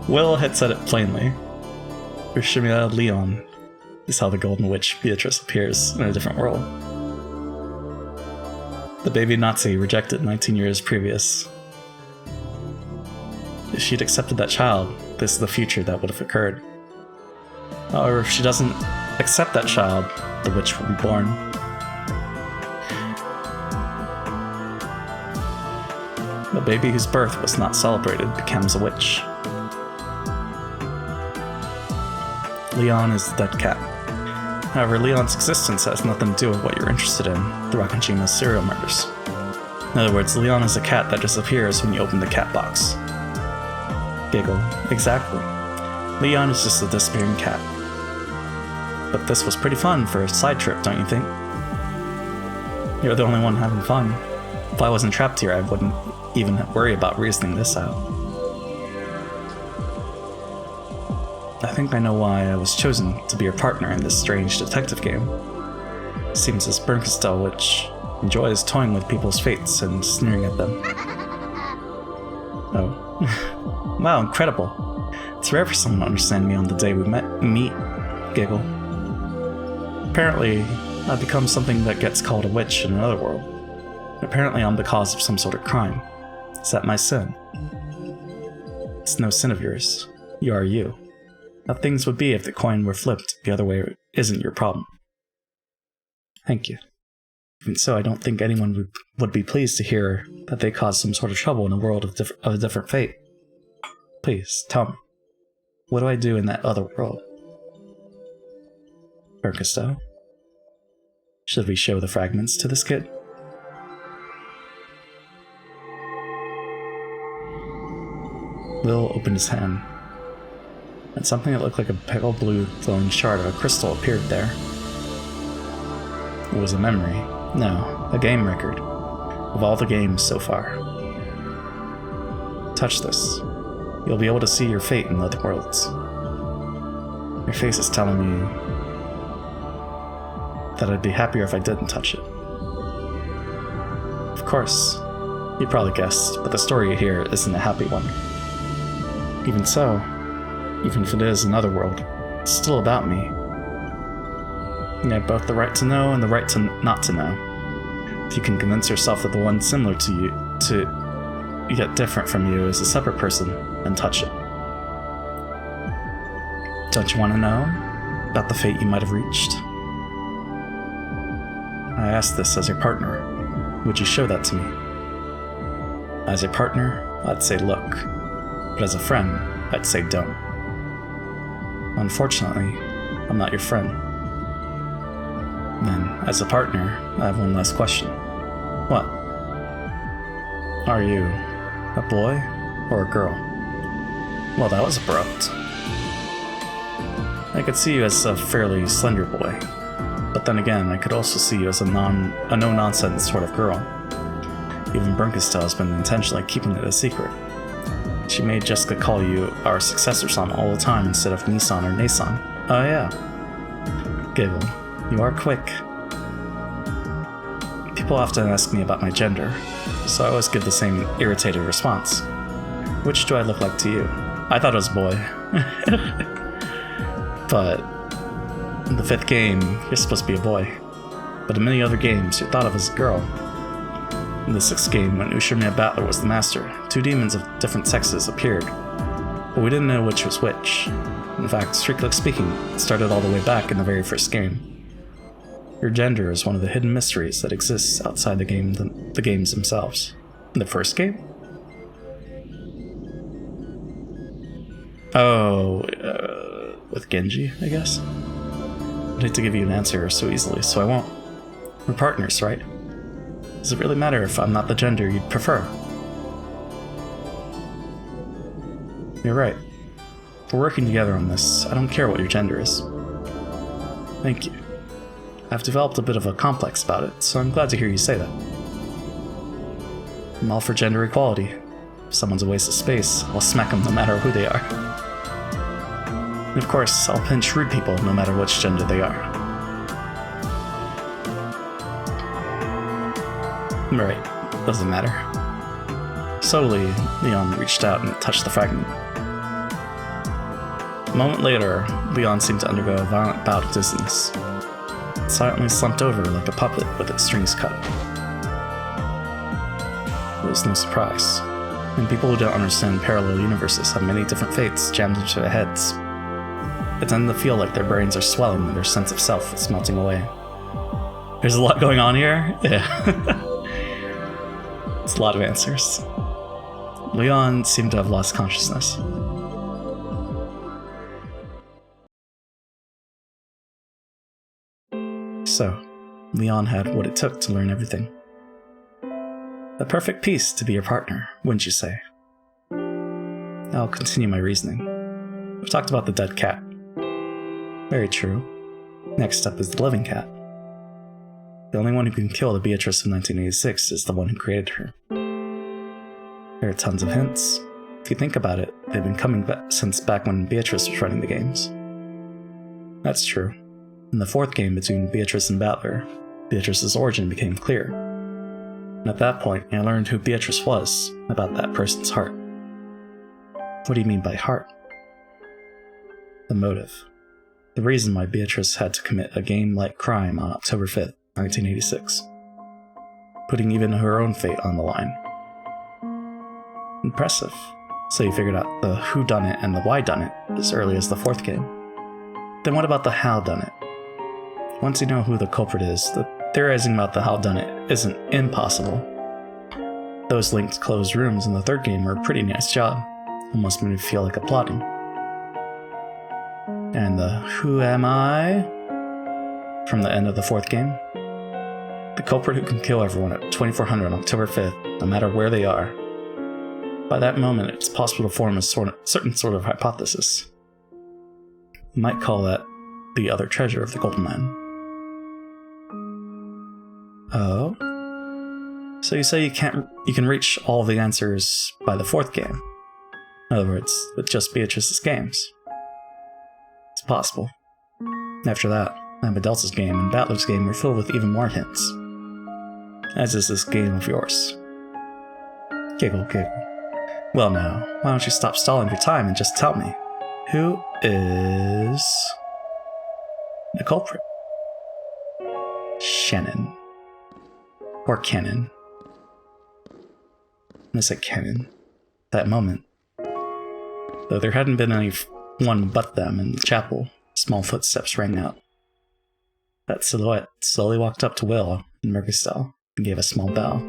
Will had said it plainly. Ushimiya Leon is how the Golden Witch Beatrice appears in a different world. The baby Nazi rejected 19 years previous. If she'd accepted that child, this is the future that would have occurred. However, if she doesn't accept that child, the witch will be born. The baby whose birth was not celebrated becomes a witch. Leon is the dead cat. However, Leon's existence has nothing to do with what you're interested in, the Rakajima's serial murders. In other words, Leon is a cat that disappears when you open the cat box. Giggle. Exactly. Leon is just a disappearing cat. But this was pretty fun for a side trip, don't you think? You're the only one having fun. If I wasn't trapped here, I wouldn't even worry about reasoning this out. I think I know why I was chosen to be your partner in this strange detective game. It seems this Bernkastel witch enjoys toying with people's fates and sneering at them. Oh. Wow, incredible. It's rare for someone to understand me on the day we meet. Giggle. Apparently, I've become something that gets called a witch in another world. Apparently I'm the cause of some sort of crime. Is that my sin? It's no sin of yours. You are you. How things would be if the coin were flipped the other way isn't your problem. Thank you. Even so, I don't think anyone would be pleased to hear that they caused some sort of trouble in a world of a different fate. Please, tell me. What do I do in that other world? Bernkastel? Should we show the fragments to this kid? Will opened his hand, and something that looked like a pale blue glowing shard of a crystal appeared there. It was a memory. No, a game record of all the games so far. Touch this. You'll be able to see your fate in other worlds. Your face is telling me that I'd be happier if I didn't touch it. Of course, you probably guessed, but the story you hear isn't a happy one. Even so, even if it is another world, it's still about me. You have both the right to know and the right to not to know. If you can convince yourself that the one similar to you, yet different from you, is a separate person, then touch it. Don't you want to know about the fate you might have reached? I ask this as your partner. Would you show that to me? As a partner, I'd say look. But as a friend, I'd say don't. Unfortunately, I'm not your friend. Then, as a partner, I have one last question. What? Are you a boy or a girl? Well, that was abrupt. I could see you as a fairly slender boy, but then again, I could also see you as a no-nonsense sort of girl. Even Bernkastel has been intentionally keeping it a secret. She made Jessica call you our successor son all the time instead of Nissan or Nason. Oh yeah. Giggle. You are quick. People often ask me about my gender, so I always give the same irritated response. Which do I look like to you? I thought it was boy. But in the 5th game, you're supposed to be a boy. But in many other games, you're thought of as a girl. In the 6th game, when Ushimiya Battler was the master, 2 demons of different sexes appeared. But we didn't know which was which. In fact, strictly speaking, it started all the way back in the very first game. Your gender is one of the hidden mysteries that exists outside the games themselves. In the first game? Oh, with Genji, I guess? I'd hate to give you an answer so easily, so I won't. We're partners, right? Does it really matter if I'm not the gender you'd prefer? You're right. We're working together on this. I don't care what your gender is. Thank you. I've developed a bit of a complex about it, so I'm glad to hear you say that. I'm all for gender equality. If someone's a waste of space, I'll smack them no matter who they are. And of course, I'll pinch rude people no matter which gender they are. Right, doesn't matter. Slowly, Leon reached out and touched the fragment. A moment later, Leon seemed to undergo a violent bout of dizziness. It silently slumped over like a puppet with its strings cut. It was no surprise, and people who don't understand parallel universes have many different fates jammed into their heads. It tend to feel like their brains are swelling and their sense of self is melting away. There's a lot going on here? Yeah. It's a lot of answers. Leon seemed to have lost consciousness. So, Leon had what it took to learn everything. The perfect piece to be your partner, wouldn't you say? I'll continue my reasoning. We've talked about the dead cat. Very true. Next up is the living cat. The only one who can kill the Beatrice of 1986 is the one who created her. There are tons of hints. If you think about it, they've been coming back since back when Beatrice was running the games. That's true. In the fourth game between Beatrice and Battler, Beatrice's origin became clear. And at that point, I learned who Beatrice was, about that person's heart. What do you mean by heart? The motive. The reason why Beatrice had to commit a game-like crime on October 5th, 1986. Putting even her own fate on the line. Impressive. So you figured out the who-done-it and the why-done-it as early as the fourth game. Then what about the how-done-it? Once you know who the culprit is, the theorizing about the how-done-it isn't impossible. Those linked closed rooms in the third game were a pretty nice job. Almost made me feel like applauding. And the who am I? From the end of the fourth game? The culprit who can kill everyone at 2400 on October 5th, no matter where they are. By that moment, it's possible to form a certain sort of hypothesis. You might call that the other treasure of the Golden Mine. Oh? So you say you can reach all the answers by the fourth game? In other words, with just Beatrice's games. It's possible. After that, Amadelsa's game and Battler's game were filled with even more hints. As is this game of yours. Giggle, giggle. Well now, why don't you stop stalling for time and just tell me, who is the culprit? Shannon. Or Kennen. I said Kennen. That moment. Though there hadn't been anyone but them in the chapel, small footsteps rang out. That silhouette slowly walked up to Will and Mergistel and gave a small bow.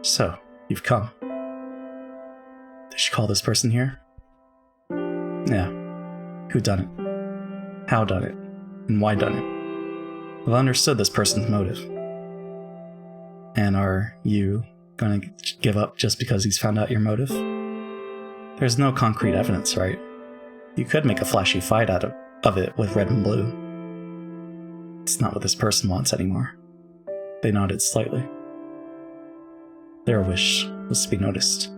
So, you've come. Did she call this person here? Yeah. Who done it? How done it? And why done it? I've understood this person's motive. And are you gonna give up just because he's found out your motive? There's no concrete evidence, right? You could make a flashy fight out of it with red and blue. It's not what this person wants anymore. They nodded slightly. Their wish was to be noticed.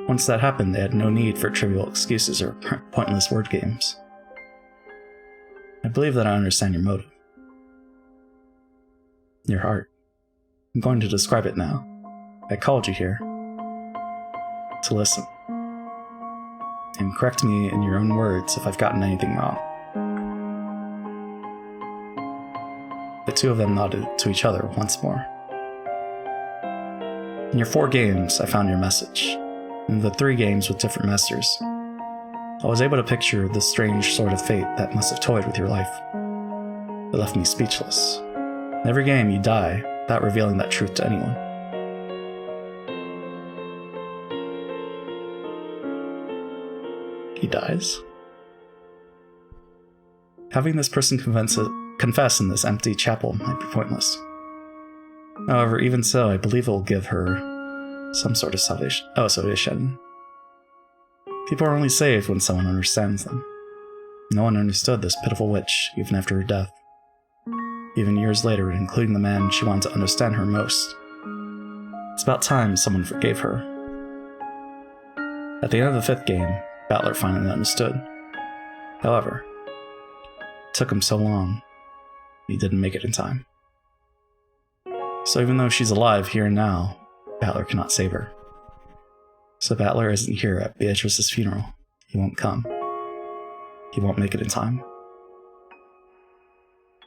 Once that happened, they had no need for trivial excuses or pointless word games. I believe that I understand your motive. Your heart. I'm going to describe it now. I called you here to listen. And correct me in your own words if I've gotten anything wrong. The two of them nodded to each other once more. In your 4 games, I found your message. In the 3 games with different masters, I was able to picture the strange sort of fate that must have toyed with your life. It left me speechless. In every game, you die without revealing that truth to anyone. He dies? Having this person confess in this empty chapel might be pointless. However, even so, I believe it will give her some sort of salvation. Oh, salvation. People are only saved when someone understands them. No one understood this pitiful witch, even after her death. Even years later, including the man she wanted to understand her most. It's about time someone forgave her. At the end of the 5th game, Battler finally understood. However, it took him so long, he didn't make it in time. So even though she's alive here and now, Battler cannot save her. So Battler isn't here at Beatrice's funeral. He won't come. He won't make it in time.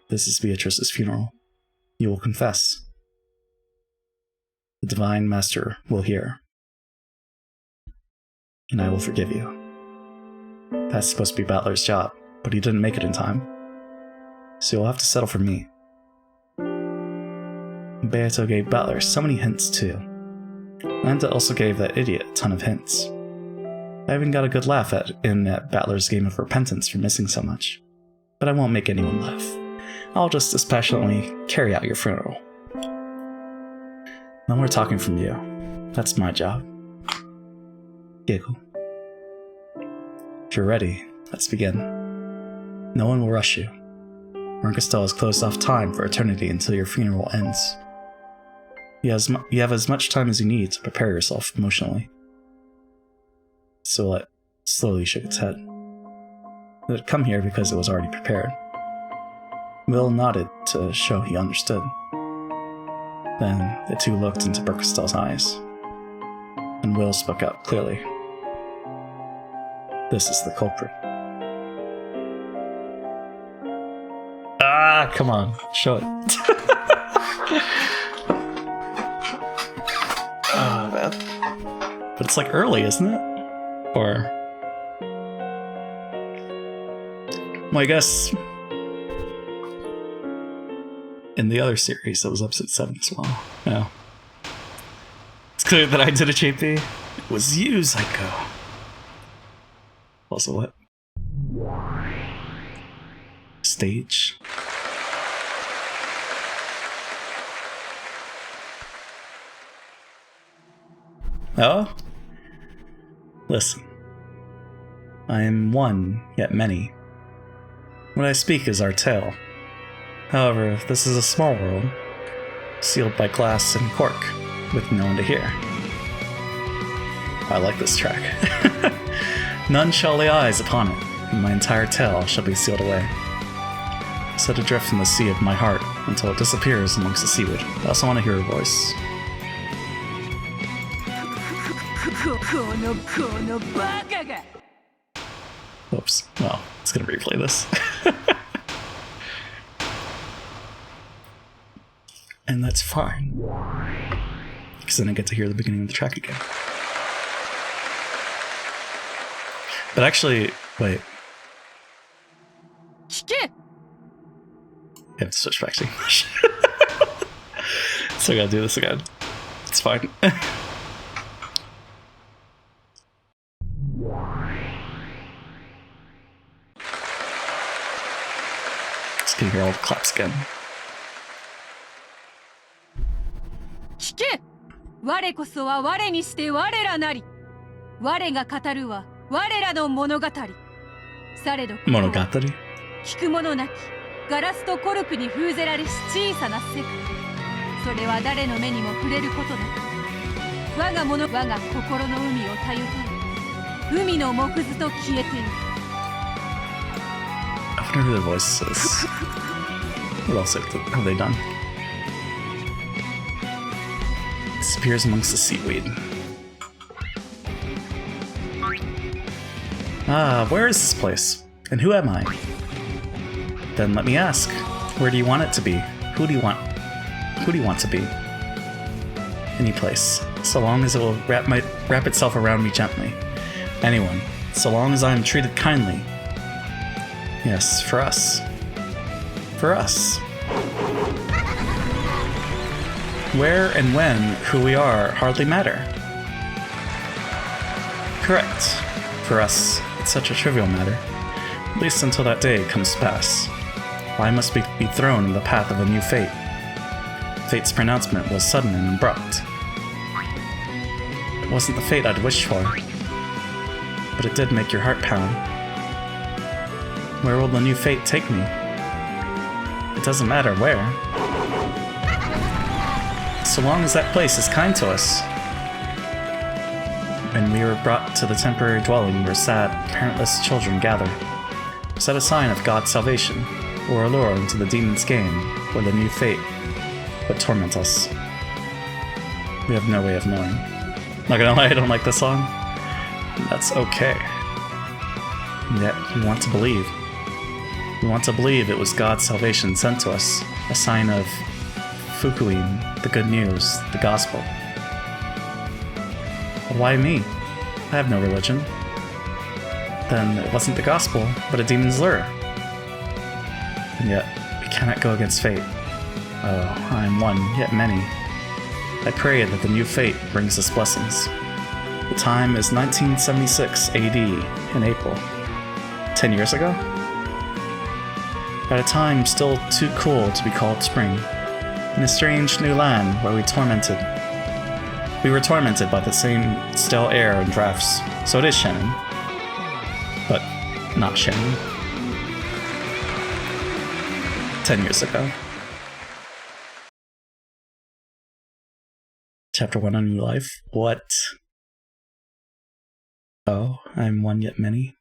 This is Beatrice's funeral. You will confess. The Divine Master will hear. And I will forgive you. That's supposed to be Battler's job, but he didn't make it in time. So you'll have to settle for me. Beato gave Battler so many hints too. Lanta also gave that idiot a ton of hints. I even got a good laugh at Battler's game of repentance for missing so much. But I won't make anyone laugh. I'll just dispassionately carry out your funeral. No more talking from you. That's my job. Giggle. If you're ready, let's begin. No one will rush you. Mercastel has closed off time for eternity until your funeral ends. You have as much time as you need to prepare yourself emotionally. Silhouette slowly shook its head. It had come here because it was already prepared. Will nodded to show he understood. Then the two looked into Mercastel's eyes, and Will spoke out clearly. This is the culprit. Ah, come on, show it. Oh, man. But it's like early, isn't it? Or... well, I guess... in the other series, that was episode 7 as well. Yeah. It's clear that I did a JP. It was you, Psycho. Also, what? Stage. Oh? Listen. I am one, yet many. What I speak is our tale. However, this is a small world, sealed by glass and cork, with no one to hear. I like this track. None shall lay eyes upon it, and my entire tale shall be sealed away. Set adrift in the sea of my heart until it disappears amongst the seaweed. I also want to hear her voice. Whoops. Well, it's gonna replay this. And that's fine. Because then I get to hear the beginning of the track again. But actually, wait. I have to switch back to English. So I gotta do this again. It's fine. Just gonna hear all the claps again. 聞け！我こそは我にして我らなり。我が語るは我らの物語。されど物語？聞く者なきガラスとコルクに封ぜられし小さな世界。それは誰の目にも触れることなく、我が心の海をたゆたり、海の木図と消えている。I wonder who the voice is. What else have they done? Disappears amongst the seaweed. Ah, where is this place? And who am I? Then let me ask, where do you want it to be? Who do you want to be? Any place, so long as it will wrap itself around me gently. Anyone, so long as I am treated kindly. Yes, for us. For us. Where and when, who we are, hardly matter. Correct. For us, it's such a trivial matter. At least until that day comes to pass. I must be thrown in the path of a new fate. Fate's pronouncement was sudden and abrupt. It wasn't the fate I'd wished for, but it did make your heart pound. Where will the new fate take me? It doesn't matter where. So long as that place is kind to us. And we were brought to the temporary dwelling where sad, parentless children gather. Was that a sign of God's salvation, or a lure into the demon's game, where the new fate would torment us? We have no way of knowing. Not gonna lie, I don't like this song. That's okay. And yet, we want to believe. We want to believe it was God's salvation sent to us, a sign of Fukuin, the good news, the gospel. But why me? I have no religion. Then it wasn't the gospel, but a demon's lure. And yet, we cannot go against fate. Oh, I am one, yet many. I pray that the new fate brings us blessings. The time is 1976 AD in April. 10 years ago? At a time still too cool to be called spring, in a strange new land where we were tormented by the same stale air and drafts. So it is Shannon. But not Shannon. 10 years ago. Chapter 1 on New Life. What? Oh, I'm one yet many.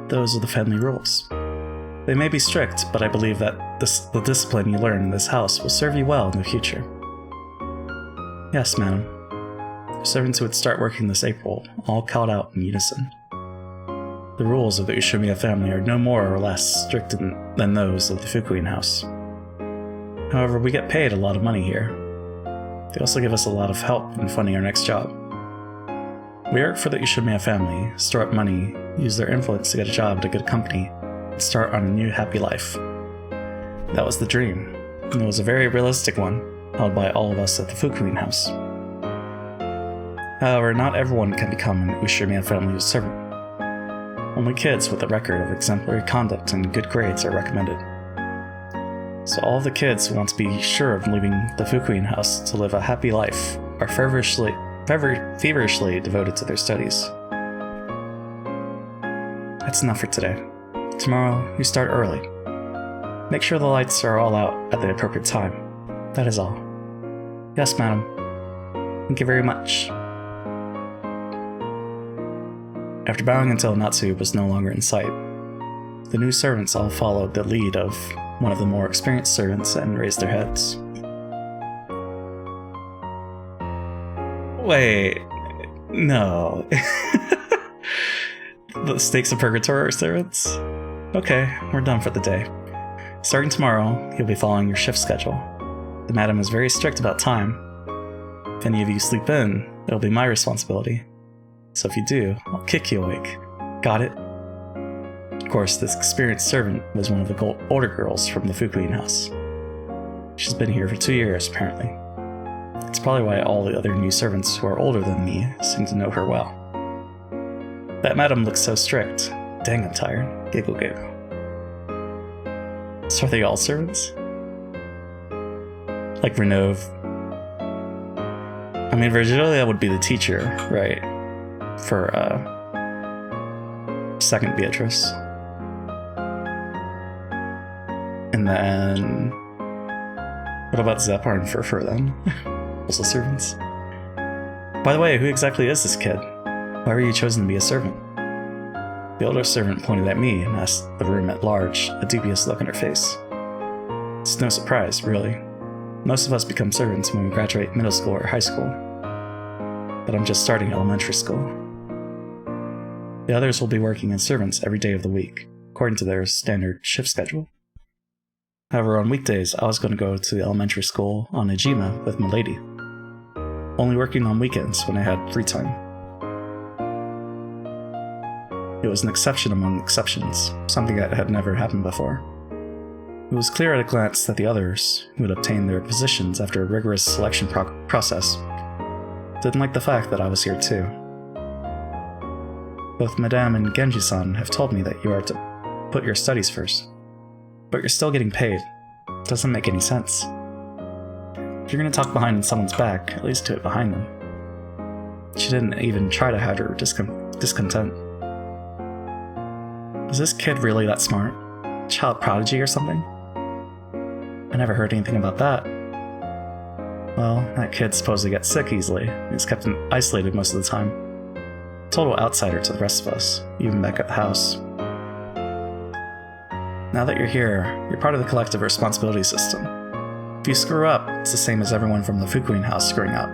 Those are the family rules. They may be strict, but I believe that the discipline you learn in this house will serve you well in the future. Yes, madam. The servants who would start working this April all called out in unison. The rules of the Ushimiya family are no more or less strict than those of the Fukuin house. However, we get paid a lot of money here. They also give us a lot of help in funding our next job. We work for the Ushimiya family, store up money, use their influence to get a job at a good company, and start on a new happy life. That was the dream, and it was a very realistic one, held by all of us at the Fukuin house. However, not everyone can become an Ushimiya family servant. Only kids with a record of exemplary conduct and good grades are recommended. So all the kids who want to be sure of leaving the Fukuin house to live a happy life are feverishly devoted to their studies. That's enough for today. Tomorrow, you start early. Make sure the lights are all out at the appropriate time. That is all. Yes, madam. Thank you very much. After bowing until Natsu was no longer in sight, the new servants all followed the lead of one of the more experienced servants and raised their heads. Wait, no. The stakes of purgatory are servants? Okay, we're done for the day. Starting tomorrow, you'll be following your shift schedule. The madam is very strict about time. If any of you sleep in, it'll be my responsibility. So if you do, I'll kick you awake. Got it? Of course, this experienced servant was one of the older girls from the Fukuin house. She's been here for 2 years, apparently. It's probably why all the other new servants who are older than me seem to know her well. That madam looks so strict. Dang, I'm tired. Giggle giggle. So are they all servants? Like Renove. I mean, Virgilia would be the teacher, right? For, second Beatrice. And then... what about Zepar and Furfur then? Also servants. By the way, who exactly is this kid? Why were you chosen to be a servant? The older servant pointed at me and asked the room at large, a dubious look on her face. It's no surprise, really. Most of us become servants when we graduate middle school or high school. But I'm just starting elementary school. The others will be working as servants every day of the week, according to their standard shift schedule. However, on weekdays, I was going to go to the elementary school on Ejima with my lady, only working on weekends when I had free time. It was an exception among exceptions, something that had never happened before. It was clear at a glance that the others, who had obtained their positions after a rigorous selection process, didn't like the fact that I was here too. Both Madame and Genji-san have told me that you are to put your studies first, but you're still getting paid. It doesn't make any sense. If you're gonna talk behind someone's back, at least do it behind them. She didn't even try to hide her discontent. Is this kid really that smart? Child prodigy or something? I never heard anything about that. Well, that kid supposedly gets sick easily, and is kept isolated most of the time. Total outsider to the rest of us, even back at the house. Now that you're here, you're part of the collective responsibility system. If you screw up, it's the same as everyone from the Fukuin house screwing up.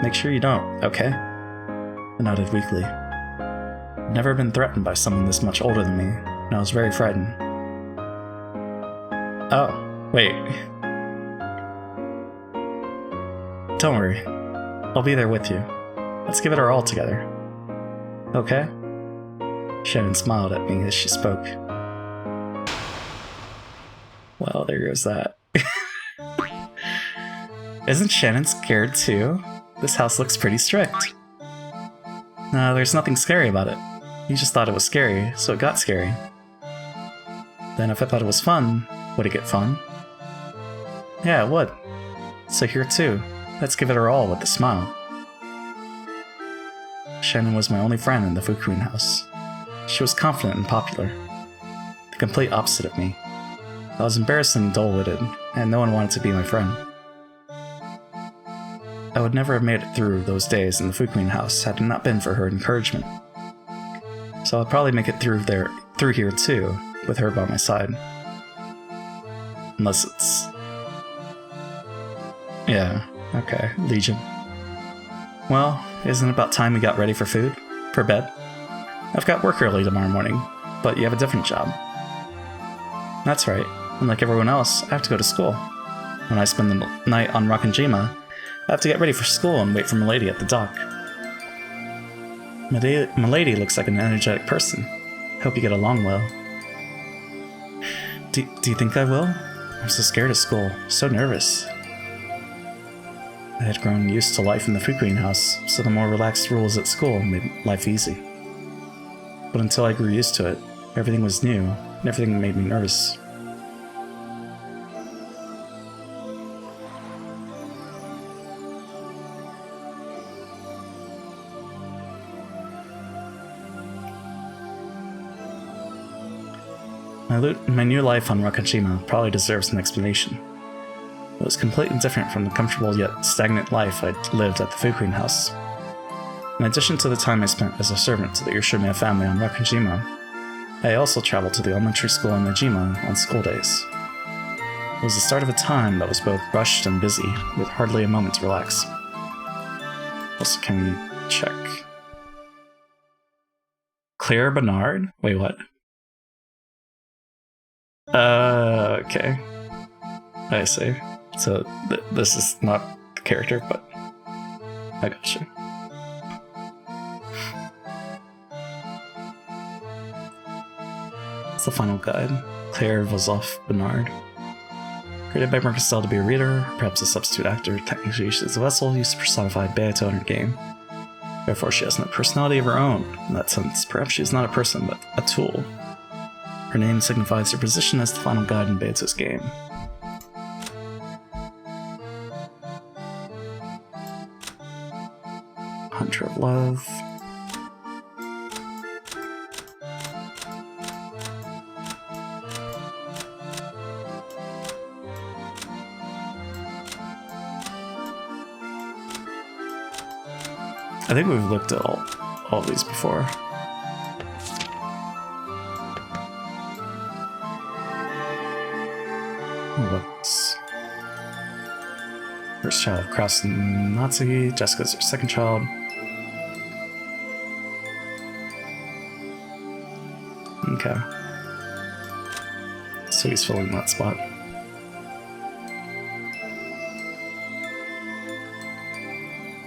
Make sure you don't, okay? I nodded weakly. I'd never been threatened by someone this much older than me, and I was very frightened. Oh. Wait. Don't worry. I'll be there with you. Let's give it our all together. Okay? Shannon smiled at me as she spoke. Well, there goes that. Isn't Shannon scared too? This house looks pretty strict. No, there's nothing scary about it. You just thought it was scary, so it got scary. Then if I thought it was fun, would it get fun? Yeah, it would. So here too, let's give it our all with a smile. Shannon was my only friend in the Fukuin house. She was confident and popular. The complete opposite of me. I was embarrassingly dull-witted, and no one wanted to be my friend. I would never have made it through those days in the Fukuin house had it not been for her encouragement. So I'll probably make it through here too, with her by my side. Unless it's... Yeah, okay, Legion. Well, isn't it about time we got ready for food? For bed? I've got work early tomorrow morning, but you have a different job. That's right. Unlike everyone else, I have to go to school. When I spend the night on Rakanjima, I have to get ready for school and wait for Milady at the dock. Milady looks like an energetic person. Hope you get along well. Do you think I will? I'm so scared of school, so nervous. I had grown used to life in the Fukuin house, so the more relaxed rules at school made life easy. But until I grew used to it, everything was new, and everything made me nervous. My new life on Rakanjima probably deserves an explanation. It was completely different from the comfortable yet stagnant life I'd lived at the Fukuin house. In addition to the time I spent as a servant to the Urshinomiya family on Rakanjima, I also traveled to the elementary school in Najima on school days. It was the start of a time that was both rushed and busy, with hardly a moment to relax. Also, can we check? Claire Bernard? Wait, what? Okay. I see. So, this is not the character, but I gotcha. It's the final guide. Claire Vazov Bernard. Created by Mercastel to be a reader, perhaps a substitute actor, technically she is a vessel used to personify Beato in her game. Therefore, she has no personality of her own. In that sense, perhaps she is not a person, but a tool. Her name signifies her position as the final guide in Beato's game. Hunter of Love. I think we've looked at all these before. Books. First child of Kraus and Natsuki. Jessica's her second child. Okay. So he's filling that spot.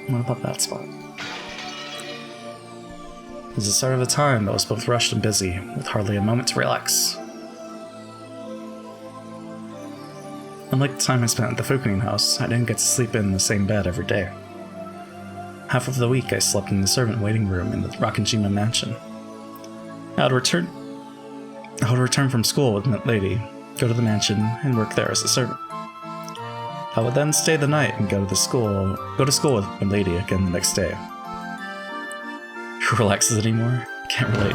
What about that spot? It was the start of a time that was both rushed and busy, with hardly a moment to relax. Unlike the time I spent at the Fukuin house, I didn't get to sleep in the same bed every day. Half of the week I slept in the servant waiting room in the Rakanjima mansion. I would return from school with my lady, go to the mansion, and work there as a servant. I would then stay the night and go to school with my lady again the next day. Who relaxes anymore? Can't relate.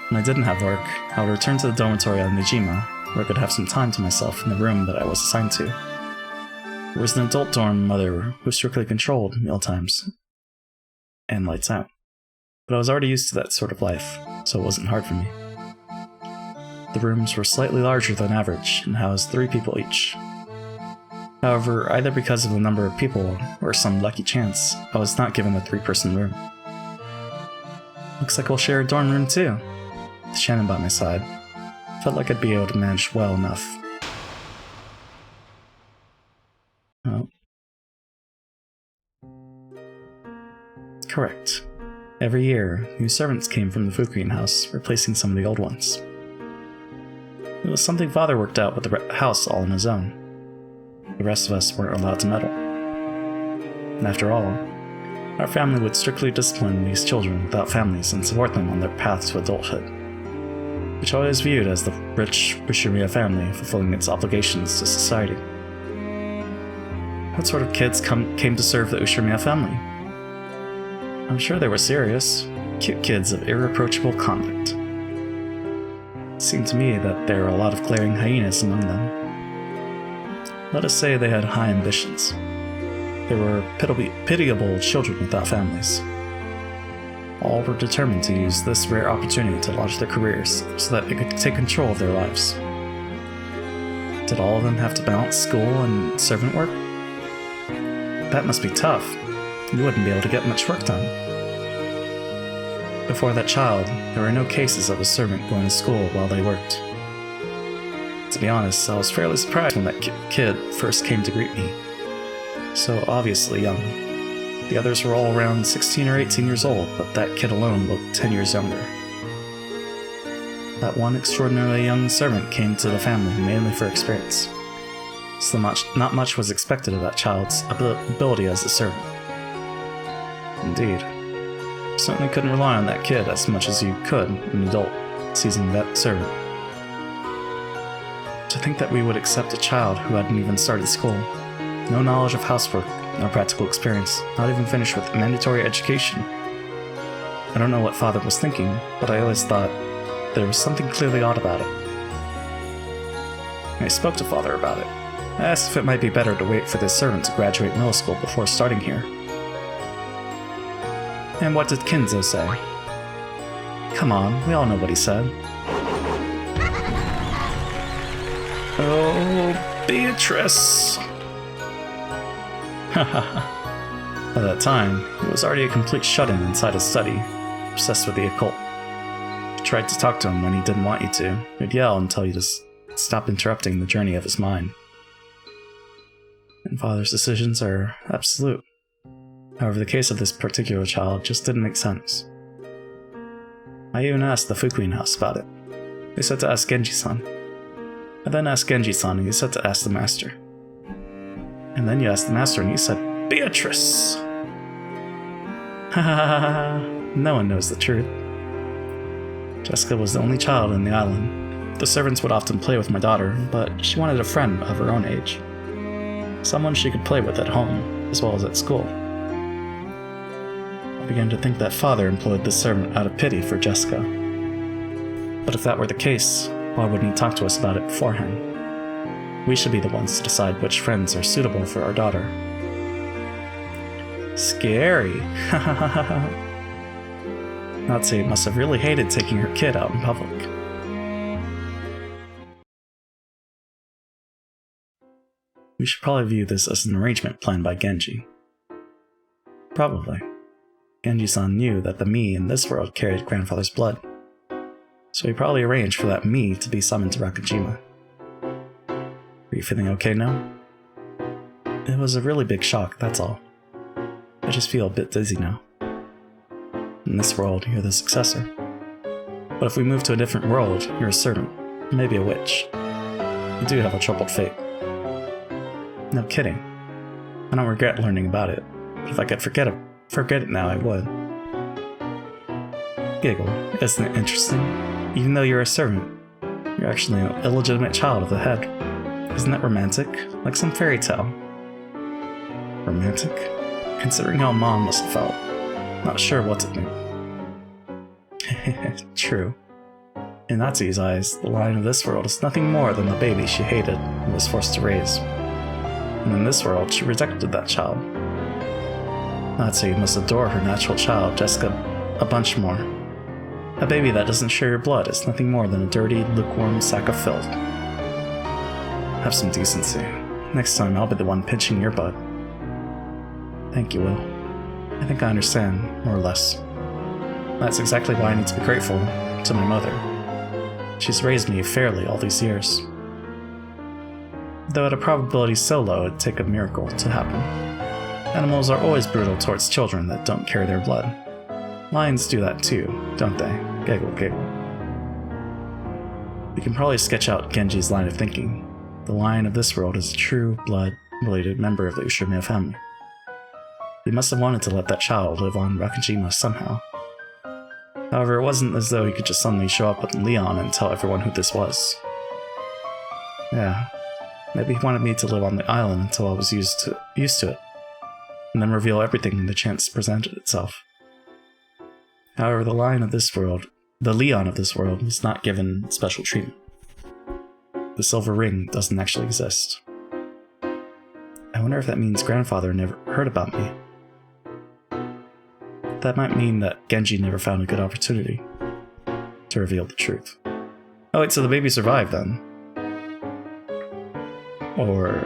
When I didn't have work, I would return to the dormitory on Nijima, where I could have some time to myself in the room that I was assigned to. There was an adult dorm mother who strictly controlled meal times and lights out. But I was already used to that sort of life, so it wasn't hard for me. The rooms were slightly larger than average and housed 3 people each. However, either because of the number of people or some lucky chance, I was not given a 3-person room. Looks like we'll share a dorm room too. With Shannon by my side, felt like I'd be able to manage well enough. Oh. Correct. Every year, new servants came from the Fukuin house, replacing some of the old ones. It was something Father worked out with the house all on his own. The rest of us weren't allowed to meddle. And after all, our family would strictly discipline these children without families and support them on their path to adulthood, which I always viewed as the rich Ushimiya family fulfilling its obligations to society. What sort of kids came to serve the Ushimiya family? I'm sure they were serious, cute kids of irreproachable conduct. It seemed to me that there were a lot of glaring hyenas among them. Let us say they had high ambitions. They were pitiable children without families. All were determined to use this rare opportunity to launch their careers so that they could take control of their lives. Did all of them have to balance school and servant work? That must be tough. You wouldn't be able to get much work done. Before that child, there were no cases of a servant going to school while they worked. To be honest, I was fairly surprised when that kid first came to greet me. So obviously young. The others were all around 16 or 18 years old, but that kid alone looked 10 years younger. That one extraordinarily young servant came to the family mainly for experience. So not much was expected of that child's ability as a servant. Indeed. You certainly couldn't rely on that kid as much as you could an adult, seasoned vet servant. To think that we would accept a child who hadn't even started school, no knowledge of housework, no practical experience, not even finished with mandatory education. I don't know what Father was thinking, but I always thought there was something clearly odd about it. I spoke to Father about it. I asked if it might be better to wait for this servant to graduate middle school before starting here. And what did Kinzo say? Come on, we all know what he said. Oh, Beatrice! By that time, he was already a complete shut-in inside his study, obsessed with the occult. If you tried to talk to him when he didn't want you to, he'd yell and tell you to stop interrupting the journey of his mind. And Father's decisions are absolute. However, the case of this particular child just didn't make sense. I even asked the Fukuin house about it. They said to ask Genji-san. I then asked Genji-san and he said to ask the master. And then you asked the master and he said, Beatrice! No one knows the truth. Jessica was the only child in the island. The servants would often play with my daughter, but she wanted a friend of her own age. Someone she could play with at home, as well as at school. I began to think that Father employed this servant out of pity for Jessica. But if that were the case, why wouldn't he talk to us about it beforehand? We should be the ones to decide which friends are suitable for our daughter. Scary. Natsu must have really hated taking her kid out in public. We should probably view this as an arrangement planned by Genji. Probably. Genji-san knew that the me in this world carried grandfather's blood, so he probably arranged for that me to be summoned to Rakujima. Are you feeling okay now? It was a really big shock, that's all. I just feel a bit dizzy now. In this world, you're the successor. But if we move to a different world, you're a servant, maybe a witch. You do have a troubled fate. No kidding. I don't regret learning about it, but if I could forget it now, I would. Giggle. Isn't it interesting? Even though you're a servant, you're actually an illegitimate child of the head. Isn't that romantic? Like some fairy tale. Romantic? Considering how Mom must have felt. Not sure what to think. True. In Natsu's eyes, the lion of this world is nothing more than the baby she hated and was forced to raise. And in this world, she rejected that child. Natsu must adore her natural child, Jessica, a bunch more. A baby that doesn't share your blood is nothing more than a dirty, lukewarm sack of filth. Have some decency. Next time, I'll be the one pinching your butt. Thank you, Will. I think I understand, more or less. That's exactly why I need to be grateful to my mother. She's raised me fairly all these years. Though at a probability so low, it'd take a miracle to happen. Animals are always brutal towards children that don't carry their blood. Lions do that too, don't they? Giggle, giggle. We can probably sketch out Genji's line of thinking. The lion of this world is a true, blood-related member of the Ushimiya family. He must have wanted to let that child live on Rakujima somehow. However, it wasn't as though he could just suddenly show up with Leon and tell everyone who this was. Yeah, maybe he wanted me to live on the island until I was used to it, and then reveal everything when the chance presented itself. However, the Leon of this world was not given special treatment. The silver ring doesn't actually exist. I wonder if that means Grandfather never heard about me. That might mean that Genji never found a good opportunity to reveal the truth. Oh wait, so the baby survived then? Or...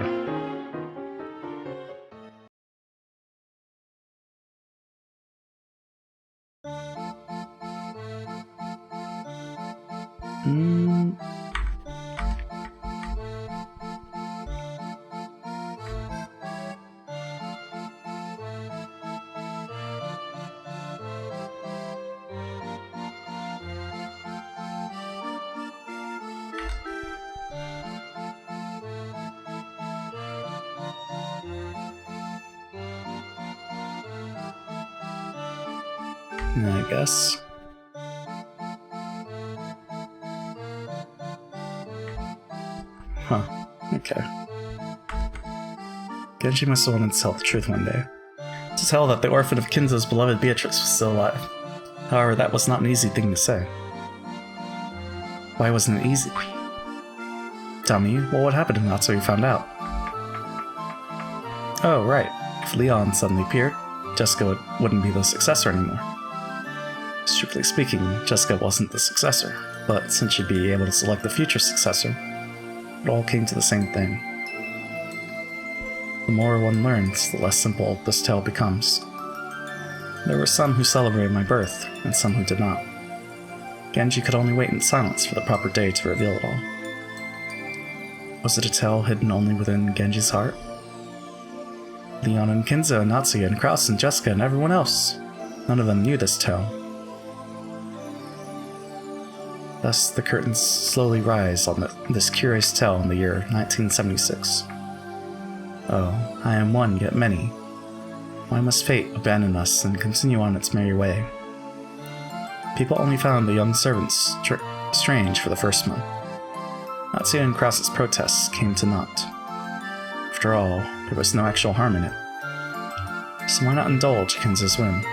I guess. Huh. Okay. Genji must have wanted to tell the truth one day. To tell that the orphan of Kinzo's beloved Beatrix was still alive. However, that was not an easy thing to say. Why wasn't it easy? Tell me, well, what happened to Natsu you found out? Oh, right. If Leon suddenly appeared, Jessica wouldn't be the successor anymore. Strictly speaking, Jessica wasn't the successor, but since she'd be able to select the future successor, it all came to the same thing. The more one learns, the less simple this tale becomes. There were some who celebrated my birth, and some who did not. Genji could only wait in silence for the proper day to reveal it all. Was it a tale hidden only within Genji's heart? Leon and Kinzo and Natsuya and Kraus and Jessica and everyone else. None of them knew this tale. Thus, the curtains slowly rise on this curious tale in the year 1976. Oh, I am one, yet many. Why must fate abandon us and continue on its merry way? People only found the young servants strange for the first month. Natsuya and Kraus's protests came to naught. After all, there was no actual harm in it. So why not indulge Kinzo's whim?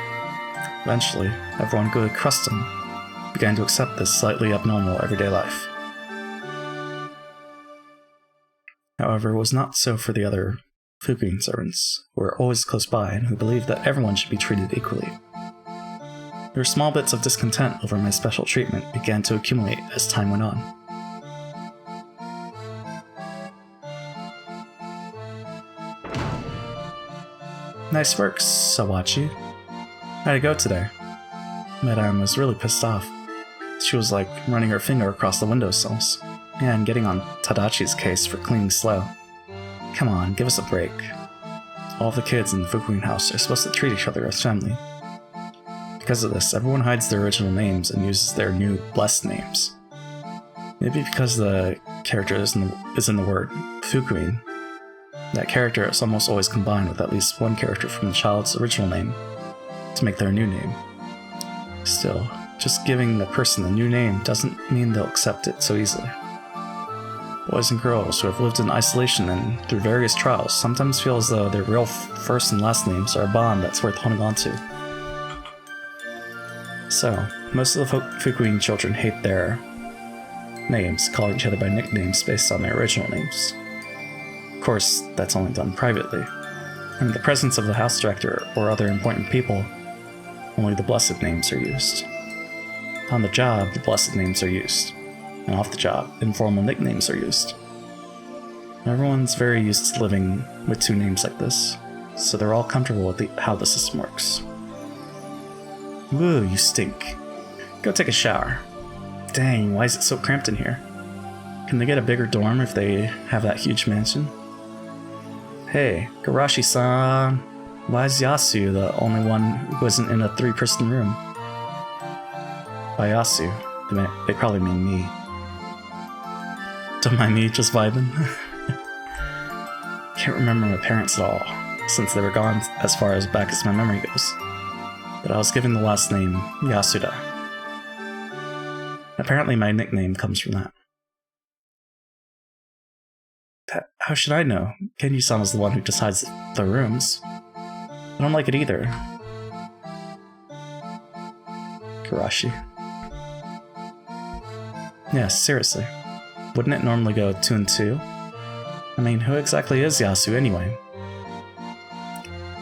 Eventually, everyone grew accustomed, began to accept this slightly abnormal everyday life. However, it was not so for the other Fukuin servants, who were always close by and who believed that everyone should be treated equally. Their small bits of discontent over my special treatment began to accumulate as time went on. Nice work, Sawachi. How'd it go today? Madame was really pissed off. She was like running her finger across the windowsills, and getting on Tadachi's case for cleaning slow. Come on, give us a break. All of the kids in the Fukuin house are supposed to treat each other as family. Because of this, everyone hides their original names and uses their new blessed names. Maybe because the character is in the word Fukuin. That character is almost always combined with at least one character from the child's original name to make their new name. Still, just giving the person a new name doesn't mean they'll accept it so easily. Boys and girls who have lived in isolation and through various trials sometimes feel as though their real first and last names are a bond that's worth holding on to. So, most of the Fukuin children hate their names, calling each other by nicknames based on their original names. Of course, that's only done privately. In the presence of the house director or other important people, only the blessed names are used. On the job, the blessed names are used. And off the job, informal nicknames are used. Everyone's very used to living with two names like this, so they're all comfortable with how the system works. Woo, you stink. Go take a shower. Dang, why is it so cramped in here? Can they get a bigger dorm if they have that huge mansion? Hey, Garashi-san, why is Yasu the only one who isn't in a 3-person room? By Yasu, they probably mean me. Don't mind me just vibing. Can't remember my parents at all, since they were gone as far as back as my memory goes. But I was given the last name Yasuda. Apparently my nickname comes from that. How should I know? Kenji-san is the one who decides the rooms. I don't like it either. Garashi. Yeah, seriously. Wouldn't it normally go 2 and 2? I mean, who exactly is Yasu anyway?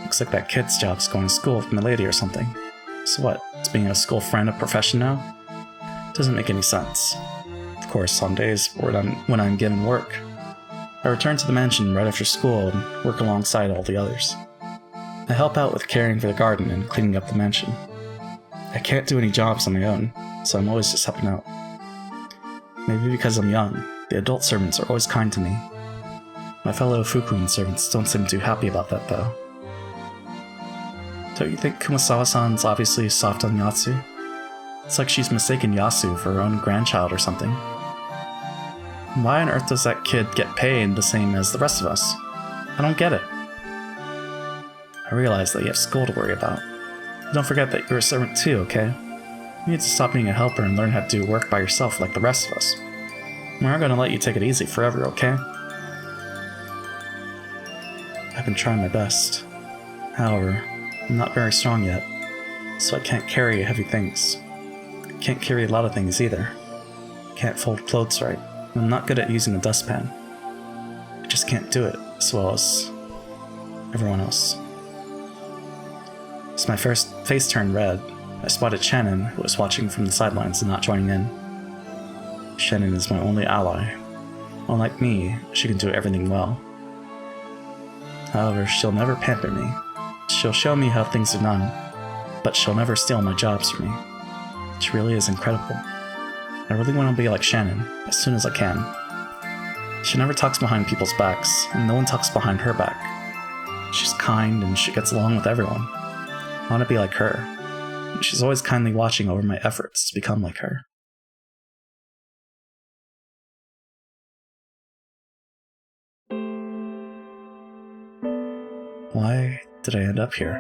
Looks like that kid's job's going to school with Milady or something. So what, is being a school friend a profession now? Doesn't make any sense. Of course, on days when I'm given work, I return to the mansion right after school and work alongside all the others. I help out with caring for the garden and cleaning up the mansion. I can't do any jobs on my own, so I'm always just helping out. Maybe because I'm young, the adult servants are always kind to me. My fellow Fukuin servants don't seem too happy about that, though. Don't you think Kumasawa-san's obviously soft on Yasu? It's like she's mistaken Yasu for her own grandchild or something. Why on earth does that kid get paid the same as the rest of us? I don't get it. I realize that you have school to worry about. Don't forget that you're a servant too, okay? You need to stop being a helper and learn how to do work by yourself like the rest of us. We aren't going to let you take it easy forever, okay? I've been trying my best. However, I'm not very strong yet, so I can't carry heavy things. I can't carry a lot of things either. I can't fold clothes right. I'm not good at using a dustpan. I just can't do it as well as everyone else. As my first face turned red, I spotted Shannon, who was watching from the sidelines and not joining in. Shannon is my only ally. Unlike me, she can do everything well. However, she'll never pamper me. She'll show me how things are done, but she'll never steal my jobs from me. She really is incredible. I really want to be like Shannon, as soon as I can. She never talks behind people's backs, and no one talks behind her back. She's kind, and she gets along with everyone. I want to be like her. She's always kindly watching over my efforts to become like her. Why did I end up here?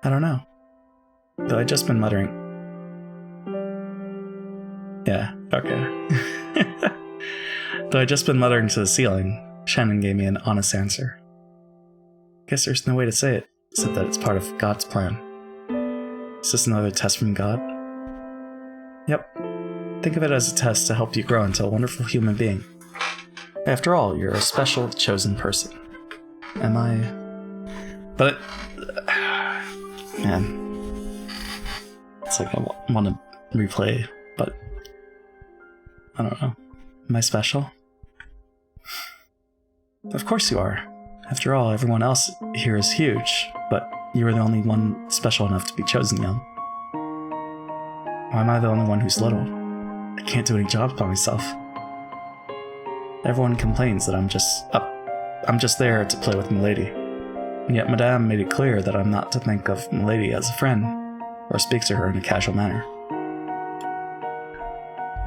I don't know. Though I'd just been muttering. Yeah, okay. Though I'd just been muttering to the ceiling, Shannon gave me an honest answer. Guess there's no way to say it, except that it's part of God's plan. Is this another test from God? Yep. Think of it as a test to help you grow into a wonderful human being. After all, you're a special, chosen person. Am I? But man, it's like I want to replay, but I don't know. Am I special? Of course you are. After all, everyone else here is huge, but you are the only one special enough to be chosen young. Why am I the only one who's little? I can't do any jobs by myself. Everyone complains that I'm just there to play with Milady. And yet Madame made it clear that I'm not to think of Milady as a friend, or speak to her in a casual manner.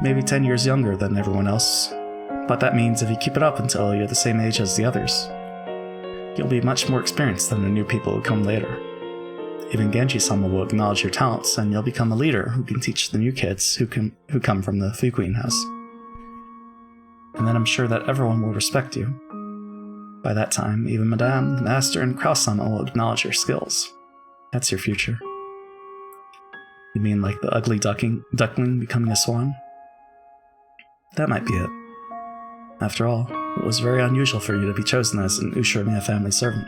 maybe 10 years younger than everyone else, but that means if you keep it up until you're the same age as the others, you'll be much more experienced than the new people who come later. Even Genji-sama will acknowledge your talents, and you'll become a leader who can teach the new kids who come from the Fukuin house. And then I'm sure that everyone will respect you. By that time, even Madame, the Master, and Kraus-sama will acknowledge your skills. That's your future. You mean like the ugly duckling becoming a swan? That might be it. After all, it was very unusual for you to be chosen as an Ushirimiya family servant.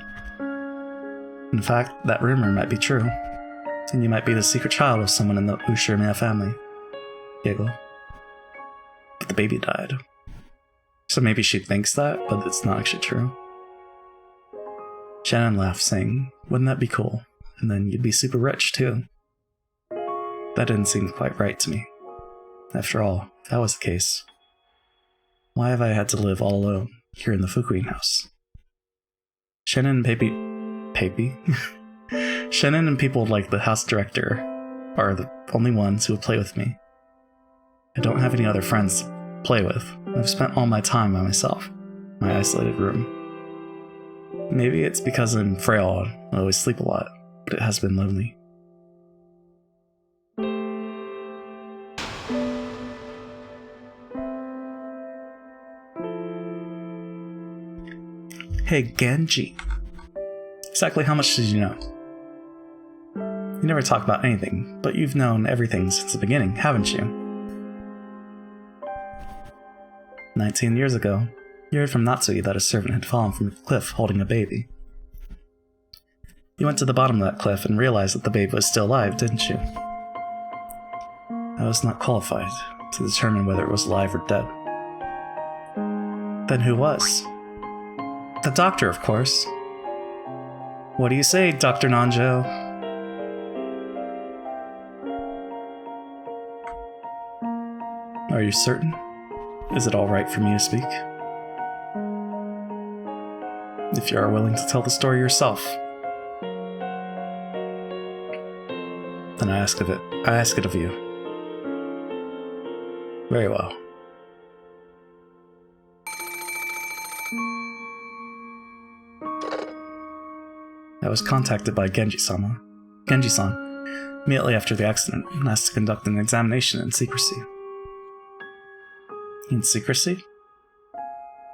In fact, that rumor might be true, and you might be the secret child of someone in the Ushirimiya family. Giggle. But the baby died. So maybe she thinks that, but it's not actually true. Shannon laughed, saying, "Wouldn't that be cool? And then you'd be super rich, too." That didn't seem quite right to me. After all, if that was the case, why have I had to live all alone here in the Fukuin house? Shannon and Shannon and people like the house director are the only ones who will play with me. I don't have any other friends to play with. I've spent all my time by myself, in my isolated room. Maybe it's because I'm frail and I always sleep a lot, but it has been lonely. Hey, Genji. Exactly how much did you know? You never talk about anything, but you've known everything since the beginning, haven't you? 19 years ago, you heard from Natsui that a servant had fallen from a cliff holding a baby. You went to the bottom of that cliff and realized that the baby was still alive, didn't you? I was not qualified to determine whether it was alive or dead. Then who was? The doctor, of course. What do you say, Dr. Nanjo? Are you certain? Is it all right for me to speak? If you are willing to tell the story yourself, then I ask it of you. Very well. I was contacted by Genji-san, immediately after the accident, and asked to conduct an examination in secrecy. In secrecy?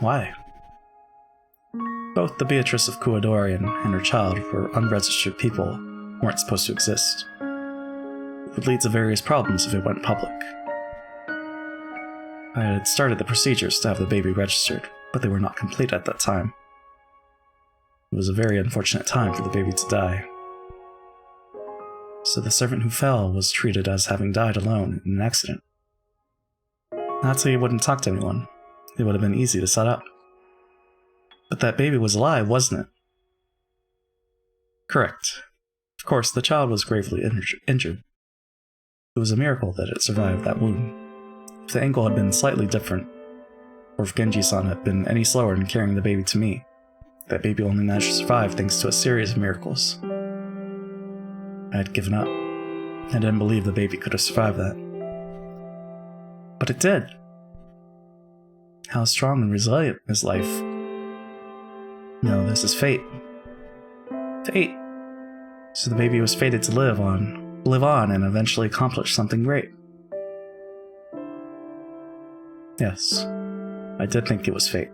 Why? Both the Beatrice of Kuwadori and her child were unregistered people who weren't supposed to exist. It would lead to various problems if it went public. I had started the procedures to have the baby registered, but they were not complete at that time. It was a very unfortunate time for the baby to die. So the servant who fell was treated as having died alone in an accident. That's how you wouldn't talk to anyone. It would have been easy to set up. But that baby was alive, wasn't it? Correct. Of course, the child was gravely injured. It was a miracle that it survived that wound. If the angle had been slightly different, or if Genji-san had been any slower in carrying the baby to me, that baby only managed to survive thanks to a series of miracles. I had given up. I didn't believe the baby could have survived that. But it did. How strong and resilient is life? No, this is fate. Fate! So the baby was fated to live on and eventually accomplish something great. Yes, I did think it was fate.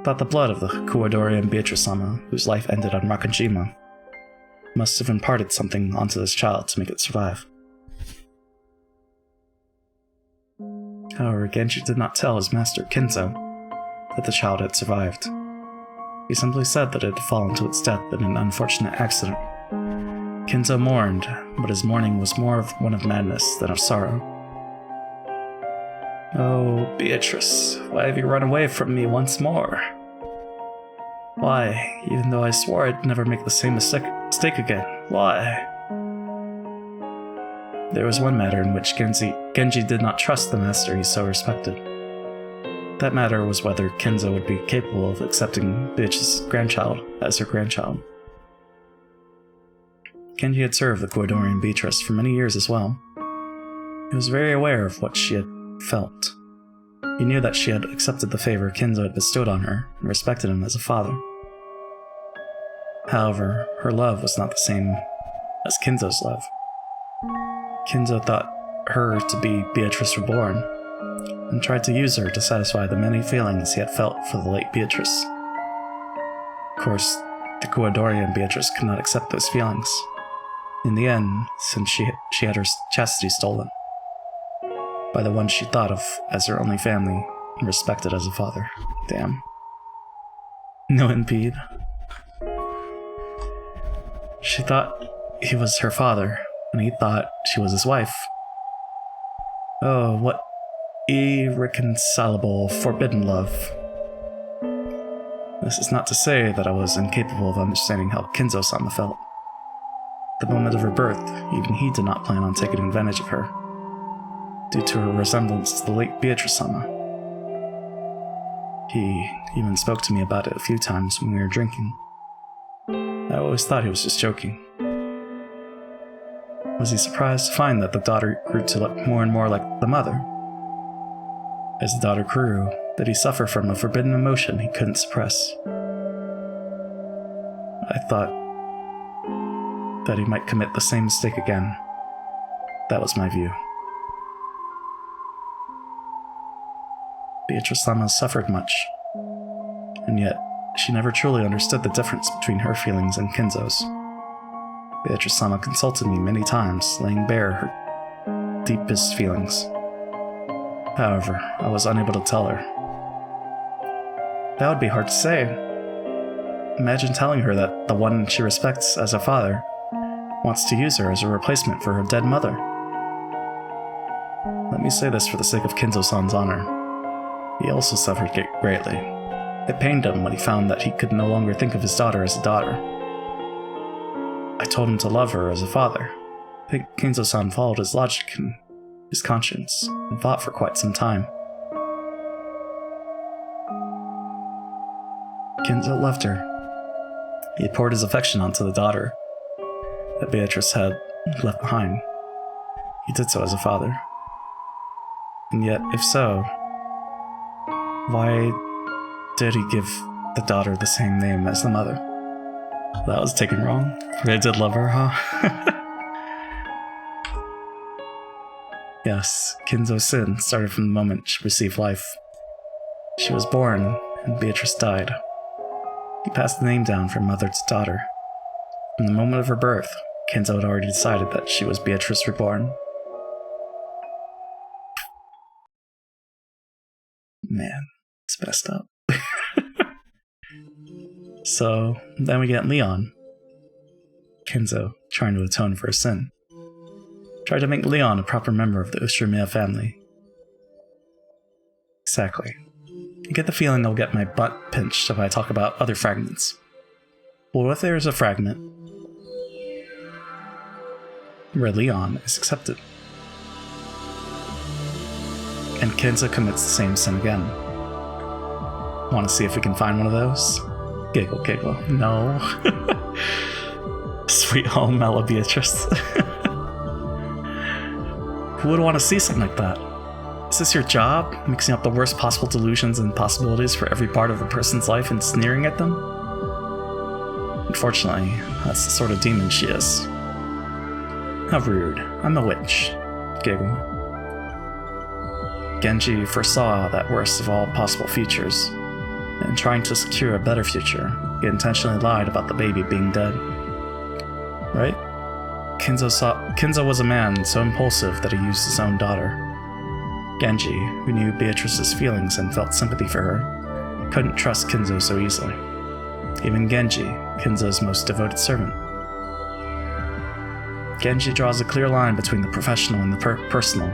Thought the blood of the Kuwadori and Beatrice-sama, whose life ended on Rakujima, must have imparted something onto this child to make it survive. However, Genji did not tell his master, Kenzo, that the child had survived. He simply said that it had fallen to its death in an unfortunate accident. Kenzo mourned, but his mourning was more of one of madness than of sorrow. Oh, Beatrice, why have you run away from me once more? Why, even though I swore I'd never make the same mistake again, why? There was one matter in which Genji did not trust the master he so respected. That matter was whether Kenzo would be capable of accepting Beatrice's grandchild as her grandchild. Genji had served the Kuwadorian Beatrice for many years as well. He was very aware of what she had felt. He knew that she had accepted the favor Kinzo had bestowed on her and respected him as a father. However, her love was not the same as Kinzo's love. Kinzo thought her to be Beatrice Reborn, and tried to use her to satisfy the many feelings he had felt for the late Beatrice. Of course, the Guadorian Beatrice could not accept those feelings. In the end, since she had her chastity stolen by the one she thought of as her only family and respected as a father. Damn. No impede. She thought he was her father, and he thought she was his wife. Oh, what irreconcilable, forbidden love. This is not to say that I was incapable of understanding how Kinzo-sama felt. At the moment of her birth, even he did not plan on taking advantage of her, due to her resemblance to the late Beatrice-sama. He even spoke to me about it a few times when we were drinking. I always thought he was just joking. Was he surprised to find that the daughter grew to look more and more like the mother? As the daughter grew, did he suffer from a forbidden emotion he couldn't suppress? I thought that he might commit the same mistake again. That was my view. Beatrice-sama suffered much, and yet she never truly understood the difference between her feelings and Kinzo's. Beatrice-sama consulted me many times, laying bare her deepest feelings. However, I was unable to tell her. That would be hard to say. Imagine telling her that the one she respects as a father wants to use her as a replacement for her dead mother. Let me say this for the sake of Kinzo-san's honor. He also suffered greatly. It pained him when he found that he could no longer think of his daughter as a daughter. I told him to love her as a father. I think Kinzo-san followed his logic and his conscience, and fought for quite some time. Kinzo loved her. He had poured his affection onto the daughter that Beatrice had left behind. He did so as a father. And yet, if so, why did he give the daughter the same name as the mother? That was taken wrong. I did love her, huh? Yes, Kinzo's sin started from the moment she received life. She was born, and Beatrice died. He passed the name down from mother to daughter. From the moment of her birth, Kinzo had already decided that she was Beatrice Reborn. Man, it's messed up. So, then we get Leon. Kinzo, trying to atone for his sin, tried to make Leon a proper member of the Ushiromiya family. Exactly. I get the feeling I'll get my butt pinched if I talk about other fragments. Well, what if there is a fragment where Leon is accepted, and Kinzo commits the same sin again? Want to see if we can find one of those? Giggle, giggle. No. Sweet home, Mela Beatrice. Who would want to see something like that? Is this your job? Mixing up the worst possible delusions and possibilities for every part of a person's life and sneering at them? Unfortunately, that's the sort of demon she is. How rude. I'm a witch. Giggle. Genji foresaw that worst of all possible futures. In trying to secure a better future, he intentionally lied about the baby being dead. Right? Kinzo was a man so impulsive that he used his own daughter. Genji, who knew Beatrice's feelings and felt sympathy for her, couldn't trust Kinzo so easily. Even Genji, Kinzo's most devoted servant. Genji draws a clear line between the professional and the personal.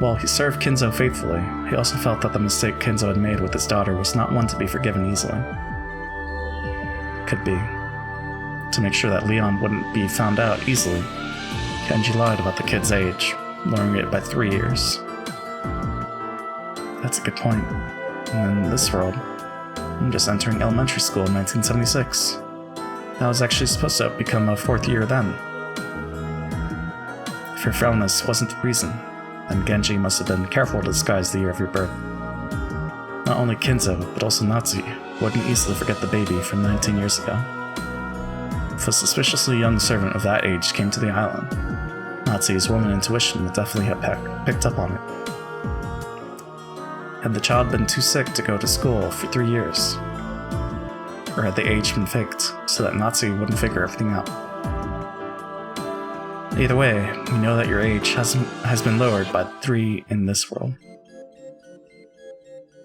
While he served Kinzo faithfully, he also felt that the mistake Kinzo had made with his daughter was not one to be forgiven easily. Could be. To make sure that Leon wouldn't be found out easily, Genji lied about the kid's age, lowering it by 3 years. That's a good point. And in this world, I'm just entering elementary school in 1976. I was actually supposed to become a 4th year then. If her frailness wasn't the reason, and Genji must have been careful to disguise the year of your birth. Not only Kinzo, but also Natsu wouldn't easily forget the baby from 19 years ago. If a suspiciously young servant of that age came to the island, Natsu's woman intuition would definitely have picked up on it. Had the child been too sick to go to school for 3 years? Or had the age been faked so that Natsu wouldn't figure everything out? Either way, we know that your age has been lowered by 3 in this world.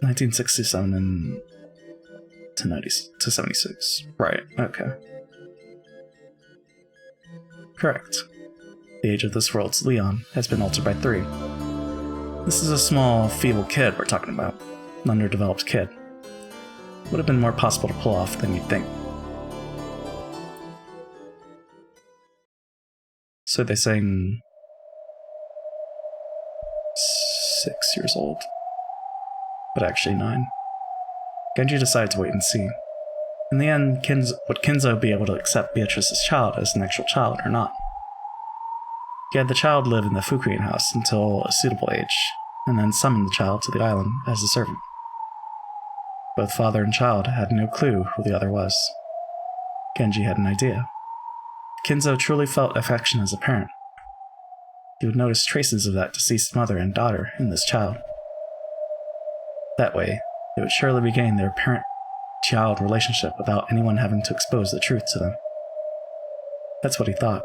1967 and to 76. Right, okay. Correct. The age of this world's Leon has been altered by 3. This is a small, feeble kid we're talking about. An underdeveloped kid. Would have been more possible to pull off than you'd think. So they're saying 6 years old, but actually 9. Genji decided to wait and see. In the end, would Kinzo be able to accept Beatrice's child as an actual child or not? He had the child live in the Fukuin house until a suitable age, and then summoned the child to the island as a servant. Both father and child had no clue who the other was. Genji had an idea. Kinzo truly felt affection as a parent. He would notice traces of that deceased mother and daughter in this child. That way, they would surely regain their parent-child relationship without anyone having to expose the truth to them. That's what he thought.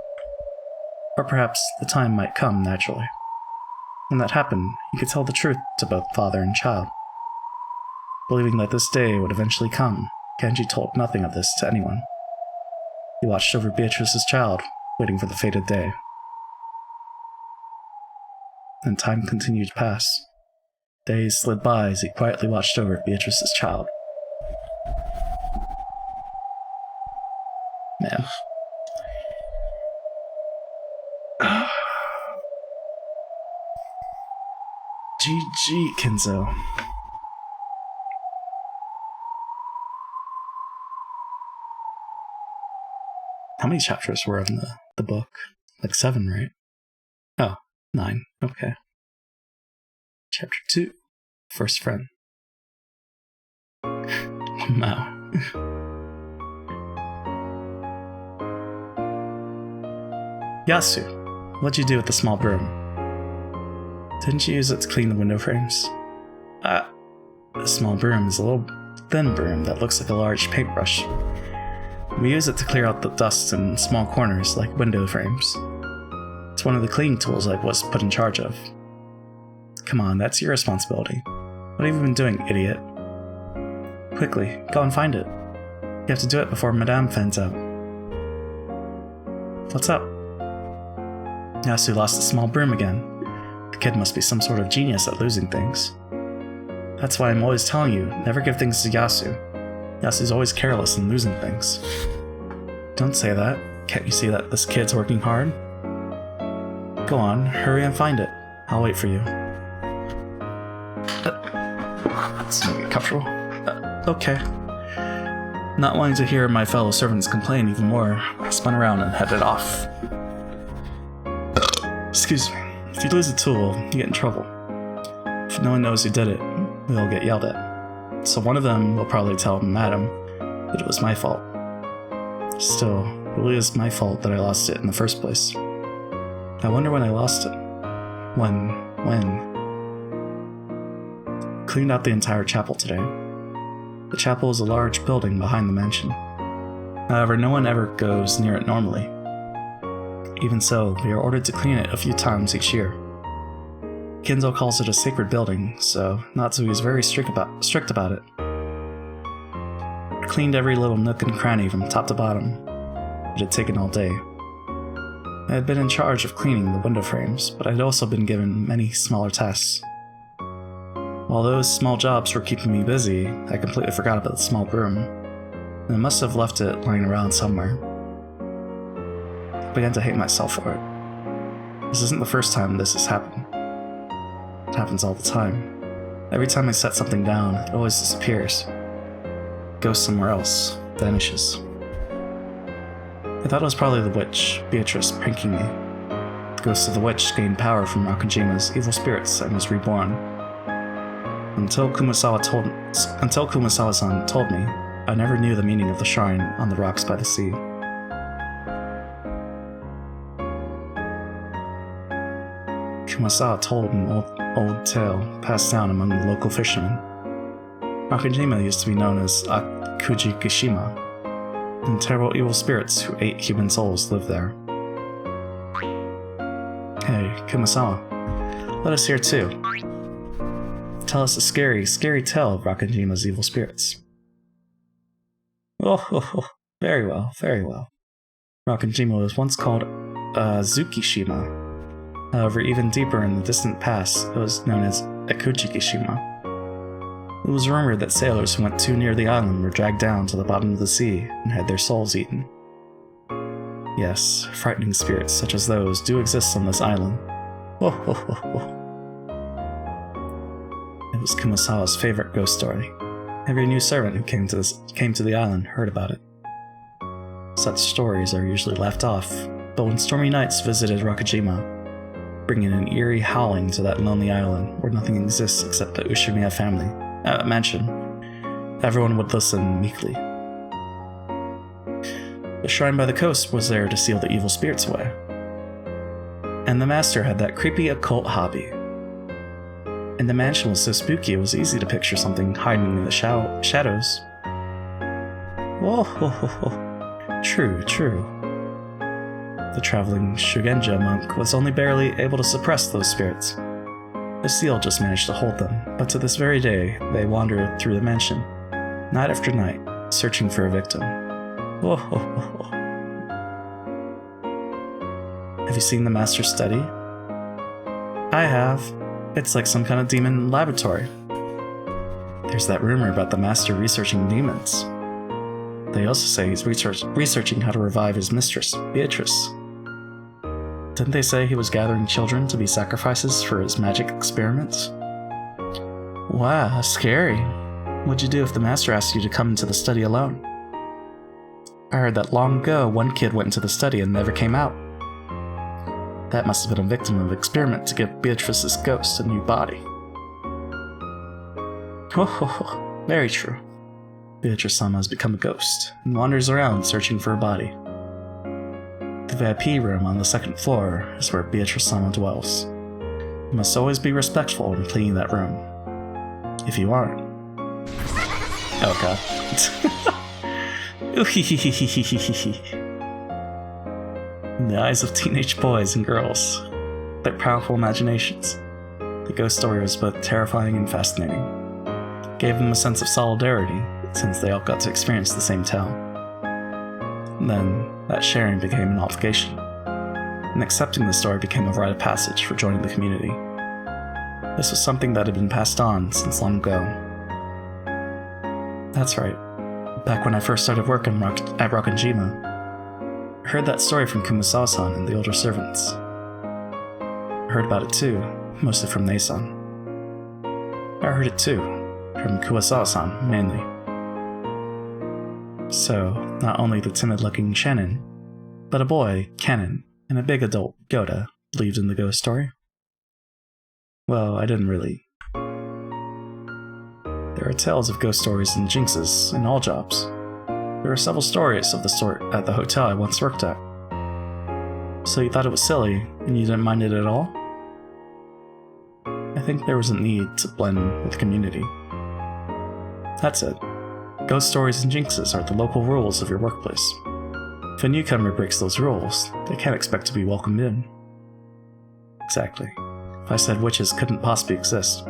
Or perhaps the time might come naturally. When that happened, he could tell the truth to both father and child. Believing that this day would eventually come, Genji told nothing of this to anyone. He watched over Beatrice's child, waiting for the fated day. And time continued to pass. Days slid by as he quietly watched over Beatrice's child. Man. GG, Kinzo. How many chapters were in the book? Like 7, right? Oh, 9. Okay. Chapter 2. First friend. Wow. Yasu, what'd you do with the small broom? Didn't you use it to clean the window frames? The small broom is a little thin broom that looks like a large paintbrush. We use it to clear out the dust in small corners like window frames. It's one of the cleaning tools I was put in charge of. Come on, that's your responsibility. What have you been doing, idiot? Quickly, go and find it. You have to do it before Madame finds out. What's up? Yasu lost the small broom again. The kid must be some sort of genius at losing things. That's why I'm always telling you, never give things to Yasu. Yasu's always careless and losing things. Don't say that. Can't you see that this kid's working hard? Go on, hurry and find it. I'll wait for you. Let's make it comfortable. Okay. Not wanting to hear my fellow servants complain even more, I spun around and headed off. Excuse me. If you lose a tool, you get in trouble. If no one knows who did it, we all get yelled at. So one of them will probably tell Madam that it was my fault. Still, it really is my fault that I lost it in the first place. I wonder when I lost it. When? Cleaned out the entire chapel today. The chapel is a large building behind the mansion. However, no one ever goes near it normally. Even so, we are ordered to clean it a few times each year. Kinzo calls it a sacred building, so Natsu is very strict about it. I cleaned every little nook and cranny from top to bottom. It had taken all day. I had been in charge of cleaning the window frames, but I had also been given many smaller tasks. While those small jobs were keeping me busy, I completely forgot about the small broom, and I must have left it lying around somewhere. I began to hate myself for it. This isn't the first time this has happened. It happens all the time. Every time I set something down, it always disappears. It goes somewhere else, vanishes. I thought it was probably the witch, Beatrice, pranking me. The ghost of the witch gained power from Rakajima's evil spirits and was reborn. Until Kumasawa-san told me, I never knew the meaning of the shrine on the rocks by the sea. Kumasawa told an old tale passed down among the local fishermen. Rakajima used to be known as Akujikishima, and terrible evil spirits who ate human souls lived there. Hey, Kumasawa, let us hear too. Tell us a scary, scary tale of Rakajima's evil spirits. Oh, very well, very well. Rakajima was once called Tsukishima. However, even deeper in the distant past, it was known as Akujikishima. It was rumored that sailors who went too near the island were dragged down to the bottom of the sea and had their souls eaten. Yes, frightening spirits such as those do exist on this island. It was Kumasawa's favorite ghost story. Every new servant who came to the island heard about it. Such stories are usually left off, but when stormy nights visited Rakajima, bringing an eerie howling to that lonely island where nothing exists except the Ushimiya family mansion, everyone would listen meekly. The shrine by the coast was there to seal the evil spirits away. And the master had that creepy occult hobby. And the mansion was so spooky it was easy to picture something hiding in the shadows. True. The traveling Shugenja monk was only barely able to suppress those spirits. The seal just managed to hold them, but to this very day, they wander through the mansion, night after night, searching for a victim. Have you seen the master's study? I have. It's like some kind of demon laboratory. There's that rumor about the master researching demons. They also say he's researching how to revive his mistress, Beatrice. Didn't they say he was gathering children to be sacrifices for his magic experiments? Wow, scary. What'd you do if the master asked you to come into the study alone? I heard that long ago one kid went into the study and never came out. That must have been a victim of an experiment to give Beatrice's ghost a new body. Very true. Beatrice-sama has become a ghost and wanders around searching for a body. The VIP room on the second floor is where Beatrice-sama dwells. You must always be respectful when cleaning that room. If you aren't... Oh god. In the eyes of teenage boys and girls, their powerful imaginations, the ghost story was both terrifying and fascinating. It gave them a sense of solidarity, since they all got to experience the same tale. And then, that sharing became an obligation, and accepting the story became a rite of passage for joining the community. This was something that had been passed on since long ago. That's right. Back when I first started working at Rakajima, I heard that story from Kumasawa-san and the older servants. I heard about it too, mostly from Nei-san. I heard it too, from Kumasawa-san mainly. So, not only the timid-looking Shannon, but a boy, Kennen, and a big adult, Yoda, believed in the ghost story. Well, I didn't really. There are tales of ghost stories and jinxes in all jobs. There are several stories of the sort at the hotel I once worked at. So you thought it was silly, and you didn't mind it at all? I think there was a need to blend with the community. That's it. Ghost stories and jinxes are the local rules of your workplace. If a newcomer breaks those rules, they can't expect to be welcomed in. Exactly. If I said witches couldn't possibly exist,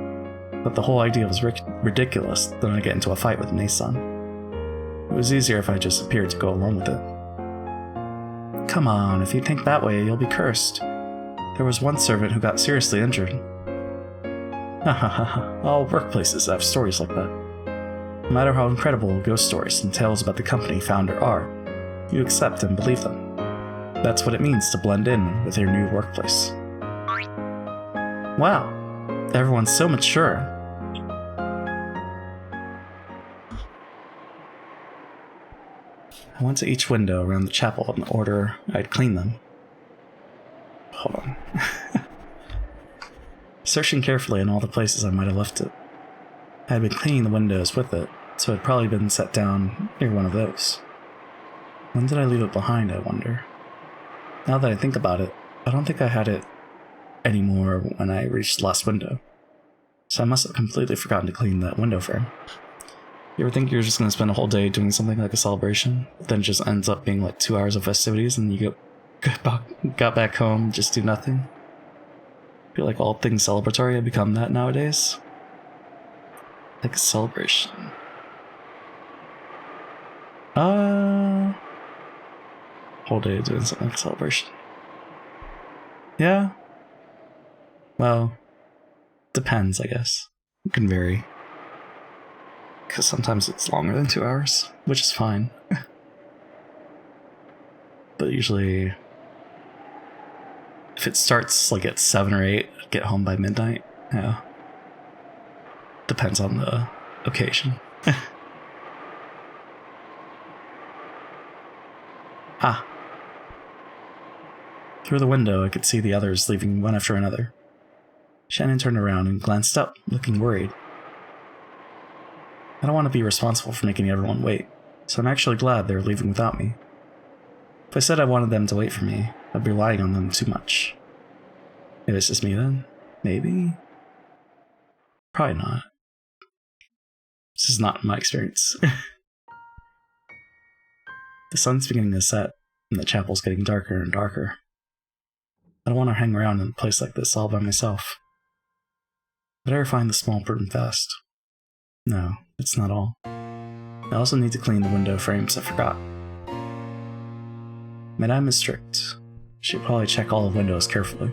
but the whole idea was ridiculous, then I'd get into a fight with Nei-san. It was easier if I just appeared to go along with it. Come on, if you think that way, you'll be cursed. There was one servant who got seriously injured. All workplaces have stories like that. No matter how incredible ghost stories and tales about the company founder are, you accept and believe them. That's what it means to blend in with your new workplace. Wow, everyone's so mature. I went to each window around the chapel in order I'd clean them. hold on. Searching carefully in all the places I might have left it. I had been cleaning the windows with it, so it had probably been set down near one of those. When did I leave it behind, I wonder? Now that I think about it, I don't think I had it anymore when I reached the last window. So I must have completely forgotten to clean that window frame. You ever think you're just going to spend a whole day doing something like a celebration, but then it just ends up being like 2 hours of festivities and you got back home, just do nothing? I feel like all things celebratory have become that nowadays. Like a celebration. Whole day doing something like a celebration. Yeah. Well, depends, I guess. It can vary. Because sometimes it's longer than 2 hours, which is fine. But usually, if it starts like at 7 or 8, I'd get home by midnight. Yeah. Depends on the occasion. Ah. Through the window, I could see the others leaving one after another. Shannon turned around and glanced up, looking worried. I don't want to be responsible for making everyone wait, so I'm actually glad they're leaving without me. If I said I wanted them to wait for me, I'd be relying on them too much. Maybe it's just me then? Maybe? Probably not. This is not my experience. The sun's beginning to set, and the chapel's getting darker and darker. I don't want to hang around in a place like this all by myself. I better find the small broom fast. No, it's not all. I also need to clean the window frames I forgot. Madame is strict. She'll probably check all the windows carefully.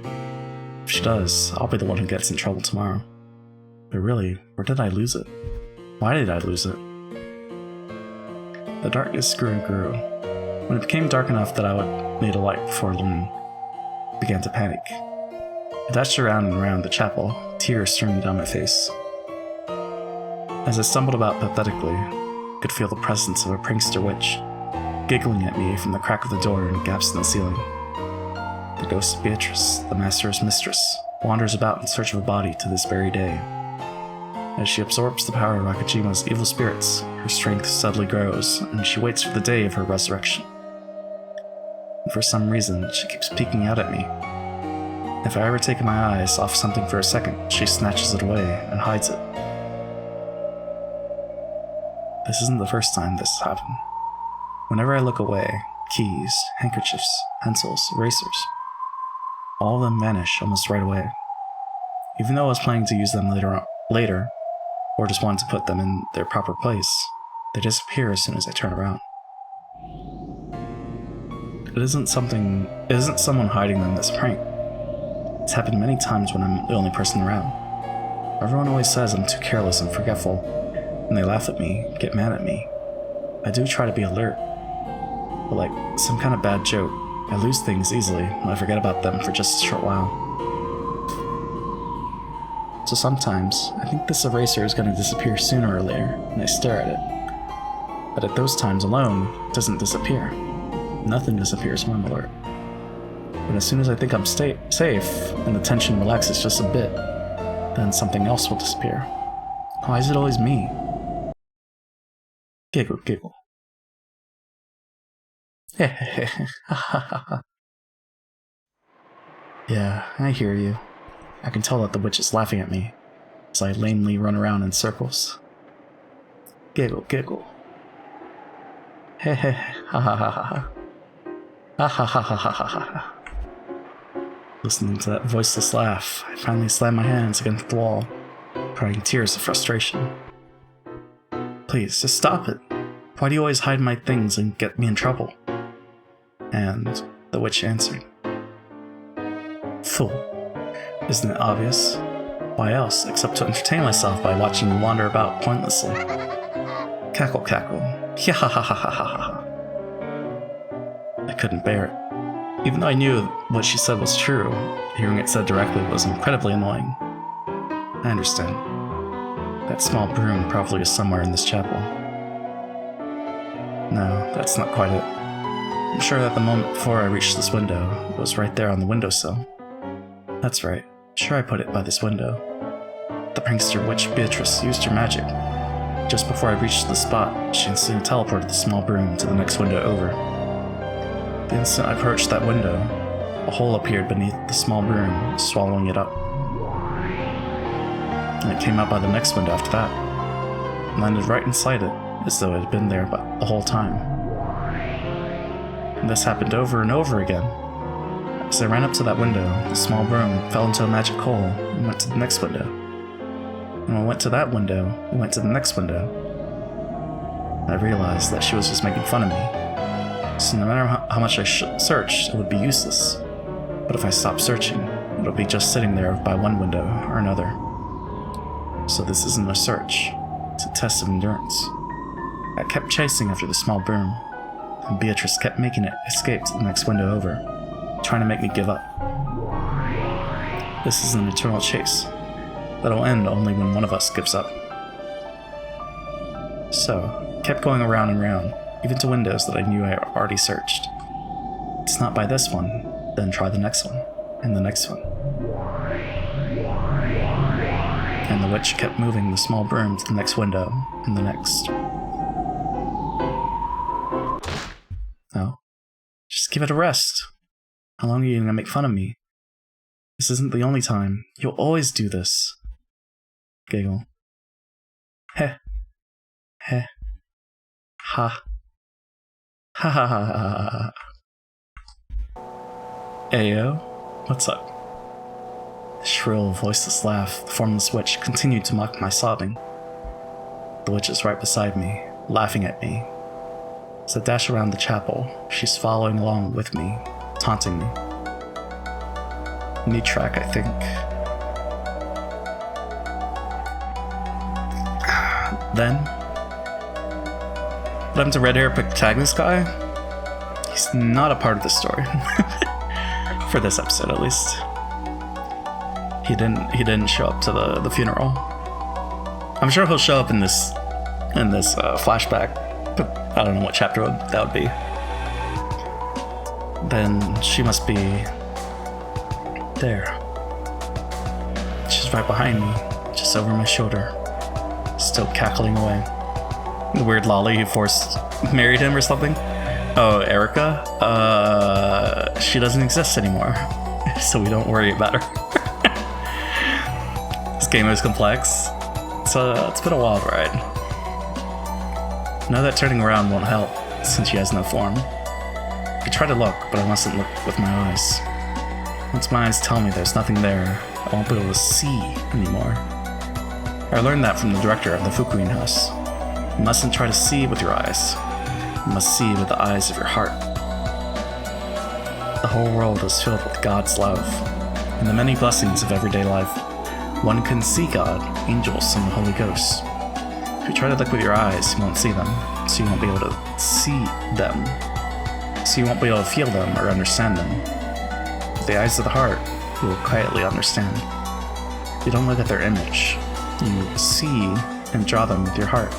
If she does, I'll be the one who gets in trouble tomorrow. But really, where did I lose it? Why did I lose it? The darkness grew and grew. When it became dark enough that I would need a light before Loon began to panic. I dashed around and around the chapel, tears streaming down my face. As I stumbled about pathetically, I could feel the presence of a prankster witch, giggling at me from the crack of the door and gaps in the ceiling. The ghost of Beatrice, the master's mistress, wanders about in search of a body to this very day. As she absorbs the power of Rakajima's evil spirits, her strength steadily grows, and she waits for the day of her resurrection. And for some reason, she keeps peeking out at me. If I ever take my eyes off something for a second, she snatches it away and hides it. This isn't the first time this has happened. Whenever I look away, keys, handkerchiefs, pencils, erasers, all of them vanish almost right away. Even though I was planning to use them later, or just wanted to put them in their proper place, they disappear as soon as I turn around. It isn't someone hiding them that's a prank. It's happened many times when I'm the only person around. Everyone always says I'm too careless and forgetful, and they laugh at me, get mad at me. I do try to be alert, but like some kind of bad joke, I lose things easily when I forget about them for just a short while. So sometimes, I think this eraser is going to disappear sooner or later, and I stare at it. But at those times alone, it doesn't disappear. Nothing disappears when I'm alert. But as soon as I think I'm safe, and the tension relaxes just a bit, then something else will disappear. Why is it always me? Giggle, giggle. Yeah, I hear you. I can tell that the witch is laughing at me as I lamely run around in circles. Giggle, giggle. Ha ha ha ha ha. Ha ha ha ha ha ha. Listening to that voiceless laugh, I finally slam my hands against the wall, crying tears of frustration. Please, just stop it. Why do you always hide my things and get me in trouble? And the witch answered. Fool. Isn't it obvious? Why else, except to entertain myself by watching you wander about pointlessly? Cackle, cackle. Ha ha ha ha ha ha. I couldn't bear it. Even though I knew what she said was true, hearing it said directly was incredibly annoying. I understand. That small broom probably is somewhere in this chapel. No, that's not quite it. I'm sure that the moment before I reached this window, it was right there on the windowsill. That's right. Sure, I put it by this window. The prankster witch Beatrice used her magic. Just before I reached the spot, she instantly teleported the small broom to the next window over. The instant I approached that window, a hole appeared beneath the small broom, swallowing it up. And it came out by the next window after that, and landed right inside it, as though it had been there the whole time. And this happened over and over again. As I ran up to that window, the small broom fell into a magic hole and went to the next window. And when I went to that window, it went to the next window. And I realized that she was just making fun of me. So no matter how much I searched, it would be useless. But if I stopped searching, it would be just sitting there by one window or another. So this isn't a search, it's a test of endurance. I kept chasing after the small broom, and Beatrice kept making it escape to the next window over, trying to make me give up. This is an eternal chase that'll end only when one of us gives up. So, I kept going around and round, even to windows that I knew I already searched. It's not by this one, then try the next one, and the next one. And the witch kept moving the small broom to the next window, and the next. Oh. Just give it a rest. How long are you gonna make fun of me? This isn't the only time. You'll always do this. Giggle. Heh. Heh. Ha. Ha ha ha ha ha. Ayo, what's up? The shrill, voiceless laugh, the formless witch continued to mock my sobbing. The witch is right beside me, laughing at me. As I dash around the chapel, she's following along with me, taunting me. Neat track, I think. Then, what happened to red-haired protagonist guy? He's not a part of the story. For this episode, at least. He didn't show up to the funeral. I'm sure he'll show up in this flashback, but I don't know what chapter that would be. Then she must be there. She's right behind me, just over my shoulder, still cackling away. The weird lolly who married him or something. Oh, Erica? She doesn't exist anymore, so we don't worry about her. This game is complex. It's been a wild ride. I know that turning around won't help, since she has no form. I could try to look, but I mustn't look with my eyes. Once my eyes tell me there's nothing there, I won't be able to see anymore. I learned that from the director of the Fukuin house. You mustn't try to see with your eyes. You must see with the eyes of your heart. The whole world is filled with God's love, and the many blessings of everyday life. One can see God, angels, and the Holy Ghost. If you try to look with your eyes, you won't see them, so you won't be able to see them. So you won't be able to feel them or understand them. With the eyes of the heart, you will quietly understand. You don't look at their image. You see and draw them with your heart.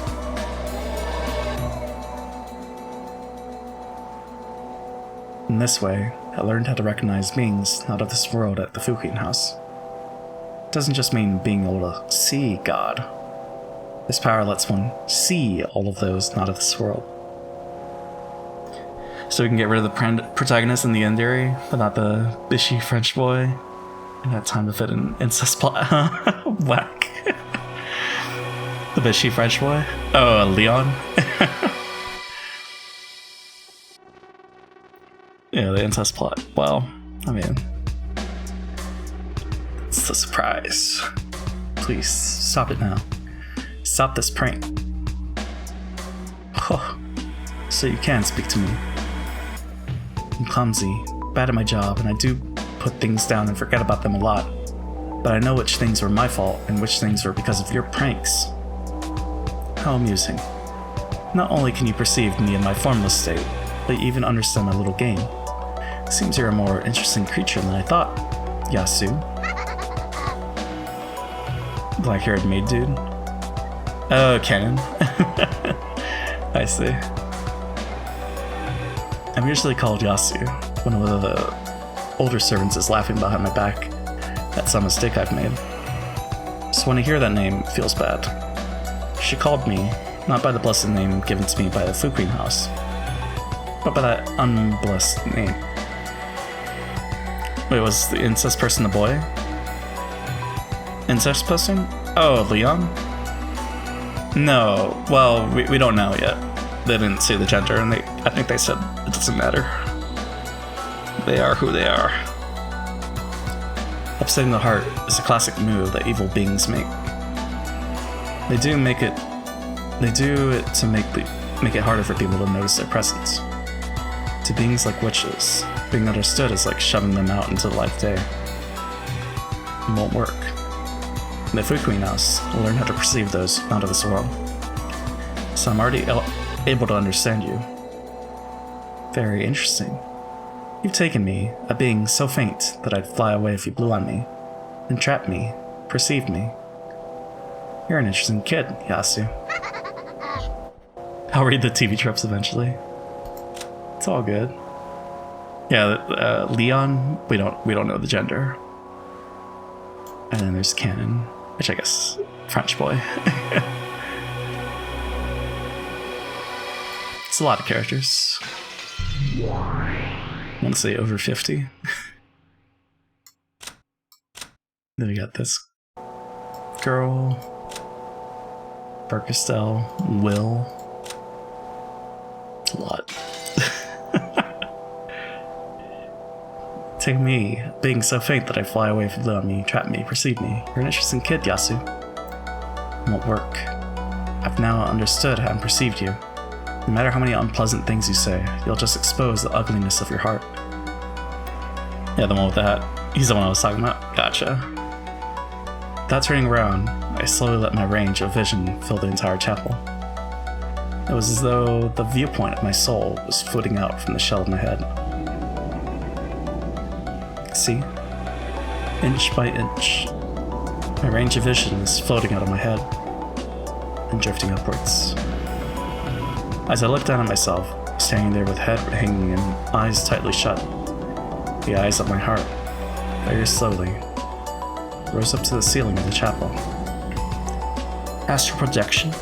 In this way, I learned how to recognize beings not of this world at the Fukuin house. It doesn't just mean being able to see God. This power lets one see all of those not of this world. So we can get rid of the protagonist in the end area, but not the bishy French boy. And have time to fit an incest plot. Whack. The bishy French boy? Oh, Leon? Yeah, the incest plot. Well, I mean, it's the surprise. Please, stop it now. Stop this prank. Oh, so you can speak to me. I'm clumsy, bad at my job, and I do put things down and forget about them a lot. But I know which things were my fault and which things were because of your pranks. How amusing. Not only can you perceive me in my formless state, but you even understand my little game. Seems you're a more interesting creature than I thought, Yasu. Black-haired maid dude. Oh, canon. I see. I'm usually called Yasu when one of the older servants is laughing behind my back. at some mistake I've made. So when I hear that name, it feels bad. She called me, not by the blessed name given to me by the Food Queen house, but by that unblessed name. Wait, was the incest person a boy? Incest person? Oh, Leon? No, well, we don't know yet. They didn't say the gender, and I think they said it doesn't matter. They are who they are. Upsetting the heart is a classic move that evil beings make. They do it to make it harder for people to notice their presence. To beings like witches, being understood is like shoving them out into the light of day. It won't work. In the Food Queen house will learn how to perceive those out of this world. So I'm already able to understand you. Very interesting. You've taken me, a being so faint that I'd fly away if you blew on me, entrapped me, perceived me. You're an interesting kid, Yasu. I'll read the TV tropes eventually. It's all good. Yeah, Leon, we don't know the gender. And then there's Canon, which I guess French boy. It's a lot of characters. I want to say over 50. Then we got this girl, Burkestel, Will. It's a lot. Take me, being so faint that I fly away if you blow on me, trap me, perceive me. You're an interesting kid, Yasu. It won't work. I've now understood and perceived you. No matter how many unpleasant things you say, you'll just expose the ugliness of your heart. Yeah, the one with the hat. He's the one I was talking about. Gotcha. Without turning around, I slowly let my range of vision fill the entire chapel. It was as though the viewpoint of my soul was floating out from the shell of my head. See? Inch by inch, my range of vision is floating out of my head and drifting upwards. As I looked down at myself, standing there with head hanging and eyes tightly shut, the eyes of my heart, very slowly, rose up to the ceiling of the chapel. Astral projection?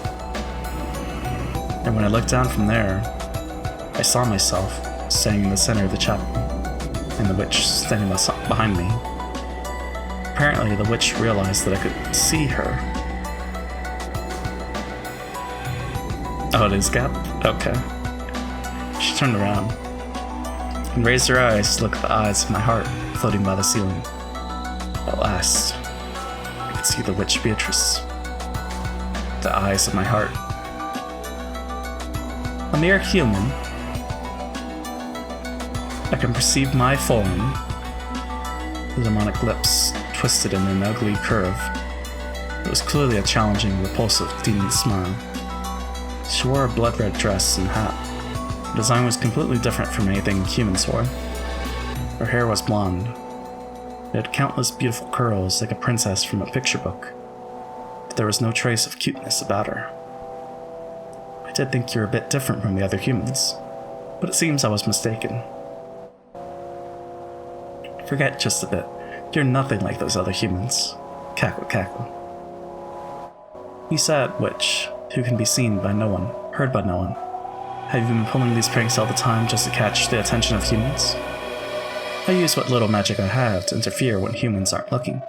And when I looked down from there, I saw myself standing in the center of the chapel, and the witch standing behind me. Apparently, the witch realized that I could see her. Oh, it is Gap? Okay. She turned around and raised her eyes to look at the eyes of my heart floating by the ceiling. At last, I could see the witch Beatrice. The eyes of my heart. A mere human, I can perceive my form. The demonic lips twisted in an ugly curve. It was clearly a challenging, repulsive, demon smile. She wore a blood-red dress and hat. The design was completely different from anything humans wore. Her hair was blonde. It had countless beautiful curls like a princess from a picture book, but there was no trace of cuteness about her. I did think you were a bit different from the other humans, but it seems I was mistaken. Forget just a bit. You're nothing like those other humans. Cackle, cackle. You sad witch, who can be seen by no one, heard by no one. Have you been pulling these pranks all the time just to catch the attention of humans? I use what little magic I have to interfere when humans aren't looking,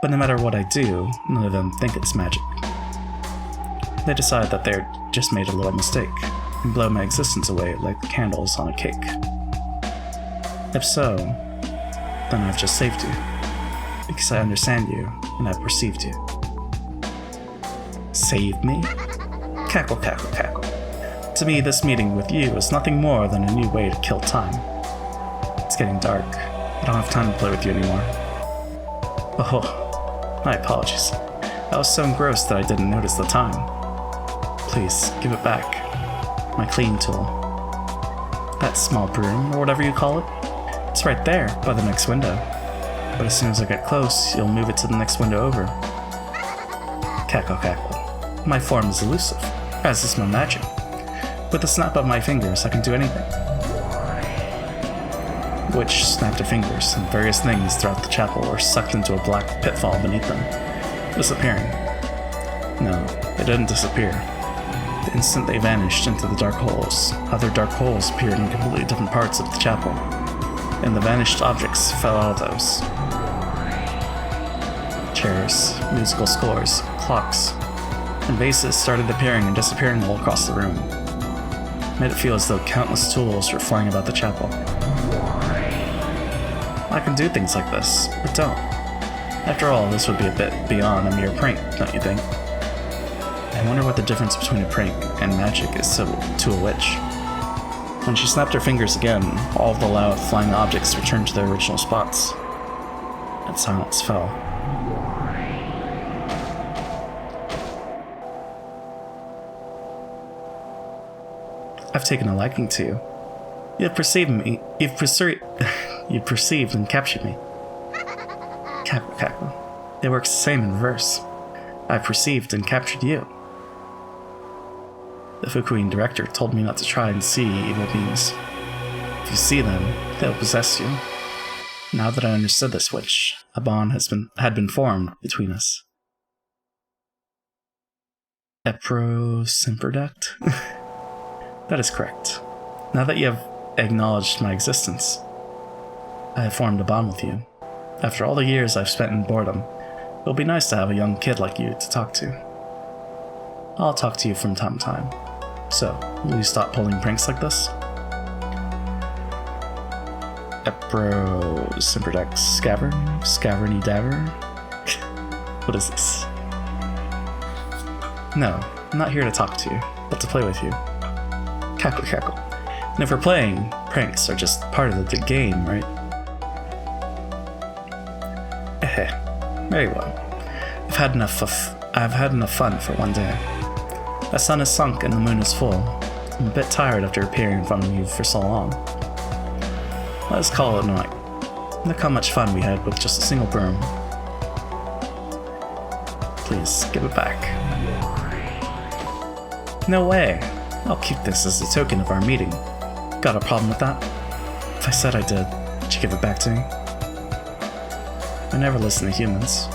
but no matter what I do, none of them think it's magic. They decide that they're just made a little mistake, and blow my existence away like candles on a cake. If so, then I've just saved you, because I understand you, and I've perceived you. Save me? Cackle, cackle, cackle. To me, this meeting with you is nothing more than a new way to kill time. It's getting dark. I don't have time to play with you anymore. Oh, my apologies. I was so engrossed that I didn't notice the time. Please, give it back. My clean tool. That small broom, or whatever you call it. It's right there, by the next window. But as soon as I get close, you'll move it to the next window over. Cackle, cackle. My form is elusive, as is my magic. With a snap of my fingers, I can do anything. witch snapped her fingers, and various things throughout the chapel were sucked into a black pitfall beneath them, disappearing. No, they didn't disappear. The instant they vanished into the dark holes, other dark holes appeared in completely different parts of the chapel, and the vanished objects fell out of those. Chairs, musical scores, clocks, and vases started appearing and disappearing all across the room. It made it feel as though countless tools were flying about the chapel. I can do things like this, but don't. After all, this would be a bit beyond a mere prank, don't you think? I wonder what the difference between a prank and magic is to a witch. When she snapped her fingers again, all of the loud flying objects returned to their original spots, and silence fell. I've taken a liking to you. You've perceived me. You've perceived and captured me. Cackle, cackle. It works the same in reverse. I've perceived and captured you. The Fukuin director told me not to try and see evil beings. If you see them, they'll possess you. Now that I understood this witch, a bond had been formed between us. Eprosimperduct? That is correct. Now that you have acknowledged my existence, I have formed a bond with you. After all the years I've spent in boredom, it'll be nice to have a young kid like you to talk to. I'll talk to you from time to time. So, will you stop pulling pranks like this? Eprosimperduct Scaverny Daver? What is this? No, I'm not here to talk to you, but to play with you. Cackle, cackle. And if we're playing, pranks are just part of the game, right? Very well. I've had enough fun for one day. The sun is sunk and the moon is full. I'm a bit tired after appearing in front of you for so long. Let us call it a night. Look how much fun we had with just a single broom. Please, give it back. No way! I'll keep this as a token of our meeting. Got a problem with that? If I said I did, would you give it back to me? I never listen to humans.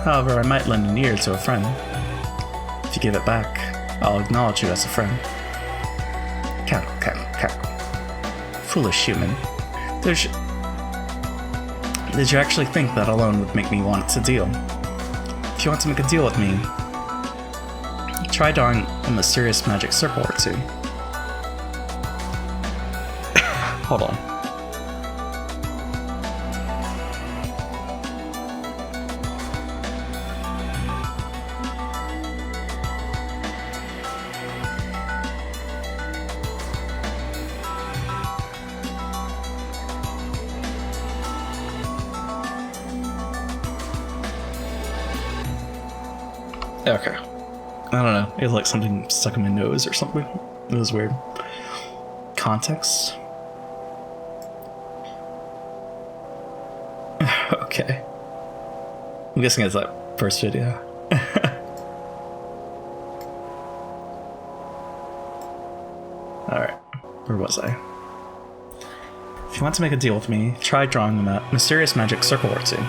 However, I might lend an ear to a friend. If you give it back, I'll acknowledge you as a friend. Cackle, cackle, cackle. Foolish human. Did you actually think that alone would make me want to deal? If you want to make a deal with me, try drawing a mysterious magic circle or two. Hold on. Okay. I don't know. It was like something stuck in my nose or something. It was weird. Context? Okay. I'm guessing it's that first video. Alright. Where was I? If you want to make a deal with me, try drawing a mysterious magic circle or two.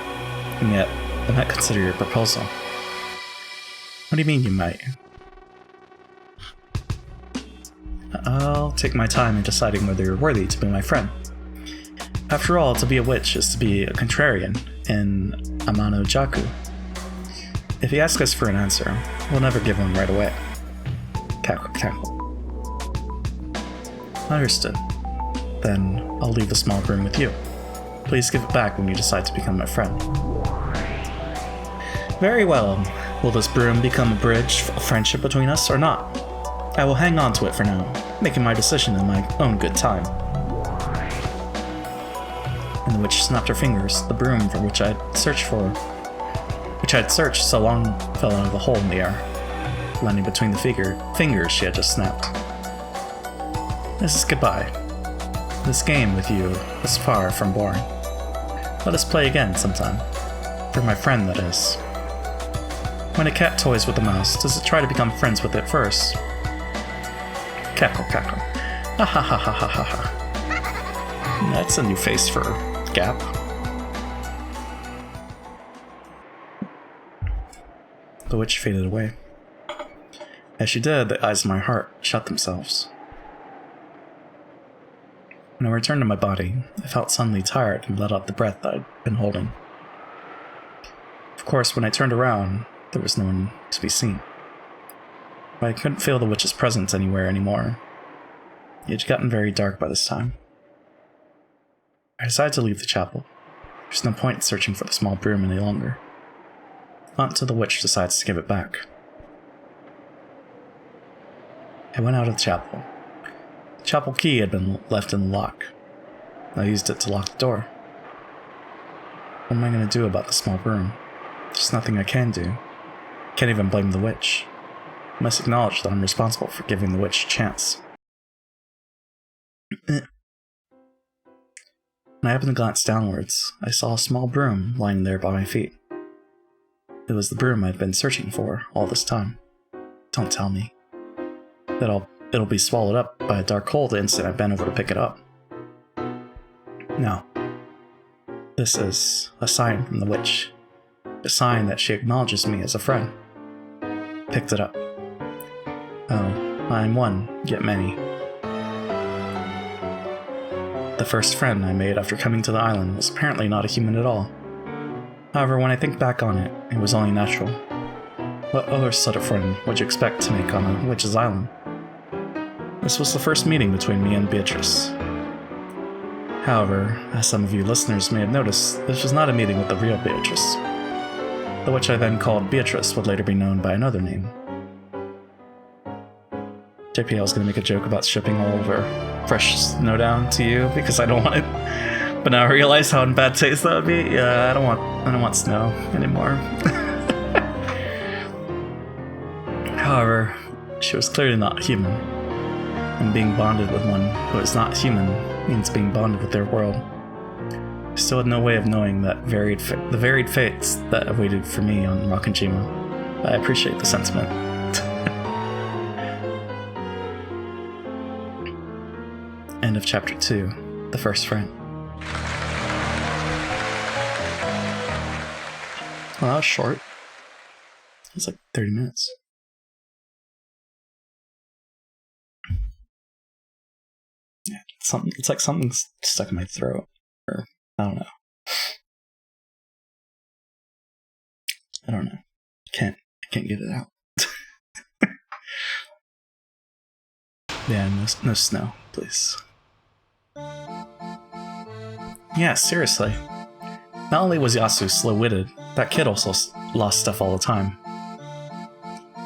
And yet, I might consider your proposal. What do you mean you might? I'll take my time in deciding whether you're worthy to be my friend. After all, to be a witch is to be a contrarian in Amano Jaku. If he asks us for an answer, we'll never give him right away. Cackle, cackle. Understood. Then I'll leave the small broom with you. Please give it back when you decide to become my friend. Very well. Will this broom become a bridge of friendship between us or not? I will hang on to it for now, making my decision in my own good time. And the witch snapped her fingers. The broom for which I'd searched so long fell out of the hole in the air, landing between the fingers she had just snapped. This is goodbye. This game with you is far from boring. Let us play again sometime. For my friend, that is. When a cat toys with a mouse, does it try to become friends with it first? Cackle, cackle. Ha ha ha ha ha ha ha. That's a new face for Gap. The witch faded away. As she did, the eyes of my heart shut themselves. When I returned to my body, I felt suddenly tired and let out the breath I'd been holding. Of course, when I turned around, there was no one to be seen. But I couldn't feel the witch's presence anywhere anymore. It had gotten very dark by this time. I decided to leave the chapel. There's no point in searching for the small broom any longer. Not until the witch decides to give it back. I went out of the chapel. The chapel key had been left in the lock. I used it to lock the door. What am I going to do about the small broom? There's nothing I can do. Can't even blame the witch. I must acknowledge that I'm responsible for giving the witch a chance. When I happened to glance downwards, I saw a small broom lying there by my feet. It was the broom I'd been searching for all this time. Don't tell me. It'll be swallowed up by a dark hole the instant I bend over to pick it up. No. This is a sign from the witch. A sign that she acknowledges me as a friend. Picked it up. Oh, I'm one, yet many. The first friend I made after coming to the island was apparently not a human at all. However, when I think back on it, it was only natural. What other sort of friend would you expect to make on a witch's island? This was the first meeting between me and Beatrice. However, as some of you listeners may have noticed, this was not a meeting with the real Beatrice. The witch I then called Beatrice would later be known by another name. JP, I was going to make a joke about shipping all of our fresh Snowdown to you because I don't want it, but now I realize how in bad taste that would be. Yeah, I don't want snow anymore. However, she was clearly not human, and being bonded with one who is not human means being bonded with their world. I still had no way of knowing that the varied fates that awaited for me on Rockinjima. I appreciate the sentiment. End of Chapter 2, The First Friend. Well, that was short. It was like 30 minutes. Yeah, it's like something's stuck in my throat. Or, I don't know. I can't get it out. Yeah, no snow, please. Yeah, seriously. Not only was Yasu slow-witted, that kid also lost stuff all the time.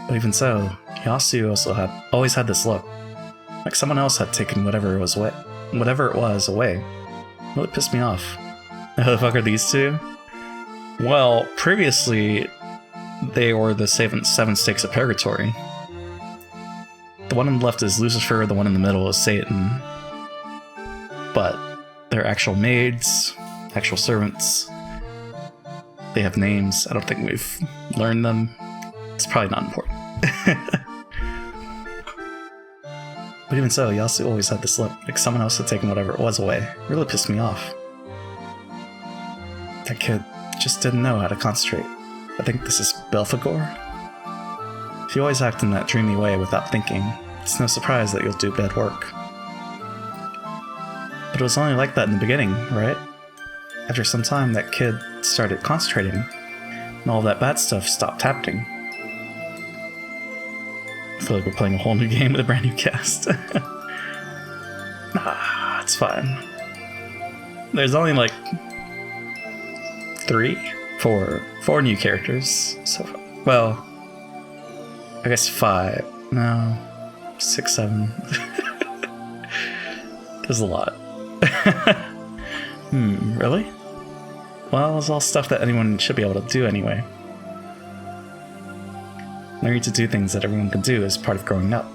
But even so, Yasu also always had this look. Like someone else had taken whatever it was away. Really pissed me off. Who the fuck are these two? Well, previously, they were the seven stakes of purgatory. The one on the left is Lucifer, the one in the middle is Satan. But they're actual maids, actual servants. They have names. I don't think we've learned them. It's probably not important. But even so, Yasu always had this look, like someone else had taken whatever it was away. It really pissed me off. That kid just didn't know how to concentrate. I think this is Belphegor? If you always act in that dreamy way without thinking, it's no surprise that you'll do bad work. But it was only like that in the beginning, right? After some time, that kid started concentrating, and all that bad stuff stopped happening. I feel like we're playing a whole new game with a brand new cast. Nah, it's fine. There's only like four new characters. So, well, I guess 5. No, 6, 7. There's a lot. Really? Well, it's all stuff that anyone should be able to do anyway. Learning to do things that everyone can do is part of growing up.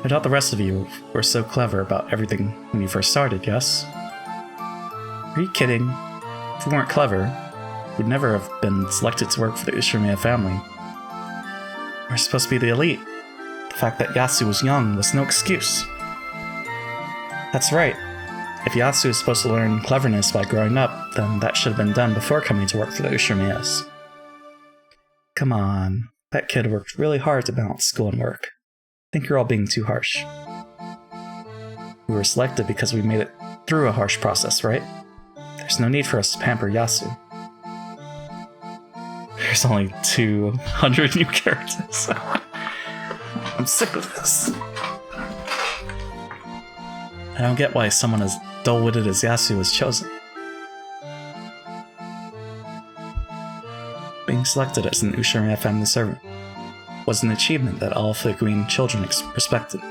I doubt the rest of you were so clever about everything when you first started, yes? Are you kidding? If we weren't clever, we'd never have been selected to work for the Ushimiya family. We're supposed to be the elite. The fact that Yasu was young was no excuse. That's right. If Yasu is supposed to learn cleverness by growing up, then that should have been done before coming to work for the Ushimiyas. Come on, that kid worked really hard to balance school and work. I think you're all being too harsh. We were selected because we made it through a harsh process, right? There's no need for us to pamper Yasu. There's only 200 new characters. I'm sick of this. I don't get why someone as dull-witted as Yasu was chosen. Being selected as an Ushimiya family servant was an achievement that all figurine children respected.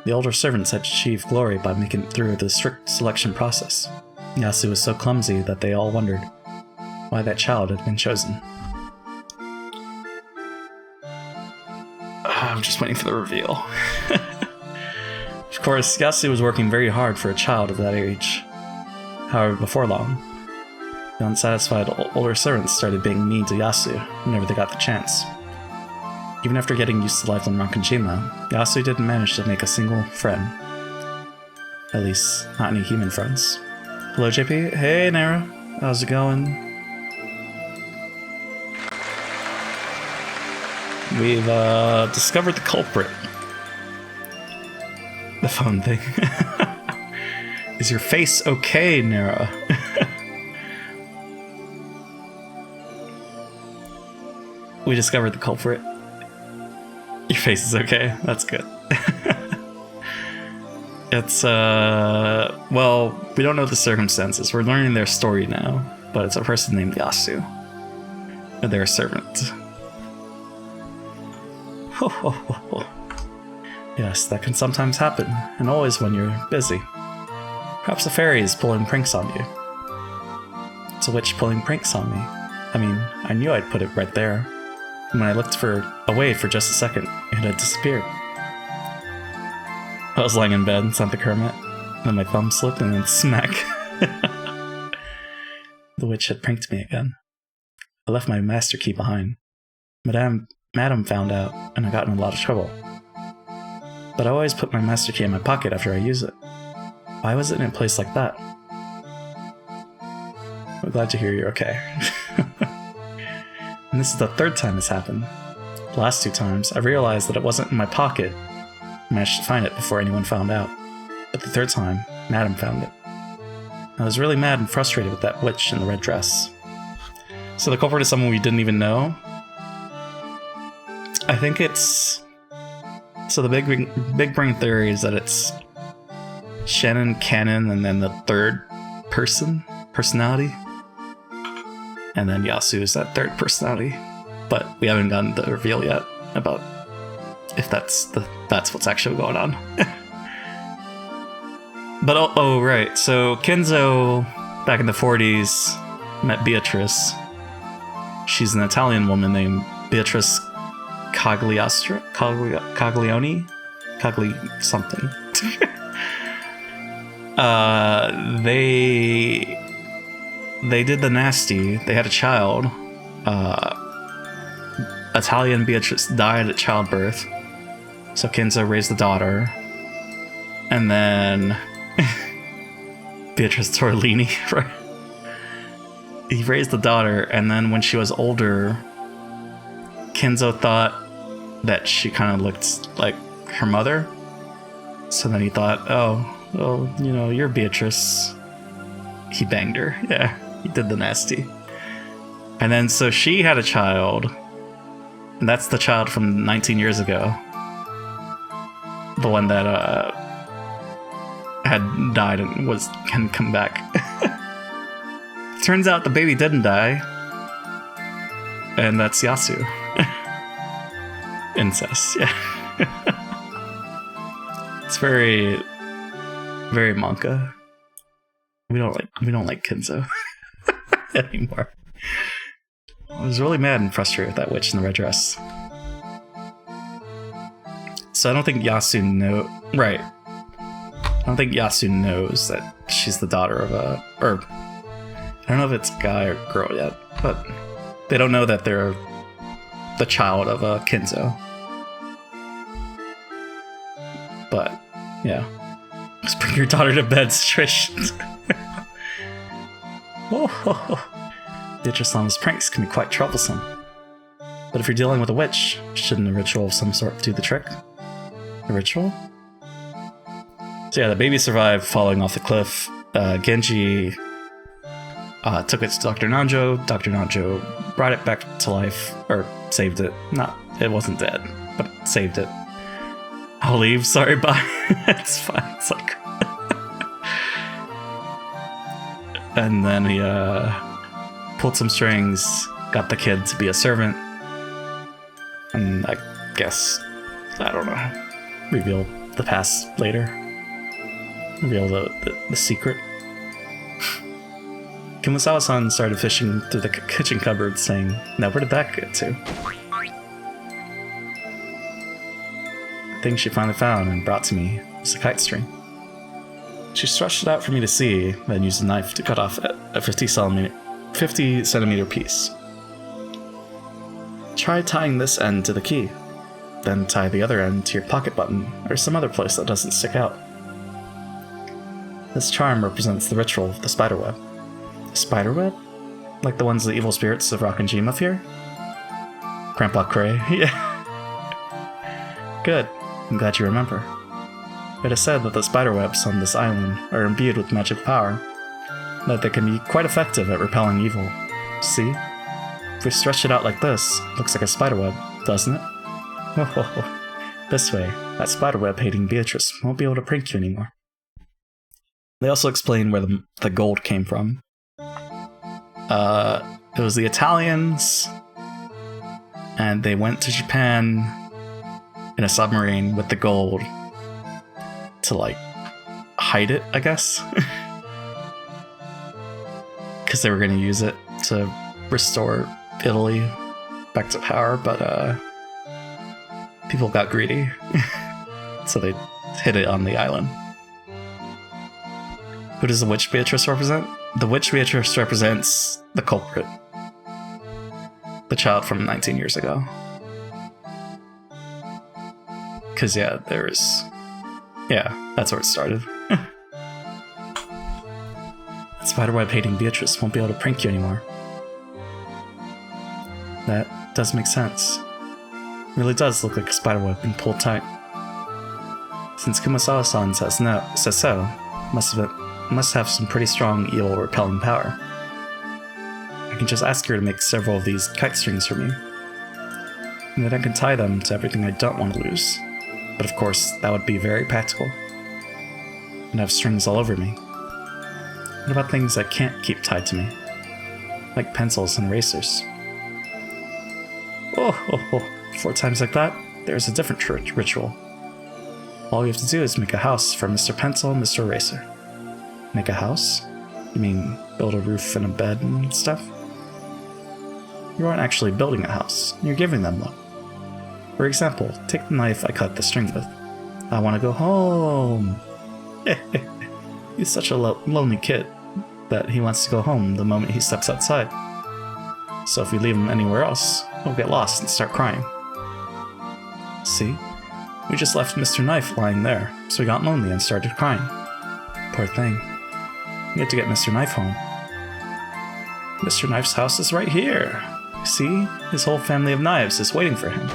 The older servants had achieved glory by making it through the strict selection process. Yasu was so clumsy that they all wondered why that child had been chosen. I'm just waiting for the reveal. Of course, Yasu was working very hard for a child of that age. However, before long, the unsatisfied older servants started being mean to Yasu whenever they got the chance. Even after getting used to life in Rankajima, Yasu didn't manage to make a single friend. At least, not any human friends. Hello, JP. Hey, Nara. How's it going? We've discovered the culprit. The phone thing. Is your face okay, Nara? We discovered the culprit. Your face is okay. That's good. It's, well, we don't know the circumstances. We're learning their story now, but it's a person named Yasu. And they're a servant. Ho ho ho ho. Yes, that can sometimes happen, and always when you're busy. Perhaps a fairy is pulling pranks on you. It's a witch pulling pranks on me. I mean, I knew I'd put it right there. And when I looked away for just a second, it had disappeared. I was lying in bed, sound the Kermit, and then my thumb slipped and then smack. The witch had pranked me again. I left my master key behind. Madame found out, and I got in a lot of trouble. But I always put my master key in my pocket after I use it. Why was it in a place like that? I'm glad to hear you're okay. And this is the third time this happened. The last 2 times, I realized that it wasn't in my pocket. I managed to find it before anyone found out. But the 3rd time, Madame found it. I was really mad and frustrated with that witch in the red dress. So the culprit is someone we didn't even know? I think it's... So the big brain theory is that it's Shannon, Canon, and then the 3rd personality. And then Yasu is that 3rd personality. But we haven't gotten the reveal yet about if that's what's actually going on. But oh right, so Kenzo back in the 40s met Beatrice. She's an Italian woman named Beatrice Caglioni? Something. They did the nasty. They had a child. Italian Beatrice died at childbirth. So Kenzo raised the daughter. And then Beatrice Torlini, right? He raised the daughter, and then when she was older, Kenzo thought that she kind of looked like her mother. So then he thought, oh, well, you know, you're Beatrice. He banged her. Yeah, he did the nasty. And then so she had a child. And that's the child from 19 years ago. The one that had died and can come back. Turns out the baby didn't die. And that's Yasu. Incest, yeah. It's very, very manga. We don't like Kenzo anymore. I was really mad and frustrated with that witch in the red dress. So I don't think Yasu right. I don't think Yasu knows that she's the daughter of I don't know if it's a guy or girl yet, but they don't know that they're the child of Kenzo. But yeah, it's pretty your daughter to bed situations. Beatrice Lama's pranks can be quite troublesome. But if you're dealing with a witch, shouldn't a ritual of some sort do the trick? A ritual? So yeah, the baby survived falling off the cliff. Genji took it to Dr. Nanjo. Dr. Nanjo brought it back to life, or saved it. It wasn't dead, but saved it. I'll leave, sorry, bye. It's fine, it's like... And then he pulled some strings, got the kid to be a servant, and I guess, I don't know, reveal the past later. Reveal the secret. Kumasawa-san started fishing through the kitchen cupboard, saying, "Now where did that get to?" The thing she finally found and brought to me was a kite string. She stretched it out for me to see, then used a knife to cut off a 50 centimeter piece. Try tying this end to the key, then tie the other end to your pocket button or some other place that doesn't stick out. This charm represents the ritual of the spiderweb. A spiderweb? Like the ones the evil spirits of Rokkenjima fear? Grandpa Cray, yeah. Good, I'm glad you remember. It is said that the spiderwebs on this island are imbued with magic power, that they can be quite effective at repelling evil. See? If we stretch it out like this, it looks like a spiderweb, doesn't it? This way, that spiderweb-hating Beatrice won't be able to prank you anymore. They also explain where the gold came from. It was the Italians, and they went to Japan in a submarine with the gold to, like, hide it, I guess. Because they were going to use it to restore Italy back to power, but people got greedy. So they hid it on the island. Who does the witch Beatrice represent? The witch Beatrice represents the culprit. The child from 19 years ago. Because, yeah, that's where it started. Spiderweb-hating Beatrice won't be able to prank you anymore. That does make sense. It really does look like a spiderweb being pulled tight. Since Kumasawa-san says so, must have some pretty strong evil repelling power. I can just ask her to make several of these kite strings for me. And then I can tie them to everything I don't want to lose. But of course, that would be very practical. And have strings all over me. What about things I can't keep tied to me? Like pencils and erasers. For times like that, there's a different ritual. All you have to do is make a house for Mr. Pencil and Mr. Eraser. Make a house? You mean build a roof and a bed and stuff? You aren't actually building a house, you're giving them one. For example, take the knife I cut the string with. I want to go home. He's such a lonely kid that he wants to go home the moment he steps outside. So if we leave him anywhere else, he'll get lost and start crying. See? We just left Mr. Knife lying there, so he got lonely and started crying. Poor thing. We had to get Mr. Knife home. Mr. Knife's house is right here. See? His whole family of knives is waiting for him.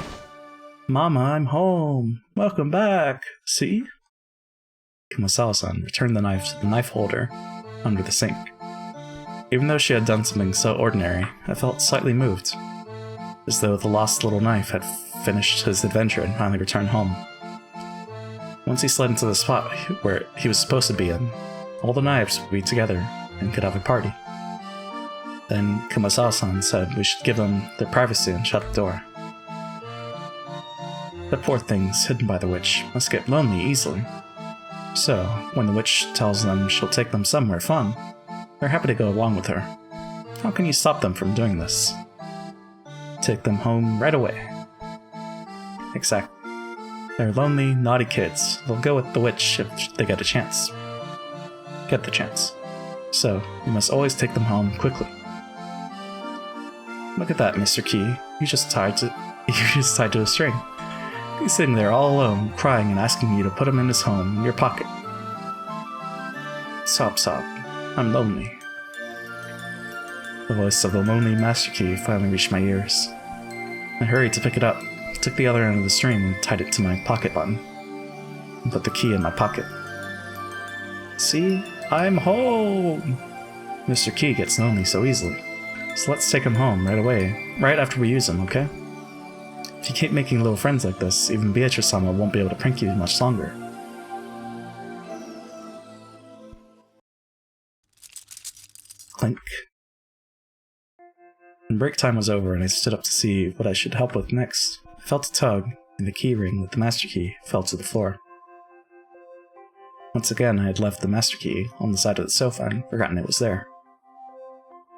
Mama, I'm home. Welcome back. See? Kumasawa-san returned the knife to the knife holder under the sink. Even though she had done something so ordinary, I felt slightly moved, as though the lost little knife had finished his adventure and finally returned home. Once he slid into the spot where he was supposed to be in, all the knives would be together and could have a party. Then Kumasawa-san said we should give them their privacy and shut the door. The poor things hidden by the witch must get lonely easily. So, when the witch tells them she'll take them somewhere fun, they're happy to go along with her. How can you stop them from doing this? Take them home right away. Exactly. They're lonely, naughty kids. They'll go with the witch if they get the chance. So, you must always take them home quickly. Look at that, Mr. Key. You just tied to a string. He's sitting there all alone, crying and asking you to put him in his home in your pocket. Sob sob. I'm lonely. The voice of the lonely Master Key finally reached my ears. I hurried to pick it up, took the other end of the string and tied it to my pocket button, and put the key in my pocket. See? I'm home! Mr. Key gets lonely so easily, so let's take him home right away, right after we use him, okay? If you keep making little friends like this, even Beatrice-sama won't be able to prank you much longer. Clink. When break time was over and I stood up to see what I should help with next, I felt a tug, and the key ring with the master key fell to the floor. Once again, I had left the master key on the side of the sofa and forgotten it was there.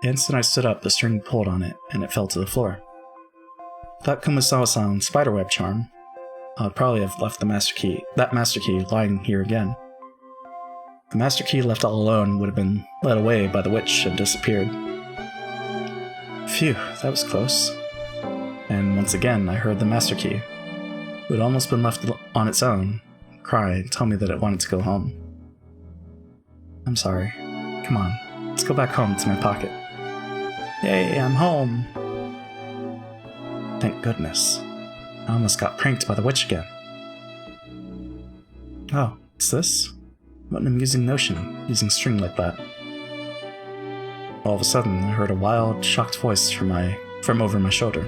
The instant I stood up, the string pulled on it, and it fell to the floor. Without Kumasawa-san's spiderweb charm, I would probably have left that master key lying here again. The master key left all alone would have been led away by the witch and disappeared. Phew, that was close. And once again, I heard the master key, who had almost been left on its own, cry and tell me that it wanted to go home. I'm sorry. Come on, let's go back home to my pocket. Yay, I'm home! Thank goodness. I almost got pranked by the witch again. Oh, what's this? What an amusing notion, using string like that. All of a sudden, I heard a wild, shocked voice from over my shoulder.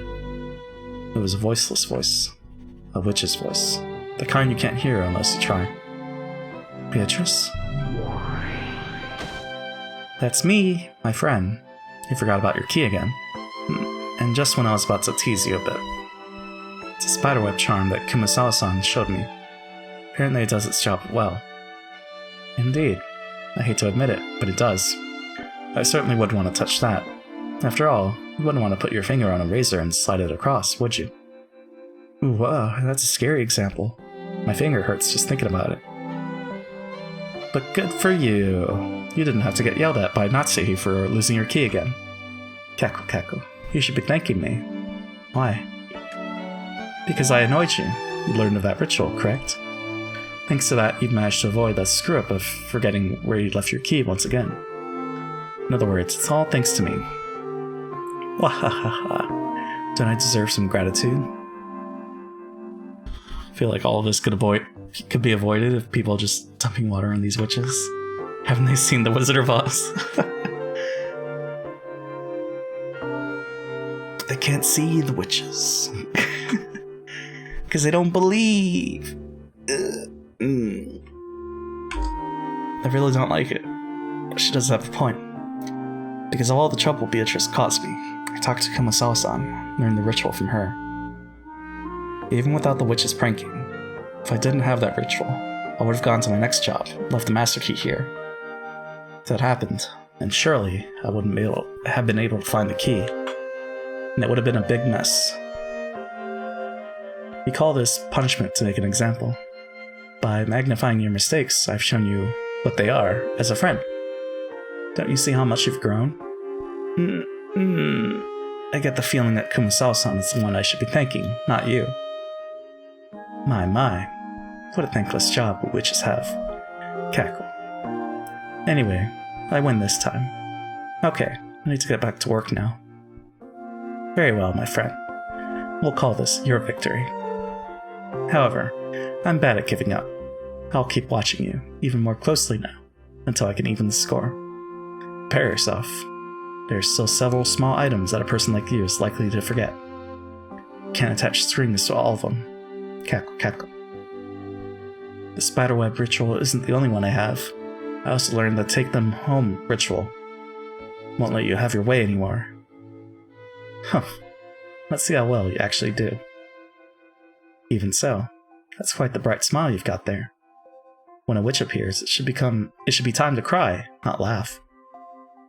It was a voiceless voice. A witch's voice. The kind you can't hear unless you try. Beatrice? That's me, my friend. You forgot about your key again. And just when I was about to tease you a bit. It's a spiderweb charm that Kumasawa-san showed me. Apparently it does its job well. Indeed. I hate to admit it, but it does. I certainly wouldn't want to touch that. After all, you wouldn't want to put your finger on a razor and slide it across, would you? Ooh, wow, that's a scary example. My finger hurts just thinking about it. But good for you. You didn't have to get yelled at by Natsuhi for losing your key again. Kaku, you should be thanking me. Why? Because I annoyed you. You learned of that ritual, correct? Thanks to that, you'd managed to avoid that screw-up of forgetting where you'd left your key once again. In other words, it's all thanks to me. Wahahaha. Don't I deserve some gratitude? I feel like all of this could be avoided if people just dumping water on these witches. Haven't they seen The Wizard of Oz? They can't see the witches. Because they don't believe. I really don't like it. But she does have a point. Because of all the trouble Beatrice caused me, I talked to Kumasawa-san, learned the ritual from her. Even without the witch's pranking, if I didn't have that ritual, I would have gone to my next job, left the master key here. If that happened, then surely I wouldn't have been able to find the key, and it would have been a big mess. We call this punishment to make an example. By magnifying your mistakes, I've shown you what they are as a friend. Don't you see how much you've grown? I get the feeling that Kumasawa-san is the one I should be thanking, not you. My, what a thankless job witches have. Cackle. Anyway, I win this time. Okay, I need to get back to work now. Very well, my friend. We'll call this your victory. However, I'm bad at giving up. I'll keep watching you, even more closely now, until I can even the score. Prepare yourself. There are still several small items that a person like you is likely to forget. Can't attach strings to all of them. Cackle. The spiderweb ritual isn't the only one I have. I also learned the take them home ritual. Won't let you have your way anymore. Let's see how well you actually do. Even so, that's quite the bright smile you've got there. When a witch appears, it should be time to cry, not laugh.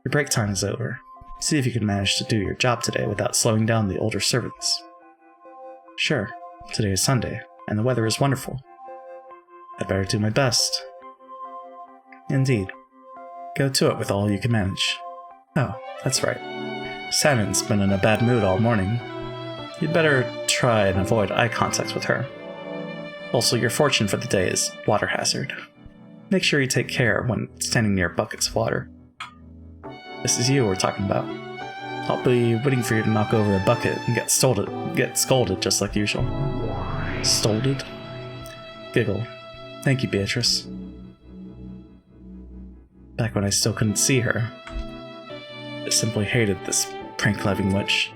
Your break time is over. See if you can manage to do your job today without slowing down the older servants. Sure, today is Sunday, and the weather is wonderful. I'd better do my best. Indeed. Go to it with all you can manage. Oh, that's right. Sanon's been in a bad mood all morning. You'd better try and avoid eye contact with her. Also, your fortune for the day is water hazard. make sure you take care when standing near buckets of water. This is you we're talking about. I'll be waiting for you to knock over a bucket and get scolded just like usual. Scolded? Giggle. Thank you, Beatrice. Back when I still couldn't see her, I simply hated this prank-loving witch.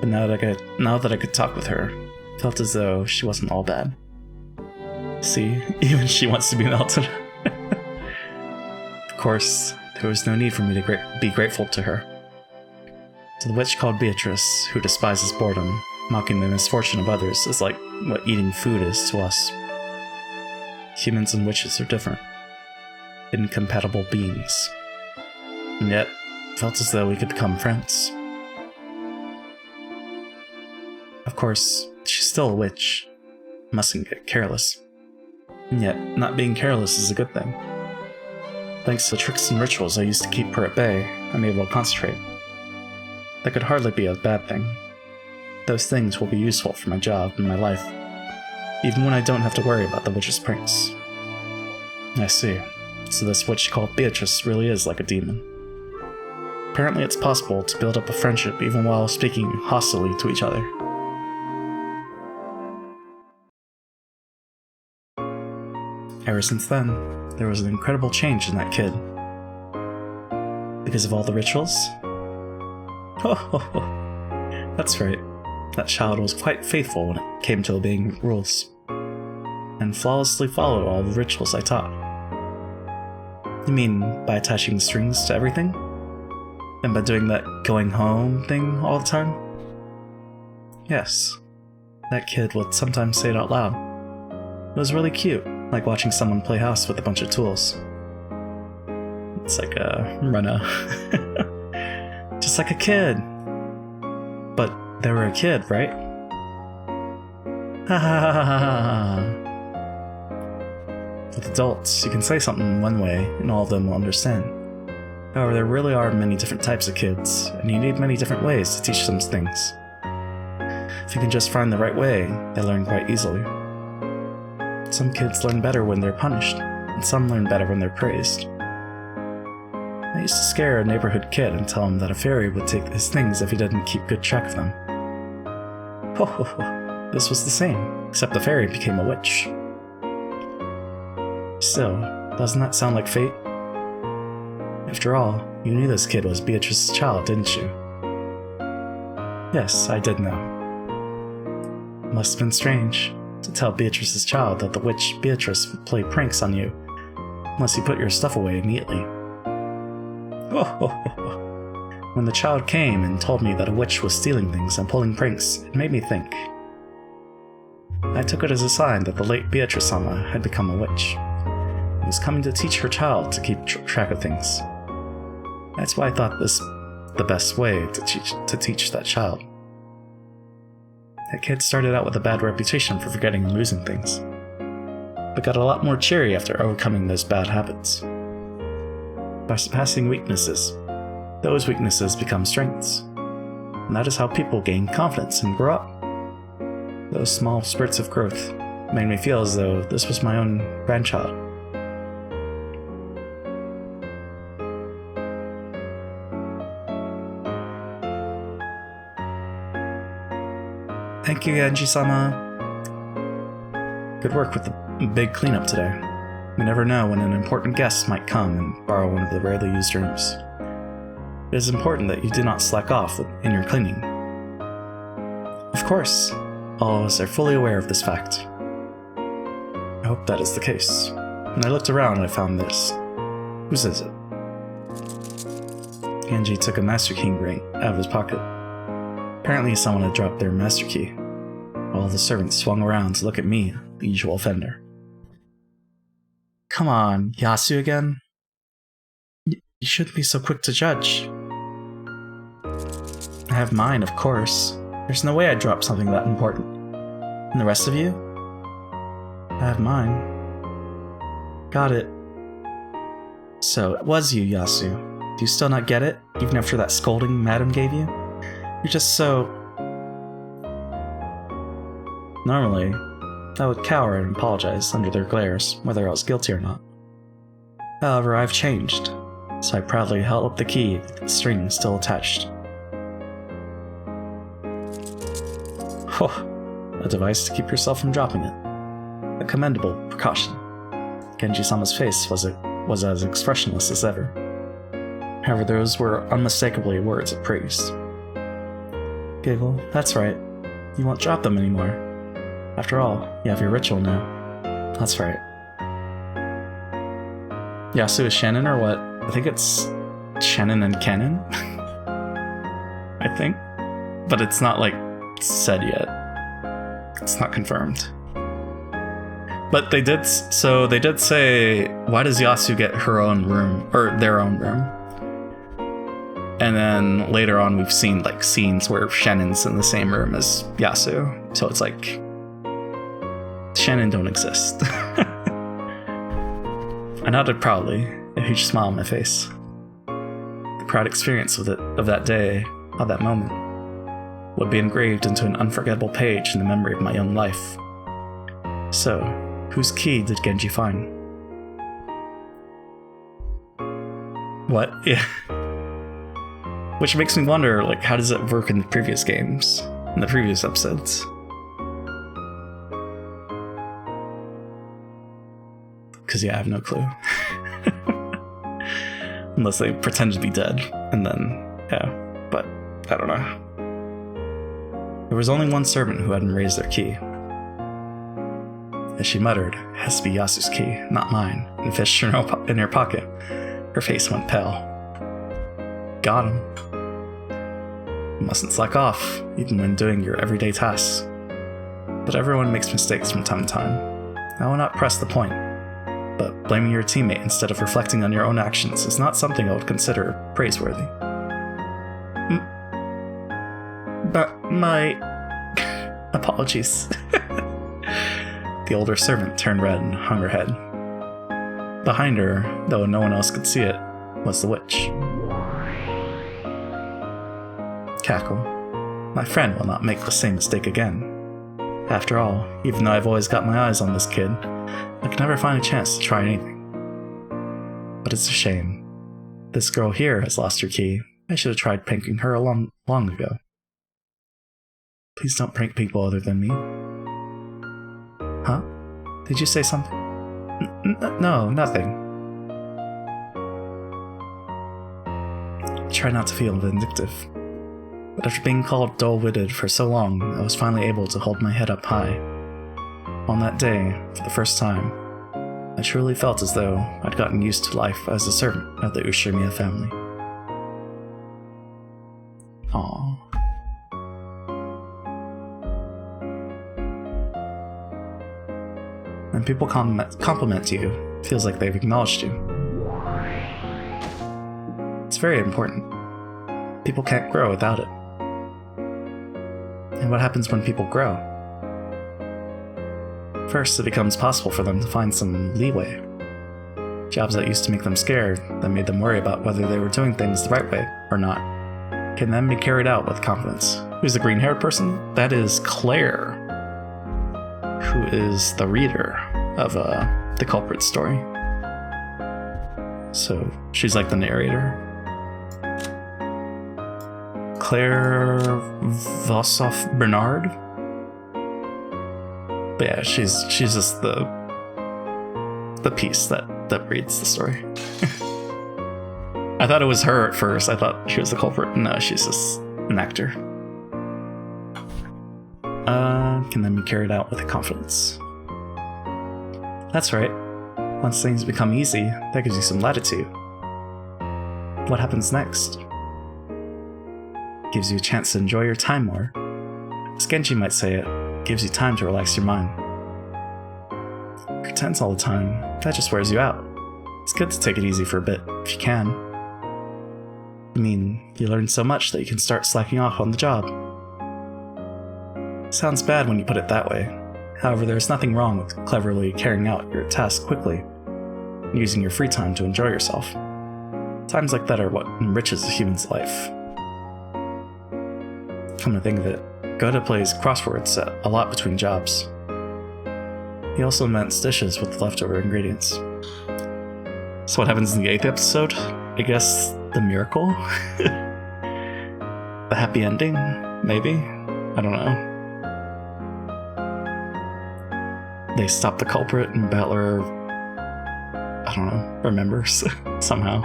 But now that I could talk with her, it felt as though she wasn't all bad. See, even she wants to be melted. Of course, there was no need for me to be grateful to her. To the witch called Beatrice, who despises boredom, mocking the misfortune of others is like what eating food is to us. Humans and witches are different. Incompatible beings. And yet, it felt as though we could become friends. Of course, she's still a witch. Mustn't get careless. And yet, not being careless is a good thing. Thanks to the tricks and rituals I used to keep her at bay, I'm able to concentrate. That could hardly be a bad thing. Those things will be useful for my job and my life, even when I don't have to worry about the witch's pranks. I see. So this witch called Beatrice really is like a demon. Apparently it's possible to build up a friendship even while speaking hostilely to each other. Ever since then, there was an incredible change in that kid. Because of all the rituals? Oh, that's right. That child was quite faithful when it came to obeying rules, and flawlessly followed all the rituals I taught. You mean by attaching strings to everything? And by doing that going home thing all the time? Yes. That kid would sometimes say it out loud. It was really cute, like watching someone play house with a bunch of tools. It's like a runner. Just like a kid. But they were a kid, right? Ha ha ha ha ha. With adults, you can say something one way, and all of them will understand. However, there really are many different types of kids, and you need many different ways to teach them things. If you can just find the right way, they learn quite easily. Some kids learn better when they're punished, and some learn better when they're praised. I used to scare a neighborhood kid and tell him that a fairy would take his things if he didn't keep good track of them. Ho ho ho, this was the same, except the fairy became a witch. Still, doesn't that sound like fate? After all, you knew this kid was Beatrice's child, didn't you? Yes, I did know. It must have been strange to tell Beatrice's child that the witch Beatrice would play pranks on you unless you put your stuff away neatly. When the child came and told me that a witch was stealing things and pulling pranks, it made me think. I took it as a sign that the late Beatrice-sama had become a witch and was coming to teach her child to keep track of things. That's why I thought this the best way to teach that child. That kid started out with a bad reputation for forgetting and losing things, but got a lot more cheery after overcoming those bad habits. By surpassing weaknesses, those weaknesses become strengths, and that is how people gain confidence and grow up. Those small spurts of growth made me feel as though this was my own grandchild. Thank you, Genji-sama. Good work with the big cleanup today. You never know when an important guest might come and borrow one of the rarely used rooms. It is important that you do not slack off in your cleaning. Of course, all of us are fully aware of this fact. I hope that is the case. When I looked around, I found this. Whose is it? Genji took a Master Key ring out of his pocket. Apparently someone had dropped their Master Key. All the servants swung around to look at me, the usual offender. Come on, Yasu again? You shouldn't be so quick to judge. I have mine, of course. There's no way I'd drop something that important. And the rest of you? I have mine. Got it. So, it was you, Yasu. Do you still not get it, even after that scolding Madam gave you? You're just so... Normally, I would cower and apologize under their glares, whether I was guilty or not. However, I've changed, so I proudly held up the key with the string still attached. A device to keep yourself from dropping it. A commendable precaution. Genji-sama's face was as expressionless as ever. However, those were unmistakably words of praise. Giggle, that's right. You won't drop them anymore. After all, you have your ritual now. That's right. Yasu is Shannon or what? I think it's Shannon and Canon? I think. But it's not, like, said yet. It's not confirmed. But they did say, why does Yasu get her own room, or their own room? And then later on we've seen, like, scenes where Shannon's in the same room as Yasu. So it's like, Shannon don't exist. I nodded proudly, a huge smile on my face. The proud experience of that day, of that moment, would be engraved into an unforgettable page in the memory of my young life. So, whose key did Genji find? What? Yeah. Which makes me wonder, like, how does it work in the previous games, in the previous episodes? Because, yeah, I have no clue. Unless they pretend to be dead, and then, yeah, but I don't know. There was only one servant who hadn't raised their key. As she muttered, it has to be Yasu's key, not mine, and fished in her pocket. Her face went pale. Got him. You mustn't slack off, even when doing your everyday tasks. But everyone makes mistakes from time to time. I will not press the point, but blaming your teammate instead of reflecting on your own actions is not something I would consider praiseworthy. But my... apologies. The older servant turned red and hung her head. Behind her, though no one else could see it, was the witch. Cackle. My friend will not make the same mistake again. After all, even though I've always got my eyes on this kid, I can never find a chance to try anything. But it's a shame. This girl here has lost her key. I should have tried pranking her long ago. Please don't prank people other than me. Huh? Did you say something? No, nothing. I try not to feel vindictive. But after being called dull-witted for so long, I was finally able to hold my head up high. On that day, for the first time, I truly felt as though I'd gotten used to life as a servant of the Ushimiya family. Aww. When people compliment you, it feels like they've acknowledged you. It's very important. People can't grow without it. And what happens when people grow? First, it becomes possible for them to find some leeway. Jobs that used to make them scared, that made them worry about whether they were doing things the right way or not, can then be carried out with confidence. Who's the green-haired person? That is Claire, who is the reader of the culprit story. So she's like the narrator. Claire Vossoff Bernard. But yeah, she's just the piece that reads the story. I thought it was her at first. I thought she was the culprit. No, she's just an actor. Can then be carried out with confidence. That's right. Once things become easy, that gives you some latitude. What happens next? Gives you a chance to enjoy your time more. As Genji might say it, gives you time to relax your mind. If you're tense all the time, that just wears you out. It's good to take it easy for a bit, if you can. I mean, you learn so much that you can start slacking off on the job. Sounds bad when you put it that way. However, there's nothing wrong with cleverly carrying out your task quickly, and using your free time to enjoy yourself. Times like that are what enriches a human's life. Come to think of it, Goda plays crosswords a lot between jobs. He also immense dishes with leftover ingredients. So what happens in the 8th episode? I guess the miracle? The happy ending? Maybe? I don't know. They stop the culprit and Battler, I don't know, remembers somehow.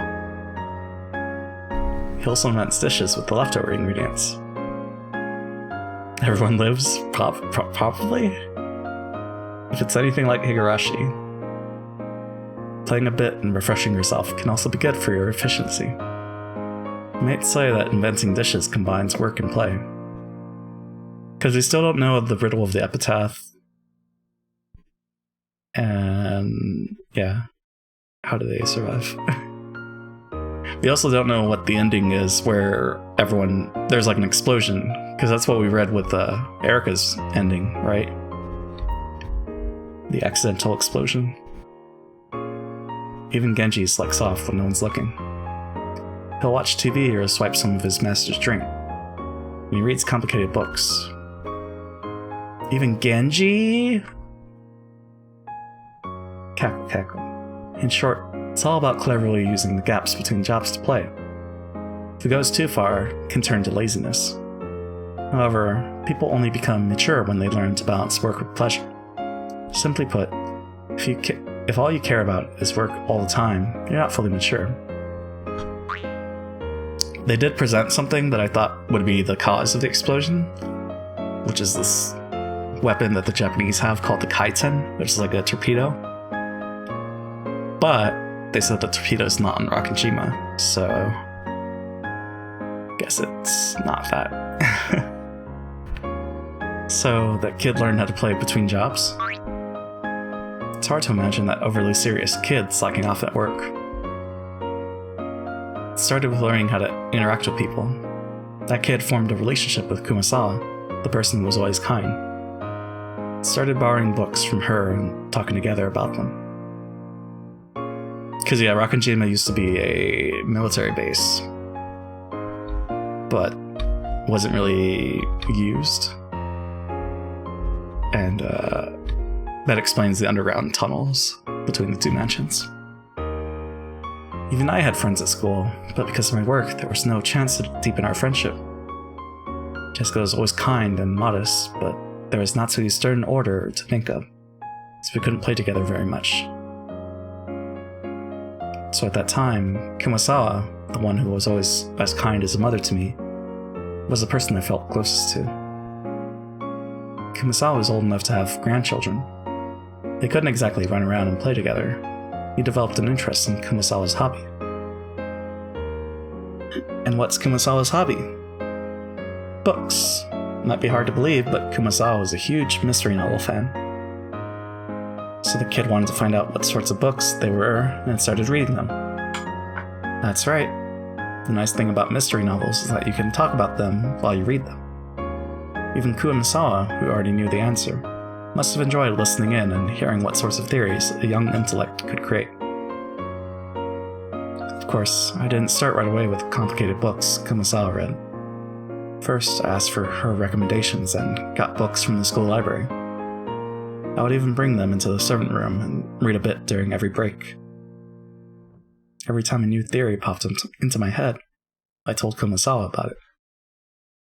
He also invents dishes with the leftover ingredients. Everyone lives? Probably? If it's anything like Higurashi, playing a bit and refreshing yourself can also be good for your efficiency. You might say that inventing dishes combines work and play. Because we still don't know the riddle of the epitaph. And yeah, how do they survive? We also don't know what the ending is where there's like an explosion. Because that's what we read with Erika's ending, right? The accidental explosion. Even Genji slacks off when no one's looking. He'll watch TV or swipe some of his master's drink. And he reads complicated books. Even Genji? Cackle, cackle. In short, it's all about cleverly using the gaps between jobs to play. If it goes too far, it can turn to laziness. However, people only become mature when they learn to balance work with pleasure. Simply put, if all you care about is work all the time, you're not fully mature. They did present something that I thought would be the cause of the explosion, which is this weapon that the Japanese have called the kaiten, which is like a torpedo. But they said the torpedo's not in Rakajima, so I guess it's not that. So that kid learned how to play between jobs? It's hard to imagine that overly serious kid slacking off at work. It started with learning how to interact with people. That kid formed a relationship with Kumasawa, the person who was always kind. It started borrowing books from her and talking together about them. Because yeah, Rakajima used to be a military base, but wasn't really used. And that explains the underground tunnels between the two mansions. Even I had friends at school, but because of my work, there was no chance to deepen our friendship. Jessica was always kind and modest, but there was Natsui's stern order to think of, so we couldn't play together very much. So at that time, Kumasawa, the one who was always as kind as a mother to me, was the person I felt closest to. Kumasawa was old enough to have grandchildren. They couldn't exactly run around and play together. He developed an interest in Kumasawa's hobby. And what's Kumasawa's hobby? Books. It might be hard to believe, but Kumasawa was a huge mystery novel fan. So the kid wanted to find out what sorts of books they were and started reading them. That's right. The nice thing about mystery novels is that you can talk about them while you read them. Even Kumasawa, who already knew the answer, must have enjoyed listening in and hearing what sorts of theories a young intellect could create. Of course, I didn't start right away with complicated books Kumasawa read. First, I asked for her recommendations and got books from the school library. I would even bring them into the servant room and read a bit during every break. Every time a new theory popped into my head, I told Kumasawa about it.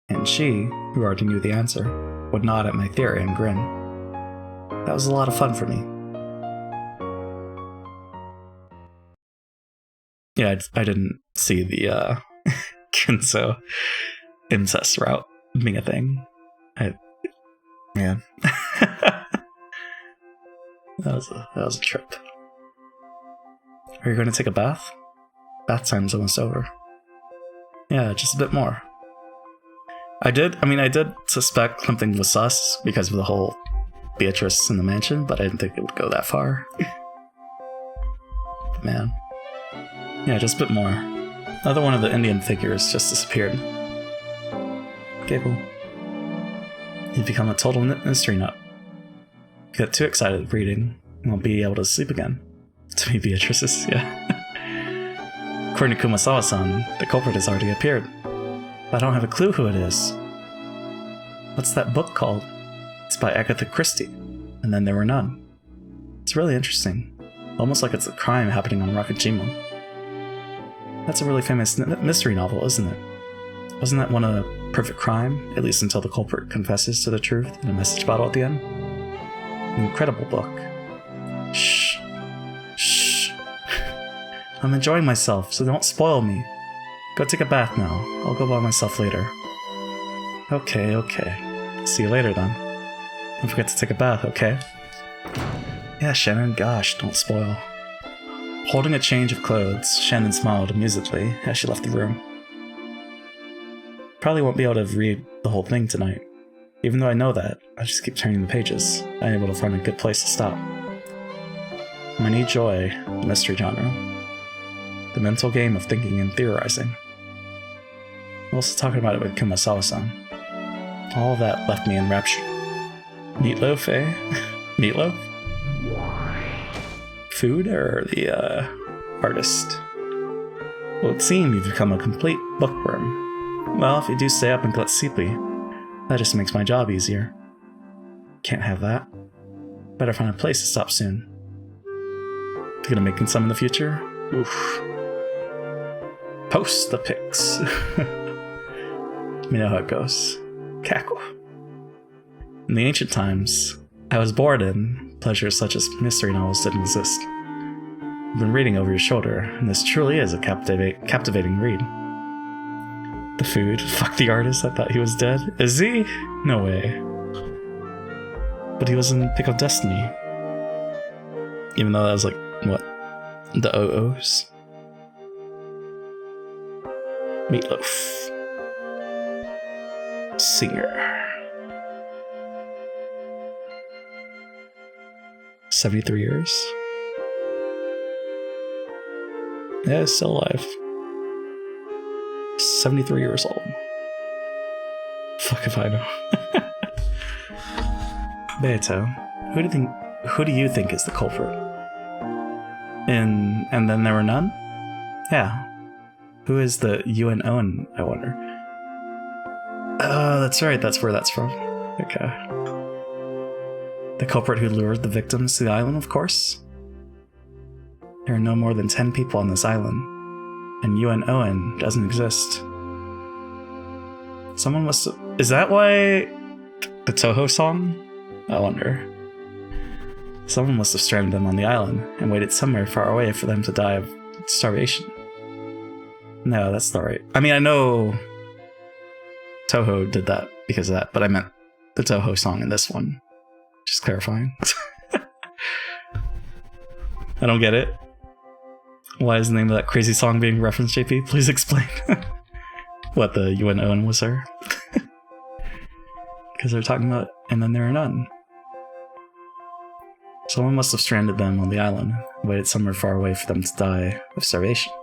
And she, who already knew the answer, would nod at my theory and grin. That was a lot of fun for me. Yeah, I didn't see the Kinso incest route being a thing. Man. That was a trip. Are you going to take a bath? Bath time's almost over. Yeah, just a bit more. I did suspect something was sus because of the whole Beatrice in the mansion, but I didn't think it would go that far. But man. Yeah, just a bit more. Another one of the Indian figures just disappeared. Giggle. You've become a total mystery nut. You get too excited reading, and won't be able to sleep again. To me, Beatrice's, yeah. According to Kumasawa-san, the culprit has already appeared. But I don't have a clue who it is. What's that book called? It's by Agatha Christie, and then there were none. It's really interesting. almost like it's a crime happening on Rakujima. That's a really famous mystery novel, isn't it? Wasn't that one a perfect crime, at least until the culprit confesses to the truth in a message bottle at the end? An incredible book. Shh. Shh. I'm enjoying myself, so don't spoil me. Go take a bath now. I'll go by myself later. Okay, okay. See you later then. Don't forget to take a bath, okay? Yeah, Shannon, gosh, don't spoil. Holding a change of clothes, Shannon smiled amusedly as she left the room. Probably won't be able to read the whole thing tonight. Even though I know that, I just keep turning the pages, unable to find a good place to stop. My new joy, the mystery genre. The mental game of thinking and theorizing. I'm also talking about it with Kumasawa-san. All of that left me enraptured. Meatloaf, eh? Meatloaf? Food or the, artist? Well, it seems you've become a complete bookworm. Well, if you do stay up and get sleepy, that just makes my job easier. Can't have that. Better find a place to stop soon. You gonna make some in the future? Oof. Post the pics. You know how it goes. Cackle. In the ancient times, I was bored in pleasures such as mystery novels didn't exist. I've been reading over your shoulder, and this truly is a captivating read. The food? Fuck the artist, I thought he was dead. Is he? No way. But he was in Pick of Destiny. Even though that was like, what? The OOs? Meatloaf. Singer. 73 years? Yeah, still alive. 73 years old. Fuck if I know. Beto, who do you think is the culprit? And then there were none? Yeah. Who is the UN Owen, I wonder? Oh, that's right, that's where that's from. Okay. The culprit who lured the victims to the island, of course? There are no more than 10 people on this island, and UN Owen doesn't exist. Someone must have... Is that why... the Toho song? I wonder. Someone must have stranded them on the island and waited somewhere far away for them to die of starvation. No, that's not right. I mean, I know Toho did that because of that, but I meant the Toho song in this one. Just clarifying. I don't get it. Why is the name of that crazy song being referenced, JP? Please explain. What, the UN Owen was her? Because they're talking about, and then there are none. Someone must have stranded them on the island, waited somewhere far away for them to die of starvation.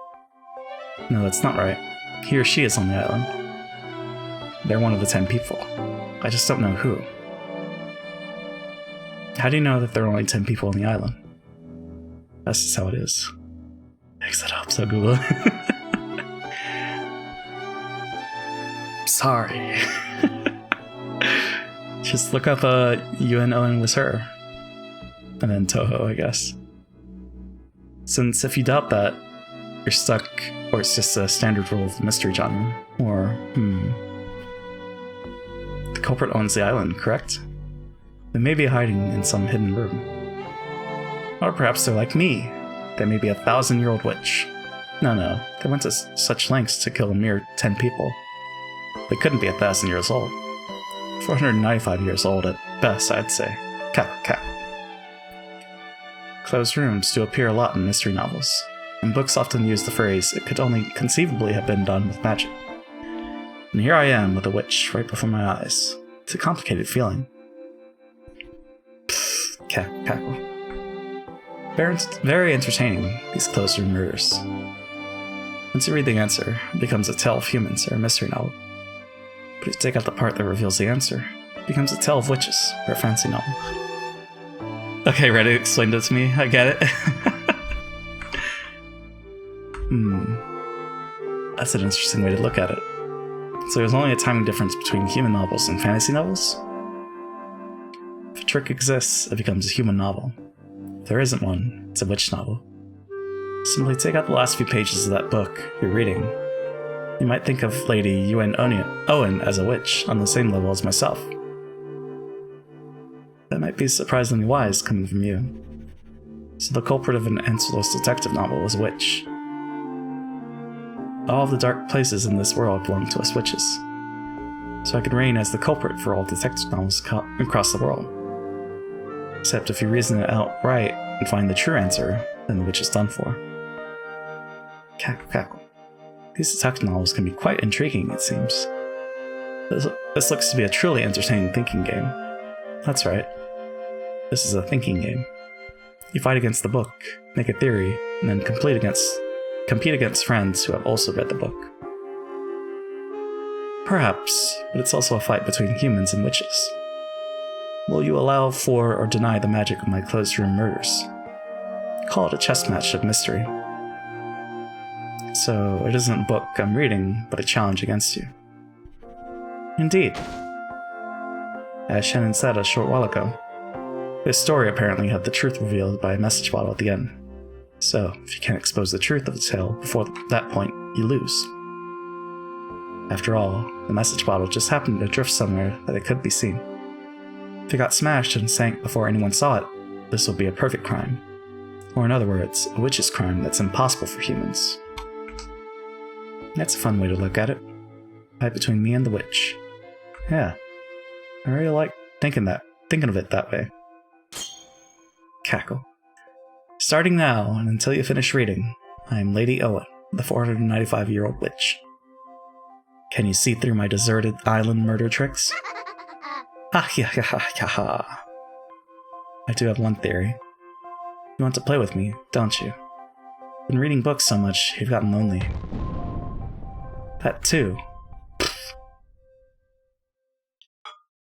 No, that's not right. He or she is on the island. They're one of the 10 people. I just don't know who. How do you know that there are only 10 people on the island? That's just how it is. Mix it up, so Google. Sorry. Just look up UN Owen was her. And then Toho, I guess. Since if you doubt that, you're stuck, or it's just a standard rule of the mystery genre. Or, the culprit owns the island, correct? They may be hiding in some hidden room. Or perhaps they're like me. They may be a 1,000-year-old witch. No, they went to such lengths to kill a mere 10 people. They couldn't be 1,000 years old. 495 years old at best, I'd say. Cap. Closed rooms do appear a lot in mystery novels, and books often use the phrase, it could only conceivably have been done with magic. And here I am with a witch right before my eyes. It's a complicated feeling. Cackle. Very entertaining, these closed room murders. Once you read the answer, it becomes a tale of humans or a mystery novel. But if you take out the part that reveals the answer, it becomes a tale of witches or a fancy novel. Okay, Reddit explained it to me. I get it. That's an interesting way to look at it. So there's only a timing difference between human novels and fantasy novels? If a trick exists, it becomes a human novel. there isn't one. It's a witch novel. Simply take out the last few pages of that book you're reading. You might think of Lady Owen as a witch on the same level as myself. That might be surprisingly wise coming from you. So the culprit of an answerless detective novel was a witch. All of the dark places in this world belong to us witches. So I could reign as the culprit for all detective novels across the world. Except if you reason it out right and find the true answer, then the witch is done for. Cackle, cackle. These detective novels can be quite intriguing, it seems. This looks to be a truly entertaining thinking game. That's right. This is a thinking game. You fight against the book, make a theory, and then compete against friends who have also read the book. Perhaps, but it's also a fight between humans and witches. Will you allow for or deny the magic of my closed room murders? Call it a chess match of mystery. So, it isn't a book I'm reading, but a challenge against you. Indeed. As Shannon said a short while ago, this story apparently had the truth revealed by a message bottle at the end. So, if you can't expose the truth of the tale before that point, you lose. After all, the message bottle just happened to drift somewhere that it could be seen. If it got smashed and sank before anyone saw it, this would be a perfect crime. Or in other words, a witch's crime that's impossible for humans. That's a fun way to look at it. Fight between me and the witch. Yeah, I really like thinking of it that way. Cackle. Starting now, and until you finish reading, I am Lady Owen, the 495-year-old witch. Can you see through my deserted island murder tricks? Ha ha ha ha ha. I do have one theory. You want to play with me, don't you? Been reading books so much, you've gotten lonely. That too.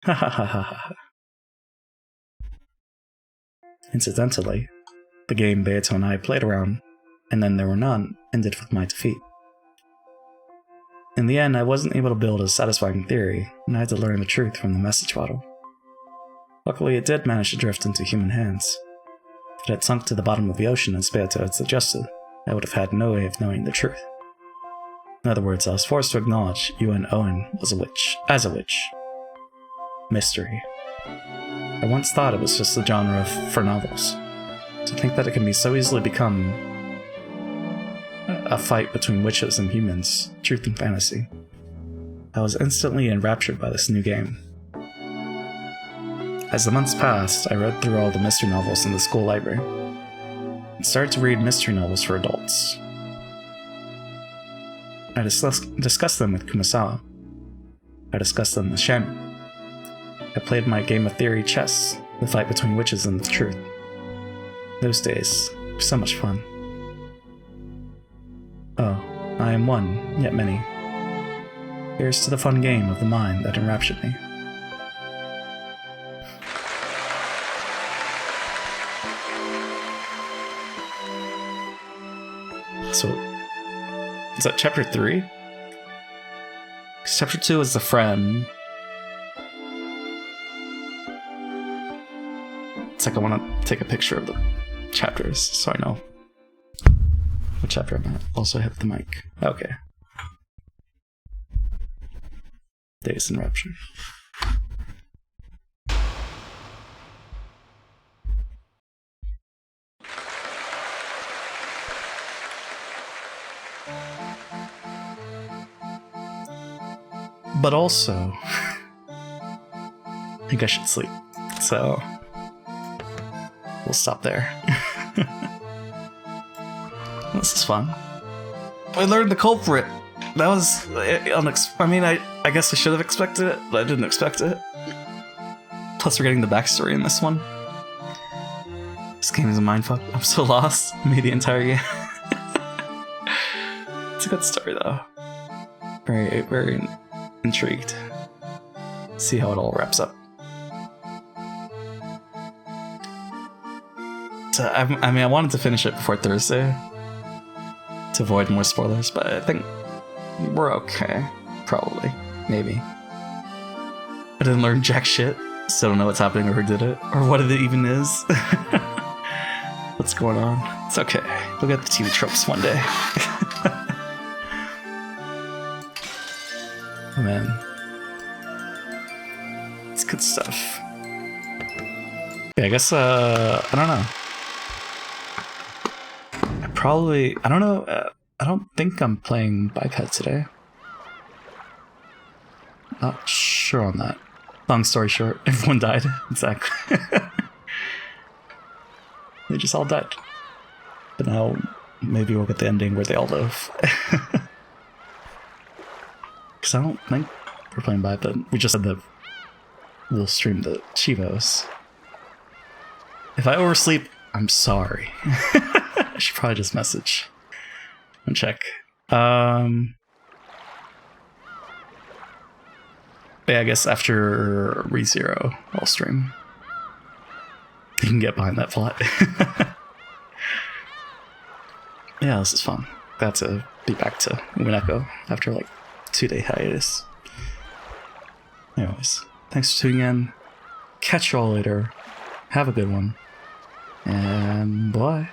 Ha ha ha ha ha. Incidentally, the game Beato and I played around, and then there were none, ended with my defeat. In the end, I wasn't able to build a satisfying theory, and I had to learn the truth from the message bottle. Luckily, it did manage to drift into human hands. If it had sunk to the bottom of the ocean as Beato had suggested, I would have had no way of knowing the truth. In other words, I was forced to acknowledge Owen was a witch, as a witch. Mystery. I once thought it was just a genre for novels. To think that it can be so easily become a fight between witches and humans, truth and fantasy. I was instantly enraptured by this new game. As the months passed, I read through all the mystery novels in the school library, and started to read mystery novels for adults. I discussed them with Kumasawa. I discussed them with Shannon. I played my game of theory chess, the fight between witches and the truth. Those days were so much fun. Oh, I am one, yet many. Here's to the fun game of the mind that enraptured me. So, is that chapter 3? 'Cause chapter 2 is the friend. It's like I want to take a picture of the chapters so I know what chapter I'm at. Also, I have the mic. Okay. Days in Rapture. But also, I think I should sleep. So, we'll stop there. This is fun. I learned the culprit. That was I guess I should have expected it, but I didn't expect it. Plus, we're getting the backstory in this one. This game is a mindfuck. I'm so lost. Me the entire game. It's a good story, though. Very, very intrigued. See how it all wraps up. So, I wanted to finish it before Thursday to avoid more spoilers, but I think we're okay. Probably. Maybe. I didn't learn jack shit. Still don't know what's happening or who did it, or what it even is. What's going on? It's okay. We'll get the TV tropes one day. Oh man. It's good stuff. Yeah, I guess, I don't know. I don't know, I don't think I'm playing Biped today. Not sure on that. Long story short, everyone died. Exactly. They just all died. But now, maybe we'll get the ending where they all live. Because I don't think we're playing Biped. We just said that we'll stream the Chivos. If I oversleep, I'm sorry. I should probably just message and check. Yeah, I guess after ReZero, I'll stream. You can get behind that plot. Yeah, this is fun. Glad to be back to Umineko after like 2-day hiatus. Anyways, thanks for tuning in. Catch you all later. Have a good one. And bye.